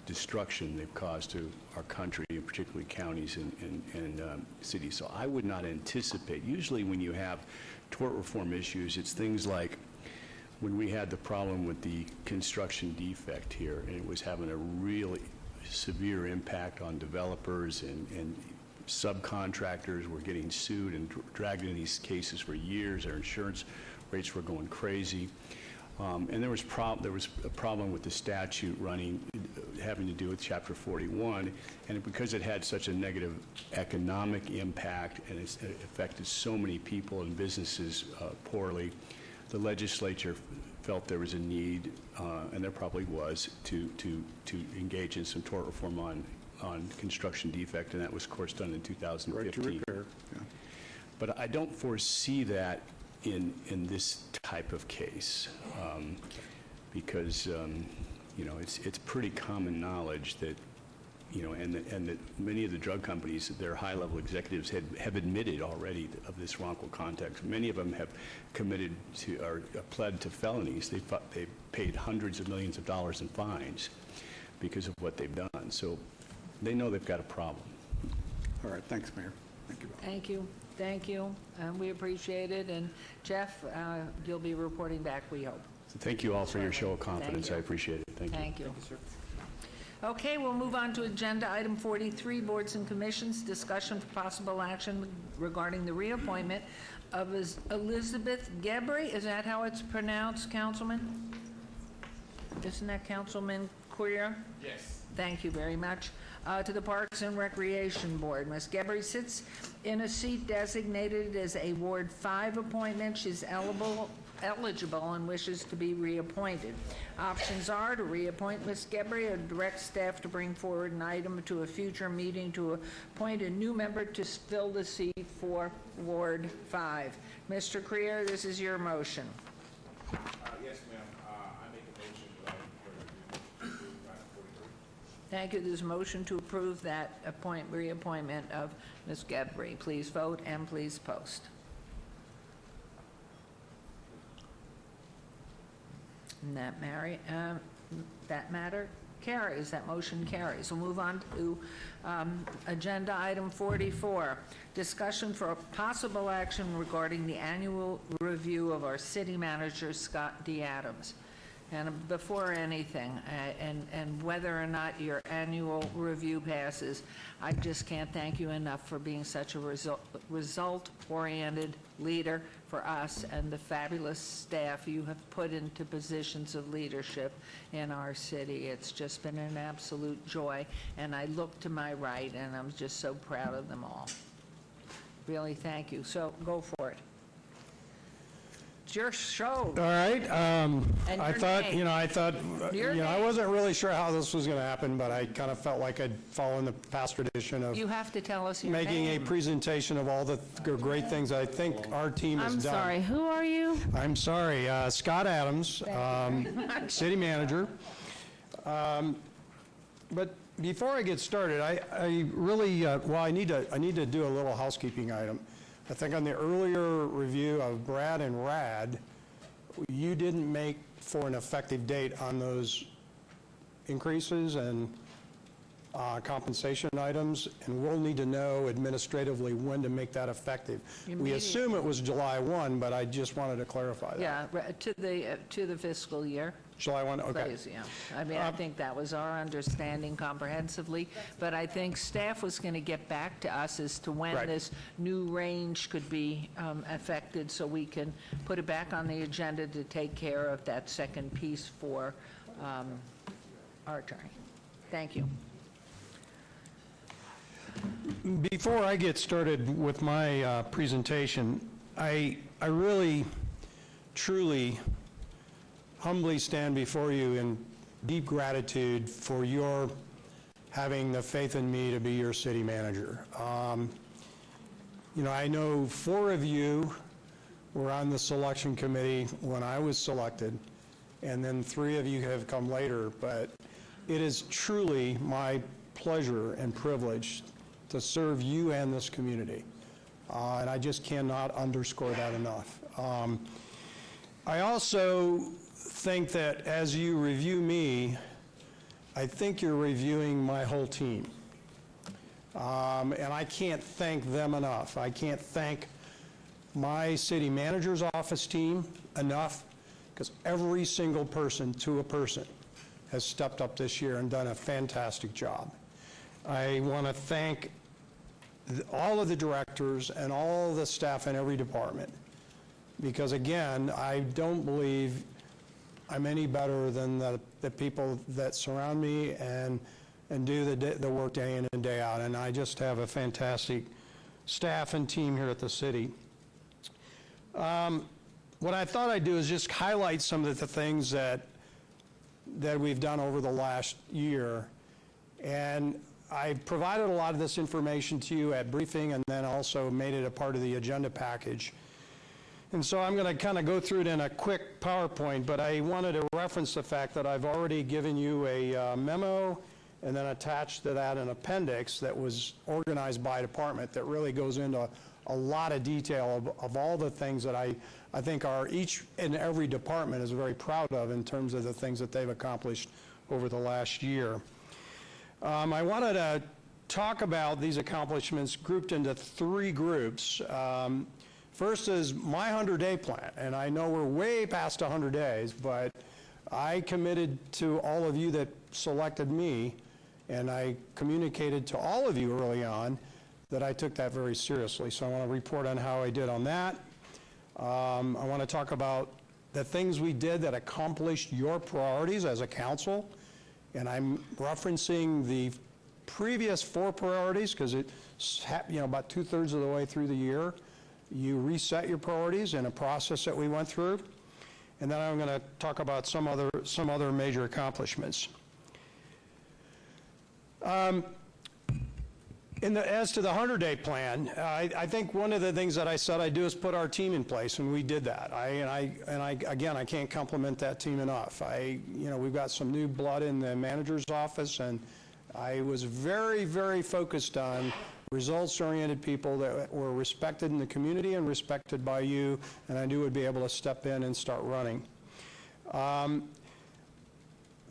destruction they've caused to our country, and particularly counties and cities. So I would not anticipate, usually when you have tort reform issues, it's things like when we had the problem with the construction defect here, and it was having a really severe impact on developers, and subcontractors were getting sued and dragged in these cases for years. Their insurance rates were going crazy. And there was a problem with the statute running, having to do with Chapter 41, and because it had such a negative economic impact and it affected so many people and businesses poorly, the legislature felt there was a need, and there probably was, to engage in some tort reform on construction defect, and that was, of course, done in 2015. Right to repair. Yeah. But I don't foresee that in this type of case, because you know, it's pretty common knowledge that, you know, and that many of the drug companies, their high-level executives have admitted already of this wrongful conduct. Many of them have committed to or pled to felonies. They've paid hundreds of millions of dollars in fines because of what they've done. So they know they've got a problem. All right, thanks, Mayor. Thank you. Thank you. Thank you. We appreciate it. And Jeff, you'll be reporting back, we hope. So thank you all for your show of confidence. Thank you. I appreciate it. Thank you. Thank you. Okay, we'll move on to agenda item 43, boards and commissions, discussion for possible action regarding the reappointment of Elizabeth Gebry. Is that how it's pronounced, Councilman? Isn't that Councilman Queer? Yes. Thank you very much. To the Parks and Recreation Board. Ms. Gebry sits in a seat designated as a Ward 5 appointment. She's eligible and wishes to be reappointed. Options are to reappoint Ms. Gebry or direct staff to bring forward an item to a future meeting to appoint a new member to fill the seat for Ward 5. Mr. Creer, this is your motion. Yes, ma'am. I make a motion to approve item 43. Thank you. There's a motion to approve that reappointment of Ms. Gebry. Please vote and please post. And that matter Carries. That motion carries. We'll move on to agenda item 44, discussion for possible action regarding the annual review of our city manager, Scott D. Adams. And before anything, and whether or not your annual review passes, I just can't thank you enough for being such a result-oriented leader for us and the fabulous staff you have put into positions of leadership in our city. It's just been an absolute joy, and I look to my right, and I'm just so proud of them all. Really, thank you. So go for it. It's your show. All right. And I your thought, name. I wasn't really sure how this was going to happen, but I kind of felt like I'd follow in the past tradition of You have to tell us your making name. a presentation of all the great things I think our team has I'm done. sorry, who are you? I'm sorry, Scott Adams, city manager. But before I get started, I really, I need to do a little housekeeping item. I think on the earlier review of Brad and Rad, you didn't make for an effective date on those increases and compensation items, and we'll need to know administratively when to make that effective. We assume it was July 1, but I just wanted to clarify that. Yeah, to the fiscal year. July 1, okay. Please, yeah. I mean, I think that was our understanding comprehensively, but I think staff was going to get back to us as to when Right. this new range could be affected, so we can put it back on the agenda to take care of that second piece for our attorney. Thank you. Before I get started with my presentation, I really, truly, humbly stand before you in deep gratitude for your having the faith in me to be your city manager. I know 4 of you were on the selection committee when I was selected, and then 3 of you have come later, but it is truly my pleasure and privilege to serve you and this community. And I just cannot underscore that enough. I also think that as you review me, I think you're reviewing my whole team. And I can't thank them enough. I can't thank my city manager's office team enough, because every single person to a person has stepped up this year and done a fantastic job. I want to thank all of the directors and all the staff in every department, because again, I don't believe I'm any better than the people that surround me and do the work day in and day out, and I just have a fantastic staff and team here at the city. What I thought I'd do is just highlight some of the things that we've done over the last year, and I provided a lot of this information to you at briefing and then also made it a part of the agenda package. And so I'm going to kind of go through it in a quick PowerPoint, but I wanted to reference the fact that I've already given you a memo and then attached to that an appendix that was organized by department that really goes into a lot of detail of all the things that I think each and every department is very proud of in terms of the things that they've accomplished over the last year. I wanted to talk about these accomplishments grouped into 3 groups. First is my 100-day plan, and I know we're way past 100 days, but I committed to all of you that selected me, and I communicated to all of you early on that I took that very seriously. So I want to report on how I did on that. I want to talk about the things we did that accomplished your priorities as a council, and I'm referencing the previous 4 priorities because it's about 2/3 of the way through the year. You reset your priorities in a process that we went through, and then I'm going to talk about some other major accomplishments. As to the 100-day plan, I think one of the things that I said I'd do is put our team in place, and we did that. Again, I can't compliment that team enough. We've got some new blood in the manager's office, and I was very, very focused on results-oriented people that were respected in the community and respected by you, and I knew would be able to step in and start running.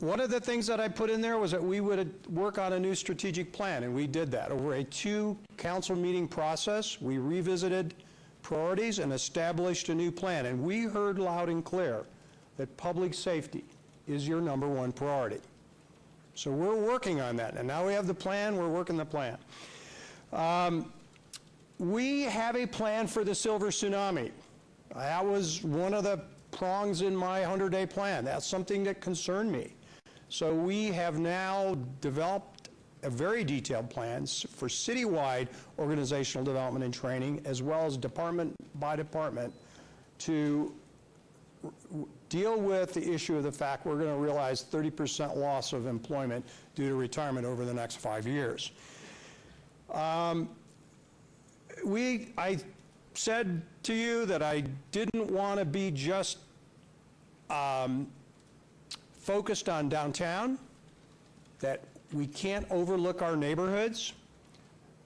One of the things that I put in there was that we would work on a new strategic plan, and we did that. Over a 2-council meeting process, we revisited priorities and established a new plan. And we heard loud and clear that public safety is your #1 priority. So we're working on that. And now we have the plan, we're working the plan. We have a plan for the silver tsunami. That was one of the prongs in my 100-day plan. That's something that concerned me. So we have now developed a very detailed plan for citywide organizational development and training, as well as department by department, to deal with the issue of the fact we're going to realize 30% loss of employment due to retirement over the next 5 years. I said to you that I didn't want to be just focused on downtown, that we can't overlook our neighborhoods.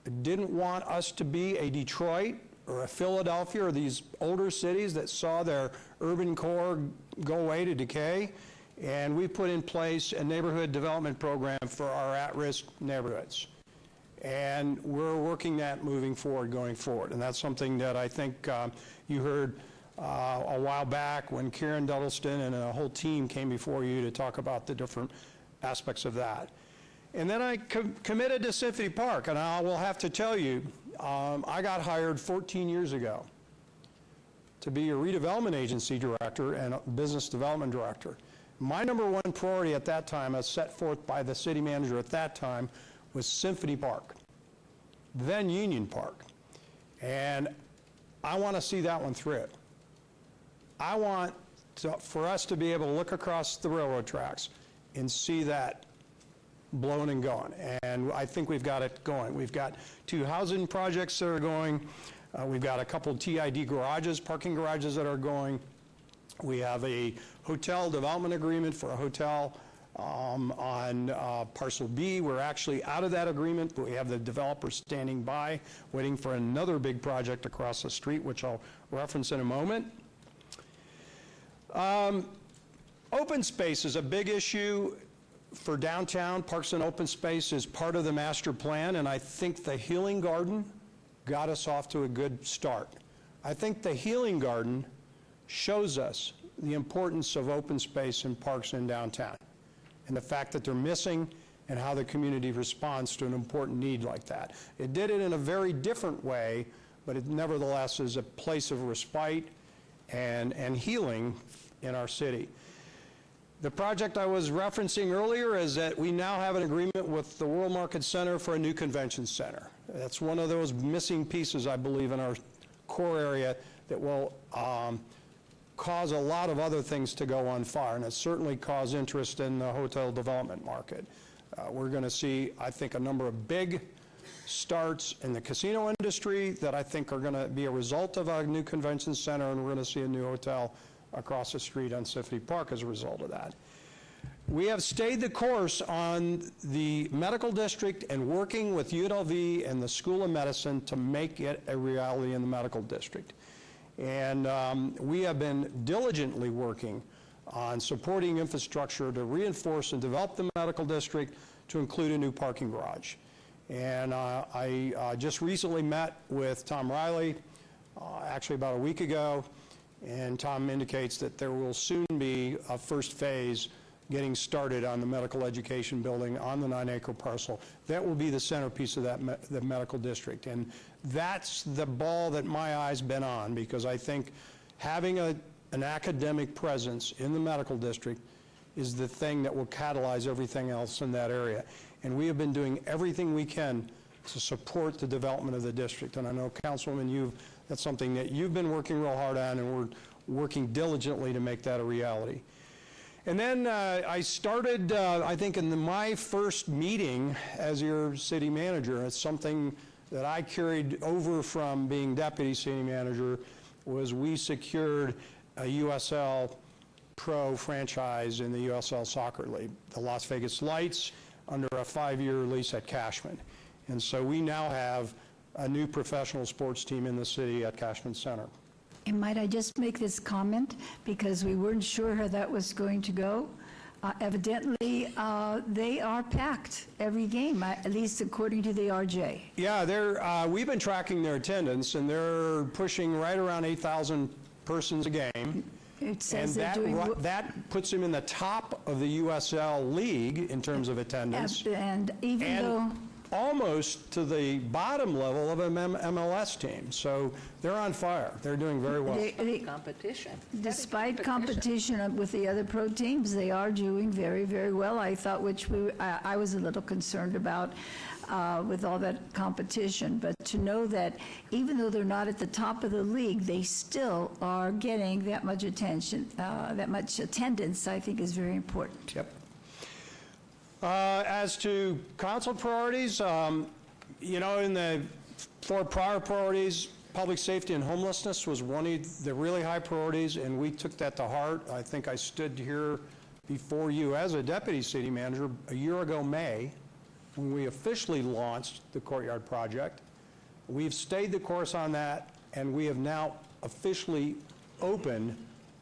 I didn't want us to be a Detroit or a Philadelphia or these older cities that saw their urban core go away to decay. And we put in place a neighborhood development program for our at-risk neighborhoods. And we're working that moving forward, going forward. And that's something that I think you heard a while back when Karen Duddleston and a whole team came before you to talk about the different aspects of that. And then I committed to Symphony Park, and I will have to tell you, I got hired 14 years ago to be a redevelopment agency director and a business development director. My #1 priority at that time, as set forth by the city manager at that time, was Symphony Park, then Union Park. And I want to see that one through. I want for us to be able to look across the railroad tracks and see that blown and going. And I think we've got it going. We've got 2 housing projects that are going. We've got a couple of TID garages, parking garages that are going. We have a hotel development agreement for a hotel on Parcel B. We're actually out of that agreement, but we have the developer standing by, waiting for another big project across the street, which I'll reference in a moment. Open space is a big issue for downtown. Parks and open space is part of the master plan, and I think the Healing Garden got us off to a good start. I think the Healing Garden shows us the importance of open space in parks in downtown, and the fact that they're missing and how the community responds to an important need like that. It did it in a very different way, but it nevertheless is a place of respite and healing in our city. The project I was referencing earlier is that we now have an agreement with the World Market Center for a new convention center. That's one of those missing pieces, I believe, in our core area that will cause a lot of other things to go on fire, and it certainly caused interest in the hotel development market. We're going to see, I think, a number of big starts in the casino industry that I think are going to be a result of a new convention center, and we're going to see a new hotel across the street on Symphony Park as a result of that. We have stayed the course on the medical district and working with UNLV and the School of Medicine to make it a reality in the medical district. And we have been diligently working on supporting infrastructure to reinforce and develop the medical district to include a new parking garage. And I just recently met with Tom Riley, actually about a week ago, and Tom indicates that there will soon be a first phase getting started on the medical education building on the 9-acre parcel. That will be the centerpiece of the medical district. And that's the ball that my eye's been on, because I think having an academic presence in the medical district is the thing that will catalyze everything else in that area. And we have been doing everything we can to support the development of the district. And I know, Councilwoman, that's something that you've been working real hard on, and we're working diligently to make that a reality. And then I started, I think, in my first meeting as your city manager. It's something that I carried over from being deputy city manager, was we secured a USL Pro franchise in the USL Soccer League, the Las Vegas Lights, under a 5-year lease at Cashman. And so we now have a new professional sports team in the city at Cashman Center. And might I just make this comment, because we weren't sure how that was going to go. Evidently, they are packed every game, at least according to the RJ. Yeah, we've been tracking their attendance, and they're pushing right around 8,000 persons a game. It says and they're doing that puts them in the top of the USL League in terms of attendance. And even though almost to the bottom level of an MLS team. So they're on fire. They're doing very well. Competition. Despite competition with the other pro teams, they are doing very, very well. I thought, I was a little concerned about with all that competition. But to know that even though they're not at the top of the league, they still are getting that much attention, that much attendance, I think is very important. Yep. As to council priorities, you know, in the 4 prior priorities, public safety and homelessness was one of the really high priorities, and we took that to heart. I think I stood here before you as a deputy city manager a year ago, May, when we officially launched the Courtyard Project. We've stayed the course on that, and we have now officially opened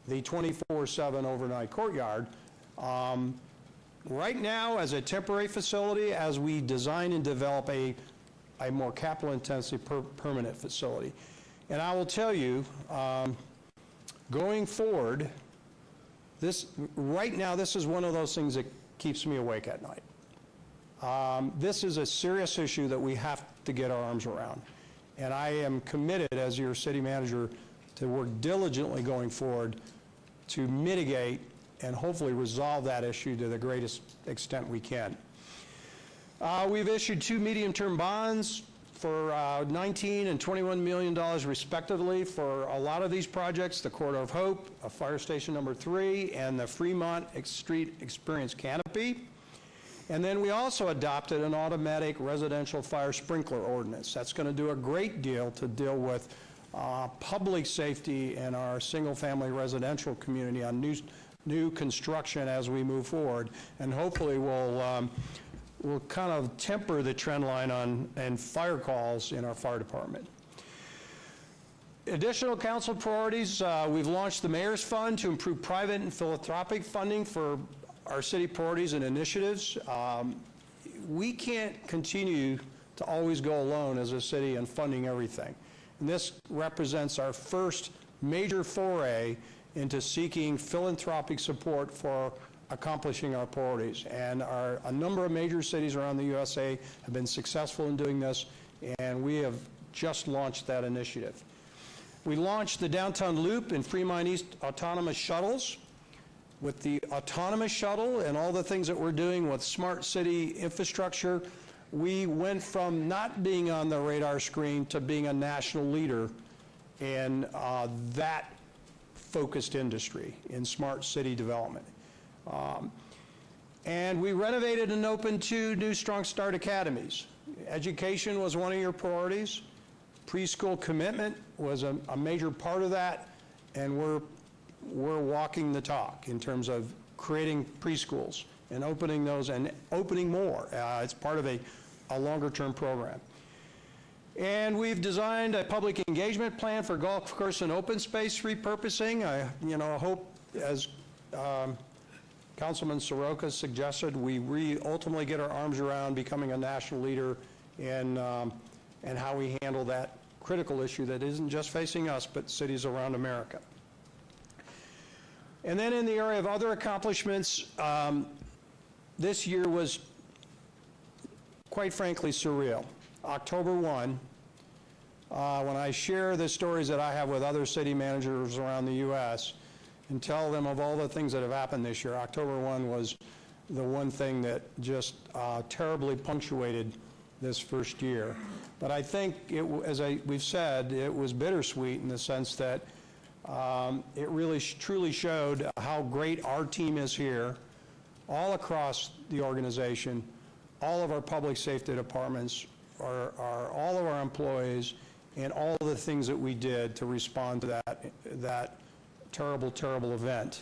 the 24/7 overnight courtyard. Right now, as a temporary facility, as we design and develop a more capital-intensive permanent facility. And I will tell you, going forward, right now, this is one of those things that keeps me awake at night. This is a serious issue that we have to get our arms around. And I am committed, as your city manager, to work diligently going forward to mitigate and hopefully resolve that issue to the greatest extent we can. We've issued 2 medium-term bonds for $19 and $21 million respectively for a lot of these projects, the Corridor of Hope, Fire Station number 3, and the Fremont Street Experience Canopy. And then we also adopted an automatic residential fire sprinkler ordinance. That's going to do a great deal to deal with public safety in our single-family residential community on new construction as we move forward, and hopefully we'll kind of temper the trend line and fire calls in our fire department. Additional council priorities, we've launched the Mayor's Fund to improve private and philanthropic funding for our city priorities and initiatives. We can't continue to always go alone as a city in funding everything. And this represents our first major foray into seeking philanthropic support for accomplishing our priorities. And a number of major cities around the USA have been successful in doing this, and we have just launched that initiative. We launched the Downtown Loop and Fremont East autonomous shuttles. With the autonomous shuttle and all the things that we're doing with smart city infrastructure, we went from not being on the radar screen to being a national leader in that focused industry in smart city development. And we renovated and opened 2 new Strong Start Academies. Education was one of your priorities. Preschool commitment was a major part of that, and we're walking the talk in terms of creating preschools and opening those and opening more. It's part of a longer-term program. And we've designed a public engagement plan for golf course and open space repurposing. I hope, as Councilman Soroka suggested, we ultimately get our arms around becoming a national leader in and how we handle that critical issue that isn't just facing us, but cities around America. And then in the area of other accomplishments, this year was, quite frankly, surreal. October 1, when I share the stories that I have with other city managers around the U.S. and tell them of all the things that have happened this year, October 1 was the one thing that just terribly punctuated this first year. But I think, we've said, it was bittersweet in the sense that it really truly showed how great our team is here, all across the organization, all of our public safety departments, all of our employees, and all the things that we did to respond to that terrible, terrible event.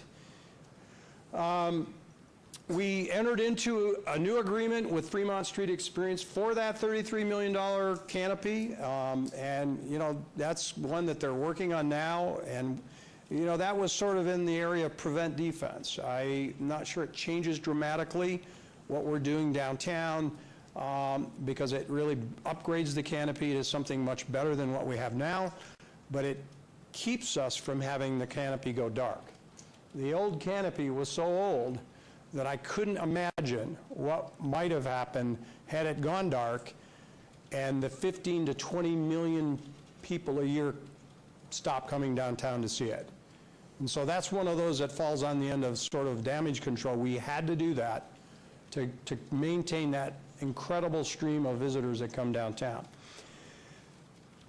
We entered into a new agreement with Fremont Street Experience for that $33 million canopy, and that's one that they're working on now, and you know, that was sort of in the area of prevent defense. I'm not sure it changes dramatically what we're doing downtown, because it really upgrades the canopy to something much better than what we have now, but it keeps us from having the canopy go dark. The old canopy was so old that I couldn't imagine what might have happened had it gone dark and the 15 to 20 million people a year stopped coming downtown to see it. And so that's one of those that falls on the end of sort of damage control. We had to do that to maintain that incredible stream of visitors that come downtown.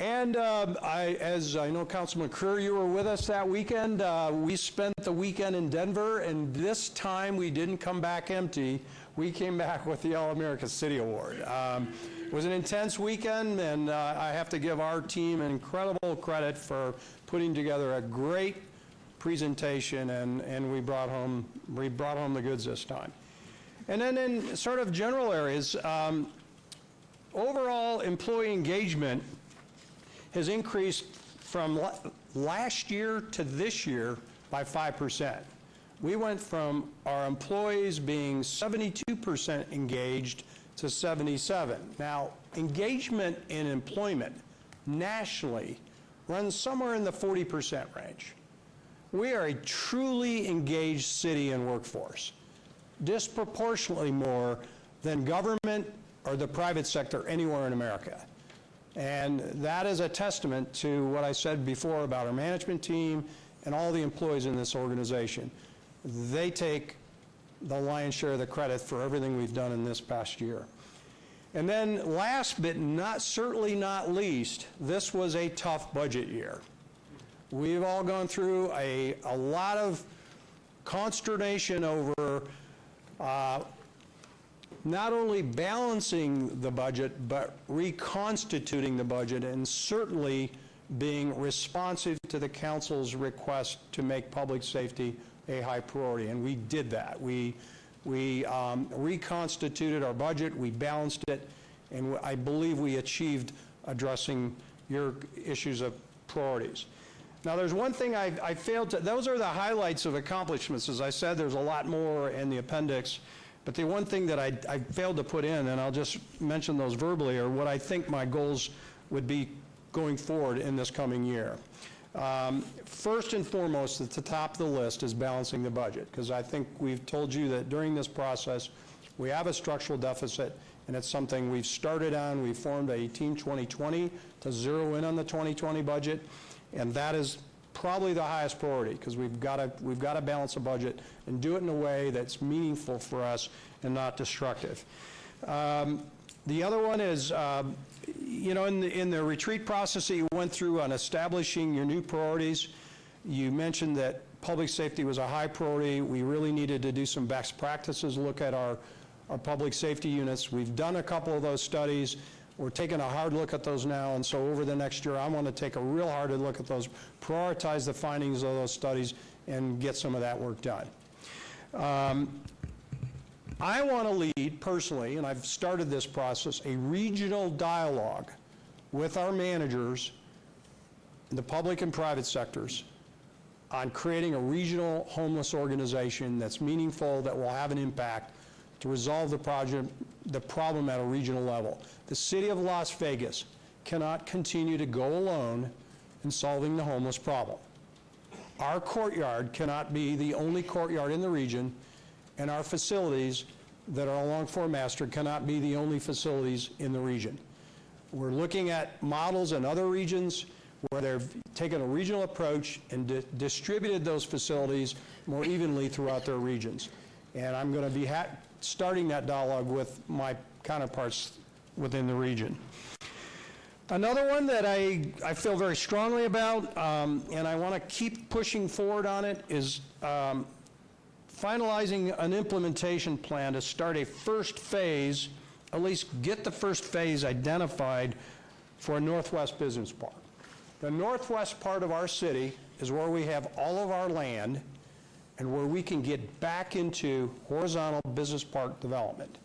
And as I know, Councilman Creer, you were with us that weekend. We spent the weekend in Denver, and this time we didn't come back empty. We came back with the All-America City Award. It was an intense weekend, and I have to give our team incredible credit for putting together a great presentation, and we brought home the goods this time. And then in sort of general areas, overall employee engagement has increased from last year to this year by 5%. We went from our employees being 72% engaged to 77%. Now, engagement in employment nationally runs somewhere in the 40% range. We are a truly engaged city and workforce, disproportionately more than government or the private sector anywhere in America. And that is a testament to what I said before about our management team and all the employees in this organization. They take the lion's share of the credit for everything we've done in this past year. And then last but certainly not least, this was a tough budget year. We've all gone through a lot of consternation over not only balancing the budget, but reconstituting the budget, and certainly being responsive to the council's request to make public safety a high priority. And we did that. We reconstituted our budget, we balanced it, and I believe we achieved addressing your issues of priorities. Now, there's one thing I failed to, those are the highlights of accomplishments. As I said, there's a lot more in the appendix. But the one thing that I failed to put in, and I'll just mention those verbally, are what I think my goals would be going forward in this coming year. First and foremost, at the top of the list is balancing the budget, because I think we've told you that during this process, we have a structural deficit, and it's something we've started on. We formed a Team 2020 to zero in on the 2020 budget, and that is probably the highest priority, because we've got to balance a budget and do it in a way that's meaningful for us and not destructive. The other one is, you know, in the retreat process that you went through on establishing your new priorities, you mentioned that public safety was a high priority. We really needed to do some best practices, look at our public safety units. We've done a couple of those studies. We're taking a hard look at those now, and so over the next year, I want to take a real hard look at those, prioritize the findings of those studies, and get some of that work done. I want to lead, personally, and I've started this process, a regional dialogue with our managers in the public and private sectors on creating a regional homeless organization that's meaningful, that will have an impact to resolve the problem at a regional level. The city of Las Vegas cannot continue to go alone in solving the homeless problem. Our courtyard cannot be the only courtyard in the region, and our facilities that are along Fort Master cannot be the only facilities in the region. We're looking at models in other regions where they've taken a regional approach and distributed those facilities more evenly throughout their regions. And I'm going to be starting that dialogue with my counterparts within the region. Another one that I feel very strongly about, and I want to keep pushing forward on it, is finalizing an implementation plan to start a first phase, at least get the first phase identified for a Northwest Business Park. The northwest part of our city is where we have all of our land and where we can get back into horizontal business park development.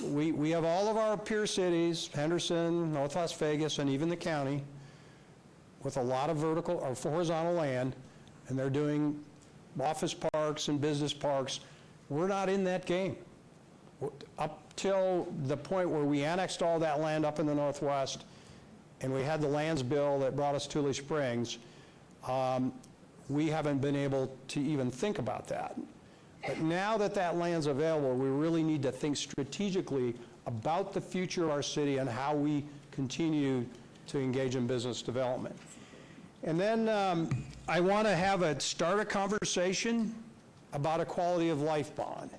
We have all of our peer cities, Henderson, North Las Vegas, and even the county. with a lot of vertical or horizontal land, and they're doing office parks and business parks. We're not in that game. Up till the point where we annexed all that land up in the northwest, and we had the lands bill that brought us Tule Springs, we haven't been able to even think about that. But now that that land's available, we really need to think strategically about the future of our city and how we continue to engage in business development. And then I want to start a conversation about a quality of life bond,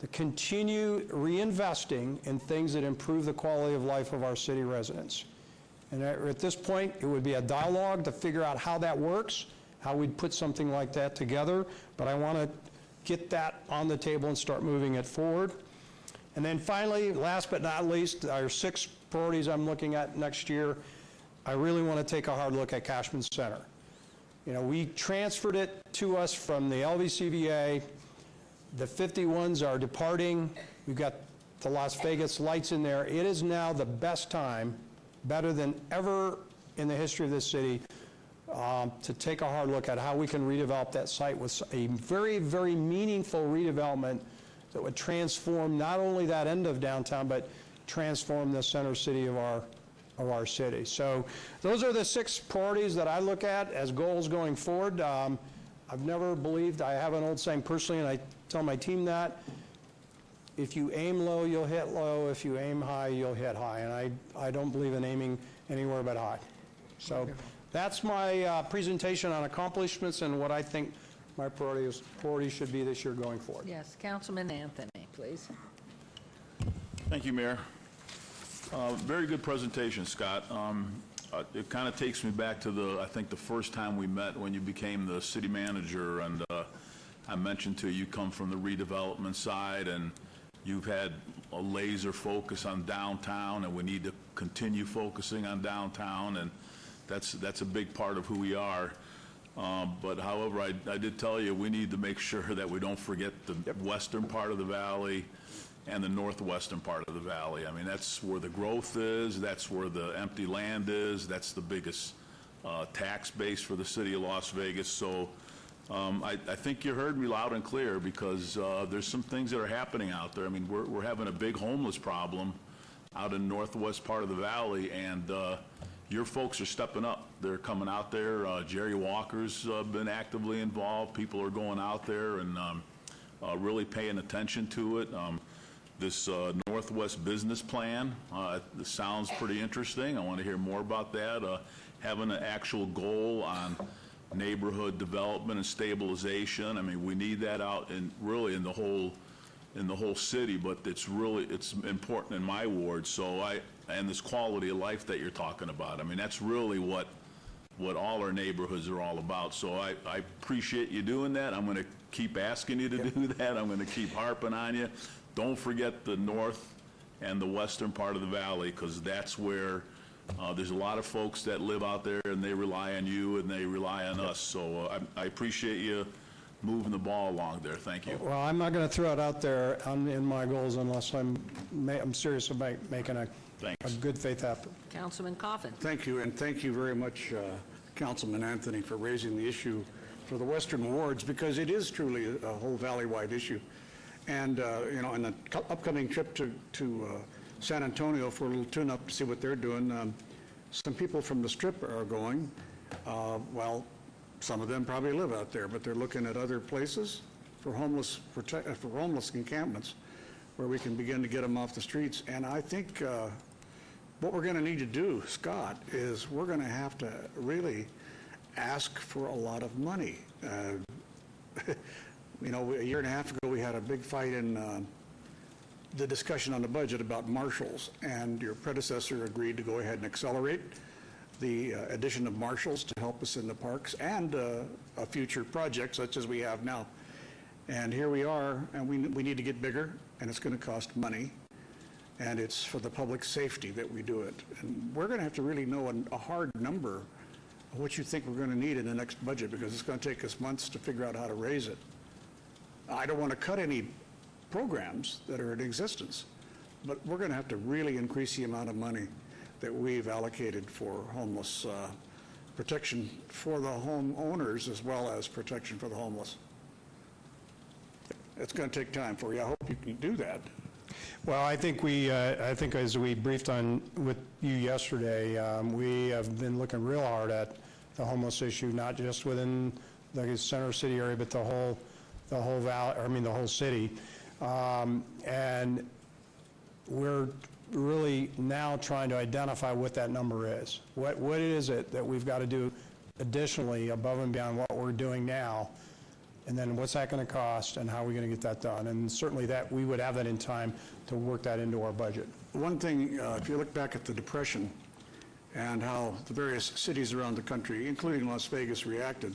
to continue reinvesting in things that improve the quality of life of our city residents. And at this point, it would be a dialogue to figure out how that works, how we'd put something like that together, but I want to get that on the table and start moving it forward. And then finally, last but not least, our 6 priorities I'm looking at next year, I really want to take a hard look at Cashman Center. You know, we transferred it to us from the LVCVA. The 51s are departing. We've got the Las Vegas lights in there. It is now the best time, better than ever in the history of this city, to take a hard look at how we can redevelop that site with a very, very meaningful redevelopment that would transform not only that end of downtown, but transform the center city of our city. So those are the 6 priorities that I look at as goals going forward. I've never believed, I have an old saying personally, and I tell my team that, if you aim low, you'll hit low. If you aim high, you'll hit high. And I don't believe in aiming anywhere but high. So that's my presentation on accomplishments and what I think my priorities should be this year going forward. Yes, Councilman Anthony, please. Thank you, Mayor. Very good presentation, Scott. It kind of takes me back to I think the first time we met when you became the city manager, and I mentioned to you come from the redevelopment side, and you've had a laser focus on downtown, and we need to continue focusing on downtown, and that's a big part of who we are. But however, I did tell you we need to make sure that we don't forget the western part of the valley and the northwestern part of the valley. I mean, that's where the growth is, that's where the empty land is, that's the biggest tax base for the city of Las Vegas. So I think you heard me loud and clear, because there's some things that are happening out there. I mean, we're having a big homeless problem out in the northwest part of the valley, and your folks are stepping up. They're coming out there. Jerry Walker's been actively involved. People are going out there and really paying attention to it. This Northwest Business Plan, this sounds pretty interesting. I want to hear more about that. Having an actual goal on neighborhood development and stabilization. I mean, we need that out really in the whole city, but it's important in my ward. So and this quality of life that you're talking about. I mean, that's really what all our neighborhoods are all about. So I appreciate you doing that. I'm going to keep asking you to do that. I'm going to keep harping on you. Don't forget the north and the western part of the valley, because that's where there's a lot of folks that live out there, and they rely on you and they rely on us. So I appreciate you moving the ball along there. Thank you. Well, I'm not going to throw it out there in my goals unless I'm serious about making a good faith effort. Councilman Coffin. Thank you, and thank you very much, Councilman Anthony, for raising the issue for the western wards, because it is truly a whole valley-wide issue. And, you know, in the upcoming trip to San Antonio for a little tune-up to see what they're doing, some people from the Strip are going. Well, some of them probably live out there, but they're looking at other places for homeless encampments where we can begin to get them off the streets. And I think what we're going to need to do, Scott, is we're going to have to really ask for a lot of money. You know, a year and a half ago, we had a big fight in the discussion on the budget about marshals, and your predecessor agreed to go ahead and accelerate the addition of marshals to help us in the parks and a future project such as we have now. And here we are, and we need to get bigger, and it's going to cost money, and it's for the public safety that we do it. And we're going to have to really know a hard number of what you think we're going to need in the next budget, because it's going to take us months to figure out how to raise it. I don't want to cut any programs that are in existence, but we're going to have to really increase the amount of money that we've allocated for homeless protection for the homeowners as well as protection for the homeless. It's going to take time for you. I hope you can do that. Well, I think as we briefed on with you yesterday, we have been looking real hard at the homeless issue, not just within the center city area, but the whole valley, I mean the whole city. And we're really now trying to identify what that number is. What is it that we've got to do additionally above and beyond what we're doing now? And then what's that going to cost, and how are we going to get that done? And certainly that we would have that in time to work that into our budget. One thing, if you look back at the Depression and how the various cities around the country, including Las Vegas, reacted,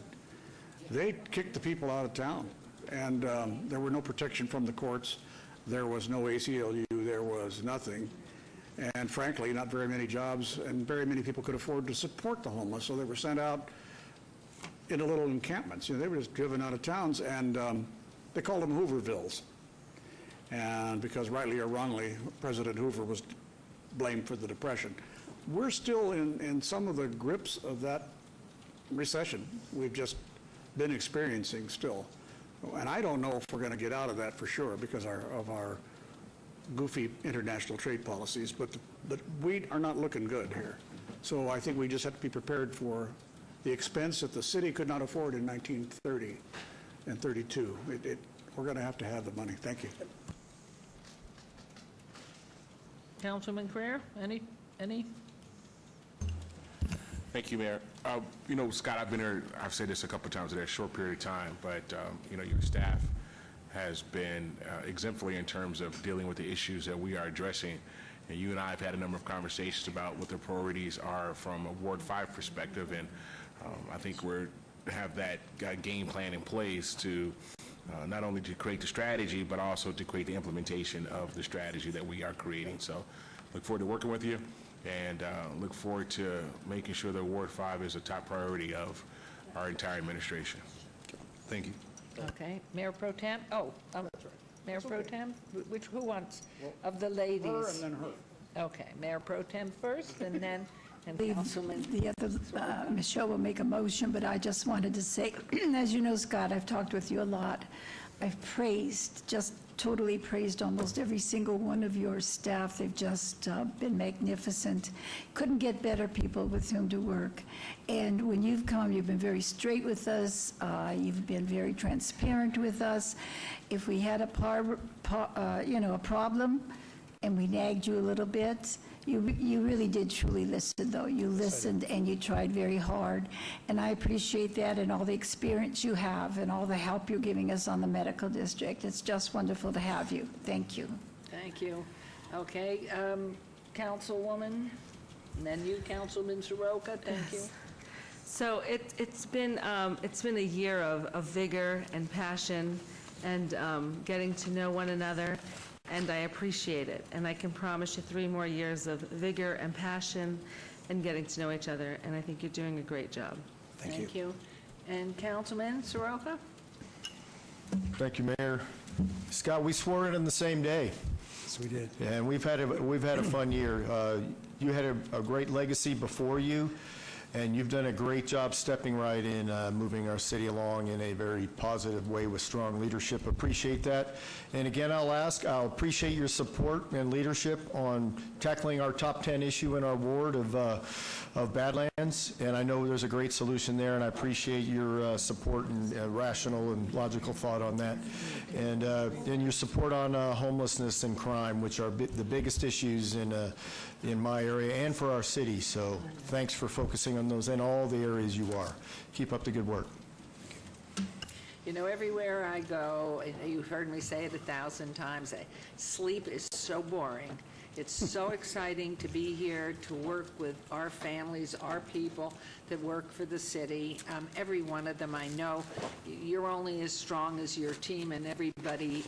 they kicked the people out of town. And there were no protection from the courts. There was no ACLU. There was nothing. And frankly, not very many jobs, and very many people could afford to support the homeless, so they were sent out into little encampments. You know, they were just driven out of towns, and they called them Hoovervilles. And because rightly or wrongly, President Hoover was blamed for the Depression. We're still in some of the grips of that recession we've just been experiencing still. And I don't know if we're going to get out of that for sure because of our goofy international trade policies, but we are not looking good here. So I think we just have to be prepared for the expense that the city could not afford in 1930 and 32. We're going to have the money. Thank you. Councilman Crear, any? Thank you, Mayor. You know, Scott, I've been here, I've said this a couple of times in a short period of time, but, you know, your staff has been exemplary in terms of dealing with the issues that we are addressing. And you and I have had a number of conversations about what the priorities are from a Ward 5 perspective, and I think we have that game plan in place to not only to create the strategy, but also to create the implementation of the strategy that we are creating. So look forward to working with you, and look forward to making sure that Ward 5 is a top priority of our entire administration. Thank you. Okay, Mayor Pro Tem? Oh, Mayor Pro Tem? Who wants, of the ladies? Her and then her. Okay, Mayor Pro Tem first, and then Councilman. The other, Michelle will make a motion, but I just wanted to say, as you know, Scott, I've talked with you a lot. I've praised, just totally praised almost every single one of your staff. They've just been magnificent. Couldn't get better people with whom to work. And when you've come, you've been very straight with us. You've been very transparent with us. If we had a problem and we nagged you a little bit, you really did truly listen, though. You listened and you tried very hard, and I appreciate that and all the experience you have and all the help you're giving us on the medical district. It's just wonderful to have you. Thank you. Thank you. Okay, Councilwoman, and then you, Councilman Soroka, thank you. So it's been a year of vigor and passion and getting to know one another, and I appreciate it. And I can promise you 3 more years of vigor and passion and getting to know each other, and I think you're doing a great job. Thank you. And Councilman Soroka? Thank you, Mayor. Scott, we swore in on the same day. Yes, we did. And we've had a fun year. You had a great legacy before you, and you've done a great job stepping right in, moving our city along in a very positive way with strong leadership. Appreciate that. And again, I'll appreciate your support and leadership on tackling our top 10 issue in our ward of Badlands. And I know there's a great solution there, and I appreciate your support and rational and logical thought on that. And your support on homelessness and crime, which are the biggest issues in my area and for our city. So thanks for focusing on those in all the areas you are. Keep up the good work. You know, everywhere I go, and you've heard me say it 1,000 times, sleep is so boring. It's so exciting to be here, to work with our families, our people that work for the city. Every one of them I know. You're only as strong as your team and everybody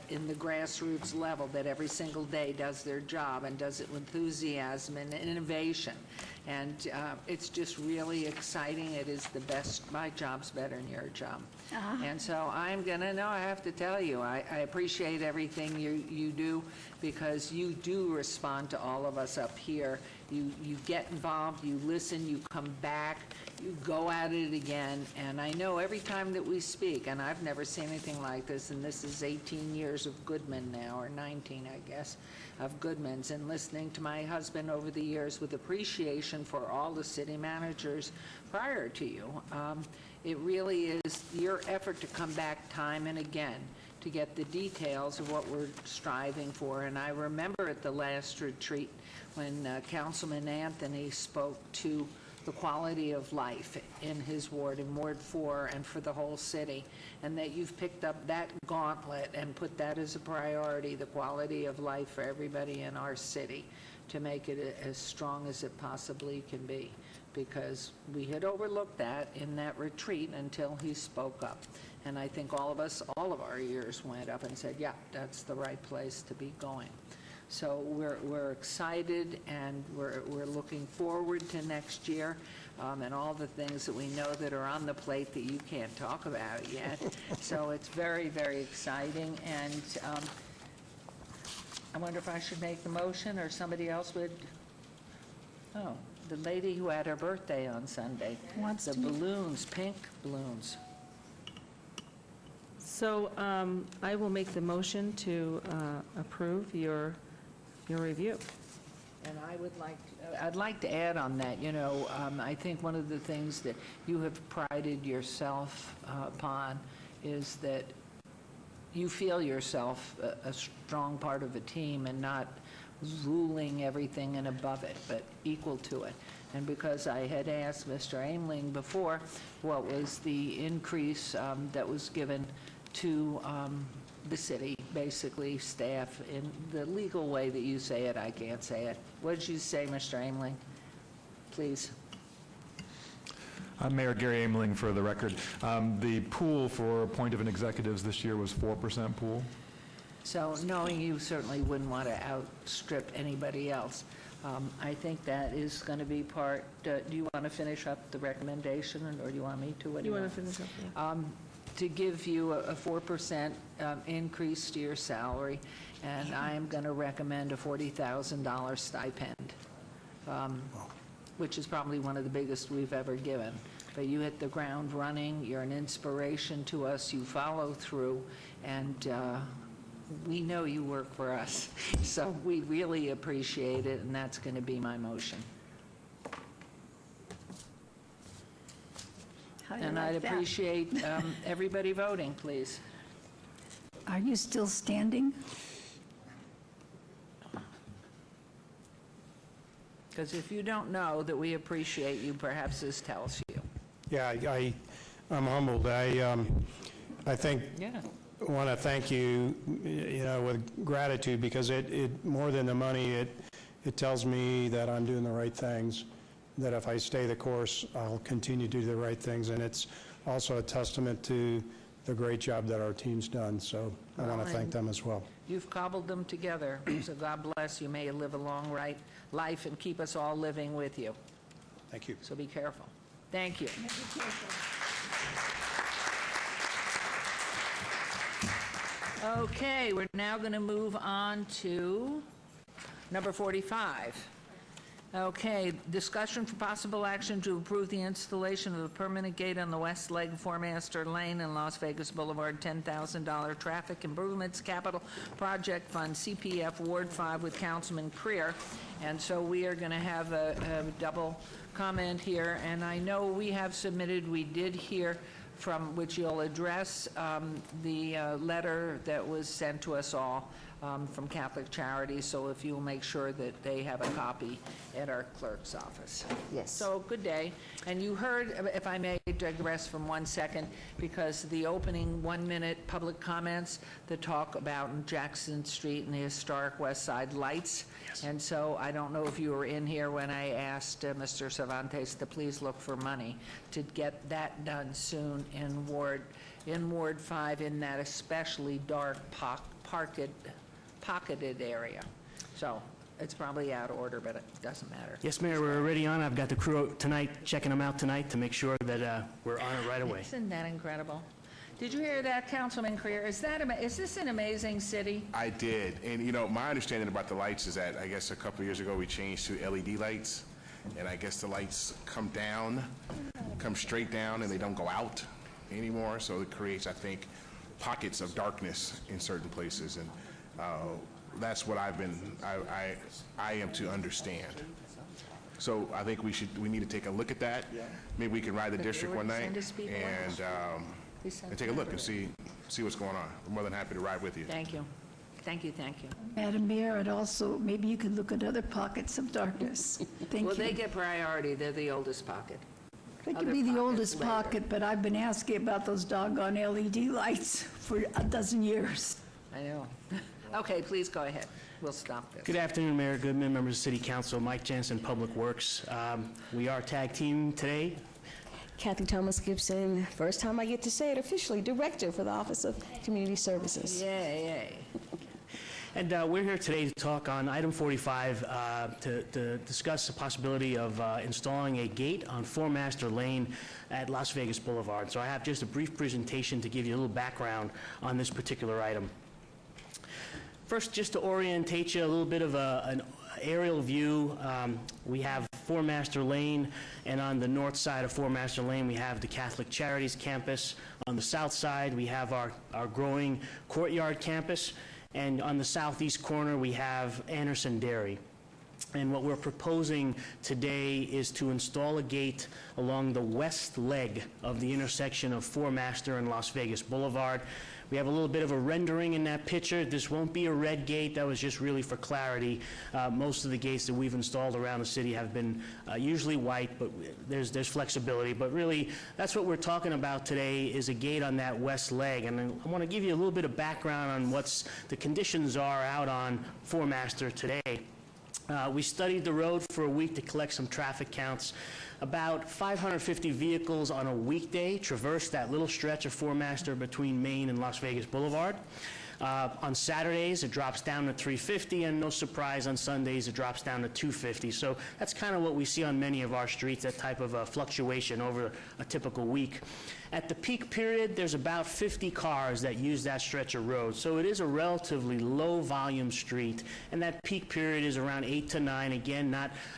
in the grassroots level that every single day does their job and does it with enthusiasm and innovation. And it's just really exciting. It is the best. My job's better than your job. And so I have to tell you, I appreciate everything you do, because you do respond to all of us up here You get involved, you listen, you come back, you go at it again, and I know every time that we speak, and I've never seen anything like this, and this is 18 years of Goodman now, or 19, I guess, of Goodman's, and listening to my husband over the years with appreciation for all the city managers prior to you. It really is your effort to come back time and again to get the details of what we're striving for. And I remember at the last retreat when Councilman Anthony spoke to the quality of life in his ward, in Ward 4, and for the whole city, and that you've picked up that gauntlet and put that as a priority, the quality of life for everybody in our city, to make it as strong as it possibly can be. Because we had overlooked that in that retreat until he spoke up. And I think all of us, all of our ears went up and said, yeah, that's the right place to be going. So we're excited, and we're looking forward to next year, and all the things that we know that are on the plate that you can't talk about yet. So it's very, very exciting, and I wonder if I should make the motion or somebody else would. Oh, the lady who had her birthday on Sunday wants the balloons, pink balloons. So I will make the motion to approve your review. And I'd like to add on that, you know, I think one of the things that you have prided yourself upon is that you feel yourself a strong part of a team and not ruling everything and above it, but equal to it. And because I had asked Mr. Aimling before what was the increase that was given to the city, basically staff, in the legal way that you say it, I can't say it. What did you say, Mr. Aimling? Please. I'm Mayor Gary Aimling, for the record. The pool for appointed executives this year was 4% pool. So knowing you certainly wouldn't want to outstrip anybody else, I think that is going to be part. Do you want to finish up the recommendation, or do you want me to? What do You want to finish up? Yeah. To give you a 4% increase to your salary, and I am going to recommend a $40,000 stipend, which is probably one of the biggest we've ever given. But you hit the ground running. You're an inspiration to us. You follow through, and we know you work for us. So we really appreciate it, and that's going to be my motion. And I'd appreciate everybody voting, please. Are you still standing? Because if you don't know that we appreciate you, perhaps this tells you. Yeah, I'm humbled. I think Yeah. want to thank you, you know, with gratitude, because it more than the money, it tells me that I'm doing the right things, that if I stay the course, I'll continue to do the right things, and it's also a testament to the great job that our team's done, so I want to thank them as well. You've cobbled them together, so God bless you. May you live a long, right life and keep us all living with you. Thank you. So be careful. Thank you. Okay, we're now going to move on to number 45. Okay, discussion for possible action to approve the installation of a permanent gate on the west leg of Formaster Lane and Las Vegas Boulevard, $10,000 Traffic Improvements Capital Project Fund, CPF Ward 5, with Councilman Creer. And so we are going to have a double comment here. And I know we have submitted, we did hear from which you'll address the letter that was sent to us all from Catholic Charities, so if you'll make sure that they have a copy at our clerk's office. Yes. So, good day. And you heard, if I may digress from 1 second, because the opening 1-minute public comments that talk about Jackson Street and the historic West Side lights. Yes. And so I don't know if you were in here when I asked Mr. Cervantes to please look for money to get that done soon in Ward 5, in that especially dark pocketed area. So it's probably out of order, but it doesn't matter. Yes, Mayor, we're already on. I've got the crew tonight, checking them out tonight to make sure that we're on it right away. Isn't that incredible? Did you hear that, Councilman Creer? Is this an amazing city? I did. And, my understanding about the lights is that, I guess, a couple of years ago, we changed to LED lights. And I guess the lights come straight down, and they don't go out anymore. So it creates, I think, pockets of darkness in certain places. And that's what I am to understand. So I think we need to take a look at that. Maybe we can ride the district one night and take a look and see what's going on. I'm more than happy to ride with you. Thank you. Thank you. Madam Mayor, and also, maybe you could look at other pockets of darkness. Thank you. Well, they get priority. They're the oldest pocket. They could be the oldest pocket, but I've been asking about those doggone LED lights for a dozen years. I know. Okay, please go ahead. We'll stop this. Good afternoon, Mayor Goodman, members of City Council. Mike Jensen, Public Works. We are tag team today. Kathy Thomas Gibson, first time I get to say it officially, Director for the Office of Community Services. Yay. And we're here today to talk on item 45 to discuss the possibility of installing a gate on Four Master Lane at Las Vegas Boulevard. So I have just a brief presentation to give you a little background on this particular item. First, just to orientate you, a little bit of an aerial view. We have Four Master Lane, and on the north side of Four Master Lane, we have the Catholic Charities campus. On the south side, we have our growing Courtyard campus, and on the southeast corner, we have Anderson Dairy. And what we're proposing today is to install a gate along the west leg of the intersection of Four Master and Las Vegas Boulevard. We have a little bit of a rendering in that picture. This won't be a red gate. That was just really for clarity. Most of the gates that we've installed around the city have been usually white, but there's flexibility. But really, that's what we're talking about today, is a gate on that west leg. And I want to give you a little bit of background on what the conditions are out on Four Master today. We studied the road for a week to collect some traffic counts. About 550 vehicles on a weekday traverse that little stretch of Four Master between Main and Las Vegas Boulevard. On Saturdays, it drops down to 350, and no surprise, on Sundays, it drops down to 250. So that's kind of what we see on many of our streets, that type of fluctuation over a typical week. At the peak period, there's about 50 cars that use that stretch of road. So it is a relatively low-volume street, and that peak period is around 8 to 9. Again,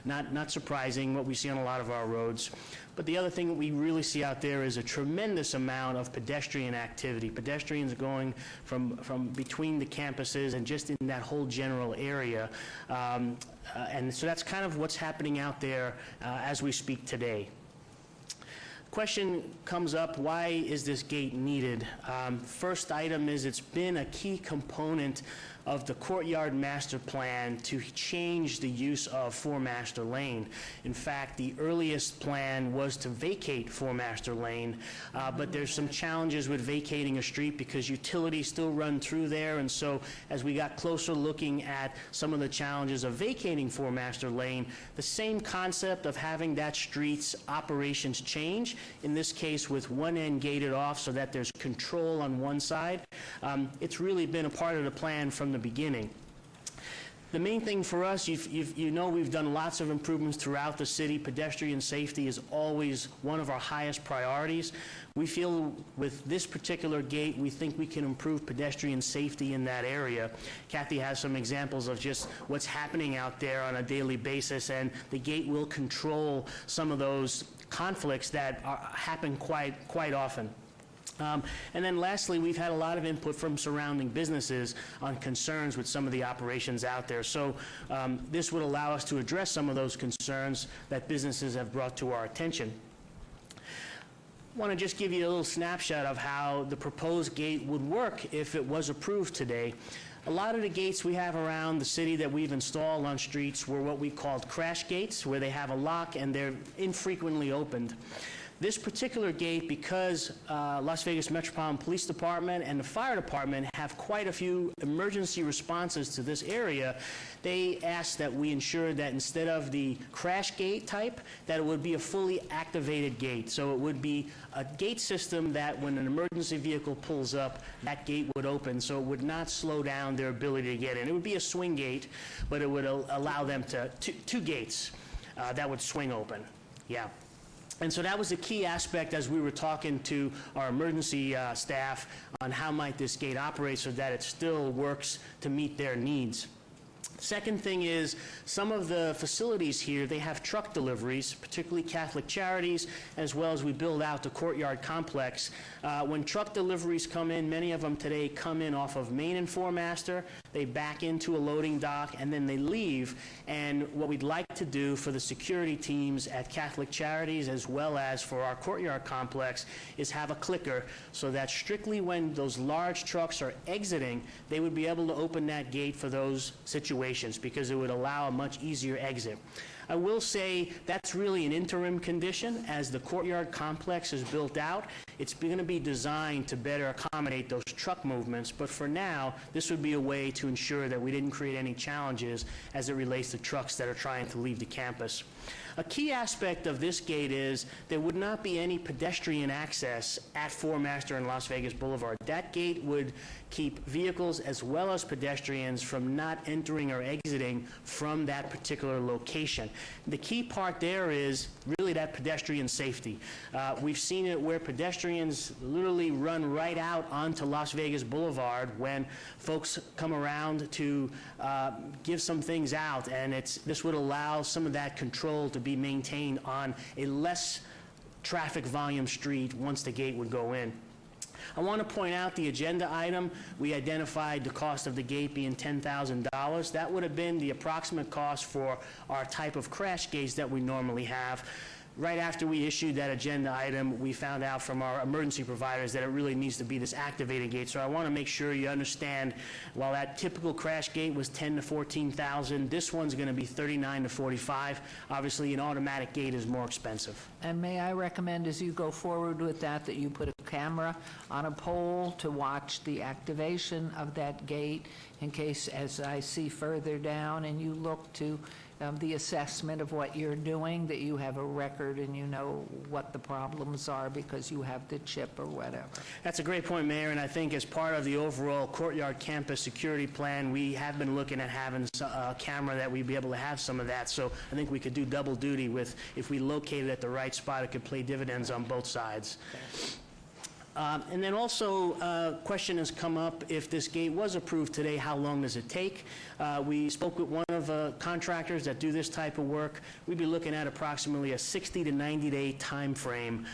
not surprising, what we see on a lot of our roads. But the other thing that we really see out there is a tremendous amount of pedestrian activity. Pedestrians going from between the campuses and just in that whole general area. And so that's kind of what's happening out there as we speak today. Question comes up, why is this gate needed? First item is it's been a key component of the Courtyard Master Plan to change the use of Four Master Lane. In fact, the earliest plan was to vacate Four Master Lane, but there's some challenges with vacating a street because utilities still run through there, and so as we got closer looking at some of the challenges of vacating Four Master Lane, the same concept of having that street's operations change, in this case with one end gated off so that there's control on one side, it's really been a part of the plan from the beginning. The main thing for us, you know, we've done lots of improvements throughout the city. Pedestrian safety is always one of our highest priorities. We feel with this particular gate, we think we can improve pedestrian safety in that area. Kathy has some examples of just what's happening out there on a daily basis, and the gate will control some of those conflicts that happen quite often. And then lastly, we've had a lot of input from surrounding businesses on concerns with some of the operations out there. So this would allow us to address some of those concerns that businesses have brought to our attention. I want to just give you a little snapshot of how the proposed gate would work if it was approved today. A lot of the gates we have around the city that we've installed on streets were what we called crash gates, where they have a lock and they're infrequently opened. This particular gate, because Las Vegas Metropolitan Police Department and the Fire Department have quite a few emergency responses to this area, they asked that we ensure that instead of the crash gate type, that it would be a fully activated gate. So it would be a gate system that when an emergency vehicle pulls up, that gate would open, so it would not slow down their ability to get in. It would be a swing gate, but it would allow them to two gates that would swing open. Yeah. And so that was a key aspect as we were talking to our emergency staff on how might this gate operate so that it still works to meet their needs. Second thing is, some of the facilities here, they have truck deliveries, particularly Catholic Charities, as well as we build out the courtyard complex. When truck deliveries come in, many of them today come in off of Main and Four-Master, they back into a loading dock, and then they leave. And what we'd like to do for the security teams at Catholic Charities, as well as for our courtyard complex, is have a clicker so that strictly when those large trucks are exiting, they would be able to open that gate for those situations, because it would allow a much easier exit. I will say that's really an interim condition. As the courtyard complex is built out, it's going to be designed to better accommodate those truck movements, but for now, this would be a way to ensure that we didn't create any challenges as it relates to trucks that are trying to leave the campus. A key aspect of this gate is there would not be any pedestrian access at Four-Master and Las Vegas Boulevard. That gate would keep vehicles as well as pedestrians from not entering or exiting from that particular location. The key part there is really that pedestrian safety. We've seen it where pedestrians literally run right out onto Las Vegas Boulevard when folks come around to give some things out, and this would allow some of that control to be maintained on a less traffic volume street once the gate would go in. I want to point out the agenda item. We identified the cost of the gate being $10,000. That would have been the approximate cost for our type of crash gates that we normally have. Right after we issued that agenda item, we found out from our emergency providers that it really needs to be this activated gate. So I want to make sure you understand, while that typical crash gate was $10,000 to $14,000, this one's going to be $39,000 to $45,000. Obviously, an automatic gate is more expensive. And may I recommend, as you go forward with that you put a camera on a pole to watch the activation of that gate in case, as I see further down, and you look to the assessment of what you're doing, that you have a record and you know what the problems are because you have the chip or whatever. That's a great point, Mayor, and I think as part of the overall courtyard campus security plan, we have been looking at having a camera that we'd be able to have some of that. So I think we could do double duty with, if we locate it at the right spot, it could play dividends on both sides. And then also, a question has come up, if this gate was approved today, how long does it take? We spoke with one of the contractors that do this type of work. We'd be looking at approximately a 60 to 90-day time frame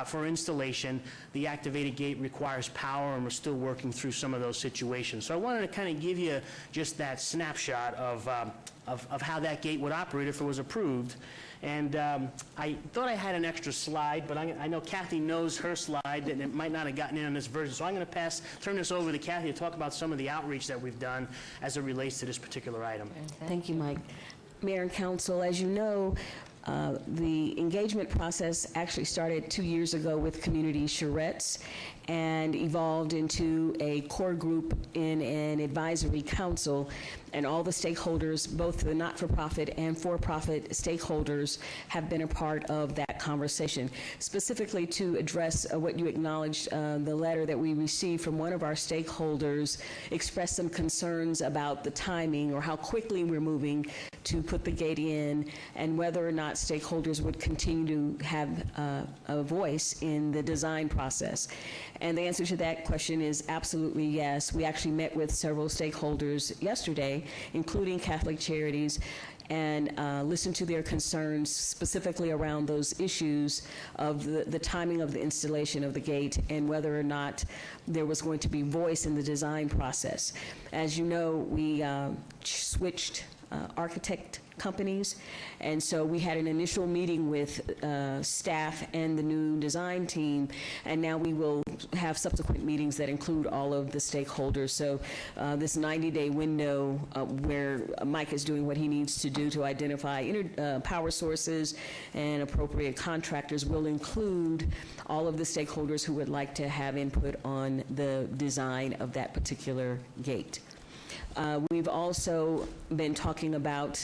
for installation. The activated gate requires power, and we're still working through some of those situations. So I wanted to kind of give you just that snapshot of how that gate would operate if it was approved. And I thought I had an extra slide, but I know Kathy knows her slide, and it might not have gotten in on this version. So I'm going to turn this over to Kathy to talk about some of the outreach that we've done as it relates to this particular item. Thank you, Mike. Mayor and Council, as you know, the engagement process actually started 2 years ago with Community Charrettes and evolved into a core group in an advisory council, and all the stakeholders, both the not-for-profit and for-profit stakeholders, have been a part of that conversation. Specifically to address what you acknowledged, the letter that we received from one of our stakeholders expressed some concerns about the timing or how quickly we're moving to put the gate in, and whether or not stakeholders would continue to have a voice in the design process. And the answer to that question is absolutely yes. We actually met with several stakeholders yesterday, including Catholic Charities, and listened to their concerns specifically around those issues of the timing of the installation of the gate and whether or not there was going to be voice in the design process. As you know, we switched architect companies, and so we had an initial meeting with staff and the new design team, and now we will have subsequent meetings that include all of the stakeholders. So this 90-day window where Mike is doing what he needs to do to identify power sources and appropriate contractors will include all of the stakeholders who would like to have input on the design of that particular gate. We've also been talking about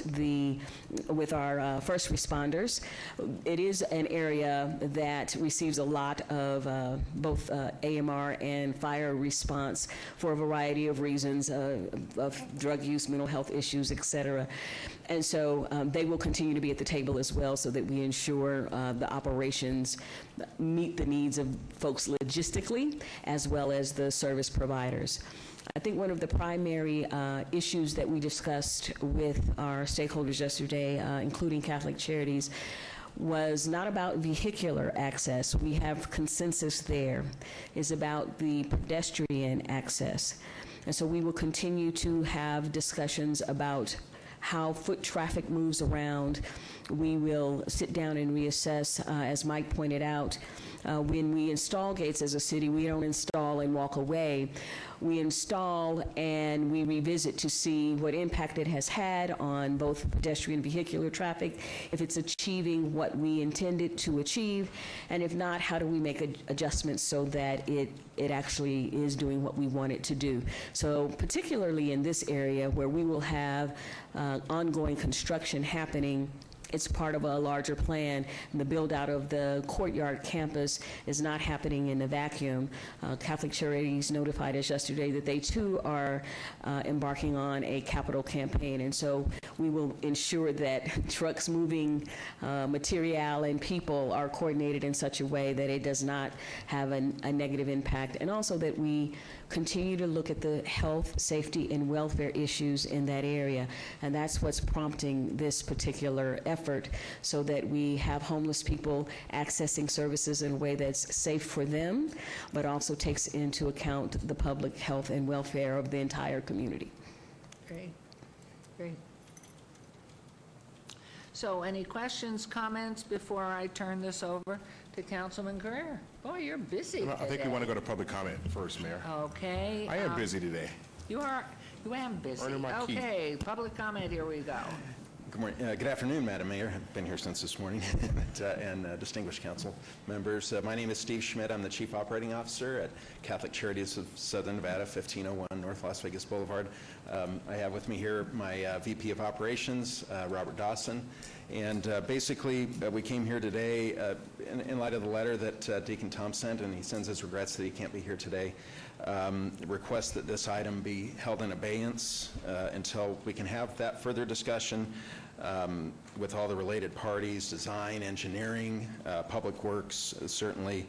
with our first responders. It is an area that receives a lot of both AMR and fire response for a variety of reasons, of drug use, mental health issues, et cetera. And so they will continue to be at the table as well so that we ensure the operations meet the needs of folks logistically as well as the service providers. I think one of the primary issues that we discussed with our stakeholders yesterday, including Catholic Charities, was not about vehicular access. We have consensus there. It's about the pedestrian access. And so we will continue to have discussions about how foot traffic moves around. We will sit down and reassess, as Mike pointed out, when we install gates as a city, we don't install and walk away. We install and we revisit to see what impact it has had on both pedestrian and vehicular traffic, if it's achieving what we intended to achieve, and if not, how do we make adjustments so that it actually is doing what we want it to do. So particularly in this area where we will have ongoing construction happening, it's part of a larger plan. And the build out of the courtyard campus is not happening in a vacuum. Catholic Charities notified us yesterday that they too are embarking on a capital campaign. And so we will ensure that trucks moving material and people are coordinated in such a way that it does not have a negative impact. And also that we continue to look at the health, safety, and welfare issues in that area. And that's what's prompting this particular effort, so that we have homeless people accessing services in a way that's safe for them, but also takes into account the public health and welfare of the entire community. Great. Great. So any questions, comments before I turn this over to Councilman Carrera? Boy, you're busy Well, I think today. we want to go to public comment first, Mayor. Okay. I am busy today. You am busy. Earning my keep. Okay, public comment, here we go. Good morning. Good afternoon, Madam Mayor. I've been here since this morning, and distinguished council members. My name is Steve Schmidt. I'm the Chief Operating Officer at Catholic Charities of Southern Nevada, 1501 North Las Vegas Boulevard. I have with me here my VP of Operations, Robert Dawson. And basically, we came here today in light of the letter that Deacon Tom sent, and he sends his regrets that he can't be here today. Request that this item be held in abeyance until we can have that further discussion with all the related parties, design, engineering, public works, certainly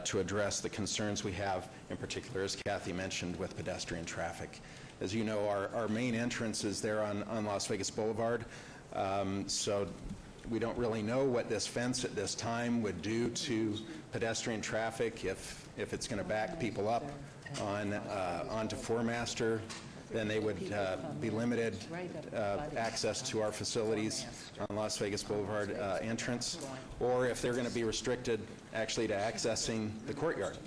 to address the concerns we have, in particular, as Kathy mentioned, with pedestrian traffic. As you know, our main entrance is there on Las Vegas Boulevard, so we don't really know what this fence at this time would do to pedestrian traffic. If it's going to back people up onto Four Master, then they would be limited access to our facilities on Las Vegas Boulevard entrance, or if they're going to be restricted actually to accessing the courtyard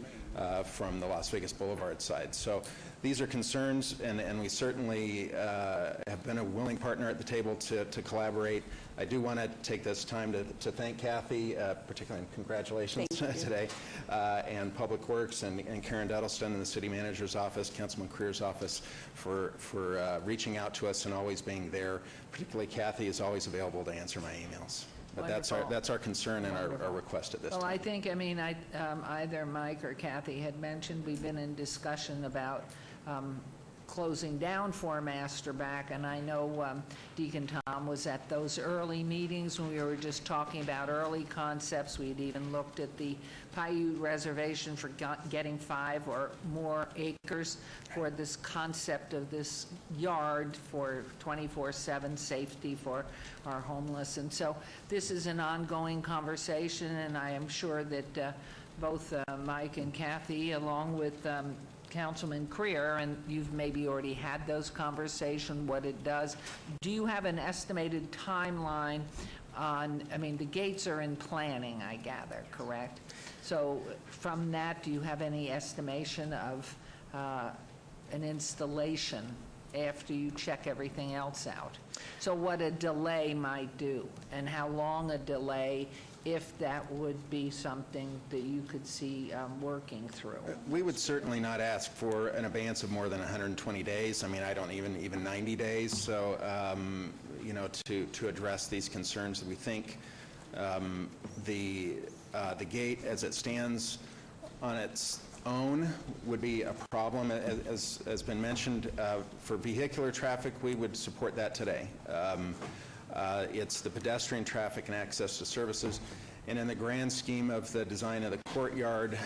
from the Las Vegas Boulevard side. So these are concerns, and we certainly have been a willing partner at the table to collaborate. I do want to take this time to thank Kathy, particularly, and congratulations today, and Public Works and Karen Duddleston in the City Manager's Office, Councilman Creer's office for reaching out to us and always being there. Particularly Kathy is always available to answer my emails. But that's our concern and our request at this time. Well, I think, either Mike or Kathy had mentioned, we've been in discussion about closing down Four Master back, and I know Deacon Tom was at those early meetings when we were just talking about early concepts. We'd even looked at the Paiute Reservation for getting 5 or more acres for this concept of this yard for 24/7 safety for our homeless. And so this is an ongoing conversation, and I am sure that both Mike and Kathy, along with Councilman Creer, and you've maybe already had those conversations, what it does. Do you have an estimated timeline on, the gates are in planning, I gather, correct? So from that, do you have any estimation of an installation after you check everything else out? So what a delay might do, and how long a delay if that would be something that you could see working through. We would certainly not ask for an abeyance of more than 120 days. I mean, I don't even 90 days. So, you know, to address these concerns, we think the gate as it stands on its own would be a problem. As has been mentioned, for vehicular traffic, we would support that today. It's the pedestrian traffic and access to services. And in the grand scheme of the design of the courtyard,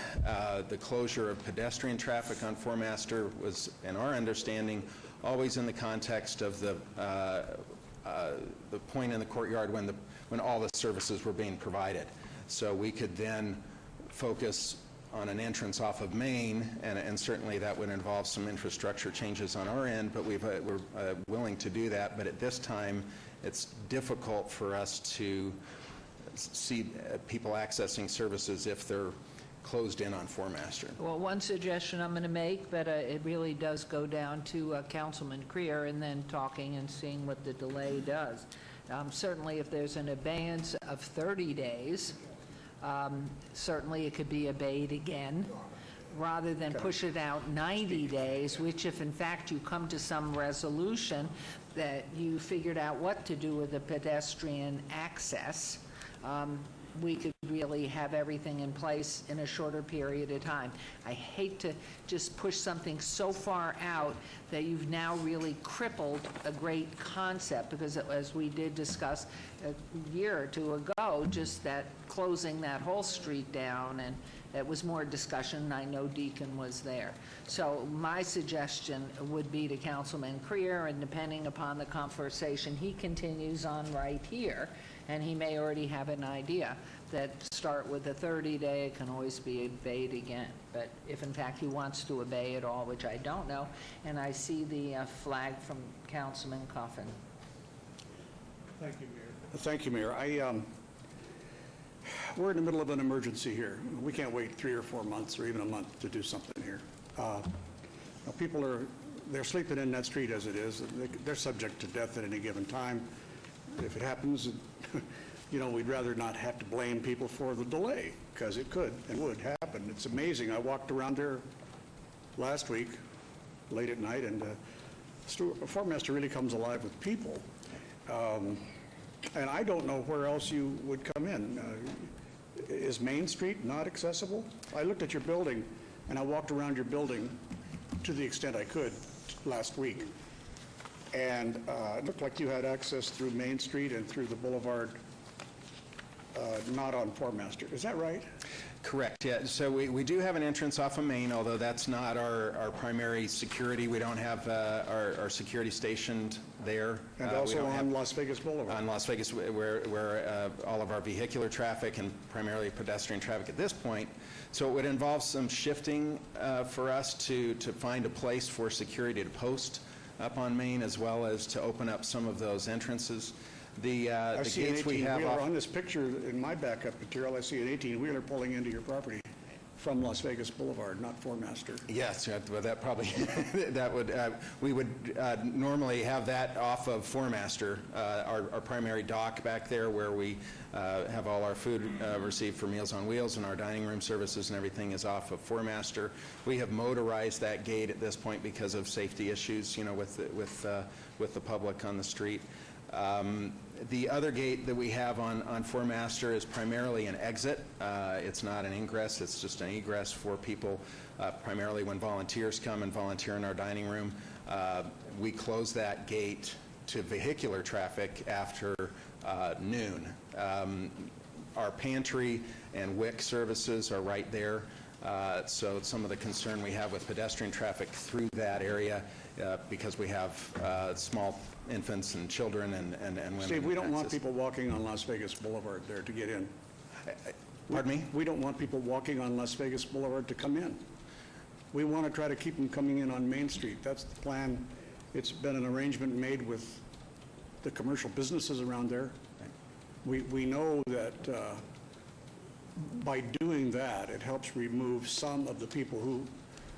the closure of pedestrian traffic on Four-Master was, in our understanding, always in the context of the point in the courtyard when all the services were being provided. So we could then focus on an entrance off of Main, and certainly that would involve some infrastructure changes on our end, but we're willing to do that. But at this time, it's difficult for us to see people accessing services if they're closed in on Four-Master. Well, one suggestion I'm going to make, but it really does go down to Councilman Creer and then talking and seeing what the delay does. Certainly, if there's an abeyance of 30 days, certainly it could be obeyed again, rather than push it out 90 days, which if in fact you come to some resolution that you figured out what to do with the pedestrian access, we could really have everything in place in a shorter period of time. I hate to just push something so far out that you've now really crippled a great concept, because as we did discuss a year or two ago, just that closing that whole street down, and it was more discussion. I know Deacon was there. So my suggestion would be to Councilman Creer, and depending upon the conversation he continues on right here, and he may already have an idea, that start with a 30-day, it can always be obeyed again. But if in fact he wants to obey it all, which I don't know, and I see the flag from Councilman Coffin. Thank you, Mayor. Thank you, Mayor. We're in the middle of an emergency here. We can't wait 3 or 4 months or even a month to do something here. People they're sleeping in that street as it is. They're subject to death at any given time. If it happens, you know, we'd rather not have to blame people for the delay, because it could and would happen. It's amazing. I walked around there last week, late at night, and Four-Master really comes alive with people. And I don't know where else you would come in. Is Main Street not accessible? I looked at your building, and I walked around your building to the extent I could last week. And it looked like you had access through Main Street and through the boulevard, not on Four-Master. Is that right? Correct, yeah. So we do have an entrance off of Main, although that's not our primary security. We don't have our security stationed there. And also on Las Vegas Boulevard. On Las Vegas, where all of our vehicular traffic and primarily pedestrian traffic at this point. So it would involve some shifting for us to find a place for security to post up on Main, as well as to open up some of those entrances. The gates we have on this picture in my backup material, I see an 18-wheeler pulling into your property from Las Vegas Boulevard, not Four-Master. Yes, well, that probably that would we would normally have that off of Four-Master, our primary dock back there, where we have all our food received for Meals on Wheels, and our dining room services and everything is off of Four-Master. We have motorized that gate at this point because of safety issues, you know, with the public on the street. The other gate that we have on Four-Master is primarily an exit. It's not an ingress, it's just an egress for people, primarily when volunteers come and volunteer in our dining room. We close that gate to vehicular traffic after noon. Our pantry and WIC services are right there. So some of the concern we have with pedestrian traffic through that area, because we have small infants and children and women. Steve, we don't want people walking on Las Vegas Boulevard there to get in. Pardon me? We don't want people walking on Las Vegas Boulevard to come in. We want to try to keep them coming in on Main Street. That's the plan. It's been an arrangement made with the commercial businesses around there. We know that by doing that, it helps remove some of the people who,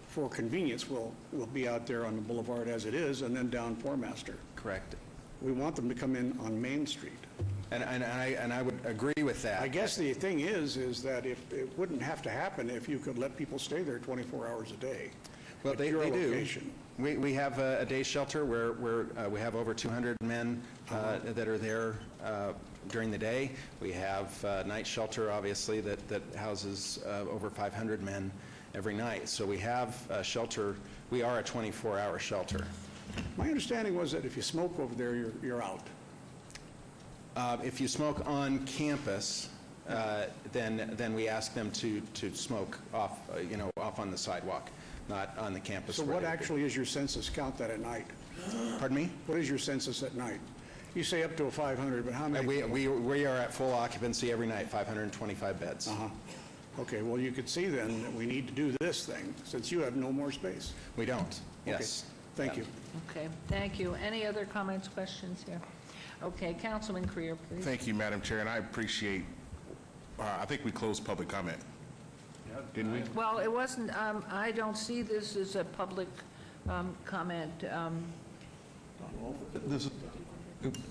for convenience, will be out there on the boulevard as it is, and then down Four-Master. Correct. We want them to come in on Main Street. And I would agree with that. I guess the thing is that if it wouldn't have to happen if you could let people stay there 24 hours a day. Well, at they your do. location. We have a day shelter where we have over 200 men that are there during the day. We have night shelter, obviously, that houses over 500 men every night. So we have shelter. We are a 24-hour shelter. My understanding was that if you smoke over there, you're out. If you smoke on campus, then we ask them to smoke off, off on the sidewalk, not on the campus. So where what they- actually is your census count that at night? Pardon me? What is your census at night? You say up to a 500, but how many? We are at full occupancy every night, 525 beds. Okay, well, you could see then that we need to do this thing, since you have no more space. We don't, yes. Thank you. Okay, thank you. Any other comments, questions here? Okay, Councilman Creer, please. Thank you, Madam Chair, and I appreciate, I think we closed public comment. Didn't we? Well, it wasn't, I don't see this as a public comment. This is.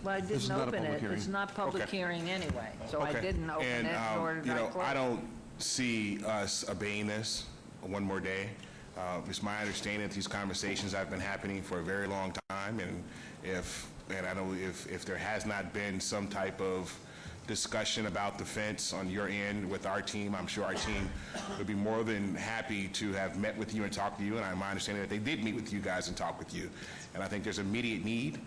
Well, I This is didn't not a open public it. hearing. It's not public Okay. hearing anyway, so I Okay. didn't open And, it, nor did I close I it. don't see us obeying this one more day. It's my understanding that these conversations have been happening for a very long time, and I know if there has not been some type of discussion about the fence on your end with our team, I'm sure our team would be more than happy to have met with you and talked to you, and my understanding that they did meet with you guys and talk with you. And I think there's immediate need.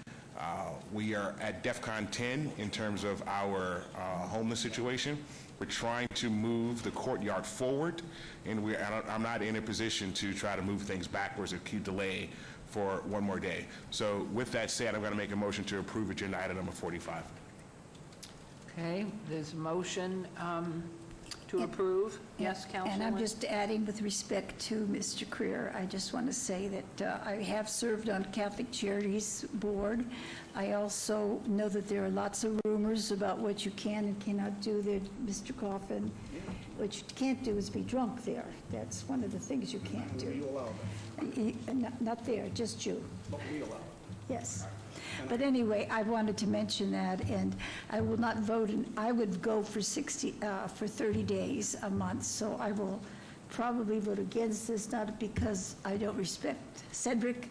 We are at DEFCON 10 in terms of our homeless situation. We're trying to move the courtyard forward, and I'm not in a position to try to move things backwards or keep delay for one more day. So with that said, I'm going to make a motion to approve agenda item number 45. Okay, there's a motion to approve. Yes, And I'm Councilman? just adding with respect to Mr. Creer, I just want to say that I have served on Catholic Charities Board. I also know that there are lots of rumors about what you can and cannot do there, Mr. Coffin. What you can't do is be drunk there. That's one of the things you can't do. You allow that. Not there, just you. But we allow it. Yes. But anyway, I wanted to mention that, and I will not vote, I would go for 30 days a month, so I will probably vote against this, not because I don't respect Cedric,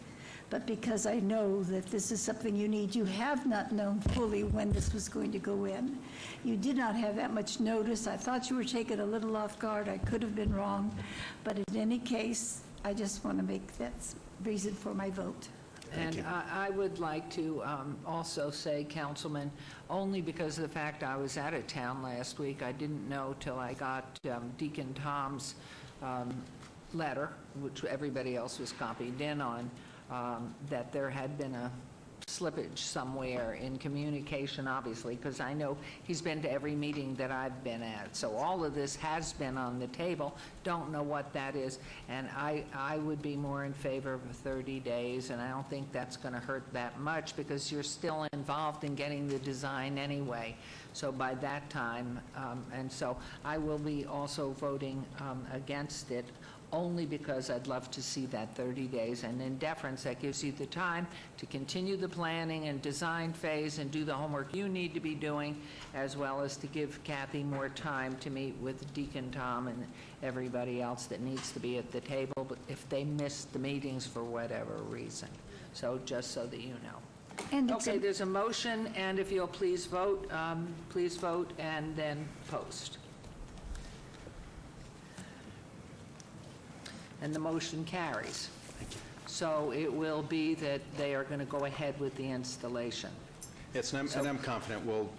but because I know that this is something you need. You have not known fully when this was going to go in. You did not have that much notice. I thought you were taken a little off guard. I could have been wrong. But in any case, I just want to make that reason for my vote. And I would like to also say, Councilman, only because of the fact I was out of town last week, I didn't know till I got Deacon Tom's letter, which everybody else was copied in on, that there had been a slippage somewhere in communication, obviously, because I know he's been to every meeting that I've been at. So all of this has been on the table. Don't know what that is. And I would be more in favor of 30 days, and I don't think that's going to hurt that much because you're still involved in getting the design anyway. So by that time, and so I will be also voting against it, only because I'd love to see that 30 days. And in deference, that gives you the time to continue the planning and design phase and do the homework you need to be doing, as well as to give Kathy more time to meet with Deacon Tom and everybody else that needs to be at the table, but if they missed the meetings for whatever reason. So just so that you know. And it's Okay, there's a motion, and if you'll please vote and then post. And the motion carries. So it will be that they are going to go ahead with the installation. Yes, and I'm confident we'll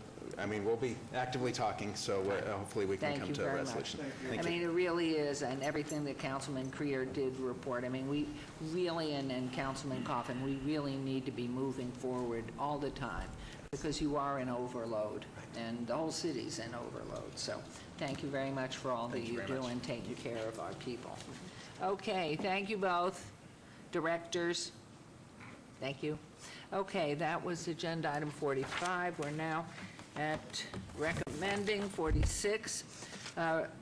be actively talking, so hopefully we can Thank come you to a very much. resolution. I Thank you. mean, it really is, and everything that Councilman Creer did report, I mean, we really, and Councilman Coffin, we really need to be moving forward all the time, because you are in overload, and the whole city's in overload. So thank you very much for all that you do in taking care of our people. Okay, thank you both. Directors, thank you. Okay, that was agenda item 45. We're now at recommending 46.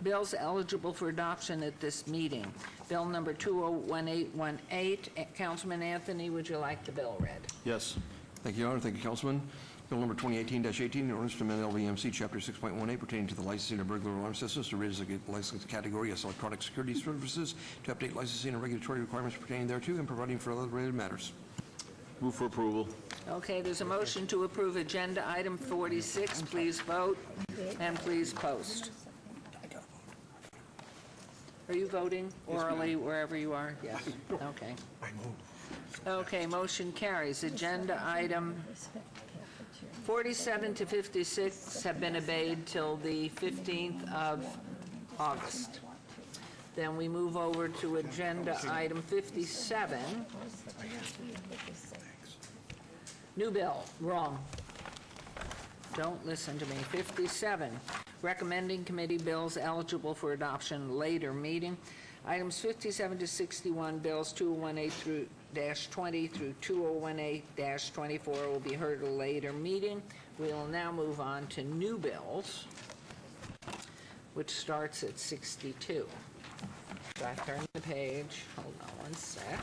Bills eligible for adoption at this meeting. Bill number 201818. Councilman Anthony, would you like the bill read? Yes. Thank you, Your Honor. Thank you, Councilman. Bill number 2018-18, an ordinance to amend LVMC Chapter 6.18 pertaining to the licensing of burglar alarm systems to raise the license category as electronic security services, to update licensing and regulatory requirements pertaining thereto, and providing for other related matters. Move for approval. Okay, there's a motion to approve agenda item 46. Please vote and please post. Are you voting orally wherever you are? Yes. Okay. Okay, motion carries. Agenda item 47 to 56 have been obeyed till the 15th of August. Then we move over to agenda item 57. New bill, wrong. Don't listen to me. 57, recommending committee bills eligible for adoption later meeting. Items 57 to 61, bills 2018 through -20 through 2018-24 will be heard at a later meeting. We will now move on to new bills, which starts at 62. So I turn the page. Hold on one sec.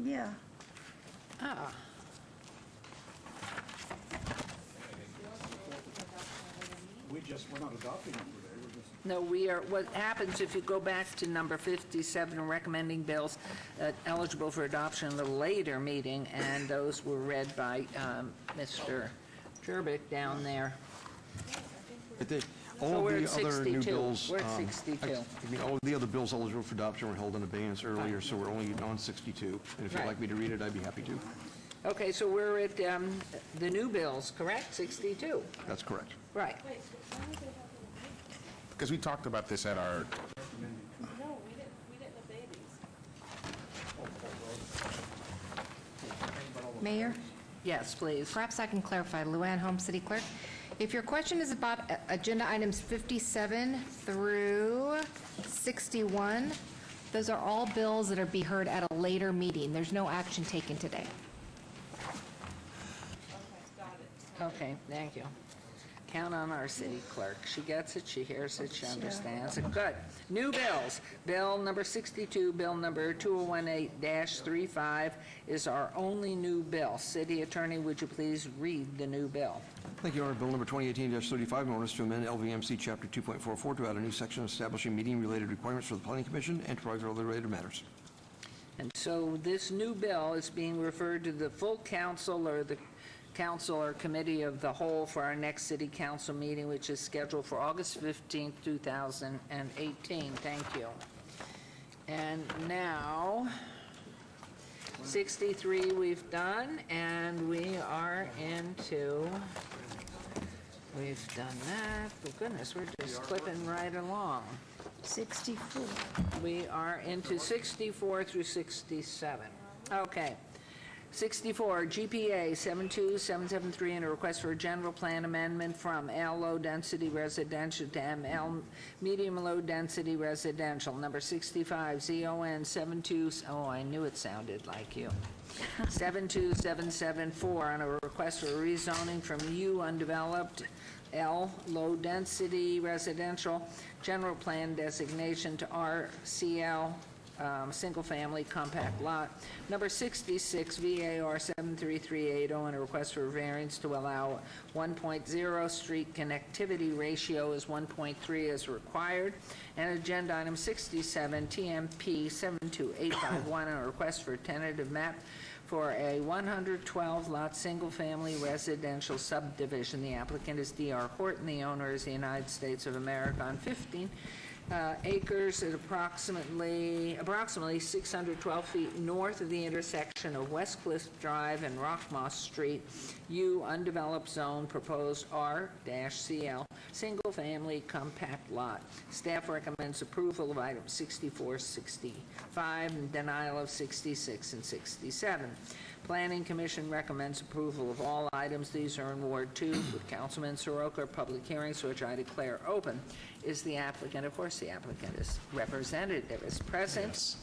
Yeah. Ah. We're not adopting them today. No, we are, what happens if you go back to number 57, recommending bills eligible for adoption at a later meeting, and those were read by Mr. Jerbick down there. So All we're the at other 62. new bills. We're at 62. I mean, all the other bills eligible for adoption were held in abeyance earlier, so we're only on 62. And if you'd Right. like me to read it, I'd be happy to. Okay, so we're at the new bills, correct? 62. That's correct. Right. Because we talked about this at our, Mayor? Yes, please. Perhaps I can clarify. Luann Holmes, City Clerk. If your question is about agenda items 57 through 61, those are all bills that are be heard at a later meeting. There's no action taken today. Okay, thank you. Count on our city clerk. She gets it, she hears it, she understands it. Good. New bills. Bill number 62, bill number 2018-35 is our only new bill. City Attorney, would you please read the new bill? Thank you, Your Honor. Bill number 2018-35, an ordinance to amend LVMC Chapter 2.44 to add a new section establishing meeting-related requirements for the Planning Commission and to provide for other related matters. And so this new bill is being referred to the full council or the council or committee of the whole for our next city council meeting, which is scheduled for August 15th, 2018. Thank you. And now, 63 we've done, and we are into, we've done that. Oh, goodness, we're just clipping right along. 64. We are into 64 through 67. Okay. 64, GPA 72773, and a request for a general plan amendment from L low-density residential to ML medium-low-density residential. Number 65, ZON 72, oh, I knew it sounded like you. 72774, on a request for rezoning from U undeveloped L low-density residential general plan designation to RCL single-family compact lot. Number 66, VAR 73380, and a request for variance to allow 1.0 street connectivity ratio is 1.3 as required. And agenda item 67, TMP 72851, and a request for tentative map for a 112-lot single-family residential subdivision. The applicant is D.R. Horton. The owner is the United States of America on 15 acres at approximately 612 feet north of the intersection of West Cliff Drive and Rockmoss Street. U undeveloped zone, proposed R-CL single-family compact lot. Staff recommends approval of items 64, 65, and denial of 66 and 67. Planning Commission recommends approval of all items. These are in Ward 2 with Councilman Soroka. Public hearings, which I declare open. Is the applicant, of course, the applicant is representative, is present.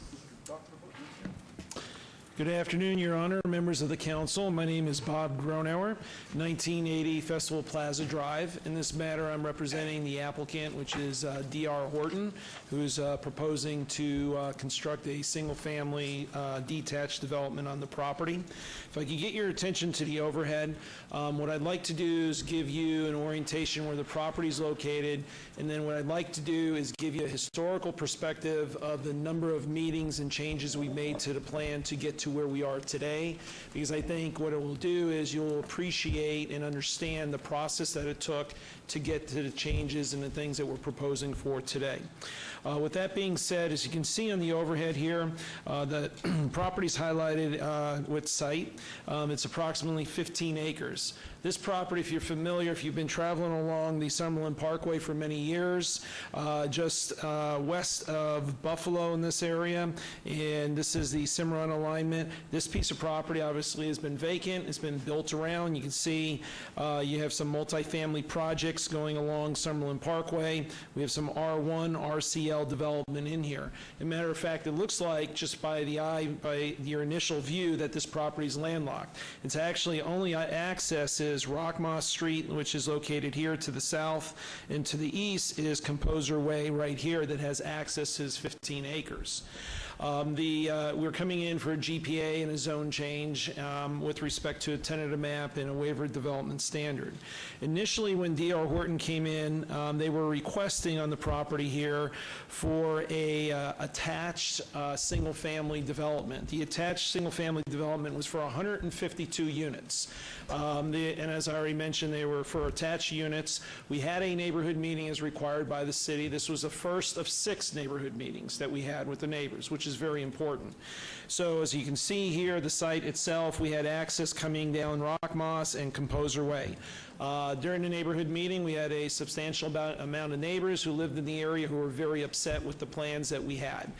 Good afternoon, Your Honor, members of the council. My name is Bob Gronauer, 1980 Festival Plaza Drive. In this matter, I'm representing the applicant, which is D.R. Horton, who's proposing to construct a single-family detached development on the property. If I could get your attention to the overhead, what I'd like to do is give you an orientation where the property is located, and then what I'd like to do is give you a historical perspective of the number of meetings and changes we made to the plan to get to where we are today, because I think what it will do is you'll appreciate and understand the process that it took to get to the changes and the things that we're proposing for today. With that being said, as you can see on the overhead here, the property's highlighted with site. It's approximately 15 acres. This property, if you're familiar, if you've been traveling along the Summerlin Parkway for many years, just west of Buffalo in this area, and this is the Cimarron alignment. This piece of property obviously has been vacant. It's been built around. You can see you have some multifamily projects going along Summerlin Parkway. We have some R1, RCL development in here. As a matter of fact, it looks like just by the eye, by your initial view, that this property is landlocked. It's actually only access is Rockmoss Street, which is located here to the south, and to the east is Composer Way right here that has access to 15 acres. We're coming in for a GPA and a zone change with respect to a tentative map and a waiver development standard. Initially, when D.R. Horton came in, they were requesting on the property here for a attached single-family development. The attached single-family development was for 152 units. And as I already mentioned, they were for attached units. We had a neighborhood meeting as required by the city. This was the first of 6 neighborhood meetings that we had with the neighbors, which is very important. So as you can see here, the site itself, we had access coming down Rockmoss and Composer Way. During the neighborhood meeting, we had a substantial amount of neighbors who lived in the area who were very upset with the plans that we had.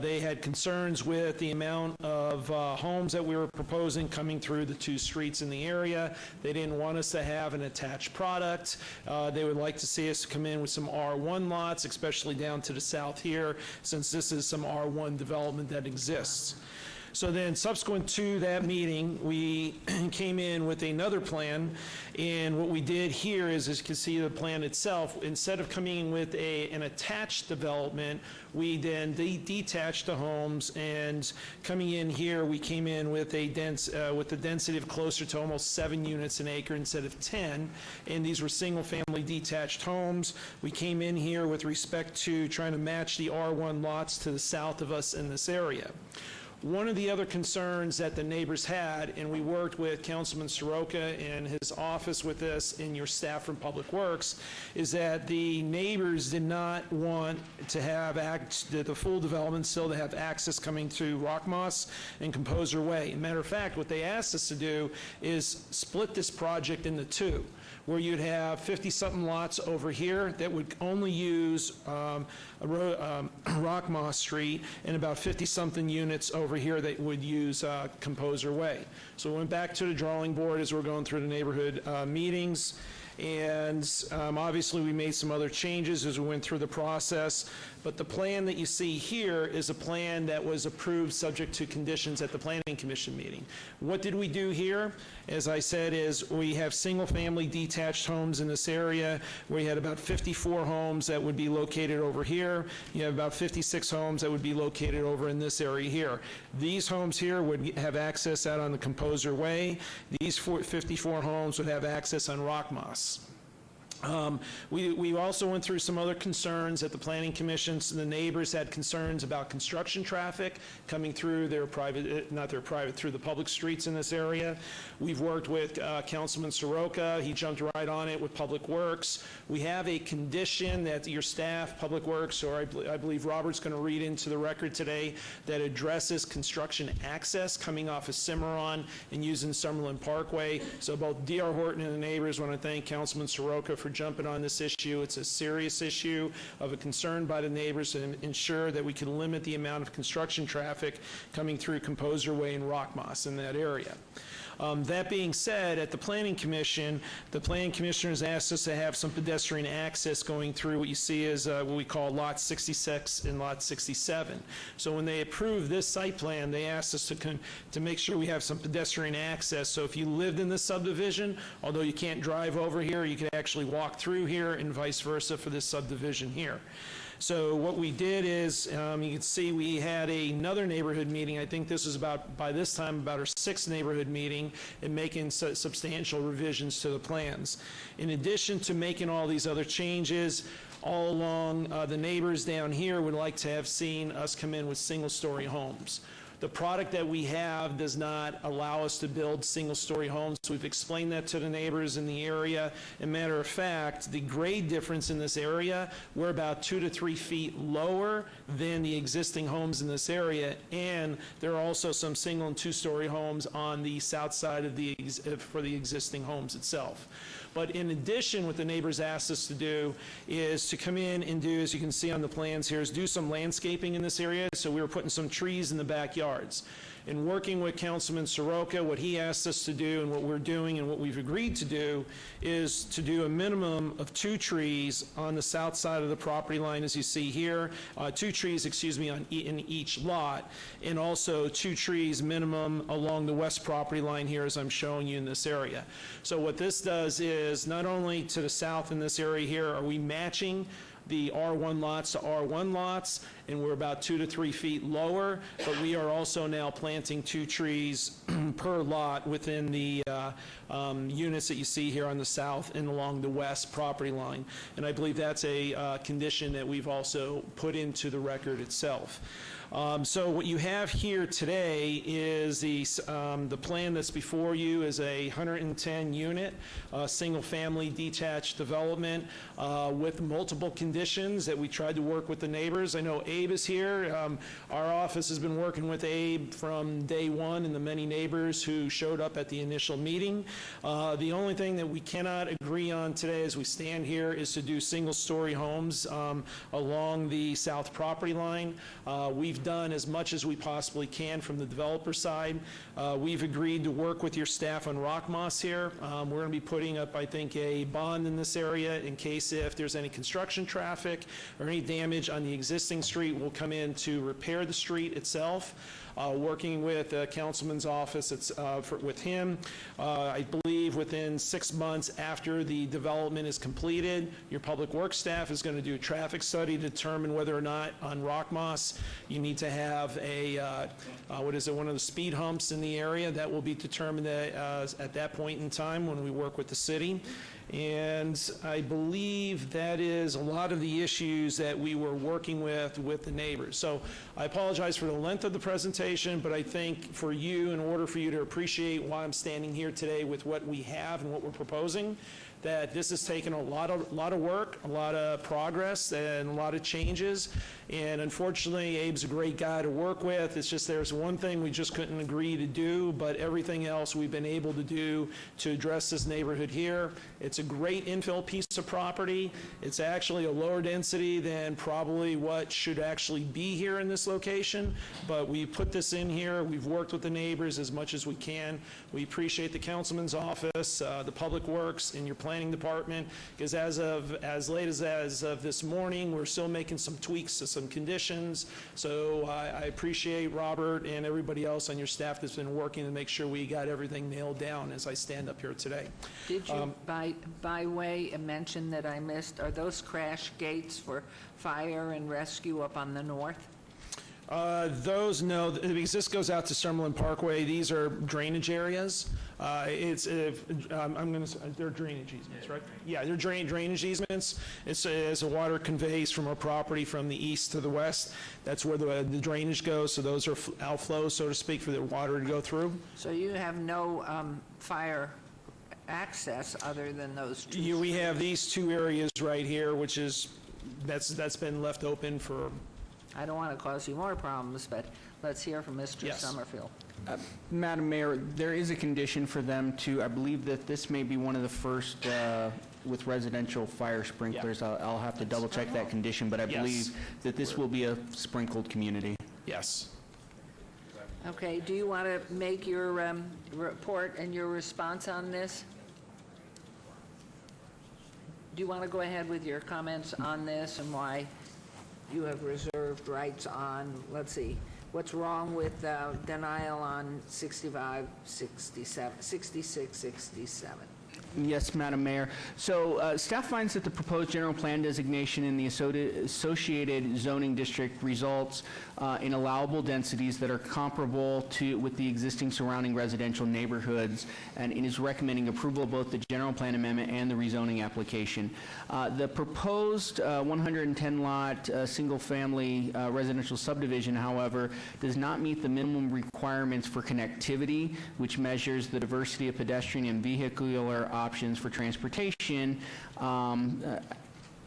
They had concerns with the amount of homes that we were proposing coming through the 2 streets in the area. They didn't want us to have an attached product. They would like to see us come in with some R1 lots, especially down to the south here, since this is some R1 development that exists. So then subsequent to that meeting, we came in with another plan, and what we did here is, as you can see the plan itself, instead of coming in with an attached development, we then detached the homes, and coming in here, we came in with a density of closer to almost 7 units an acre instead of 10, and these were single-family detached homes. We came in here with respect to trying to match the R1 lots to the south of us in this area. One of the other concerns that the neighbors had, and we worked with Councilman Soroka and his office with this and your staff from Public Works, is that the neighbors did not want to have the full development still to have access coming to Rockmoss and Composer Way. As a matter of fact, what they asked us to do is split this project into 2, where you'd have 50-something lots over here that would only use Rockmoss Street, and about 50-something units over here that would use Composer Way. So we went back to the drawing board as we're going through the neighborhood meetings, and obviously we made some other changes as we went through the process, but the plan that you see here is a plan that was approved subject to conditions at the Planning Commission meeting. What did we do here? As I said, is we have single-family detached homes in this area. We had about 54 homes that would be located over here. You have about 56 homes that would be located over in this area here. These homes here would have access out on the Composer Way. These 54 homes would have access on Rockmoss. We also went through some other concerns at the Planning Commission. So the neighbors had concerns about construction traffic coming through their through the public streets in this area. We've worked with Councilman Soroka. He jumped right on it with Public Works. We have a condition that your staff, Public Works, or I believe Robert's going to read into the record today, that addresses construction access coming off of Cimarron and using Summerlin Parkway. So both D.R. Horton and the neighbors want to thank Councilman Soroka for jumping on this issue. It's a serious issue of a concern by the neighbors to ensure that we can limit the amount of construction traffic coming through Composer Way and Rockmoss in that area. That being said, at the Planning Commission, the Planning Commissioners asked us to have some pedestrian access going through what you see as what we call Lot 66 and Lot 67. So when they approved this site plan, they asked us to make sure we have some pedestrian access. So if you lived in this subdivision, although you can't drive over here, you can actually walk through here and vice versa for this subdivision here. So what we did is, you can see we had another neighborhood meeting. I think this was by this time, about our 6th neighborhood meeting, and making substantial revisions to the plans. In addition to making all these other changes, all along the neighbors down here would like to have seen us come in with single-story homes. The product that we have does not allow us to build single-story homes. We've explained that to the neighbors in the area. As a matter of fact, the grade difference in this area, we're about 2 to 3 feet lower than the existing homes in this area, and there are also some single and two-story homes on the south side of for the existing homes itself. But in addition, what the neighbors asked us to do is to come in and do, as you can see on the plans here, is do some landscaping in this area. So we were putting some trees in the backyards. In working with Councilman Soroka, what he asked us to do and what we're doing and what we've agreed to do is to do a minimum of 2 trees on the south side of the property line, as you see here, 2 trees, excuse me, in each lot, and also 2 trees minimum along the west property line here, as I'm showing you in this area. So what this does is, not only to the south in this area here are we matching the R1 lots to R1 lots, and we're about 2 to 3 feet lower, but we are also now planting 2 trees per lot within the units that you see here on the south and along the west property line. And I believe that's a condition that we've also put into the record itself. So what you have here today is the plan that's before you is a 110-unit, single-family detached development with multiple conditions that we tried to work with the neighbors. I know Abe is here. Our office has been working with Abe from day one and the many neighbors who showed up at the initial meeting. The only thing that we cannot agree on today as we stand here is to do single-story homes along the south property line. We've done as much as we possibly can from the developer side. We've agreed to work with your staff on rock moss here. We're going to be putting up, I think, a bond in this area in case if there's any construction traffic or any damage on the existing street, we'll come in to repair the street itself. Working with the councilman's office, with him. I believe within 6 months after the development is completed, your public works staff is going to do a traffic study to determine whether or not on Rock Moss you need to have a, one of the speed humps in the area. That will be determined at that point in time when we work with the city. And I believe that is a lot of the issues that we were working with the neighbors. So I apologize for the length of the presentation, but I think for you, in order for you to appreciate why I'm standing here today with what we have and what we're proposing, that this has taken a lot of work, a lot of progress, and a lot of changes. And unfortunately, Abe's a great guy to work with. It's just there's one thing we just couldn't agree to do, but everything else we've been able to do to address this neighborhood here. It's a great infill piece of property. It's actually a lower density than probably what should actually be here in this location, but we put this in here. We've worked with the neighbors as much as we can. We appreciate the councilman's office, the public works, and your planning department, because as late as of this morning, we're still making some tweaks to some conditions. So I appreciate Robert and everybody else on your staff that's been working to make sure we got everything nailed down as I stand up here today. Did you, by way, mention that I missed, are those crash gates for fire and rescue up on the north? Those, no, because this goes out to Summerlin Parkway. These are drainage areas. They're drainage easements, right? Yeah, they're drainage easements. It's as the water conveys from our property from the east to the west. That's where the drainage goes. So those are outflows, so to speak, for the water to go through. So you have no fire access other than those two? We have these 2 areas right here, which is, that's been left open for... I don't want to cause you more problems, but let's hear from Mr. Summerfield. Madam Mayor, there is a condition for them to, I believe that this may be one of the first with residential fire sprinklers. Yeah. I'll have to double check that condition, but I believe that this will be a sprinkled community. Yes. Okay, do you want to make your report and your response on this? Do you want to go ahead with your comments on this and why you have reserved rights on, let's see, what's wrong with denial on 65, 67, 66, 67? Yes, Madam Mayor. So staff finds that the proposed general plan designation in the associated zoning district results in allowable densities that are comparable with the existing surrounding residential neighborhoods, and it is recommending approval of both the general plan amendment and the rezoning application. The proposed 110-lot single-family residential subdivision, however, does not meet the minimum requirements for connectivity, which measures the diversity of pedestrian and vehicular options for transportation,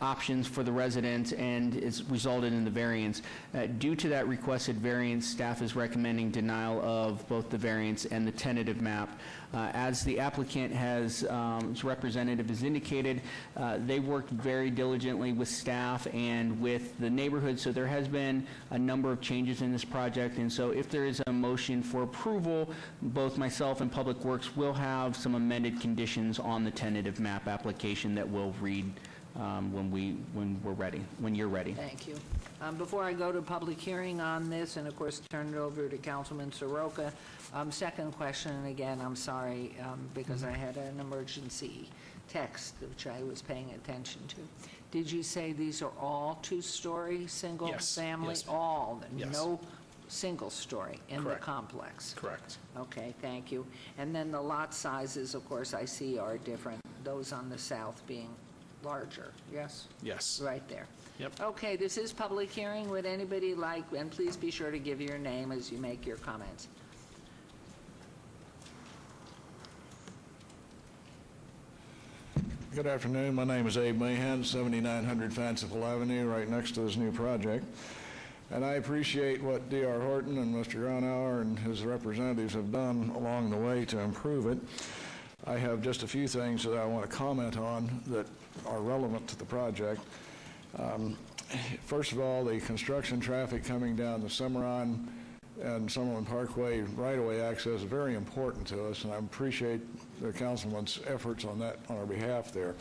options for the residents, and it's resulted in the variance. Due to that requested variance, staff is recommending denial of both the variance and the tentative map. As the applicant has, his representative has indicated, they worked very diligently with staff and with the neighborhood, so there has been a number of changes in this project, and so if there is a motion for approval, both myself and Public Works will have some amended conditions on the tentative map application that we'll read when we're ready, when you're ready. Thank you. Before I go to public hearing on this, and of course turn it over to Councilman Soroka, second question, and again, I'm sorry, because I had an emergency text which I was paying attention to. Did you say these are all two-story, single Yes. family? Yes, ma'am. All, Yes. no single story in Correct. the complex? Correct. Okay, thank you. And then the lot sizes, of course, I see are different, those on the south being larger, yes? Yes. Right there. Yep. Okay, this is public hearing. Would anybody like, and please be sure to give your name as you make your comments. Good afternoon. My name is Abe Mahan, 7900 Fanciful Avenue, right next to this new project. And I appreciate what D.R. Horton and Mr. Gronauer and his representatives have done along the way to improve it. I have just a few things that I want to comment on that are relevant to the project. First of all, the construction traffic coming down the Cimarron and Summerlin Parkway right-of-way access is very important to us, and I appreciate the councilman's efforts on that on our behalf there.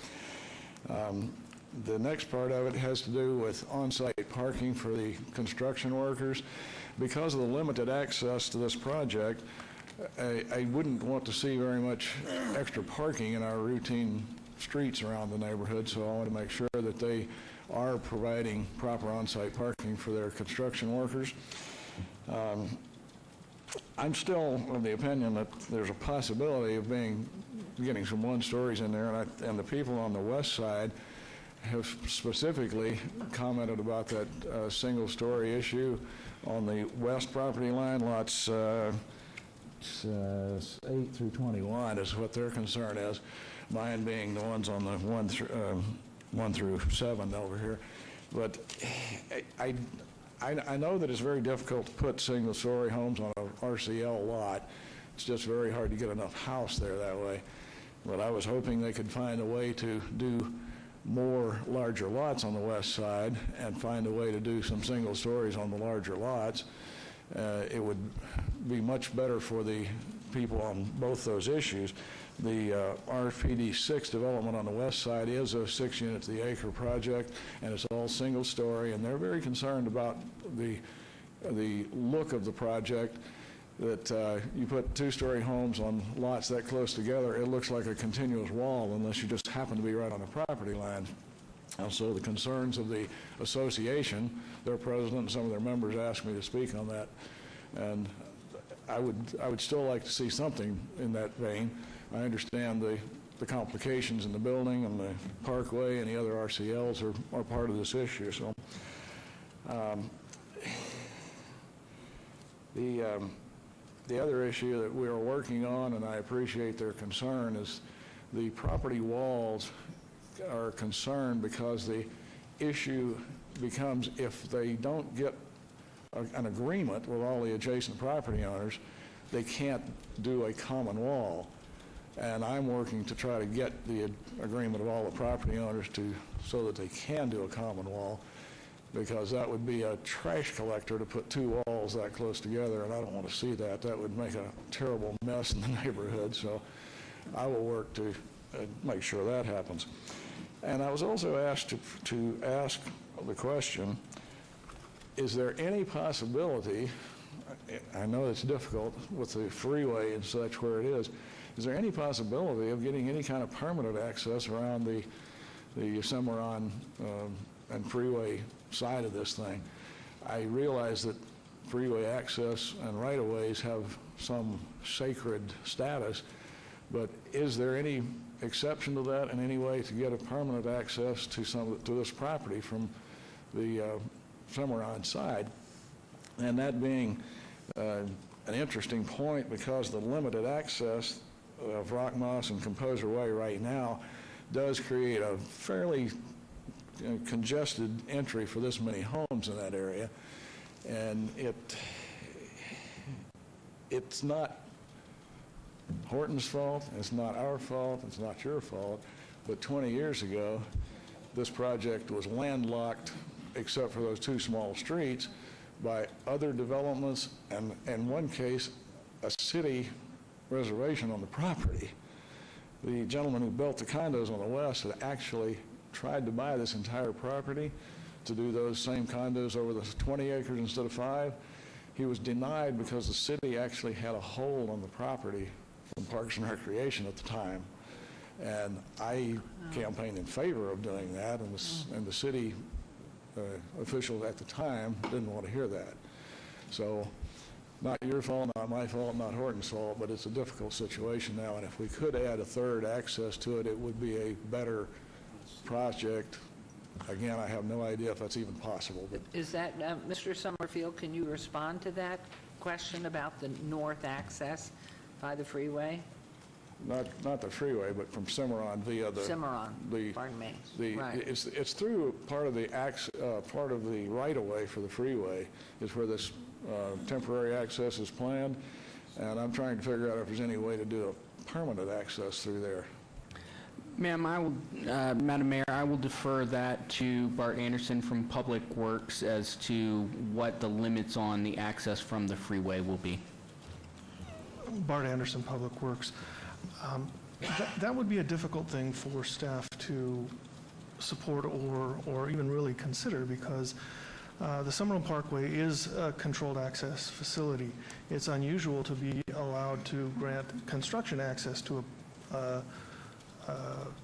The next part of it has to do with on-site parking for the construction workers. Because of the limited access to this project, I wouldn't want to see very much extra parking in our routine streets around the neighborhood, so I want to make sure that they are providing proper on-site parking for their construction workers. I'm still of the opinion that there's a possibility of getting some one-stories in there, and the people on the west side have specifically commented about that single-story issue on the west property line, lots 8 through 21 is what their concern is, mine being the ones on the 1 through 7 over here. But I know that it's very difficult to put single-story homes on an RCL lot. It's just very hard to get enough house there that way. But I was hoping they could find a way to do more larger lots on the west side and find a way to do some single stories on the larger lots. It would be much better for the people on both those issues. The RFPD 6 development on the west side is a 6 units the acre project, and it's all single story, and they're very concerned about the look of the project, that you put two-story homes on lots that close together, it looks like a continuous wall unless you just happen to be right on the property line. And so the concerns of the association, their president and some of their members asked me to speak on that, and I would still like to see something in that vein. I understand the complications in the building and the parkway and the other RCLs are part of this issue. So the other issue that we are working on, and I appreciate their concern, is the property walls are concerned because the issue becomes if they don't get an agreement with all the adjacent property owners, they can't do a common wall. And I'm working to try to get the agreement of all the property owners so that they can do a common wall. because that would be a trash collector to put two walls that close together, and I don't want to see that. That would make a terrible mess in the neighborhood, so I will work to make sure that happens. And I was also asked to ask the question, is there any possibility, I know it's difficult with the freeway and such where it is there any possibility of getting any kind of permanent access around the Cimarron and freeway side of this thing? I realize that freeway access and right-of-ways have some sacred status, but is there any exception to that in any way to get a permanent access to this property from the Cimarron side? And that being an interesting point, because the limited access of Rock Moss and Composer Way right now does create a fairly congested entry for this many homes in that area, and it's not Horton's fault, it's not our fault, it's not your fault, but 20 years ago this project was landlocked except for those two small streets by other developments, and in one case a city reservation on the property. The gentleman who built the condos on the west had actually tried to buy this entire property to do those same condos over the 20 acres instead of 5. He was denied because the city actually had a hold on the property from Parks and Recreation at the time. And I campaigned in favor of doing that, and the city officials at the time didn't want to hear that. So not your fault, not my fault, not Horton's fault, but it's a difficult situation now, and if we could add a third access to it, it would be a better project. Again, I have no idea if that's even possible. But Is that, Mr. Summerfield, can you respond to that question about the north access by the freeway? Not the freeway, but from Cimarron via the Cimarron, pardon me. Right. It's through part of the right-of-way for the freeway is where this temporary access is planned, and I'm trying to figure out if there's any way to do a permanent access through there. Ma'am, Madam Mayor, I will defer that to Bart Anderson from Public Works as to what the limits on the access from the freeway will be. Bart Anderson, Public Works. That would be a difficult thing for staff to support or even really consider, because the Summerlin Parkway is a controlled access facility. It's unusual to be allowed to grant construction access to a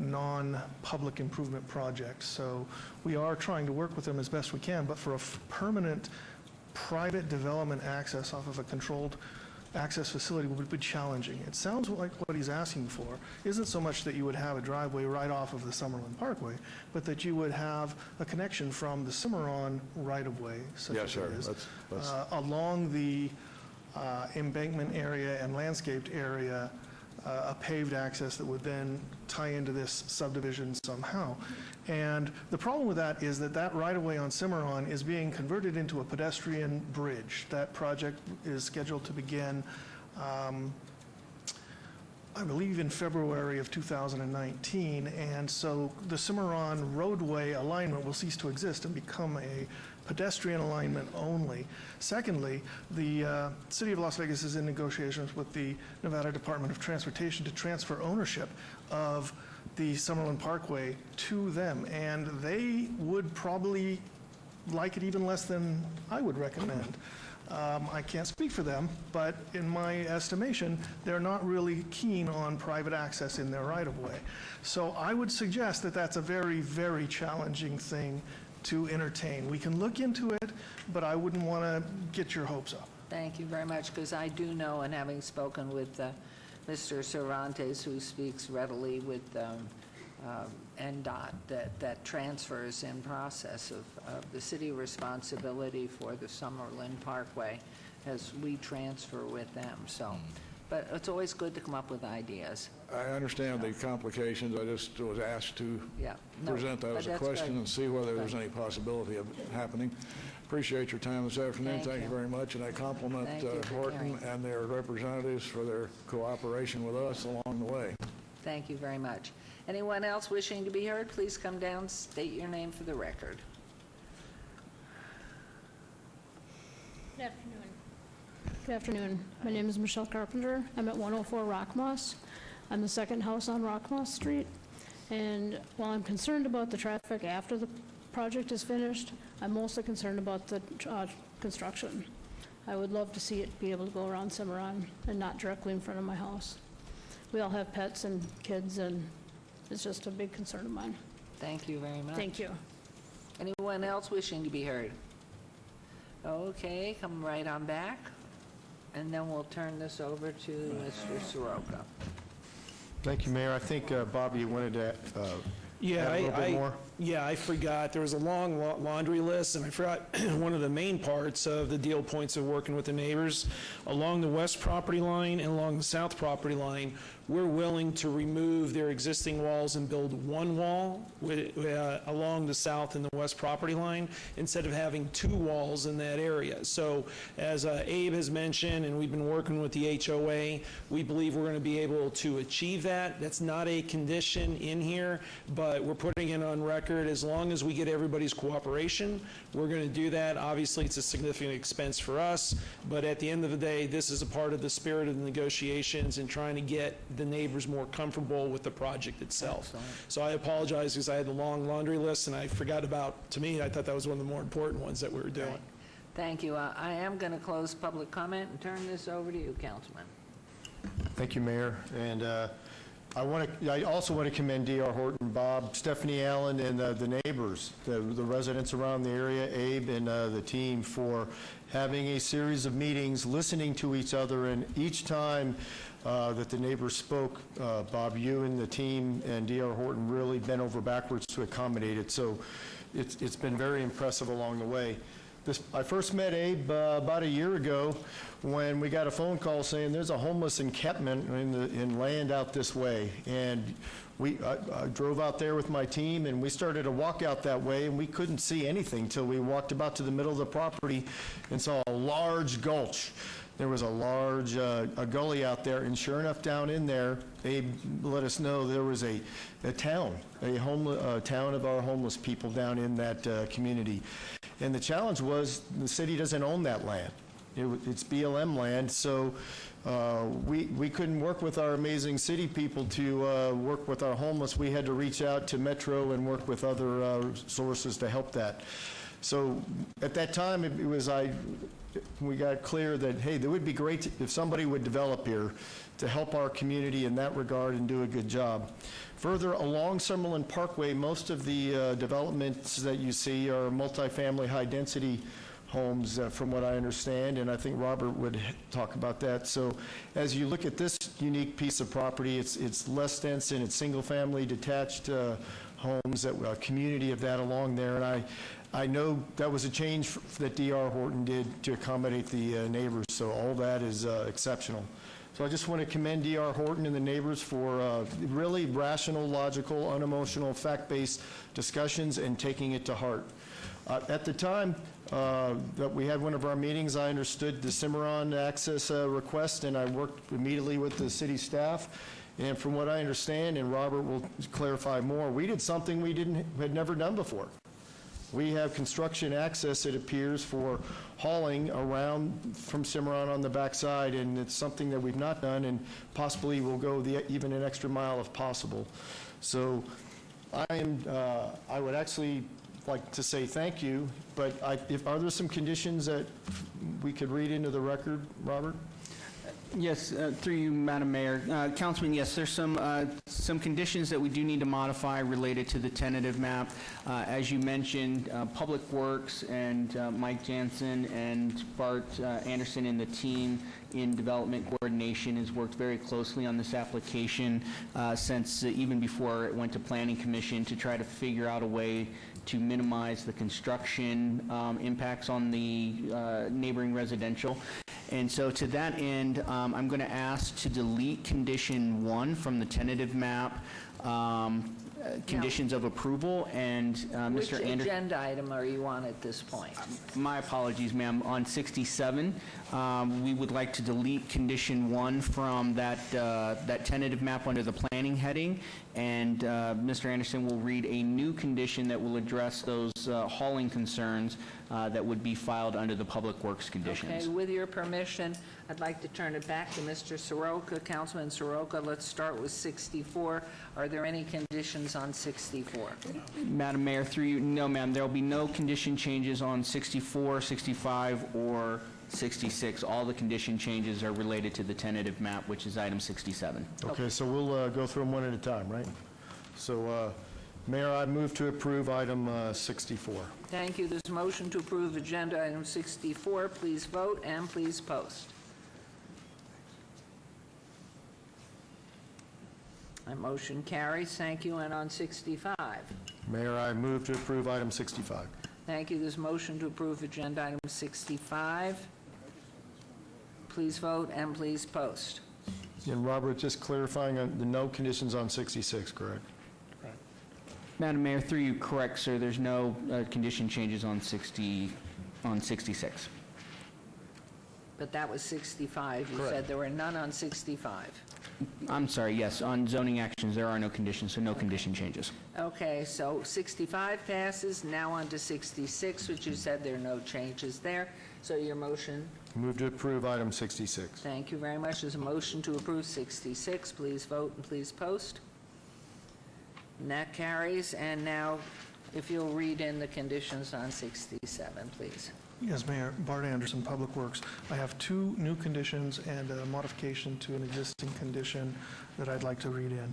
non-public improvement project. So we are trying to work with them as best we can, but for a permanent private development access off of a controlled access facility would be challenging. It sounds like what he's asking for isn't so much that you would have a driveway right off of the Summerlin Parkway, but that you would have a connection from the Cimarron right-of-way, such as it is, along the embankment area and landscaped area, a paved access that would then tie into this subdivision somehow. And the problem with that is that right-of-way on Cimarron is being converted into a pedestrian bridge. That project is scheduled to begin, I believe, in February of 2019, and so the Cimarron roadway alignment will cease to exist and become a pedestrian alignment only. Secondly, the City of Las Vegas is in negotiations with the Nevada Department of Transportation to transfer ownership of the Summerlin Parkway to them, and they would probably like it even less than I would recommend. I can't speak for them, but in my estimation, they're not really keen on private access in their right-of-way. So I would suggest that that's a very, very challenging thing to entertain. We can look into it, but I wouldn't want to get your hopes up. Thank you very much, because I do know, and having spoken with Mr. Cervantes, who speaks readily with NDOT, that transfer is in process of the city responsibility for the Summerlin Parkway as we transfer with them. So, but it's always good to come up with ideas. I understand the complications. I just was asked to present that as a question and see whether there's any possibility of it happening. Appreciate your time this afternoon. Thank you very much, and I compliment Horton and their representatives for their cooperation with us along the way. Thank you very much. Anyone else wishing to be heard, please come down, state your name for the record. Good afternoon. Good afternoon. My name is Michelle Carpenter. I'm at 104 Rockmoss. I'm the second house on Rockmoss Street. And while I'm concerned about the traffic after the project is finished, I'm mostly concerned about the construction. I would love to see it be able to go around Cimarron and not directly in front of my house. We all have pets and kids, and it's just a big concern of mine. Thank you very much. Thank you. Anyone else wishing to be heard? Okay, come right on back, and then we'll turn this over to Mr. Soroka. Thank you, Mayor. I think, Bob, you wanted to Yeah, add a little bit more? Yeah, I forgot. There was a long laundry list, and I forgot one of the main parts of the deal points of working with the neighbors. Along the west property line and along the south property line, we're willing to remove their existing walls and build one wall along the south and the west property line instead of having two walls in that area. So as Abe has mentioned, and we've been working with the HOA, we believe we're going to be able to achieve that. That's not a condition in here, but we're putting it on record. As long as we get everybody's cooperation, we're going to do that. Obviously, it's a significant expense for us, but at the end of the day, this is a part of the spirit of the negotiations and trying to get the neighbors more comfortable with the project itself. Excellent. So I apologize because I had the long laundry list and I forgot about, to me, I thought that was one of the more important ones that we were doing. Right. Thank you. I am going to close public comment and turn this over to you, Councilman. Thank you, Mayor. And I also want to commend D.R. Horton, Bob, Stephanie Allen, and the neighbors, the residents around the area, Abe, and the team for having a series of meetings, listening to each other, and each time that the neighbors spoke, Bob, you and the team and D.R. Horton really bent over backwards to accommodate it. So it's been very impressive along the way. I first met Abe about a year ago when we got a phone call saying there's a homeless encampment in land out this way. And I drove out there with my team, and we started to walk out that way, and we couldn't see anything until we walked about to the middle of the property and saw a large gulch. There was a large a gully out there, and sure enough, down in there, Abe let us know there was a town, a town of our homeless people down in that community. And the challenge was the city doesn't own that land. It's BLM land, so we couldn't work with our amazing city people to work with our homeless. We had to reach out to Metro and work with other sources to help that. So at that time, we got clear that, hey, it would be great if somebody would develop here to help our community in that regard and do a good job. Further along Summerlin Parkway, most of the developments that you see are multifamily high-density homes, from what I understand, and I think Robert would talk about that. So as you look at this unique piece of property, it's less dense and it's single-family detached homes, a community of that along there, and I know that was a change that D.R. Horton did to accommodate the neighbors, so all that is exceptional. So I just want to commend D.R. Horton and the neighbors for really rational, logical, unemotional, fact-based discussions and taking it to heart. At the time that we had one of our meetings, I understood the Cimarron access request, and I worked immediately with the city staff. And from what I understand, and Robert will clarify more, we did something we had never done before. We have construction access, it appears, for hauling around from Cimarron on the backside, and it's something that we've not done, and possibly will go even an extra mile if possible. So I would actually like to say thank you, but are there some conditions that we could read into the record, Robert? Yes, through you, Madam Mayor. Councilman, yes, there's some conditions that we do need to modify related to the tentative map. As you mentioned, Public Works and Mike Jansen and Bart Anderson and the team in development coordination has worked very closely on this application since even before it went to Planning Commission to try to figure out a way to minimize the construction impacts on the neighboring residential. And so to that end, I'm going to ask to delete condition 1 from the tentative map conditions of approval, and Which Mr. Anderson... agenda item are you on at this point? My apologies, ma'am. On 67, we would like to delete condition 1 from that tentative map under the planning heading, and Mr. Anderson will read a new condition that will address those hauling concerns that would be filed under the Public Works conditions. Okay, with your permission, I'd like to turn it back to Mr. Soroka. Councilman Soroka, let's start with 64. Are there any conditions on 64? Madam Mayor, through you, no, ma'am. There will be no condition changes on 64, 65, or 66. All the condition changes are related to the tentative map, which is item 67. Okay, so we'll go through them one at a time, right? So, Mayor, I move to approve item 64. Thank you. There's a motion to approve agenda item 64. Please vote and please post. That motion carries. Thank you. And on 65. Mayor, I move to approve item 65. Thank you. There's a motion to approve agenda item 65. Please vote and please post. And Robert, just clarifying, the no conditions on 66, correct? Madam Mayor, through you, correct, sir. There's no condition changes on 66. But that was 65. You Correct. said there were none on 65. I'm sorry, yes. On zoning actions, there are no conditions, so no condition changes. Okay, so 65 passes. Now on to 66, which you said there are no changes there. So your motion, Move to approve item 66. thank you very much. There's a motion to approve 66. Please vote and please post. And that carries. And now, if you'll read in the conditions on 67, please. Yes, Mayor. Bart Anderson, Public Works. I have 2 new conditions and a modification to an existing condition that I'd like to read in.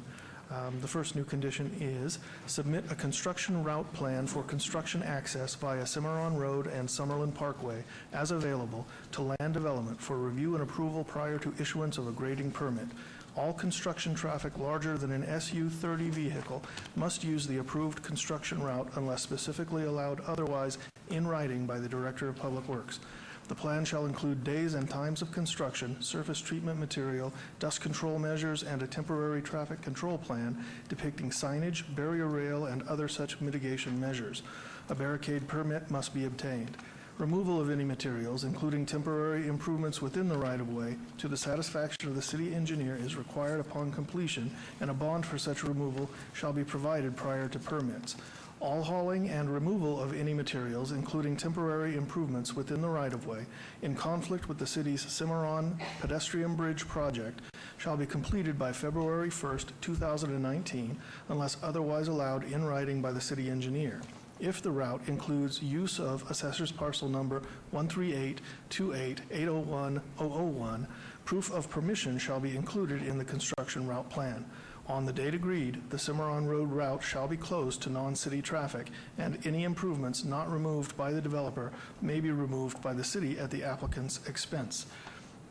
The first new condition is submit a construction route plan for construction access via Cimarron Road and Summerlin Parkway as available to land development for review and approval prior to issuance of a grading permit. All construction traffic larger than an SU-30 vehicle must use the approved construction route unless specifically allowed otherwise in writing by the Director of Public Works. The plan shall include days and times of construction, surface treatment material, dust control measures, and a temporary traffic control plan depicting signage, barrier rail, and other such mitigation measures. A barricade permit must be obtained. Removal of any materials, including temporary improvements within the right-of-way, to the satisfaction of the city engineer is required upon completion, and a bond for such removal shall be provided prior to permits. All hauling and removal of any materials, including temporary improvements within the right-of-way, in conflict with the city's Cimarron pedestrian bridge project, shall be completed by February 1st, 2019, unless otherwise allowed in writing by the city engineer. If the route includes use of Assessor's Parcel Number 13828801001, proof of permission shall be included in the construction route plan. On the date agreed, the Cimarron Road route shall be closed to non-city traffic, and any improvements not removed by the developer may be removed by the city at the applicant's expense.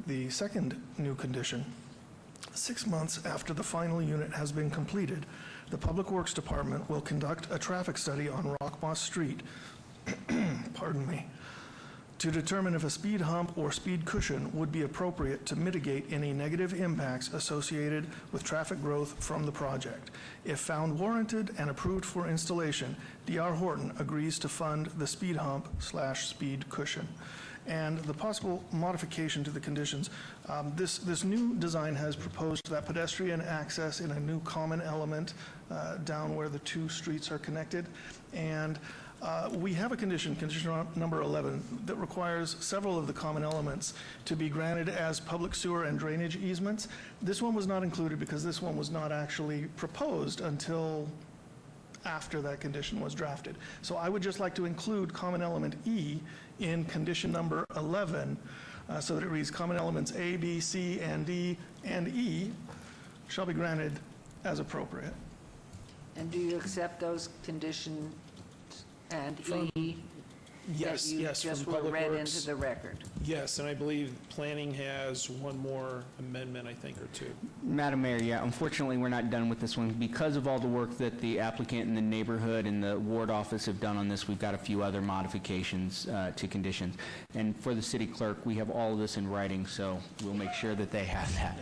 The second new condition, 6 months after the final unit has been completed, the Public Works Department will conduct a traffic study on Rockmoss Street, pardon me, to determine if a speed hump or speed cushion would be appropriate to mitigate any negative impacts associated with traffic growth from the project. If found warranted and approved for installation, D.R. Horton agrees to fund the speed hump/speed cushion. And the possible modification to the conditions, this new design has proposed that pedestrian access in a new common element down where the 2 streets are connected. And we have a condition number 11, that requires several of the common elements to be granted as public sewer and drainage easements. This one was not included because this one was not actually proposed until after that condition was drafted. So I would just like to include common element E in condition number 11, so that it reads common elements A, B, C, and D, and E shall be granted as appropriate. And do you accept those conditions and E Yes, that you yes, just from were Public read Works. into the record? Yes, and I believe planning has one more amendment, I think, or 2. Madam Mayor, yeah, unfortunately, we're not done with this one. Because of all the work that the applicant and the neighborhood and the ward office have done on this, we've got a few other modifications to conditions. And for the city clerk, we have all of this in writing, so we'll make sure that they have that.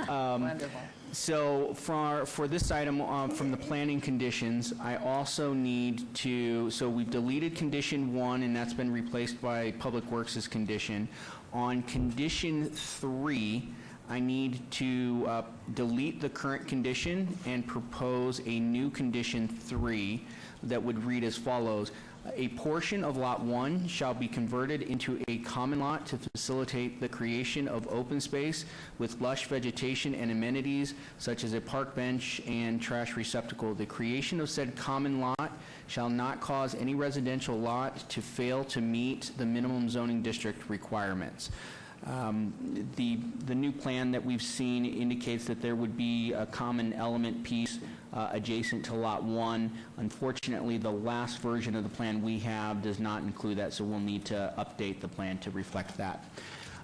Wonderful. So for this item from the planning conditions, I also need to, so we've deleted condition 1, and that's been replaced by Public Works' condition. On condition 3, I need to delete the current condition and propose a new condition 3 that would read as follows. A portion of Lot 1 shall be converted into a common lot to facilitate the creation of open space with lush vegetation and amenities such as a park bench and trash receptacle. The creation of said common lot shall not cause any residential lot to fail to meet the minimum zoning district requirements. The new plan that we've seen indicates that there would be a common element piece adjacent to Lot 1. Unfortunately, the last version of the plan we have does not include that, so we'll need to update the plan to reflect that.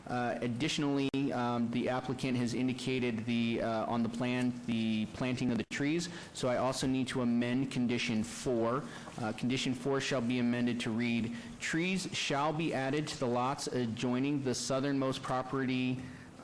Additionally, the applicant has indicated on the plan the planting of the trees, so I also need to amend condition 4. Condition 4 shall be amended to read, trees shall be added to the lots adjoining the southernmost property,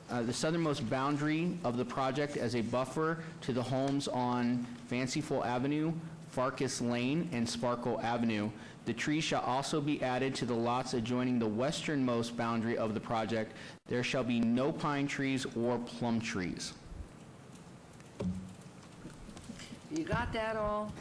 the southernmost boundary of the project as a buffer to the homes on Fanciful Avenue, Farkas Lane, and Sparkle Avenue. The trees shall also be added to the lots adjoining the westernmost boundary of the project. There shall be no pine trees or plum trees. You got that all?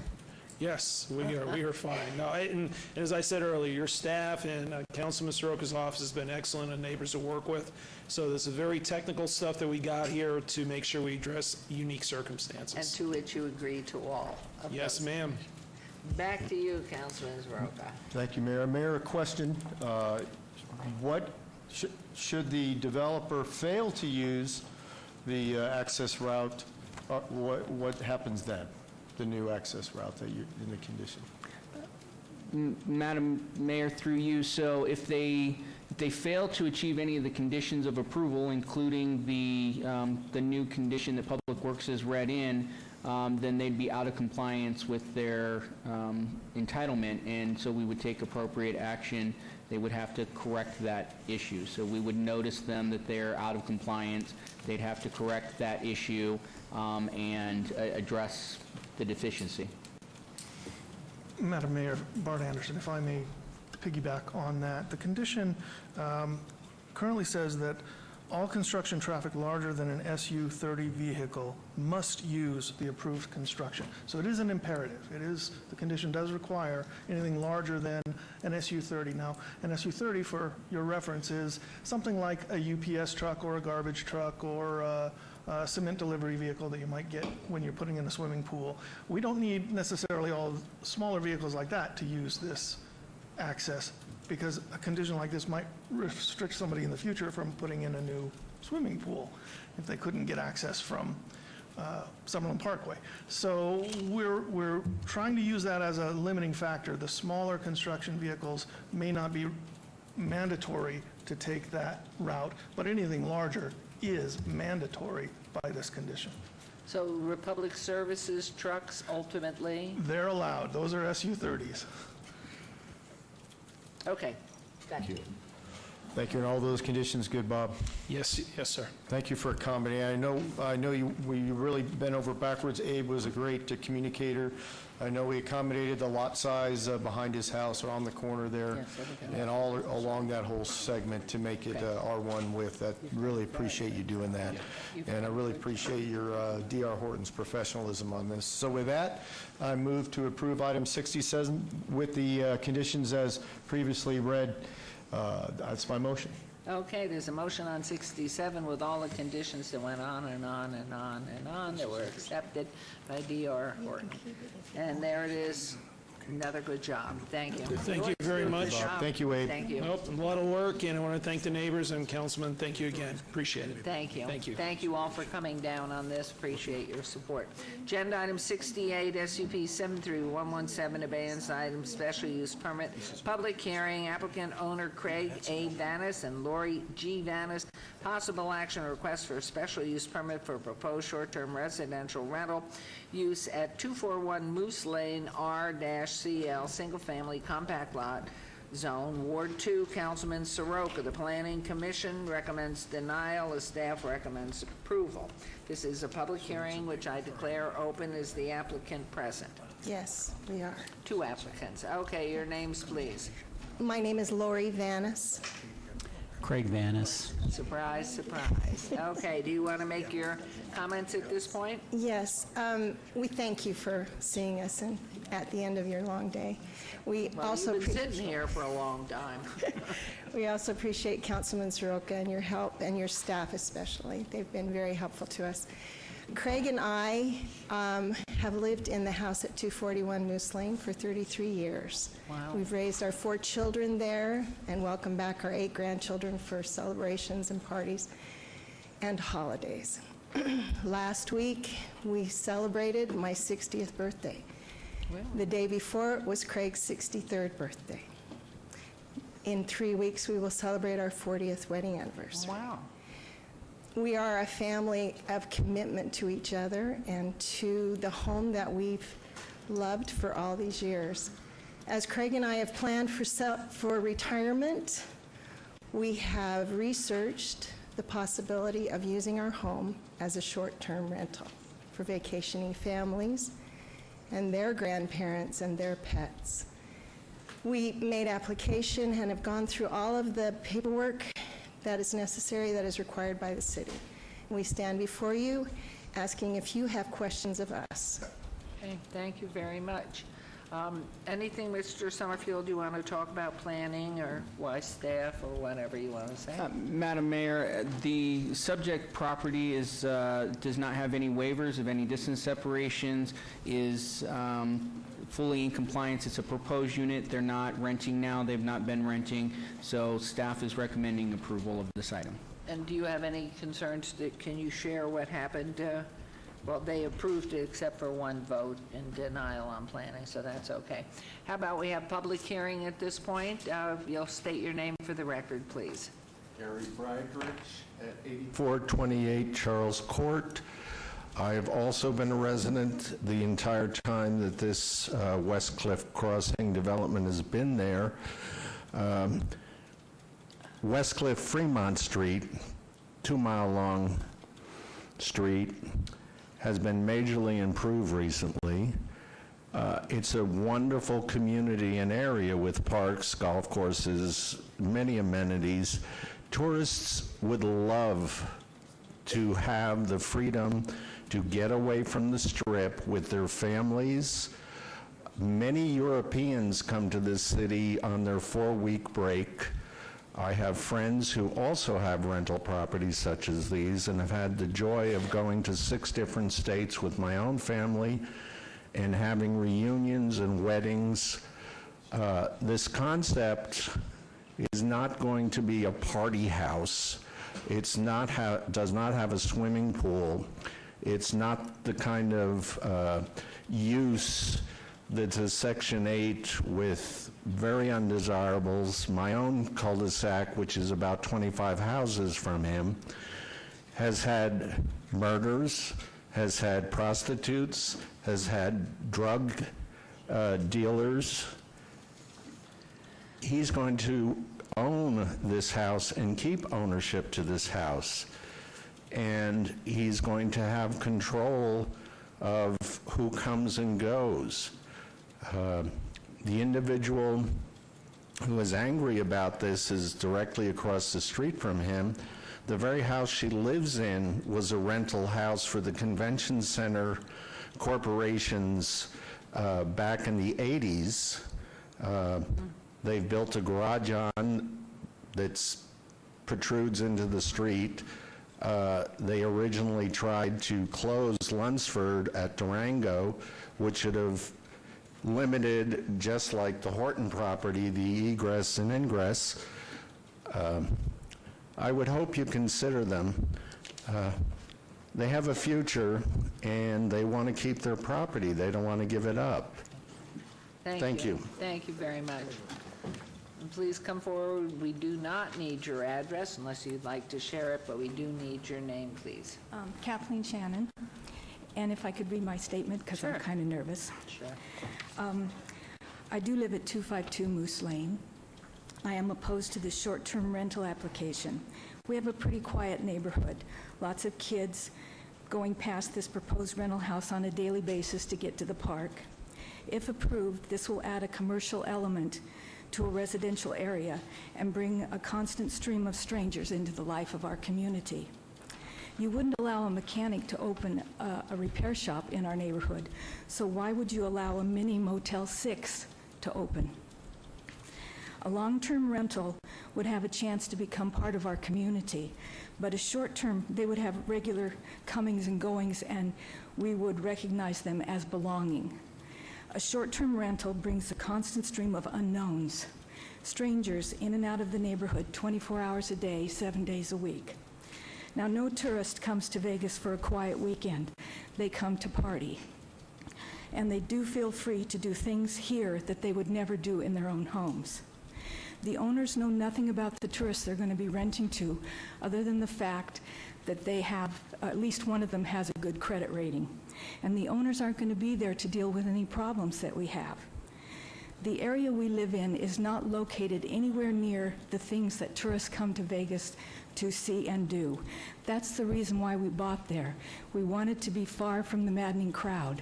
Yes, we are fine. No, and as I said earlier, your staff and Councilman Soroka's office has been excellent and neighbors to work with. So this is very technical stuff that we got here to make sure we address unique circumstances. And to which you agree to all of Yes, those. ma'am. Back to you, Councilman Soroka. Thank you, Mayor. Mayor, a question. Should the developer fail to use the access route, what happens then? The new access route that you in the condition? Madam Mayor, through you, so if they fail to achieve any of the conditions of approval, including the new condition that Public Works has read in, then they'd be out of compliance with their entitlement, and so we would take appropriate action. They would have to correct that issue. So we would notice them that they're out of compliance. They'd have to correct that issue and address the deficiency. Madam Mayor, Bart Anderson, if I may piggyback on that. The condition currently says that all construction traffic larger than an SU-30 vehicle must use the approved construction. So it is an imperative. The condition does require anything larger than an SU-30. Now, an SU-30, for your reference, is something like a UPS truck or a garbage truck or a cement delivery vehicle that you might get when you're putting in a swimming pool. We don't need necessarily all smaller vehicles like that to use this access, because a condition like this might restrict somebody in the future from putting in a new swimming pool if they couldn't get access from Summerlin Parkway. So we're trying to use that as a limiting factor. The smaller construction vehicles may not be mandatory to take that route, but anything larger is mandatory by this condition. So Republic Services trucks ultimately? They're allowed. Those are SU-30s. Okay, thank you. Thank you. And all those conditions good, Bob? Yes, sir. Thank you for accommodating. I know you really bent over backwards. Abe was a great communicator. I know we accommodated the lot size behind his house or on the corner there, and all along that whole segment to make it R1 width. I really appreciate you doing that, and I really appreciate your D.R. Horton's professionalism on this. So with that, I move to approve item 67 with the conditions as previously read. That's my motion. Okay, there's a motion on 67 with all the conditions that went on and on and on and on that were accepted by D.R. Horton. And there it is. Another good job. Thank you. Thank you very much. Thank you, Abe. Thank you. Nope, a lot of work, and I want to thank the neighbors and Councilman. Thank you again. Appreciate it. Thank you. Thank you. Thank you all for coming down on this. Appreciate your support. Agenda item 68, SUP 73117, abeyance item, special use permit, public hearing, applicant owner Craig A. Vanis and Lori G. Vanis. Possible action request for a special use permit for proposed short-term residential rental use at 241 Moose Lane R-CL, single-family compact lot zone. Ward 2, Councilman Soroka. The Planning Commission recommends denial. The staff recommends approval. This is a public hearing which I declare open. Is the applicant present? Yes, we are. 2 applicants. Okay, your names, please. My name is Lori Vanis. Craig Vanis. Surprise, surprise. Okay, do you want to make your comments at this point? Yes, we thank you for seeing us at the end of your long day. We Well, also you've been sitting here for a long time. We also appreciate Councilman Soroka and your help, and your staff especially. They've been very helpful to us. Craig and I have lived in the house at 241 Moose Lane for 33 years. Wow. We've raised our 4 children there and welcomed back our 8 grandchildren for celebrations and parties and holidays. Last week, we celebrated my 60th birthday. The day before was Craig's 63rd birthday. In 3 weeks, we will celebrate our 40th wedding anniversary. Wow. We are a family of commitment to each other and to the home that we've loved for all these years. As Craig and I have planned for retirement, we have researched the possibility of using our home as a short-term rental for vacationing families and their grandparents and their pets. We made application and have gone through all of the paperwork that is necessary, that is required by the city. We stand before you asking if you have questions of us. Okay, thank you very much. Anything, Mr. Summerfield, you want to talk about planning or why staff or whatever you want to say? Madam Mayor, the subject property is, does not have any waivers of any distance separations, is fully in compliance. It's a proposed unit. They're not renting now. They've not been renting. So staff is recommending approval of this item. And do you have any concerns? Can you share what happened? Well, they approved it except for 1 vote in denial on planning, so that's okay. How about we have public hearing at this point? You'll state your name for the record, please. Gary Friedrich at 8428 Charles Court. I have also been a resident the entire time that this West Cliff Crossing development has been there. West Cliff Fremont Street, 2-mile-long street, has been majorly improved recently. It's a wonderful community and area with parks, golf courses, many amenities. Tourists would love to have the freedom to get away from the Strip with their families. Many Europeans come to this city on their 4-week break. I have friends who also have rental properties such as these and have had the joy of going to 6 different states with my own family and having reunions and weddings. This concept is not going to be a party house. It's not does not have a swimming pool. It's not the kind of use that's a Section 8 with very undesirables. My own cul-de-sac, which is about 25 houses from him, has had murders, has had prostitutes, has had drug dealers. He's going to own this house and keep ownership to this house. And he's going to have control of who comes and goes. The individual who is angry about this is directly across the street from him. The very house she lives in was a rental house for the convention center corporations back in the 80s. They've built a garage on that protrudes into the street. They originally tried to close Lunsford at Durango, which would have limited, just like the Horton property, the egress and ingress. I would hope you consider them. They have a future, and they want to keep their property. They don't want to give it up. Thank you. Thank you very much. And please come forward. We do not need your address unless you'd like to share it, but we do need your name, please. Kathleen Shannon. And if I could read my statement, because I'm kind of nervous. Sure. I do live at 252 Moose Lane. I am opposed to the short-term rental application. We have a pretty quiet neighborhood, lots of kids going past this proposed rental house on a daily basis to get to the park. If approved, this will add a commercial element to a residential area and bring a constant stream of strangers into the life of our community. You wouldn't allow a mechanic to open a repair shop in our neighborhood, so why would you allow a mini Motel 6 to open? A long-term rental would have a chance to become part of our community, but a short-term, they would have regular comings and goings, and we would recognize them as belonging. A short-term rental brings a constant stream of unknowns, strangers in and out of the neighborhood 24 hours a day, 7 days a week. Now, no tourist comes to Vegas for a quiet weekend. They come to party. And they do feel free to do things here that they would never do in their own homes. The owners know nothing about the tourists they're going to be renting to, other than the fact that they have, at least one of them has a good credit rating. And the owners aren't going to be there to deal with any problems that we have. The area we live in is not located anywhere near the things that tourists come to Vegas to see and do. That's the reason why we bought there. We wanted to be far from the maddening crowd.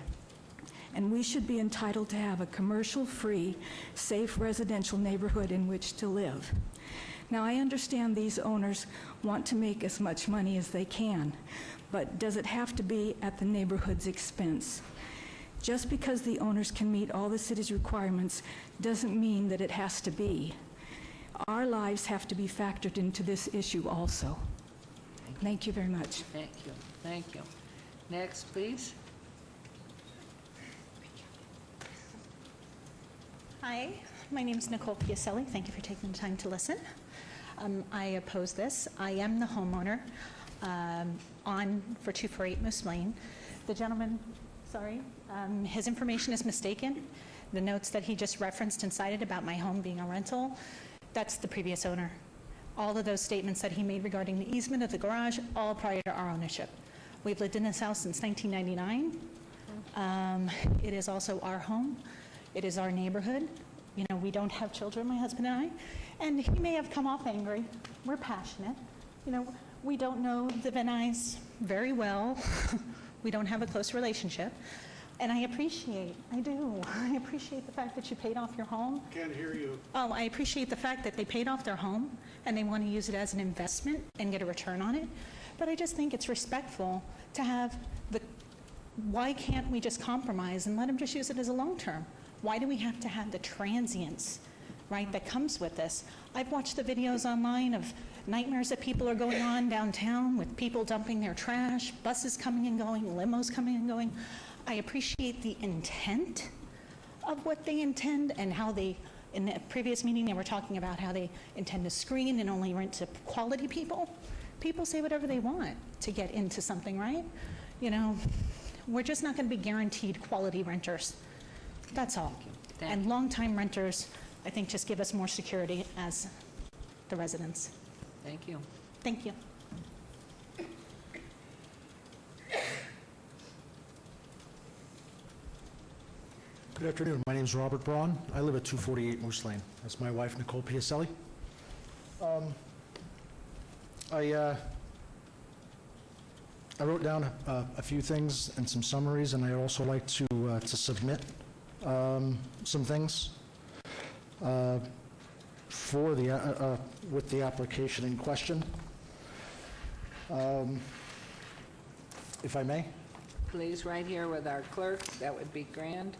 And we should be entitled to have a commercial-free, safe residential neighborhood in which to live. Now, I understand these owners want to make as much money as they can, but does it have to be at the neighborhood's expense? Just because the owners can meet all the city's requirements doesn't mean that it has to be. Our lives have to be factored into this issue also. Thank you very much. Thank you. Thank you. Next, please. Hi, my name is Nicole Piacelli. Thank you for taking the time to listen. I oppose this. I am the homeowner on for 248 Moose Lane. The gentleman, sorry, his information is mistaken. The notes that he just referenced and cited about my home being a rental, that's the previous owner. All of those statements that he made regarding the easement of the garage, all prior to our ownership. We've lived in this house since 1999. It is also our home. It is our neighborhood. You know, we don't have children, my husband and I, and he may have come off angry. We're passionate. You know, we don't know the Van Nuys very well. We don't have a close relationship. And I appreciate the fact that you paid off your home. Can't hear you. Oh, I appreciate the fact that they paid off their home and they want to use it as an investment and get a return on it. But I just think it's respectful to have why can't we just compromise and let them just use it as a long term? Why do we have to have the transience, right, that comes with this? I've watched the videos online of nightmares that people are going on downtown with people dumping their trash, buses coming and going, limos coming and going. I appreciate the intent of what they intend and how they, in the previous meeting, they were talking about how they intend to screen and only rent to quality people. People say whatever they want to get into something, right? You know, we're just not going to be guaranteed quality renters. That's all. And long-time renters, I think, just give us more security as the residents. Thank you. Thank you. Good afternoon. My name is Robert Braun. I live at 248 Moose Lane. That's my wife, Nicole Piacelli. I wrote down a few things and some summaries, and I'd also like to submit some things for the with the application in question, if I may. Please, right here with our clerk. That would be grand.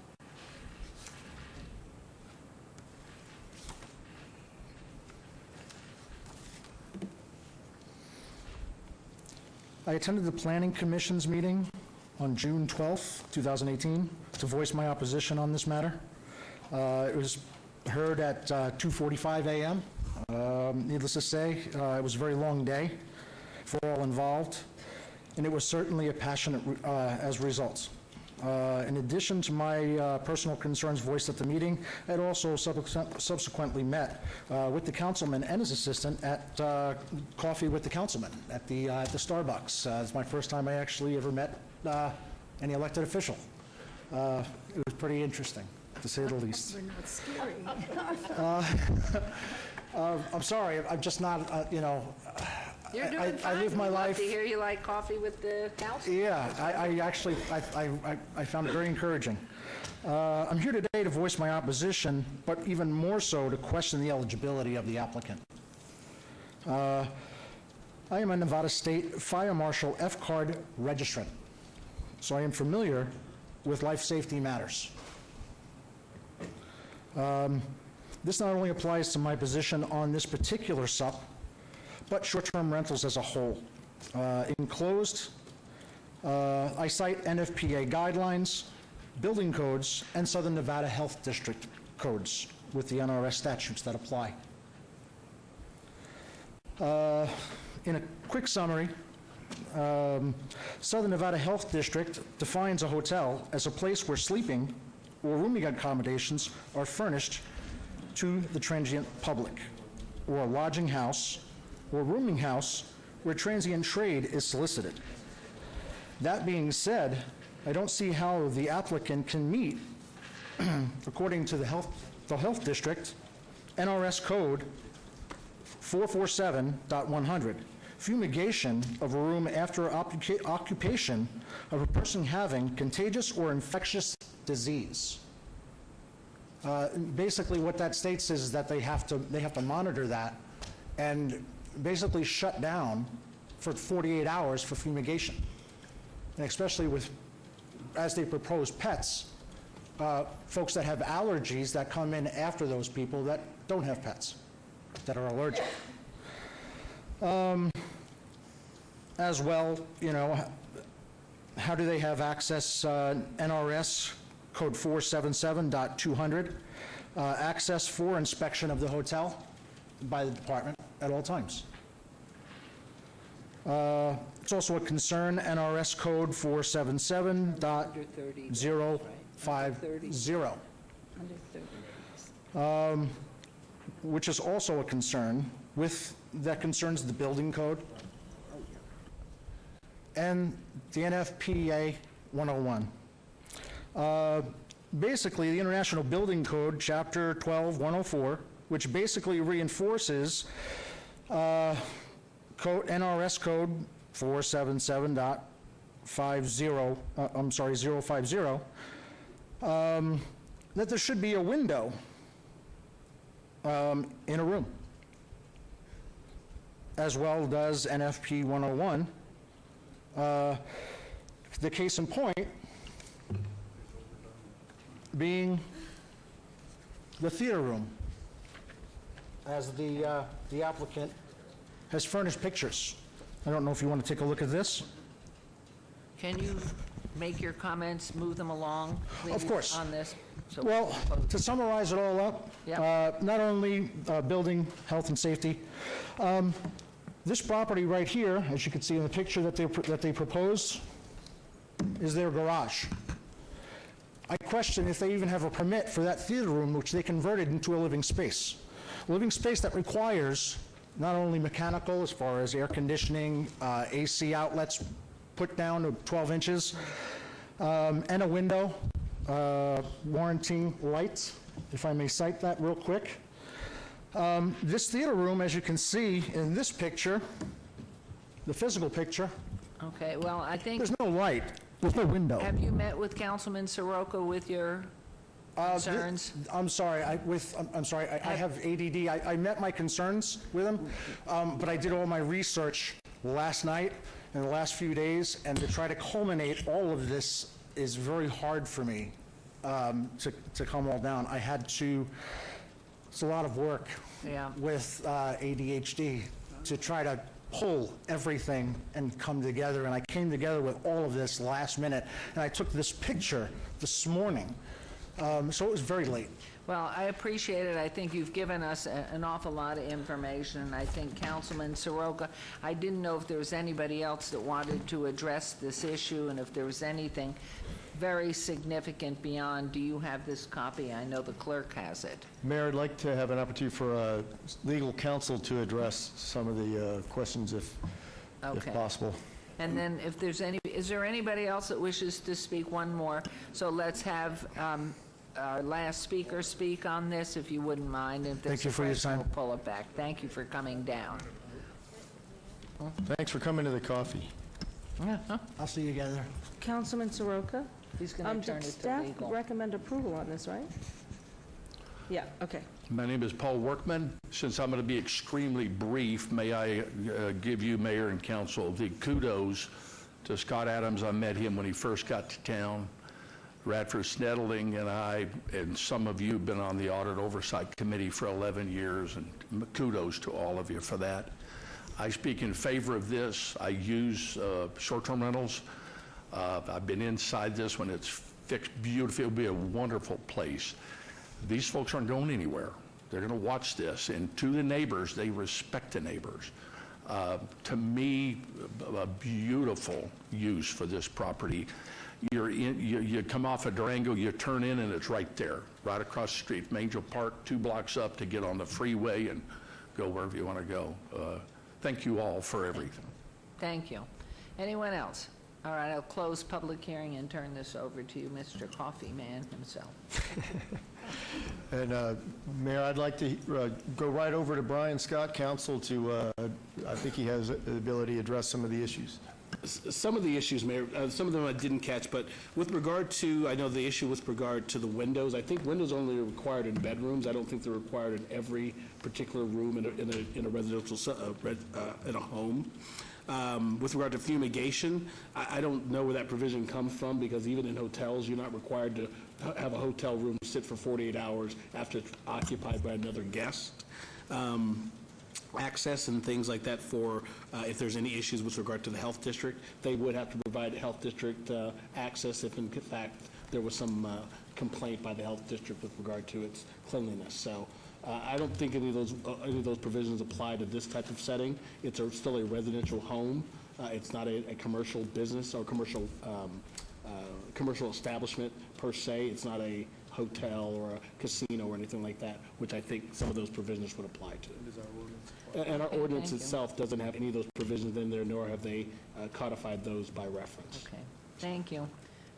I attended the Planning Commission's meeting on June 12th, 2018, to voice my opposition on this matter. It was heard at 2:45 a.m. Needless to say, it was a very long day for all involved, and it was certainly a passionate as results. In addition to my personal concerns voiced at the meeting, I had also subsequently met with the councilman and his assistant at coffee with the councilman at the Starbucks. It's my first time I actually ever met any elected official. It was pretty interesting, to say the least. I'm sorry, I'm just not, you know, You're doing I fine. live my We'd love life. to hear you like coffee with the council. Yeah, I actually, I found it very encouraging. I'm here today to voice my opposition, but even more so to question the eligibility of the applicant. I am a Nevada State Fire Marshal F-Card registrant, so I am familiar with life safety matters. This not only applies to my position on this particular SUP, but short-term rentals as a whole. Enclosed, I cite NFPA guidelines, building codes, and Southern Nevada Health District codes with the NRS statutes that apply. In a quick summary, Southern Nevada Health District defines a hotel as a place where sleeping or rooming accommodations are furnished to the transient public, or a lodging house or rooming house where transient trade is solicited. That being said, I don't see how the applicant can meet, according to the health district, NRS code 447.100, fumigation of a room after occupation of a person having contagious or infectious disease. Basically, what that states is that they have to monitor that and basically shut down for 48 hours for fumigation. And especially with, as they propose pets, folks that have allergies that come in after those people that don't have pets, that are allergic. As well, you know, how do they have access, NRS code 477.200, access for inspection of the hotel by the department at all times. It's also a concern, NRS code 477.050, which is also a concern that concerns the building code and the NFPA 101. Basically, the International Building Code, Chapter 12-104, which basically reinforces NRS code 477.050, that there should be a window in a room. As well does NFP 101. The case in point being the theater room, as the applicant has furnished pictures. I don't know if you want to take a look at this. Can you make your comments, move them along, please, Of course. on this? So Well, to summarize it all up, not only building health and safety, this property right here, as you can see in the picture that they proposed, is their garage. I question if they even have a permit for that theater room, which they converted into a living space. A living space that requires not only mechanical, as far as air conditioning, AC outlets put down to 12 inches, and a window, warranting lights, if I may cite that real quick. This theater room, as you can see in this picture, the physical picture, Okay, well, I think, there's no light, there's no window. have you met with Councilman Soroka with your concerns? I'm sorry, I have ADD. I met my concerns with him, but I did all my research last night and the last few days, and to try to culminate all of this is very hard for me to come all down. I had to, it's a lot of work with ADHD to try to pull everything and come together, and I came together with all of this last minute, and I took this picture this morning. So it was very late. Well, I appreciate it. I think you've given us an awful lot of information. I think Councilman Soroka, I didn't know if there was anybody else that wanted to address this issue, and if there was anything very significant beyond, do you have this copy? I know the clerk has it. Mayor, I'd like to have an opportunity for legal counsel to address some of the questions if possible. And then if there's any, is there anybody else that wishes to speak? One more. So let's have our last speaker speak on this, if you wouldn't mind. If Thank there's you a for your question, time. we'll pull it back. Thank you for coming down. Thanks for coming to the coffee. I'll see you guys there. Councilman Soroka? He's going to turn it to Staff legal. recommend approval on this, right? Yeah, okay. My name is Paul Workman. Since I'm going to be extremely brief, may I give you, Mayor and Council, the kudos to Scott Adams. I met him when he first got to town. Radford Snedling and I, and some of you have been on the Audit Oversight Committee for 11 years, and kudos to all of you for that. I speak in favor of this. I use short-term rentals. I've been inside this when it's fixed beautifully. It'll be a wonderful place. These folks aren't going anywhere. They're going to watch this. And to the neighbors, they respect the neighbors. To me, a beautiful use for this property. You come off of Durango, you turn in, and it's right there, right across the street from Angel Park, 2 blocks up to get on the freeway and go wherever you want to go. Thank you all for everything. Thank you. Anyone else? All right, I'll close public hearing and turn this over to you, Mr. Coffee Man himself. And Mayor, I'd like to go right over to Brian Scott, Council, to, I think he has the ability to address some of the issues. Some of the issues, Mayor, some of them I didn't catch, but with regard to, I know the issue with regard to the windows, I think windows only are required in bedrooms. I don't think they're required in every particular room in a residential, in a home. With regard to fumigation, I don't know where that provision comes from, because even in hotels, you're not required to have a hotel room sit for 48 hours after it's occupied by another guest. Access and things like that for if there's any issues with regard to the health district, they would have to provide health district access if in fact there was some complaint by the health district with regard to its cleanliness. So I don't think any of those provisions apply to this type of setting. It's still a residential home. It's not a commercial business or commercial establishment per se. It's not a hotel or a casino or anything like that, which I think some of those provisions would apply to. And our ordinance itself doesn't have any of those provisions in there, nor have they codified those by reference. Okay, thank you.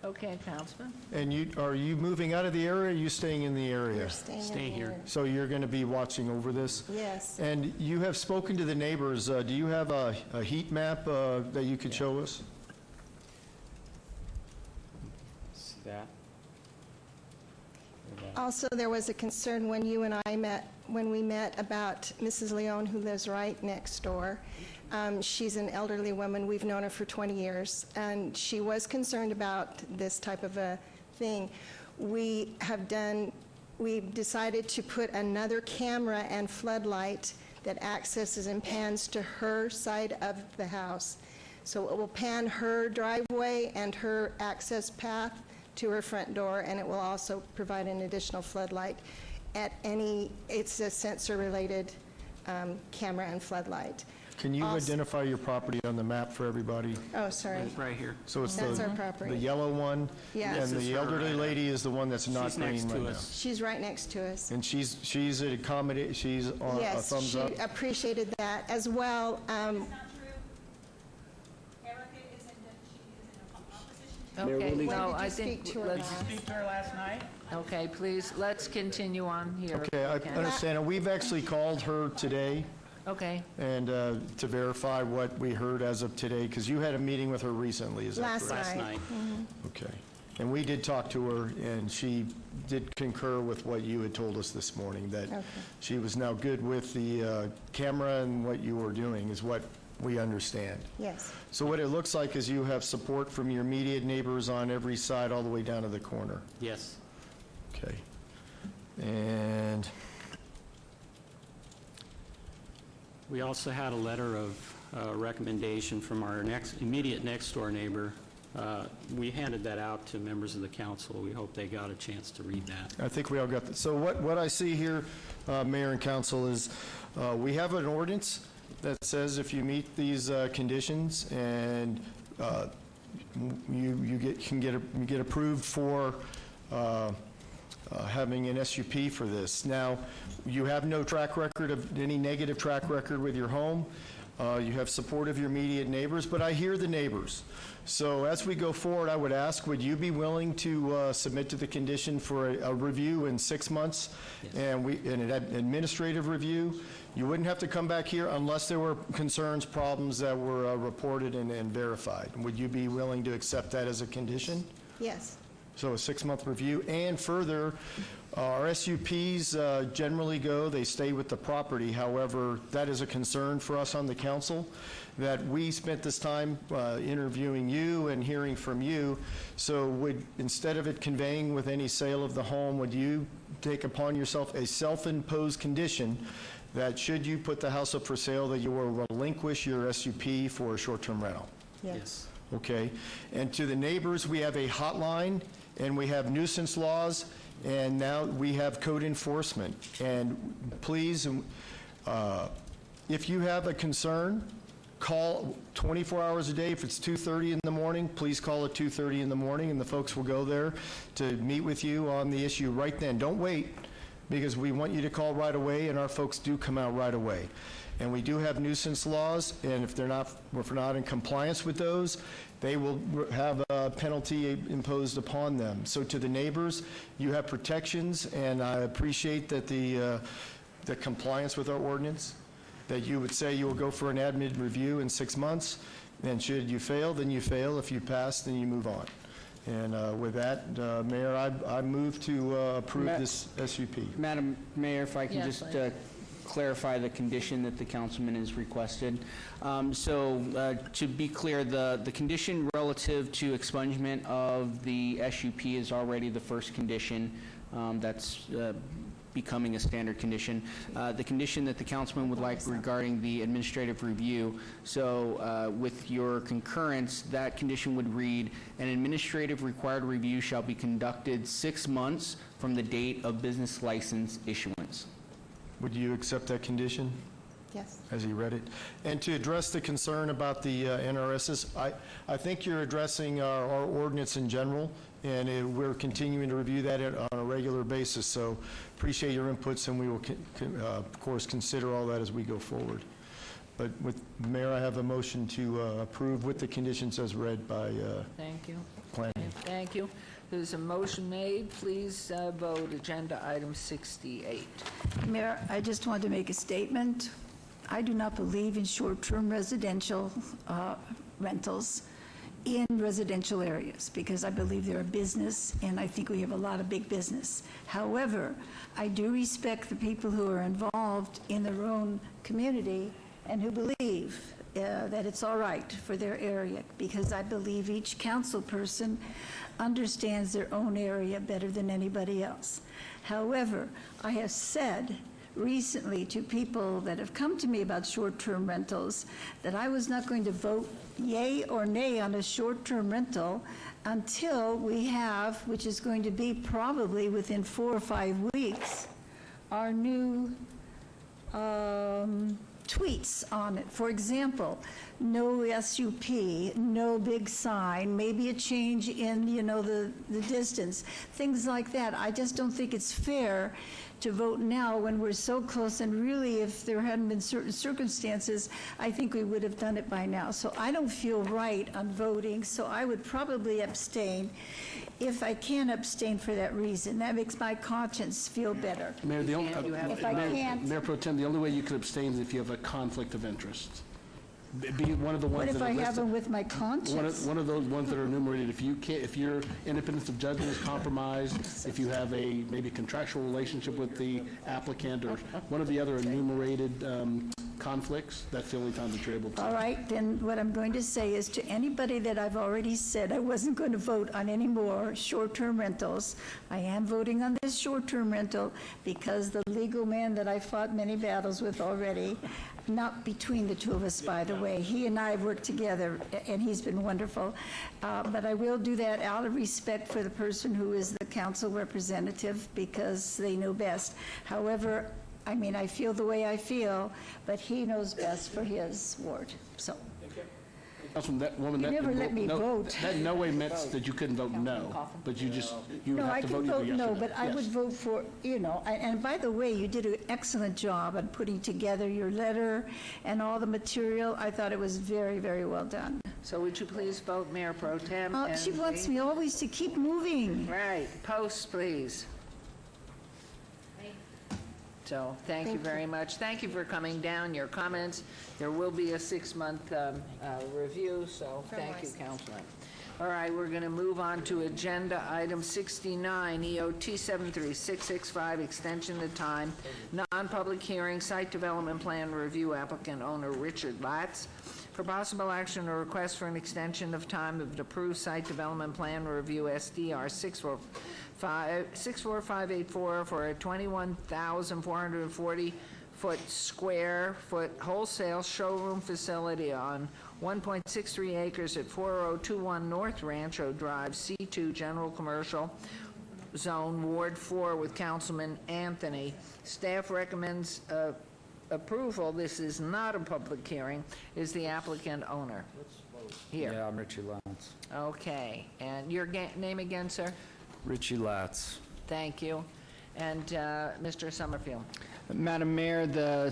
Okay, Councilman? And are you moving out of the area, or are you staying in the area? We're staying here. So you're going to be watching over this? Yes. And you have spoken to the neighbors. Do you have a heat map that you could show us? See that? Also, there was a concern when you and I met, when we met, about Mrs. Leone, who lives right next door. She's an elderly woman. We've known her for 20 years, and she was concerned about this type of a thing. We've decided to put another camera and floodlight that accesses and pans to her side of the house. So it will pan her driveway and her access path to her front door, and it will also provide an additional floodlight at it's a sensor-related camera and floodlight. Can you identify your property on the map for everybody? Oh, sorry. Right here. So it's That's our property. the yellow one? Yeah. And the elderly lady is the one that's not green right now? She's right next to us. And she's she's on a thumbs up? Yes, she appreciated that as well. Okay, When no, did I you think speak to her let's... last? Speak to her last night? Okay, please, let's continue on here. Okay, I understand. And we've actually called her today. Okay. And to verify what we heard as of today, because you had a meeting with her recently, is that correct? Last night. Okay. And we did talk to her, and she did concur with what you had told us this morning, that she was now good with the camera, and what you were doing is what we understand. Yes. So what it looks like is you have support from your immediate neighbors on every side, all the way down to the corner. Yes. Okay. And We also had a letter of recommendation from our immediate next-door neighbor. We handed that out to members of the council. We hope they got a chance to read that. I think we all got that. So what I see here, Mayor and Council, is we have an ordinance that says if you meet these conditions and you get approved for having an SUP for this. Now, you have no track record of any negative track record with your home. You have support of your immediate neighbors, but I hear the neighbors. So as we go forward, I would ask, would you be willing to submit to the condition for a review in 6 months? And an administrative review? You wouldn't have to come back here unless there were concerns, problems that were reported and verified. Would you be willing to accept that as a condition? Yes. So a 6-month review, and further, our SUPs generally they stay with the property. However, that is a concern for us on the council, that we spent this time interviewing you and hearing from you. So instead of it conveying with any sale of the home, would you take upon yourself a self-imposed condition that should you put the house up for sale, that you will relinquish your SUP for a short-term rental? Yes. Okay. And to the neighbors, we have a hotline, and we have nuisance laws, and now we have code enforcement. And please, if you have a concern, call 24 hours a day. If it's 2:30 in the morning, please call at 2:30 in the morning, and the folks will go there to meet with you on the issue right then. Don't wait, because we want you to call right away, and our folks do come out right away. And we do have nuisance laws, and if we're not in compliance with those, they will have a penalty imposed upon them. So to the neighbors, you have protections, and I appreciate that the compliance with our ordinance, that you would say you will go for an admin review in 6 months, and should you fail, then you fail. If you pass, then you move on. And with that, Mayor, I move to approve this SUP. Madam Mayor, if I can Yes, just clarify the condition that the councilman has requested. To be clear, the condition relative to expungement of the SUP is already the first condition. That's becoming a standard condition. The condition that the councilman would like regarding the administrative review, with your concurrence, that condition would read, an administrative required review shall be conducted 6 months from the date of business license issuance. Would you accept that condition? Yes. As he read it? And to address the concern about the NRSs, I think you're addressing our ordinance in general, and we're continuing to review that on a regular basis. So appreciate your inputs, and we will, of course, consider all that as we go forward. But with Mayor, I have a motion to approve with the conditions as read by Thank you. planning. Thank you. There's a motion made. Please vote agenda item 68. Mayor, I just wanted to make a statement. I do not believe in short-term residential rentals in residential areas, because I believe they're a business, and I think we have a lot of big business. However, I do respect the people who are involved in their own community and who believe that it's all right for their area, because I believe each council person understands their own area better than anybody else. However, I have said recently to people that have come to me about short-term rentals that I was not going to vote yay or nay on a short-term rental until we have, which is going to be probably within 4 or 5 weeks, our new tweets on it. For example, no SUP, no big sign, maybe a change in, the distance, things like that. I just don't think it's fair to vote now when we're so close, and really, if there hadn't been certain circumstances, I think we would have done it by now. So I don't feel right on voting, so I would probably abstain if I can abstain for that reason. That makes my conscience feel better. Mayor, If I can't, Mayor Pro Tem, the only way you could abstain is if you have a conflict of interest. Be one of the what ones if that are I listed. have them with my conscience? One of those ones that are enumerated. If your independence of judgment is compromised, if you have a maybe contractual relationship with the applicant, or one of the other enumerated conflicts, that's the only time that you're able to. All right, then what I'm going to say is to anybody that I've already said I wasn't going to vote on any more short-term rentals, I am voting on this short-term rental because the legal man that I fought many battles with already, not between the two of us, by the way, he and I have worked together, and he's been wonderful, but I will do that out of respect for the person who is the council representative, because they know best. However, I feel the way I feel, but he knows best for his ward. So, Councilman, that woman, You that... never let me vote. That in no way meant that you couldn't vote no, but you would No, I have to can vote either vote yes or no, no. but I Yes. would vote for, and by the way, you did an excellent job on putting together your letter and all the material. I thought it was very, very well done. So would you please vote Mayor Pro Tem? She and wants the- me always to keep moving. Right, post, please. So, thank you very much. Thank you for coming down, your comments. There will be a 6-month review, so thank you, Councilman. All right, we're going to move on to agenda item 69, EOT 73665, extension of time, non-public hearing, site development plan review, applicant owner Richard Latz. For possible action or request for an extension of time of the approved site development plan review, SDR 64584, for a 21,440 square foot wholesale showroom facility on 1.63 acres at 4021 North Rancho Drive, C2 General Commercial Zone, Ward 4, with Councilman Anthony. Staff recommends approval. This is not a public hearing. Is the applicant owner here? Yeah, I'm Richie Latz. Okay, and your name again, sir? Richie Latz. Thank you. And Mr. Summerfield? Madam Mayor, the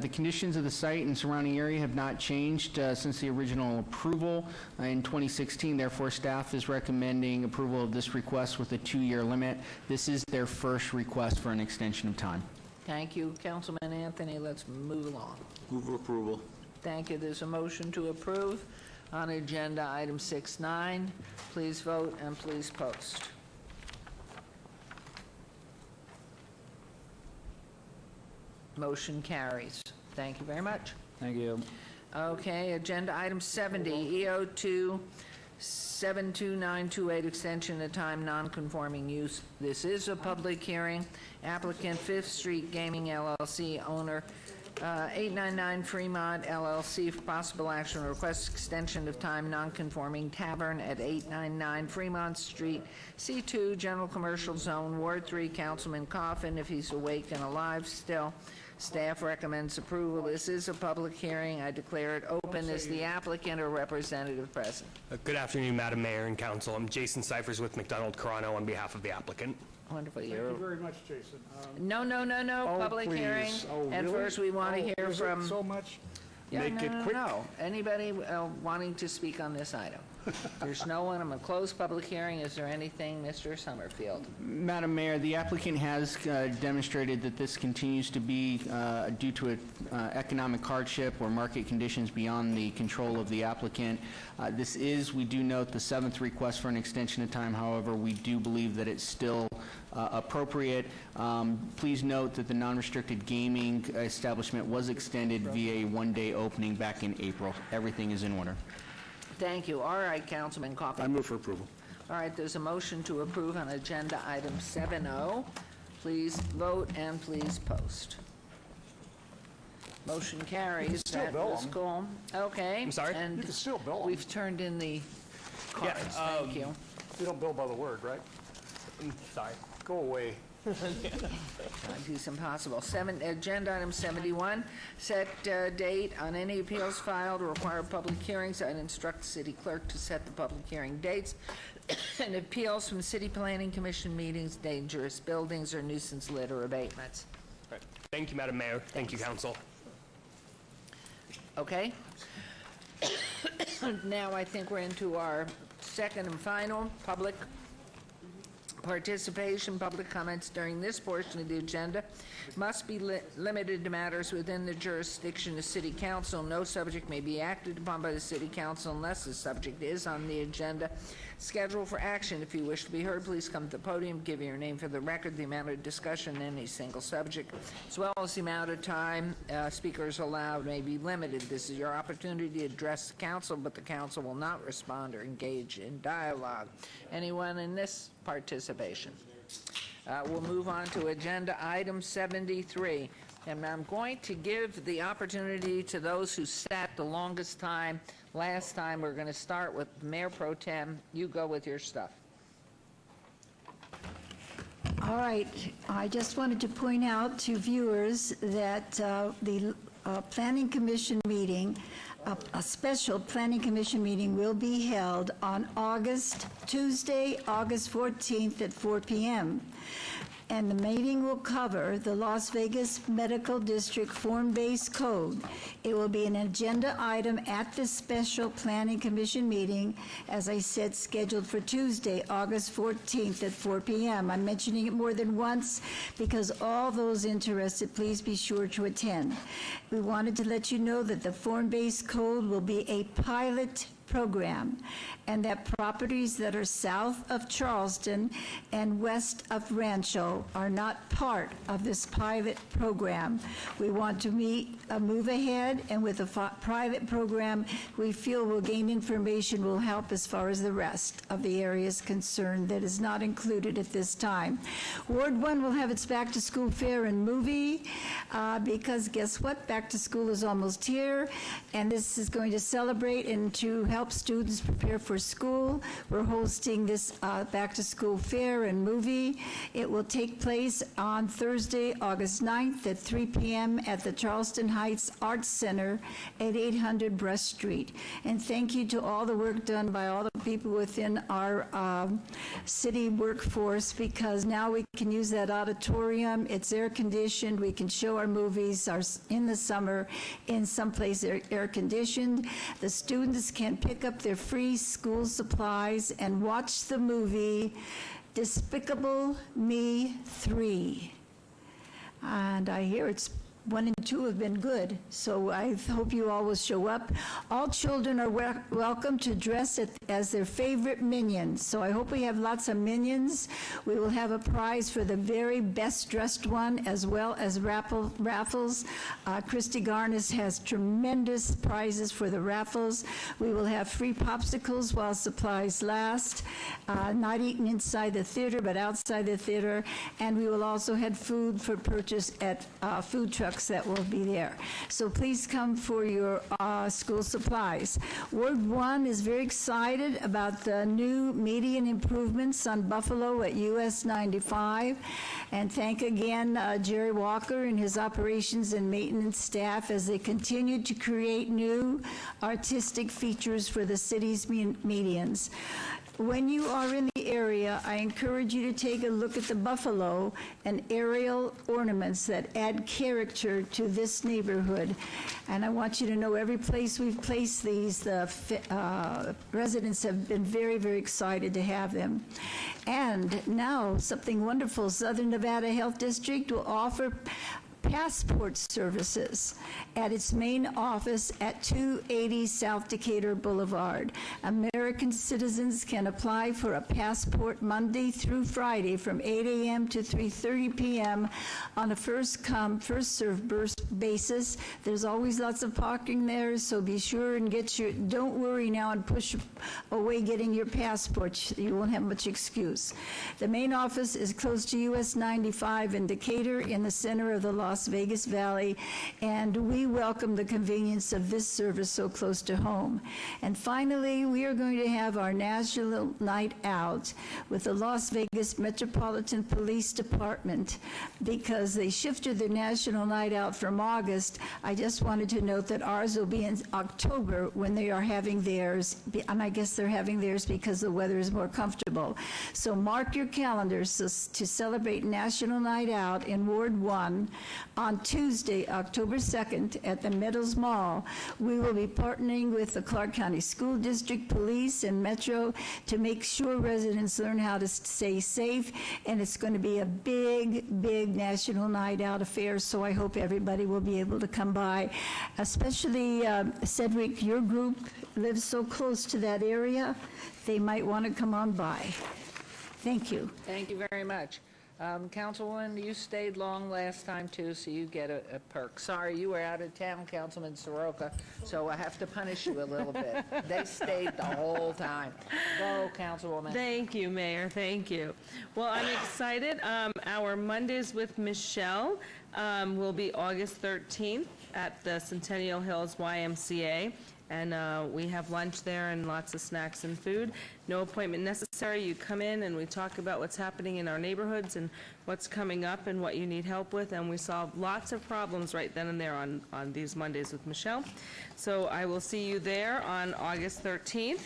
the conditions of the site and surrounding area have not changed since the original approval in 2016. Therefore, staff is recommending approval of this request with a 2-year limit. This is their first request for an extension of time. Thank you, Councilman Anthony. Let's move along. Move for approval. Thank you. There's a motion to approve on agenda item 6.9. Please vote and please post. Motion carries. Thank you very much. Thank you. Okay, agenda item 70, EO2 72928, extension of time, non-conforming use. This is a public hearing. Applicant 5th Street Gaming LLC, owner 899 Fremont LLC, for possible action request extension of time, non-conforming tavern at 899 Fremont Street, C2 General Commercial Zone, Ward 3, Councilman Coffin, if he's awake and alive still. Staff recommends approval. This is a public hearing. I declare it open. Is the applicant or representative present? Good afternoon, Madam Mayor and Council. I'm Jason Cyphers with McDonald Carano on behalf of the applicant. Wonderful. Thank you very much, Jason. No, public please. hearing. Oh, And really? first, we want to hear is it from... so much? Yeah, Make it quick. No. Anybody wanting to speak on this item? There's no one. I'm going to close public hearing. Is there anything, Mr. Summerfield? Madam Mayor, the applicant has demonstrated that this continues to be due to economic hardship or market conditions beyond the control of the applicant. This is, we do note, the 7th request for an extension of time. However, we do believe that it's still appropriate. Please note that the non-restricted gaming establishment was extended via a 1-day opening back in April. Everything is in order. Thank you. All right, Councilman Coffin. I move for approval. All right, there's a motion to approve on agenda item 7.0. Please vote and please post. Motion carries. You can still That bill was them. cool. Okay. I'm sorry? And You can still bill 'em. we've turned in the cards. Thank you. You don't bill by the word, right? Sorry. Go away. It's impossible. Agenda item 71, set date on any appeals filed, require public hearings. I'd instruct the city clerk to set the public hearing dates and appeals from city planning commission meetings, dangerous buildings, or nuisance litter abatements. Right. Thank you, Madam Mayor. Thank you, Council. Okay? Now I think we're into our second and final public participation. Public comments during this portion of the agenda must be limited to matters within the jurisdiction of City Council. No subject may be acted upon by the City Council unless the subject is on the agenda scheduled for action. If you wish to be heard, please come to the podium, give your name for the record, the amount of discussion in any single subject, as well as the amount of time speakers allowed may be limited. This is your opportunity to address the council, but the council will not respond or engage in dialogue. Anyone in this participation? We'll move on to agenda item 73. And I'm going to give the opportunity to those who sat the longest time. Last time, we're going to start with Mayor Pro Tem. You go with your stuff. All right, I just wanted to point out to viewers that the Planning Commission meeting, a special Planning Commission meeting will be held on Tuesday, August 14th at 4 p.m. And the meeting will cover the Las Vegas Medical District Form-Based Code. It will be an agenda item at this special Planning Commission meeting, as I said, scheduled for Tuesday, August 14th at 4 p.m. I'm mentioning it more than once because all those interested, please be sure to attend. We wanted to let you know that the Form-Based Code will be a pilot program, and that properties that are south of Charleston and west of Rancho are not part of this pilot program. We want to move ahead, and with a private program, we feel will gain information will help as far as the rest of the areas concerned that is not included at this time. Ward 1 will have its back to school fair and movie because guess what? Back to school is almost here, and this is going to celebrate and to help students prepare for school. We're hosting this back to school fair and movie. It will take place on Thursday, August 9th at 3 p.m. at the Charleston Heights Arts Center at 800 Brush Street. And thank you to all the work done by all the people within our city workforce, because now we can use that auditorium. It's air conditioned. We can show our movies in the summer in some place air conditioned. The students can pick up their free school supplies and watch the movie Despicable Me 3. And I hear it's 1 and 2 have been good, so I hope you all will show up. All children are welcome to dress as their favorite minions, so I hope we have lots of minions. We will have a prize for the very best dressed one, as well as raffles. Christy Garnis has tremendous prizes for the raffles. We will have free popsicles while supplies last, not eaten inside the theater, but outside the theater, and we will also have food for purchase at food trucks that will be there. So please come for your school supplies. Ward 1 is very excited about the new median improvements on Buffalo at US 95. And thank again Jerry Walker and his operations and maintenance staff as they continue to create new artistic features for the city's medians. When you are in the area, I encourage you to take a look at the Buffalo and aerial ornaments that add character to this neighborhood. And I want you to know every place we've placed these, the residents have been very, very excited to have them. And now, something wonderful, Southern Nevada Health District will offer passport services at its main office at 280 South Decatur Boulevard. American citizens can apply for a passport Monday through Friday from 8 a.m. to 3:30 p.m. on a first-come, first-served basis. There's always lots of parking there, so be sure and don't worry now and push away getting your passport. You won't have much excuse. The main office is close to US 95 in Decatur in the center of the Las Vegas Valley, and we welcome the convenience of this service so close to home. And finally, we are going to have our National Night Out with the Las Vegas Metropolitan Police Department. Because they shifted their National Night Out from August, I just wanted to note that ours will be in October when they are having theirs, and I guess they're having theirs because the weather is more comfortable. So mark your calendars to celebrate National Night Out in Ward 1 on Tuesday, October 2nd at the Meadows Mall. We will be partnering with the Clark County School District Police and Metro to make sure residents learn how to stay safe, and it's going to be a big, big National Night Out affair, so I hope everybody will be able to come by. Especially, Cedric, your group lives so close to that area, they might want to come on by. Thank you. Thank you very much. Councilwoman, you stayed long last time too, so you get a perk. Sorry, you were out of town, Councilman Soroka, so I have to punish you a little bit. They stayed the whole time. Go, Councilwoman. Thank you, Mayor. Thank you. Well, I'm excited. Our Mondays with Michelle will be August 13th. at the Centennial Hills YMCA, and we have lunch there and lots of snacks and food. No appointment necessary. You come in and we talk about what's happening in our neighborhoods and what's coming up and what you need help with, and we solve lots of problems right then and there on these Mondays with Michelle. So I will see you there on August 13th.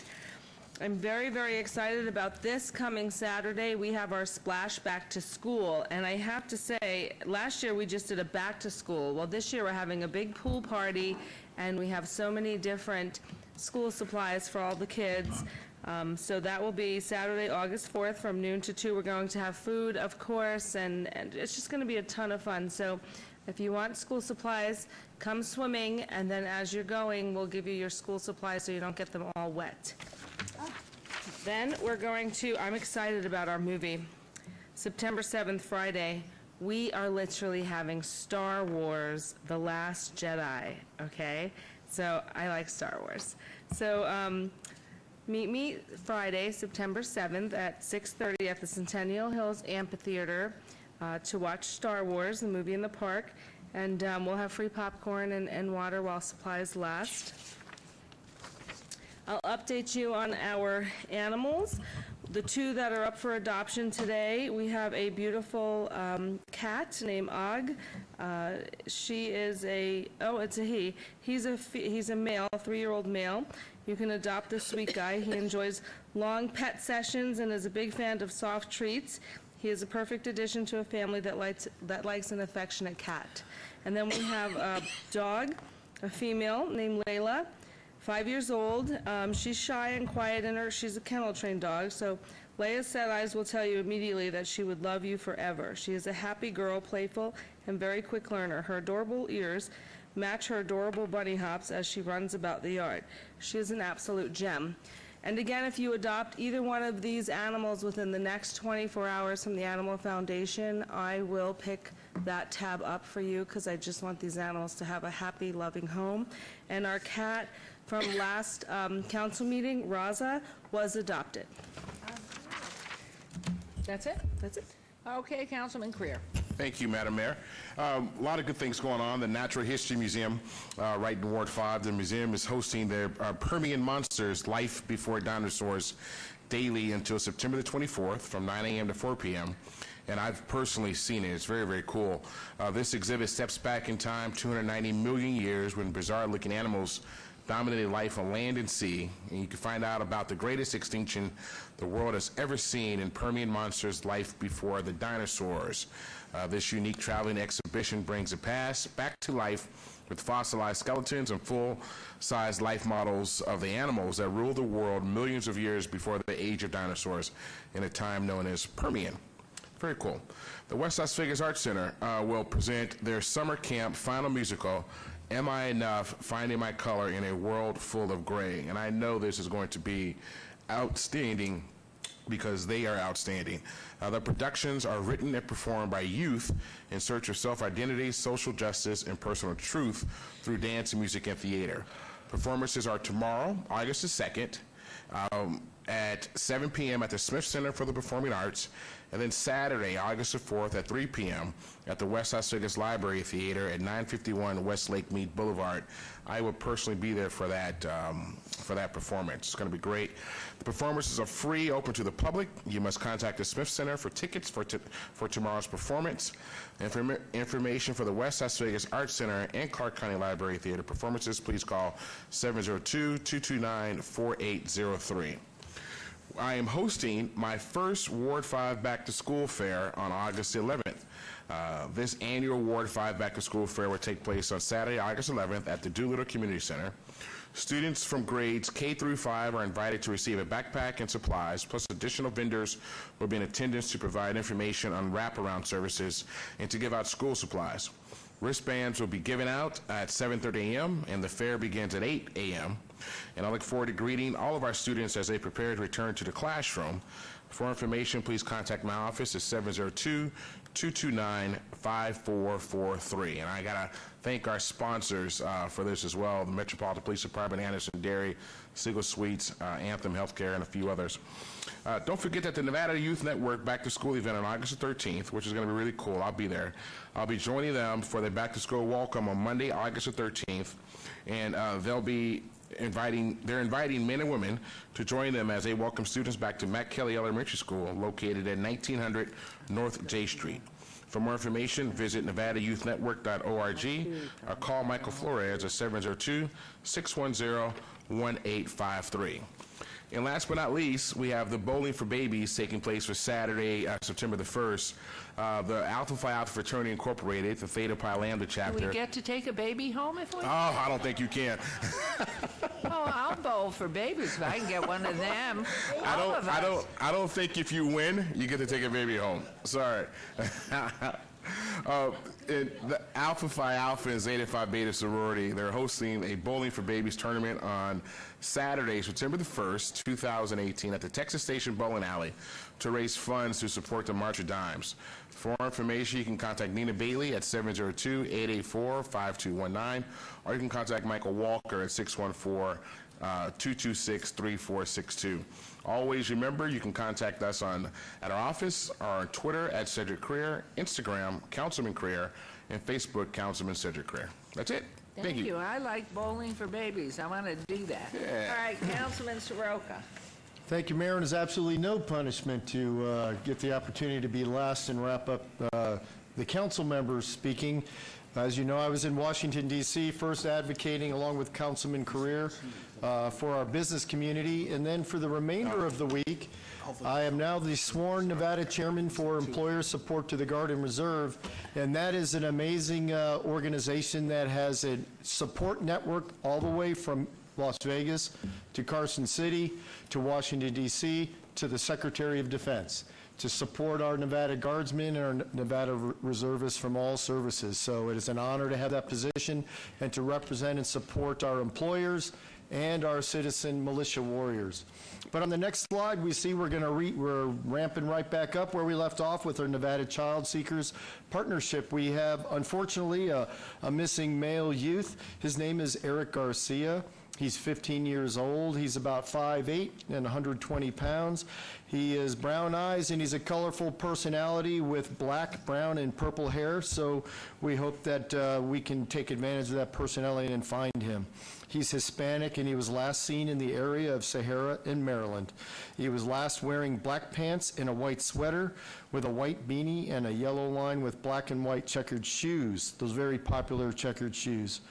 I'm very, very excited about this coming Saturday. We have our Splash Back to School, and I have to say, last year we just did a back to school. Well, this year we're having a big pool party, and we have so many different school supplies for all the kids. So that will be Saturday, August 4th from noon to 2. We're going to have food, of course, and it's just going to be a ton of fun. So if you want school supplies, come swimming, and then as you're going, we'll give you your school supplies so you don't get them all wet. Then we're going to, I'm excited about our movie. September 7th, Friday, we are literally having Star Wars: The Last Jedi, okay? So I like Star Wars. So meet me Friday, September 7th at 6:30 at the Centennial Hills Amphitheater to watch Star Wars, the movie in the park. And we'll have free popcorn and water while supplies last. I'll update you on our animals. The two that are up for adoption today, we have a beautiful cat named Og. She is it's a he. He's a male, 3-year-old male. You can adopt this sweet guy. He enjoys long pet sessions and is a big fan of soft treats. He is a perfect addition to a family that likes an affectionate cat. And then we have a dog, a female named Layla. 5 years old. She's shy and quiet, and she's a kennel-trained dog, so Leia's set eyes will tell you immediately that she would love you forever. She is a happy girl, playful, and very quick learner. Her adorable ears match her adorable bunny hops as she runs about the yard. She is an absolute gem. And again, if you adopt either one of these animals within the next 24 hours from the Animal Foundation, I will pick that tab up for you because I just want these animals to have a happy, loving home. And our cat from last council meeting, Raza, was adopted. That's it? That's it? Okay, Councilman Creer. Thank you, Madam Mayor. A lot of good things going on. The Natural History Museum, right in Ward 5, the museum is hosting their Permian Monsters Life Before Dinosaurs daily until September the 24th from 9 a.m. to 4 p.m. And I've personally seen it. It's very, very cool. This exhibit steps back in time 290 million years when bizarre-looking animals dominated life on land and sea, and you can find out about the greatest extinction the world has ever seen in Permian Monsters Life Before the Dinosaurs. This unique traveling exhibition brings the past back to life with fossilized skeletons and full-size life models of the animals that ruled the world millions of years before the age of dinosaurs in a time known as Permian. Very cool. The West Las Vegas Arts Center will present their summer camp final musical, Am I Enough? Finding My Color in a World Full of Gray. And I know this is going to be outstanding because they are outstanding. The productions are written and performed by youth in search of self-identity, social justice, and personal truth through dance, music, and theater. Performances are tomorrow, August the 2nd, at 7 p.m. at the Smith Center for the Performing Arts, and then Saturday, August the 4th at 3 p.m. at the West Las Vegas Library Theater at 951 West Lake Mead Boulevard. I will personally be there for that performance. It's going to be great. The performances are free, open to the public. You must contact the Smith Center for tickets for tomorrow's performance. Information for the West Las Vegas Arts Center and Clark County Library Theater performances, please call 702-229-4803. I am hosting my first Ward 5 Back to School Fair on August 11th. This annual Ward 5 Back to School Fair will take place on Saturday, August 11th at the Doolittle Community Center. Students from grades K through 5 are invited to receive a backpack and supplies, plus additional vendors will be in attendance to provide information on wraparound services and to give out school supplies. Wristbands will be given out at 7:30 a.m. and the fair begins at 8 a.m. And I look forward to greeting all of our students as they prepare to return to the classroom. For information, please contact my office at 702-229-4803. 5443. And I got to thank our sponsors for this as well, the Metropolitan Police Department, Anderson Dairy, Siegel Suites, Anthem Healthcare, and a few others. Don't forget that the Nevada Youth Network Back to School event on August the 13th, which is going to be really cool. I'll be there. I'll be joining them for their Back to School welcome on Monday, August the 13th, and they're inviting men and women to join them as they welcome students back to Matt Kelly Elementary School, located at 1900 North J Street. For more information, visit nevadayouth.network.org or call Michael Flores at 702-610-1853. And last but not least, we have the Bowling for Babies taking place for Saturday, September the 1st. The Alpha Phi Alpha Fraternity Incorporated, the Theta Pi Lambda chapter. Do we get to take a baby home if we? Oh, I don't think you can. Oh, I'll bowl for babies if I can get one of them. I don't think if you win, you get to take a baby home. Sorry. The Alpha Phi Alpha and Zeta Phi Beta sorority, they're hosting a Bowling for Babies tournament on Saturday, September the 1st, 2018 at the Texas Station Bowling Alley to raise funds to support the March of Dimes. For more information, you can contact Nina Bailey at 702-884-5219, or you can contact Michael Walker at 614-226-3462. Always remember, you can contact us at our office or on Twitter at Cedric Creer, Instagram, Councilman Creer, and Facebook, Councilman Cedric Creer. That's it. Thank you. I like Bowling for Babies. I want to do that. Yeah. All right, Councilman Soroka. Thank you, Mayor. And it's absolutely no punishment to get the opportunity to be last and wrap up the council members speaking. As you know, I was in Washington, D.C., first advocating along with Councilman Creer for our business community. And then for the remainder of the week, I am now the sworn Nevada chairman for Employer Support to the Guard and Reserve. And that is an amazing organization that has a support network all the way from Las Vegas to Carson City to Washington, D.C., to the Secretary of Defense, to support our Nevada Guardsmen and our Nevada Reservists from all services. So it is an honor to have that position and to represent and support our employers and our citizen militia warriors. But on the next slide, we see we're ramping right back up where we left off with our Nevada Child Seekers partnership. We have, unfortunately, a missing male youth. His name is Eric Garcia. He's 15 years old. He's about 5'8" and 120 pounds. He has brown eyes, and he's a colorful personality with black, brown, and purple hair. So we hope that we can take advantage of that personality and find him. He's Hispanic, and he was last seen in the area of Sahara in Maryland. He was last wearing black pants and a white sweater with a white beanie and a yellow line with black and white checkered shoes, those very popular checkered shoes.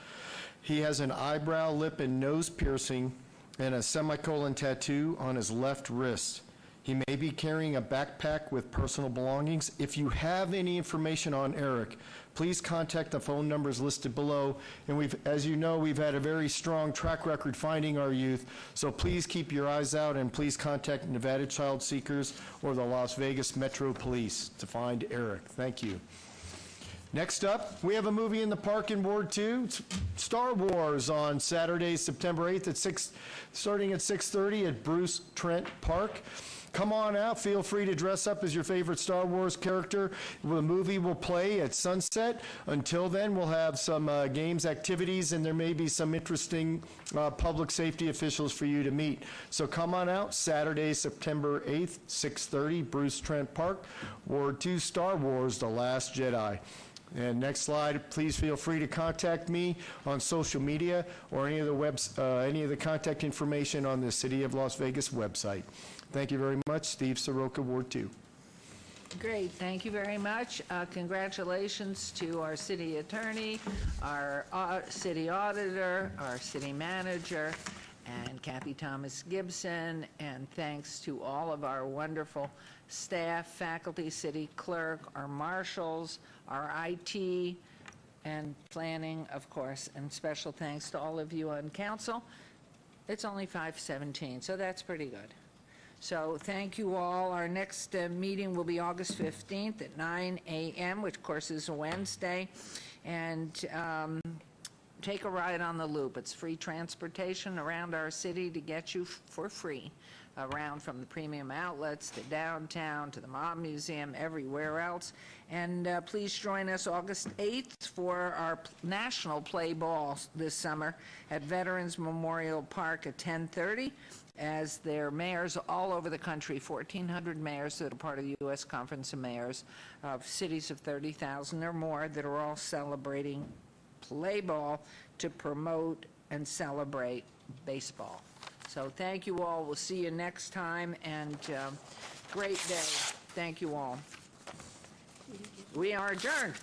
He has an eyebrow, lip, and nose piercing and a semicolon tattoo on his left wrist. He may be carrying a backpack with personal belongings. If you have any information on Eric, please contact the phone numbers listed below. And as you know, we've had a very strong track record finding our youth. So please keep your eyes out and please contact Nevada Child Seekers or the Las Vegas Metro Police to find Eric. Thank you. Next up, we have a movie in the park in Ward 2, Star Wars, on Saturday, September 8th starting at 6:30 at Bruce Trent Park. Come on out. Feel free to dress up as your favorite Star Wars character. The movie will play at sunset. Until then, we'll have some games, activities, and there may be some interesting public safety officials for you to meet. So come on out. Saturday, September 8th, 6:30, Bruce Trent Park, Ward 2, Star Wars, The Last Jedi. And next slide, please feel free to contact me on social media or any of the contact information on the City of Las Vegas website. Thank you very much. Steve Soroka, Ward 2. Great, thank you very much. Congratulations to our city attorney, our city auditor, our city manager, and Kathy Thomas Gibson, and thanks to all of our wonderful staff, faculty, city clerk, our marshals, our IT, and planning, of course, and special thanks to all of you on council. It's only 5:17, so that's pretty good. So thank you all. Our next meeting will be August 15th at 9 a.m., which of course is a Wednesday. And take a ride on the Loop. It's free transportation around our city to get you for free, around from the premium outlets to downtown to the Mob Museum, everywhere else. And please join us August 8th for our national play ball this summer at Veterans Memorial Park at 10:30. As there are mayors all over the country, 1,400 mayors that are part of the U.S. Conference of Mayors of cities of 30,000 or more that are all celebrating play ball to promote and celebrate baseball. So thank you all. We'll see you next time, and great day. Thank you all. We are adjourned.